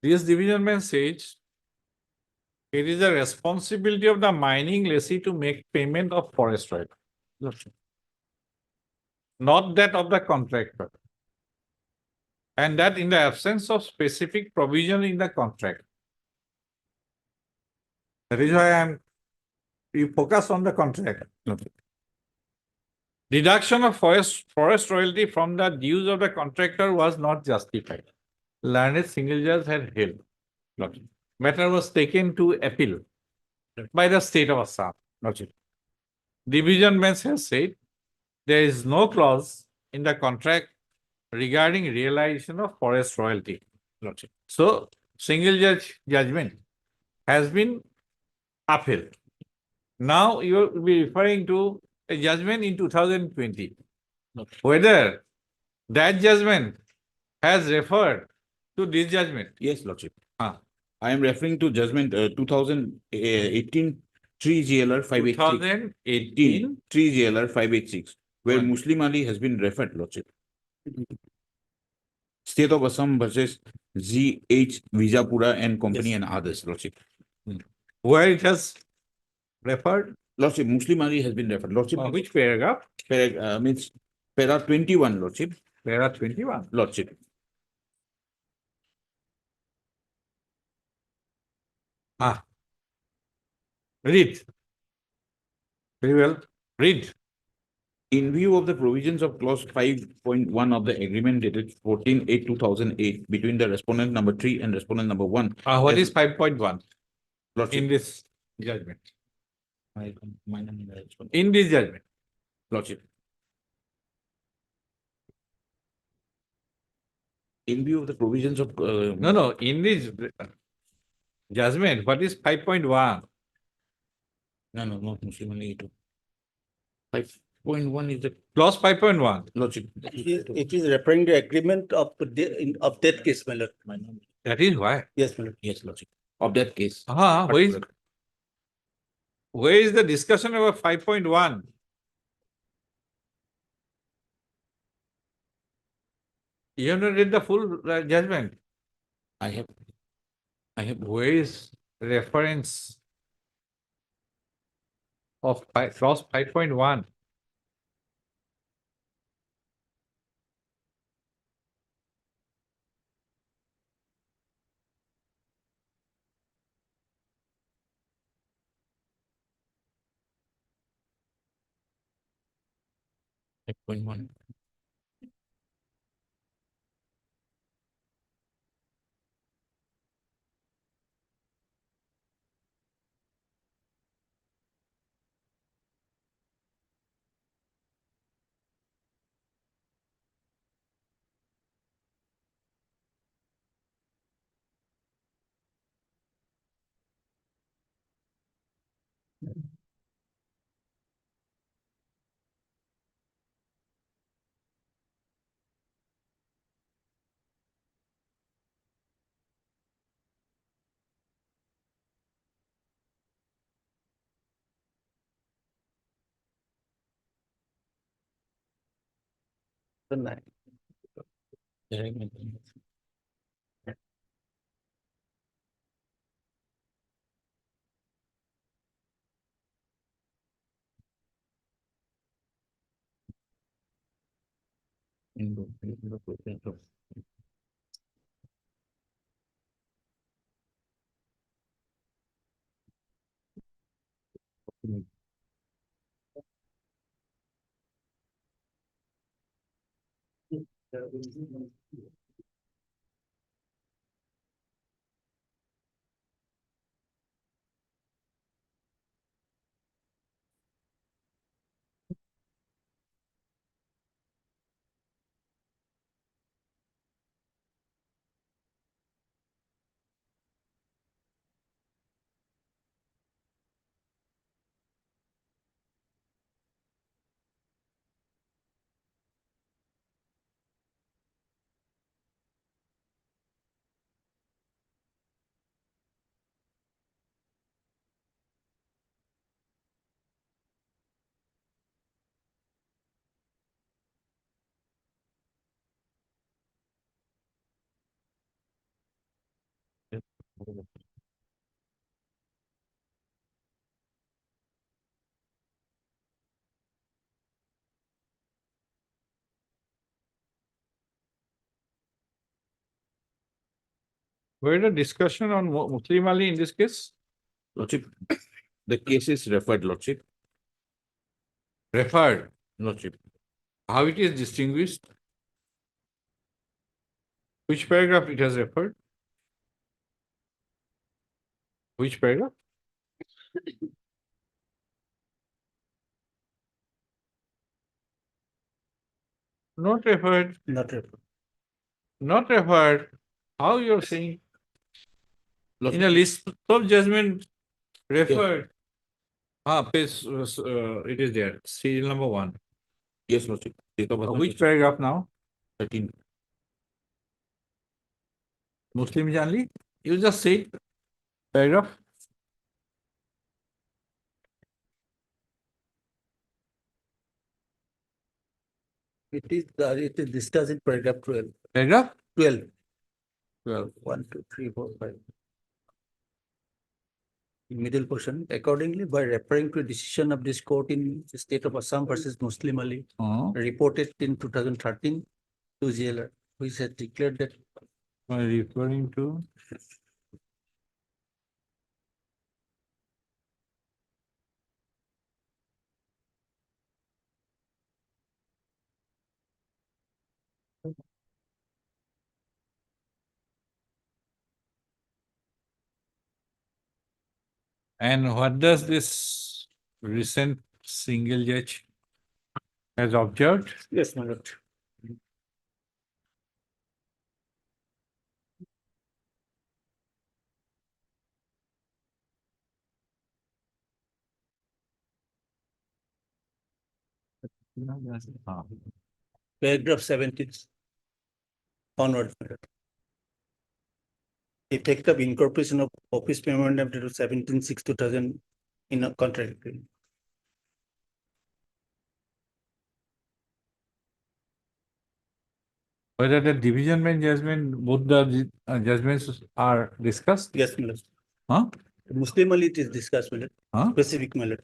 This division man says. It is the responsibility of the mining lessee to make payment of forest right. Not that of the contractor. And that in the absence of specific provision in the contract. That is why you focus on the contract. Deduction of forest royalty from the dues of the contractor was not justified. Learned single judge had held. Matter was taken to appeal by the state of Assam. Division bench has said there is no clause in the contract regarding realization of forest royalty. So, single judge judgment has been upheld. Now you will be referring to a judgment in 2020. Whether that judgment has referred to this judgment. Yes, Lordship. I am referring to judgment 2018 3 GLR 586. 2018 3 GLR 586, where Muslim Ali has been referred, Lordship. State of Assam versus ZH Vijapura and company and others, Lordship. Where it has referred? Lordship, Muslim Ali has been referred. Lordship. Which paragraph? Means para 21, Lordship. Para 21. Lordship. Read. Very well. Read. In view of the provisions of clause 5.1 of the agreement dated 14/8/2008 between the respondent number 3 and respondent number 1. What is 5.1 in this judgment? In this judgment. Lordship. In view of the provisions of No, in this judgment, what is 5.1? No, not Muslim Ali. 5.1 is the clause 5.1. Lordship. It is referring to agreement of that case, my lord. That is why. Yes, my lord. Yes, Lordship. Of that case. Where is the discussion about 5.1? You have not read the full judgment. I have. Where is reference of clause 5.1? Nine. Where the discussion on Muslim Ali in this case? Lordship, the case is referred, Lordship. Referred, Lordship. How it is distinguished? Which paragraph it has referred? Which paragraph? Not referred. Not referred. Not referred. How you're saying? In a list of judgment referred. Page, it is there, serial number 1. Yes, Lordship. Which paragraph now? 13. Muslim only? You just say paragraph. It is discussed in paragraph 12. Paragraph? 12. 12. 1, 2, 3, 4, 5. In middle portion, accordingly, by referring to a decision of this court in the state of Assam versus Muslim Ali, reported in 2013 to JLR, which has declared that. By referring to? And what does this recent single judge has observed? Yes, my lord. Paragraph 17 onward. Effect of incorporation of office memorandum dated 17/6/2000 in a contract agreement. Whether the division bench judgment, both the judgments are discussed? Yes, my lord. Huh? Muslim Ali it is discussed, my lord. Huh? Specific, my lord.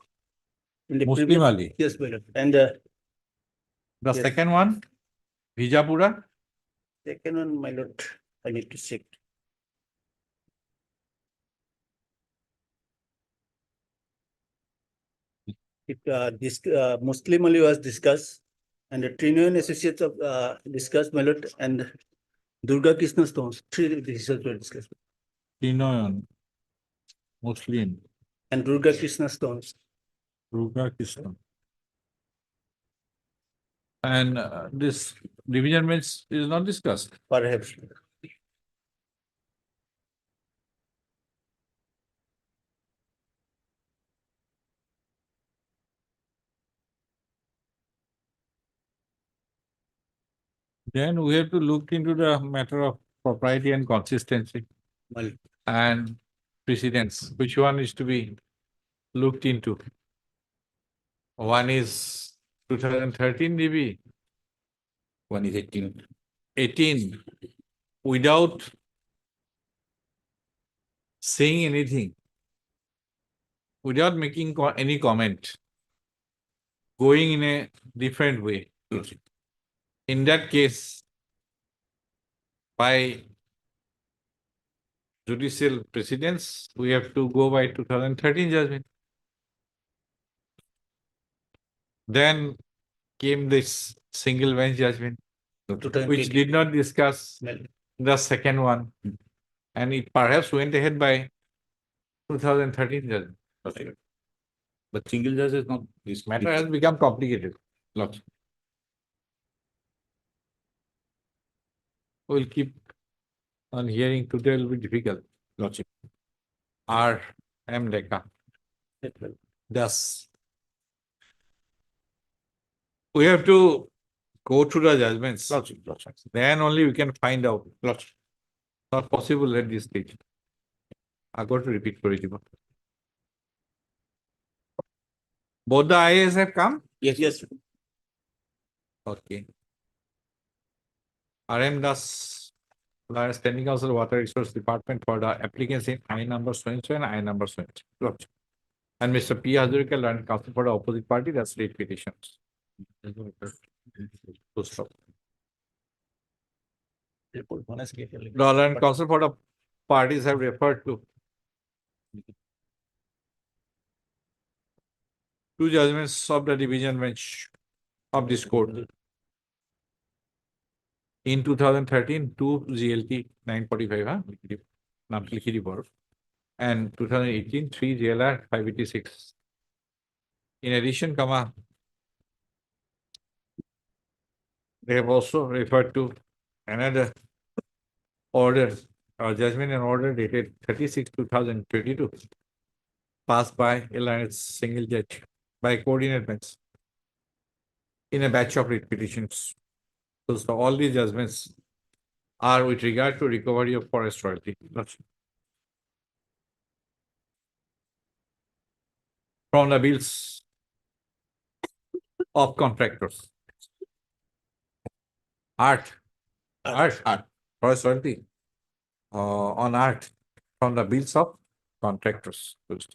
In the Muslim previous- Ali? Yes, my lord. And The yes. second one, Vijapura? Second one, my lord, I need to check. This Muslim Ali was discussed and the Trinoyan Associates of discussed, my lord, and Durga Krishna stones, 3 decisions were discussed. Tinoyan, Muslim, And Durga Krishna stones. Ruga Krishna. And this division bench is not discussed. Perhaps. Then we have to look into the matter of propriety and consistency Well, and precedence. Which one is to be looked into? One is 2013 DB One is 18. 18, without saying anything, without making any comment, going in a different way. In that case, by judicial precedence, we have to go by 2013 judgment. Then came this single bench judgment, which did not discuss the second one. And it perhaps went ahead by 2013 judgment. But single judge is not, this Matter has become complicated. Lots. We'll keep on hearing today will be difficult. Logic. R. M. Dekha. Thus, we have to go through the judgments. Then only we can find out. Not possible at this stage. I got to repeat for you. Both the IAs have come? Yes. Okay. RM Das, Standing Council Water Resource Department for the applicants in I number so and so and I number so and so. And Mr. P. Hazarika, Learned Council for the opposite party, that's late petitions. To stop. The Learned Council for the parties have referred to two judgments of the division bench of this court. In 2013, 2 GLT 945, and 2018, 3 JLR 586. In addition, they have also referred to another order or judgment and order dated 36/2022, passed by a single judge by coordinate bench in a batch of writ petitions. So all these judgments are with regard to recovery of forest royalty. From the bills of contractors. Art, forest royalty. On art from the bills of contractors. List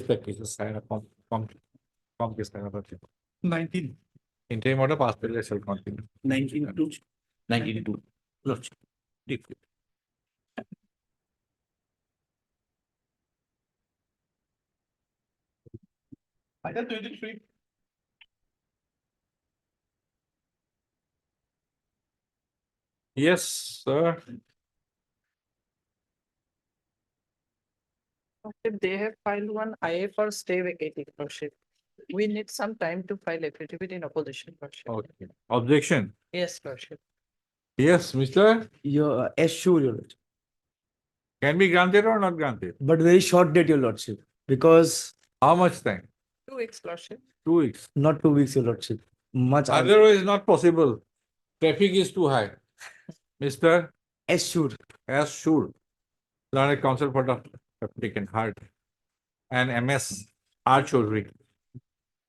the cases. 19. Interim order passed bill shall continue. 19-2. Lodge. Deeply. Item 23. Yes, sir. If they have filed one IA for stay vacating, Lordship. We need some time to file affidavit in opposition, Lordship. Okay. Objection. Yes, Lordship. Yes, Mr. Your sure, your lordship. Can be granted or not granted. But very short date, your lordship, because How much time? 2 weeks, Lordship. 2 weeks. not 2 weeks, your lordship. Much Otherwise, not possible. Traffic is too high. Mr. assured. As should. Learned Counsel for the applicant hard. And MS R. Chaudhary.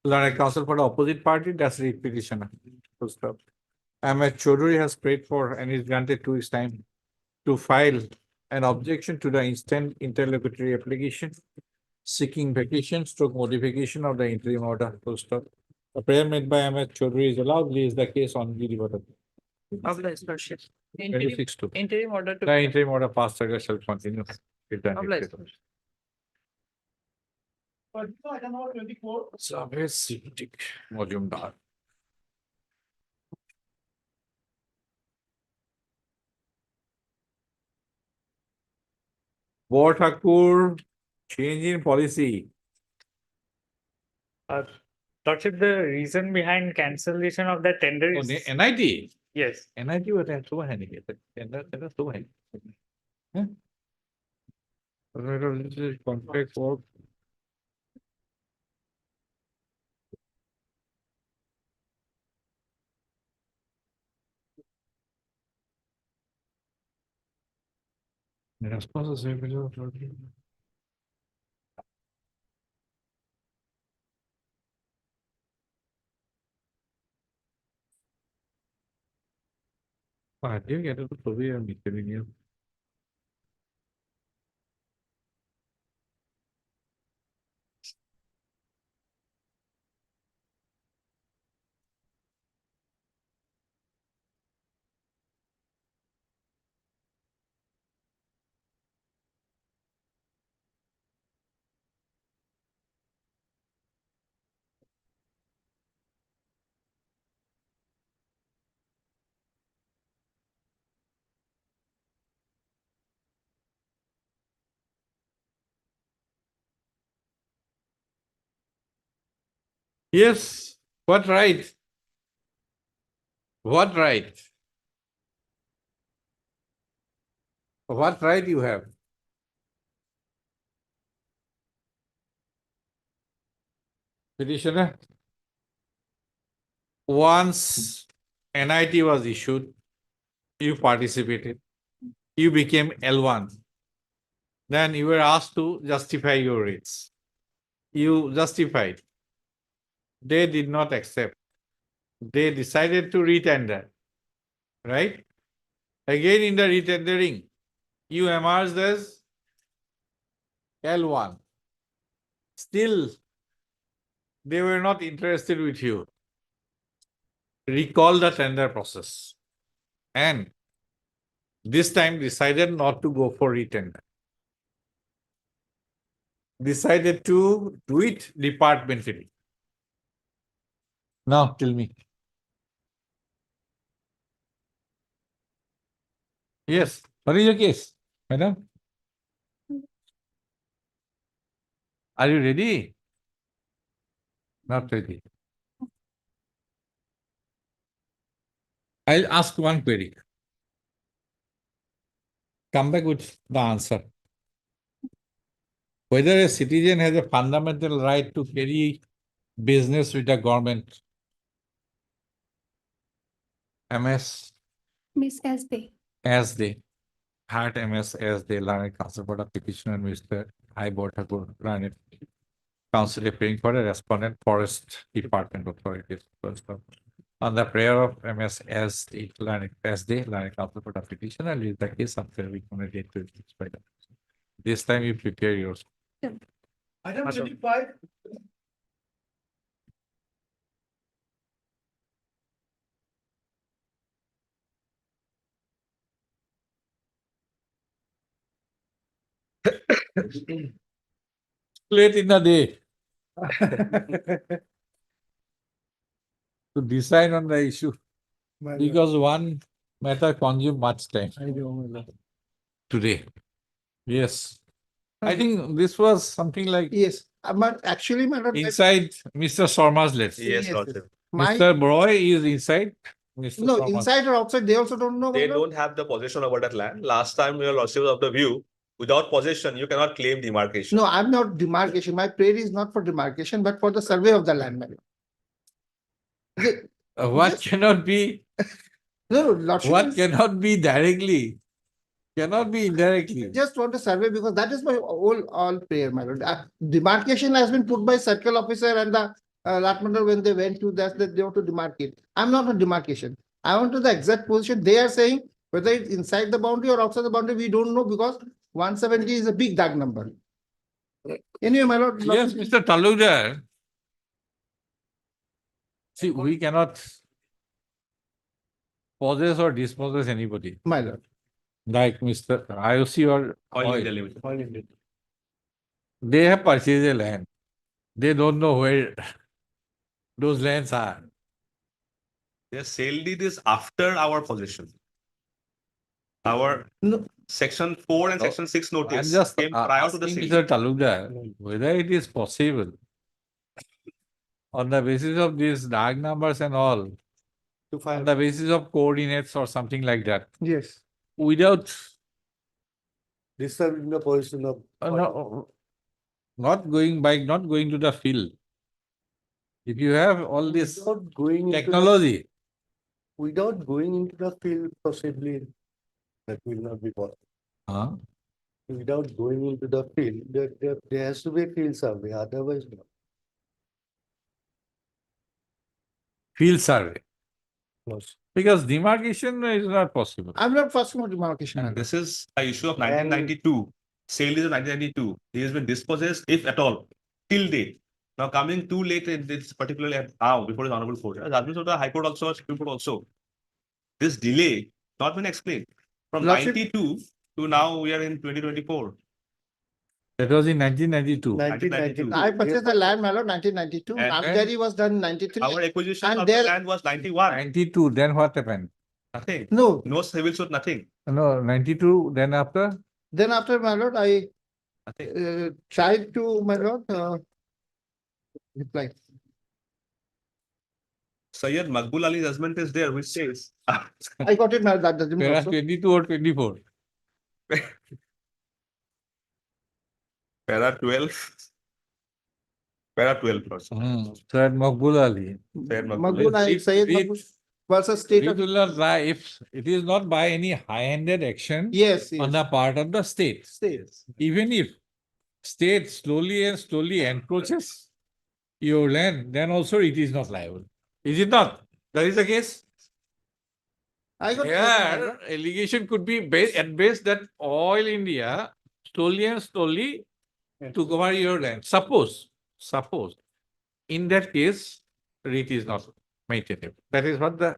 Learned Counsel for the opposite party, that's the petitioner. Full stop. MS Chaudhary has prayed for and is granted 2 weeks time to file an objection to the instant interlocutory application seeking vacation stroke modification of the interim order. Full stop. A prayer made by MS Chaudhary is allowed, is the case on the order. Obliged, Lordship. 26-2. Interim order to. The interim order passed shall continue. Obliged, Lordship. Item number 24. Sabes Sitik Mojumdar. War Thakur, change in policy. Lordship, the reason behind cancellation of the tender Oh, is. NIT? Yes. NIT was so handy. Tender so handy. This is contract work. Response is আজকে এটা তো ছবি আর miscellaneous। Yes, what right? What right? What right you have? Petitioner? Once NIT was issued, you participated, you became L1. Then you were asked to justify your rates. You justified. They did not accept. They decided to retender, right? Again, in the retendering, you emerged as L1. Still, they were not interested with you. Recall the tender process and this time decided not to go for retender. Decided to do it departmentally. Now tell me. Yes, what is your case, madam? Are you ready? Not ready. I'll ask one query. Come back with the answer. Whether a citizen has a fundamental right to carry business with the government. MS Miss SD. as they had MS as they learned counsel for the petitioner Mr. I Board learned counsel appearing for a respondent forest department authorities. On the prayer of MS as they learned counsel for the petitioner leave the case after we communicate to it. This time you prepare yours. Item 25. Late in the day to decide on the issue because one matter consume much time today. Yes. I think this was something like Yes, but actually, madam. inside Mr. Sharma's list. Yes, Lordship. Mr. Broy is inside. Mr. No, Sharma's. inside or outside, they also don't know. They about it. don't have the possession over that land. Last time your lordship was of the view, without possession, you cannot claim demarcation. No, I'm not demarcation. My prayer is not for demarcation, but for the survey of the land, madam. What cannot be, No, Lordship. what cannot be directly, cannot be indirectly. Just want to survey because that is my all prayer, my lord. Demarcation has been put by circle officer and the Latmander when they went to that they want to demarcate. I'm not on demarcation. I want to the exact position. They are saying whether it's inside the boundary or outside the boundary, we don't know because 170 is a big dark number. Anyway, my lord. Yes, Mr. Talukdar. See, we cannot possess or dispossess anybody. My lord. Like Mr. IOC or Oil oil. India Limited. They have purchased a land. They don't know where those lands are. Their sale deed is after our possession. Our section 4 and section 6 I'm notice just came prior to the asking sale. Mr. Talukdar whether it is possible on the basis of these dark numbers and all, on the basis of coordinates or something like that, Yes. without Disturbing the position of. not going to the field. If you have all this Without going into the- technology, Without going into the field possibly, that will not be possible. huh? Without going into the field, there has to be a field survey, otherwise no. Field survey. Yes. Because demarcation is not possible. I'm not asking for demarcation. And this is a issue of 1992. Sale is of 1992. He has been dispossessed, if at all, till date. Now coming too late in this particularly now before the honorable court. As of the High Court also, Supreme Court also. This delay not been explained. From Lordship- 92 to now we are in 2024. That was in 1992. 1992. I purchased the land, my lord, 1992. And- Namzari was done in 93. Our acquisition And of the there- land was 91. 92, then what happened? Nothing. No, No civil suit, nothing. No, 92, then after? then after, my lord, I Nothing. tried to, my lord, reply. Sayyid Maqbul Ali judgment is there, which says I got it, my lord, that doesn't Para also. 22 or 24? Para 12. Para 12 also. Said Maqbul Ali. Sayyid Maqbul Ali, If- Sayyid if- Maqbul versus state We of, will not lie if it is not by any high-handed action yes, on yes, the part of the state. states. Even if state slowly and slowly encroaches your land, then also it is not liable. Is it not? That is the case? I got. Here, allegation could be at best that Oil India slowly and slowly took over your land. Suppose, in that case, REIT is not maintainable. That is what the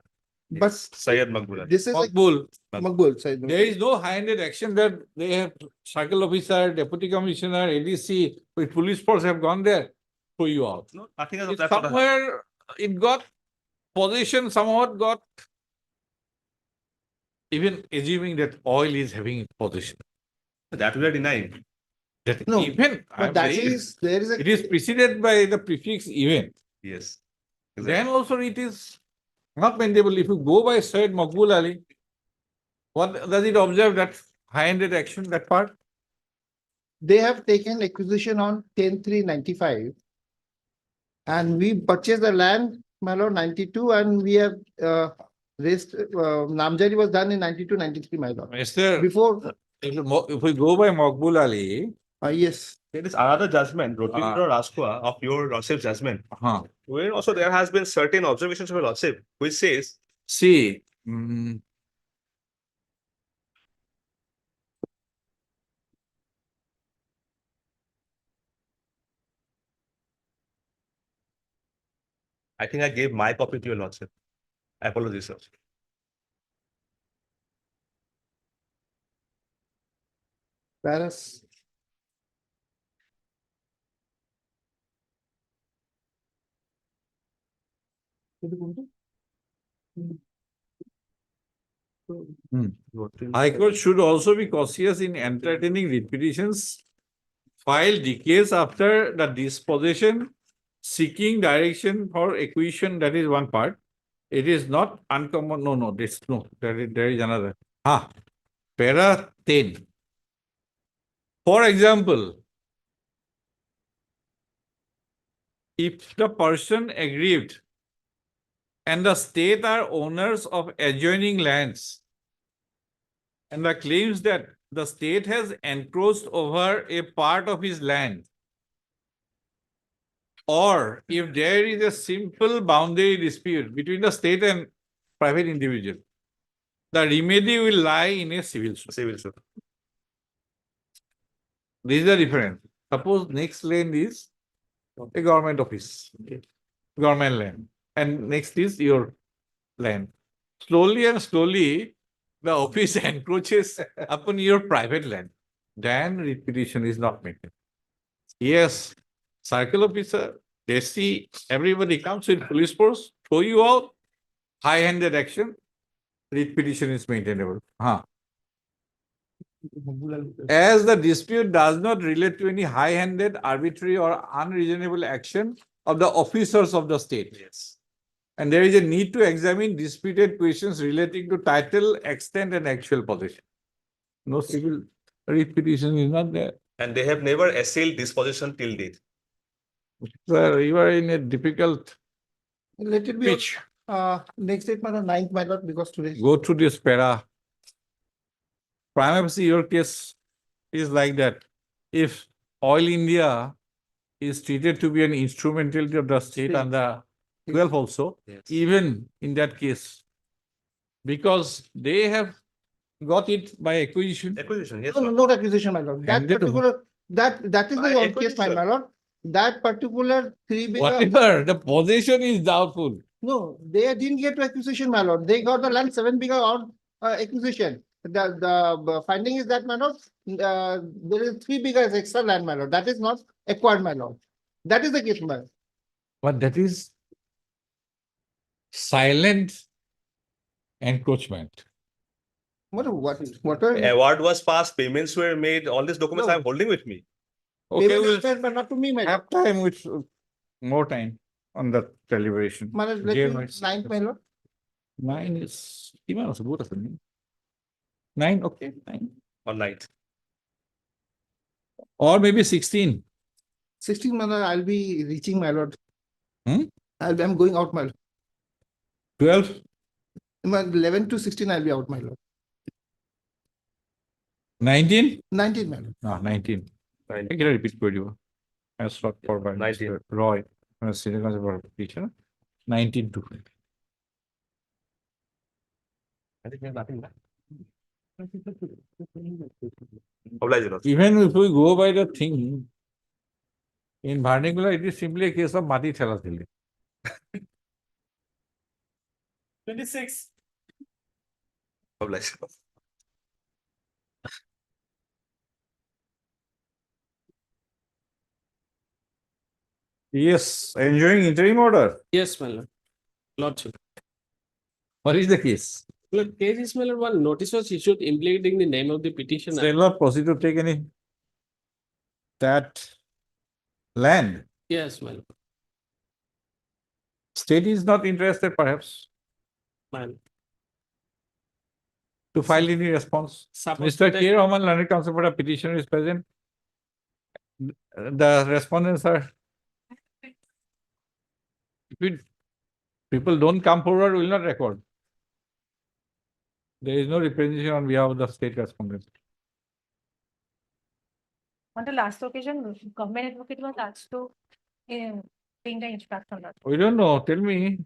But Sayyid Maqbul Ali. this is a Maqbul. Maqbul, Sayyid Maqbul. There is no high-handed action that they have circle officer, deputy commissioner, ADC with police force have gone there, throw you out. No, nothing as of It that. sort. somewhere it got possession, somewhat got even assuming that oil is having possession. That we are denying. That No, even But that is, there is it is a, preceded by the prefix event. Yes. Then also it is not maintainable. If you go by Sayyid Maqbul Ali, what does it observe that high-handed action, that part? they have taken acquisition on 10/3/95. And we purchased the land, my lord, 92, and we have, raised, Namzari was done in 92/93, my lord. Mr. Before, If we go by Maqbul Ali, yes, There is another judgment, Ah. Rotindra Raskwa of your lordship's judgment, huh, where also there has been certain observations of your lordship, which says see, I think I gave my copy to your lordship. Apologies, sir. Paris. High Court should also be cautious in entertaining repetitions filed decades after the disposition, seeking direction for acquisition. That is one part. It is not uncommon. There is another. Para 10. For example, if the person aggrieved and the state are owners of adjoining lands, and the claims that the state has encroached over a part of his land, or if there is a simple boundary dispute between the state and private individual, the remedy will lie in a civil suit. Civil suit. This is the difference. Suppose next land is a government office, government land, and next is your land. Slowly and slowly, the office encroaches upon your private land. Then repetition is not maintained. Yes, circle officer, they see everybody comes with police force, throw you out, high-handed action, repetition is maintainable. As the dispute does not relate to any high-handed, arbitrary or unreasonable action of the officers of the state. Yes. And there is a need to examine disputed questions relating to title, extent and actual possession. No civil repetition is not there. And they have never assailed disposition till date. Sir, you are in a difficult Let it be, pitch. next date, my lord, 9th, my lord, because today. Go through this para. Prima facie, your case is like that. If Oil India is treated to be an instrumentality of the state and the 12 also, Yes. even in that case, Because they have got it by acquisition. Acquisition, yes. No, not accusation, my lord. That And they do. particular, that is By the old case, my acquisition. lord. That particular 3 bigger. Whatever, the possession is doubtful. No, they didn't get to acquisition, my lord. They got the land 7 bigger on acquisition. The finding is that, my lord, there is 3 bigger as extra land, my lord. That is not acquired, my lord. That is the case, my lord. But that is silent encroachment. What Award was passed, payments were made, all these documents No. I'm holding with me. Okay, Payment we'll is made, but not to me, my lord. have time with more time on the deliberation. My lord, let Jail me, rights. 9th, my lord. 9 is, even also both of them. 9, okay, 9. On night. Or maybe 16. 16, my lord, I'll be reaching, my lord. Hmm? I'm going out, my lord. 12, 11 to 16, I'll be out, my lord. 19? 19, my lord. No, 19. I can repeat for you. As sought for by 19. Mr. Roy, senior conservator teacher. 19 to. Oblige, Your Lordship. Even if we go by the thing, in Bharnagula, it is simply a case of Mati Thelathili. 26. Oblige. Yes, enjoying interim order. Yes, my lord. Lordship. What is the case? Lord, case is, my lord, one notice was issued implicating the name of the petitioner. Shall not proceed to take any that land. Yes, my lord. State is not interested perhaps My lord. to file any response. Suppose Mr. that- K. Rahman, Learned Counsel for the petitioner is present. The respondents are. If people don't come forward, will not record. There is no representation on behalf of the state respondent. On the last occasion, government advocate was asked to bring the instruction. We don't know. Tell me,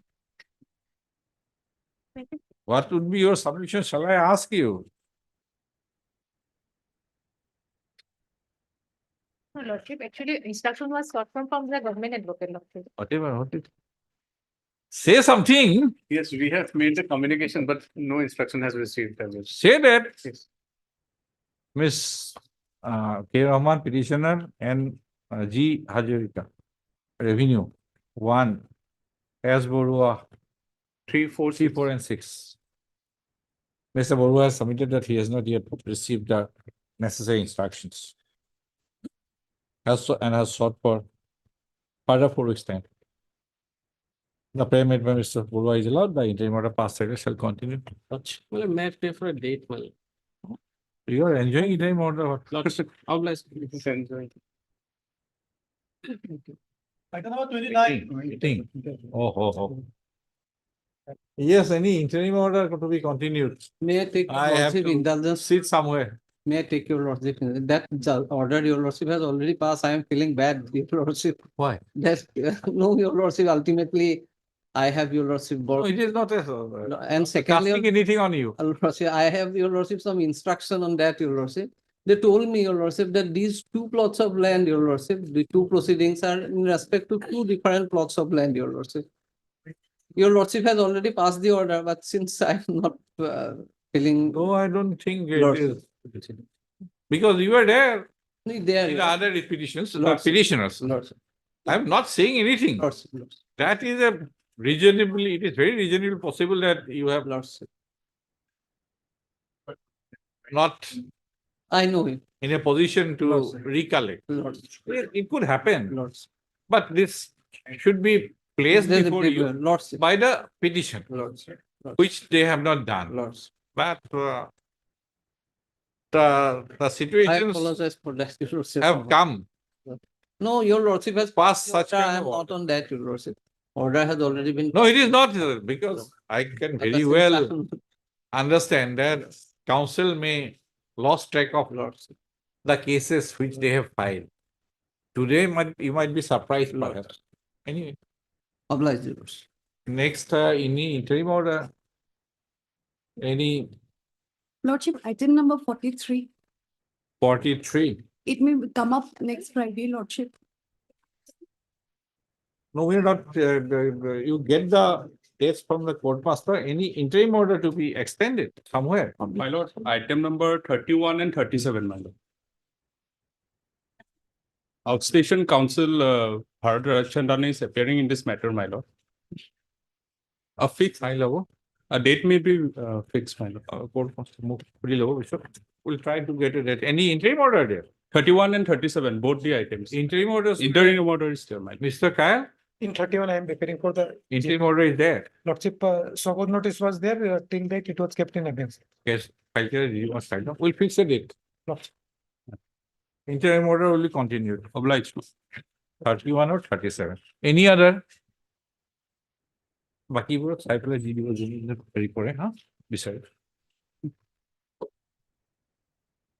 what would be your submission? Shall I ask you? No, Lordship, actually, instruction was sought from the government advocate, Lordship. Whatever, what it. Say something. Yes, we have made the communication, but no instruction has received. Say that. Yes. Miss K. Rahman petitioner and G. Hazarika. Revenue 1. S. Borua 3, 4, 3, 4, and 6. Mr. Borua has submitted that he has not yet received the necessary instructions. And has sought for further 4 weeks time. The prayer made by Mr. Borua is allowed. The interim order passed shall continue. Well, may I pray for a date, my lord? You are enjoying interim order. What? Lordship, oblige. Item number 29. Meeting. Oh. Yes, any interim order to be continued. May I take I have lordship to indulgence? sit somewhere. May I take your lordship? That order, your lordship, has already passed. I am feeling bad, your lordship. Why? That, no, your lordship, ultimately, I have your lordship. No, it is not a, And secondly, casting anything on you. Your lordship, I have your lordship some instruction on that, your lordship. They told me, your lordship, that these 2 plots of land, your lordship, the 2 proceedings are in respect to 2 different plots of land, your lordship. Your lordship has already passed the order, but since I'm not feeling. No, I don't think it Lordship. is. Because you were there There, in the other petitions, Lordship. petitioners. Lordship. I'm not saying anything. Lordship. That is a reasonably, it is very reasonably possible that you have Lordship. not I know it. in a position to Lordship. recollect. Lordship. It could happen, Lordship. but this should be placed Then before the- you Lordship. by the petition, Lordship. which they have not done. Lordship. But the I situations apologize for that, your lordship. have come No, your lordship has past the such order. kind I of am not on that, your lordship. Order has already been. No, it is not, because I can very well understand that council may lost track of the cases which they have filed. Today, you might be surprised perhaps. Anyway, Oblige, your lordship. next, in the interim order, Any Lordship, item number 43, 43? it may come up next Friday, Lordship. No, we're not, you get the dates from the court master, any interim order to be extended somewhere. My lord, item number 31 and 37, my lord. Outstation counsel, Bharat Rajchandran is appearing in this matter, my lord. A fixed, High level. a date may be fixed, my lord. Court master move pretty low, so we'll try to get it at any interim order there. 31 and 37, both the items. Interim orders. Interim order is there, my lord. Mr. Kyle, In 31, I am preparing for the. interim order is there. Lordship, so notice was there, till date it was kept in abeyance. Yes, file here, you must file. We'll fix the date. Lordship. Interim order will be continued. Obliged. 31 or 37. Any other? বাকিবোৰ চাই পেলাই দি দিব যোনে হেৰি কৰে হা বিচাৰে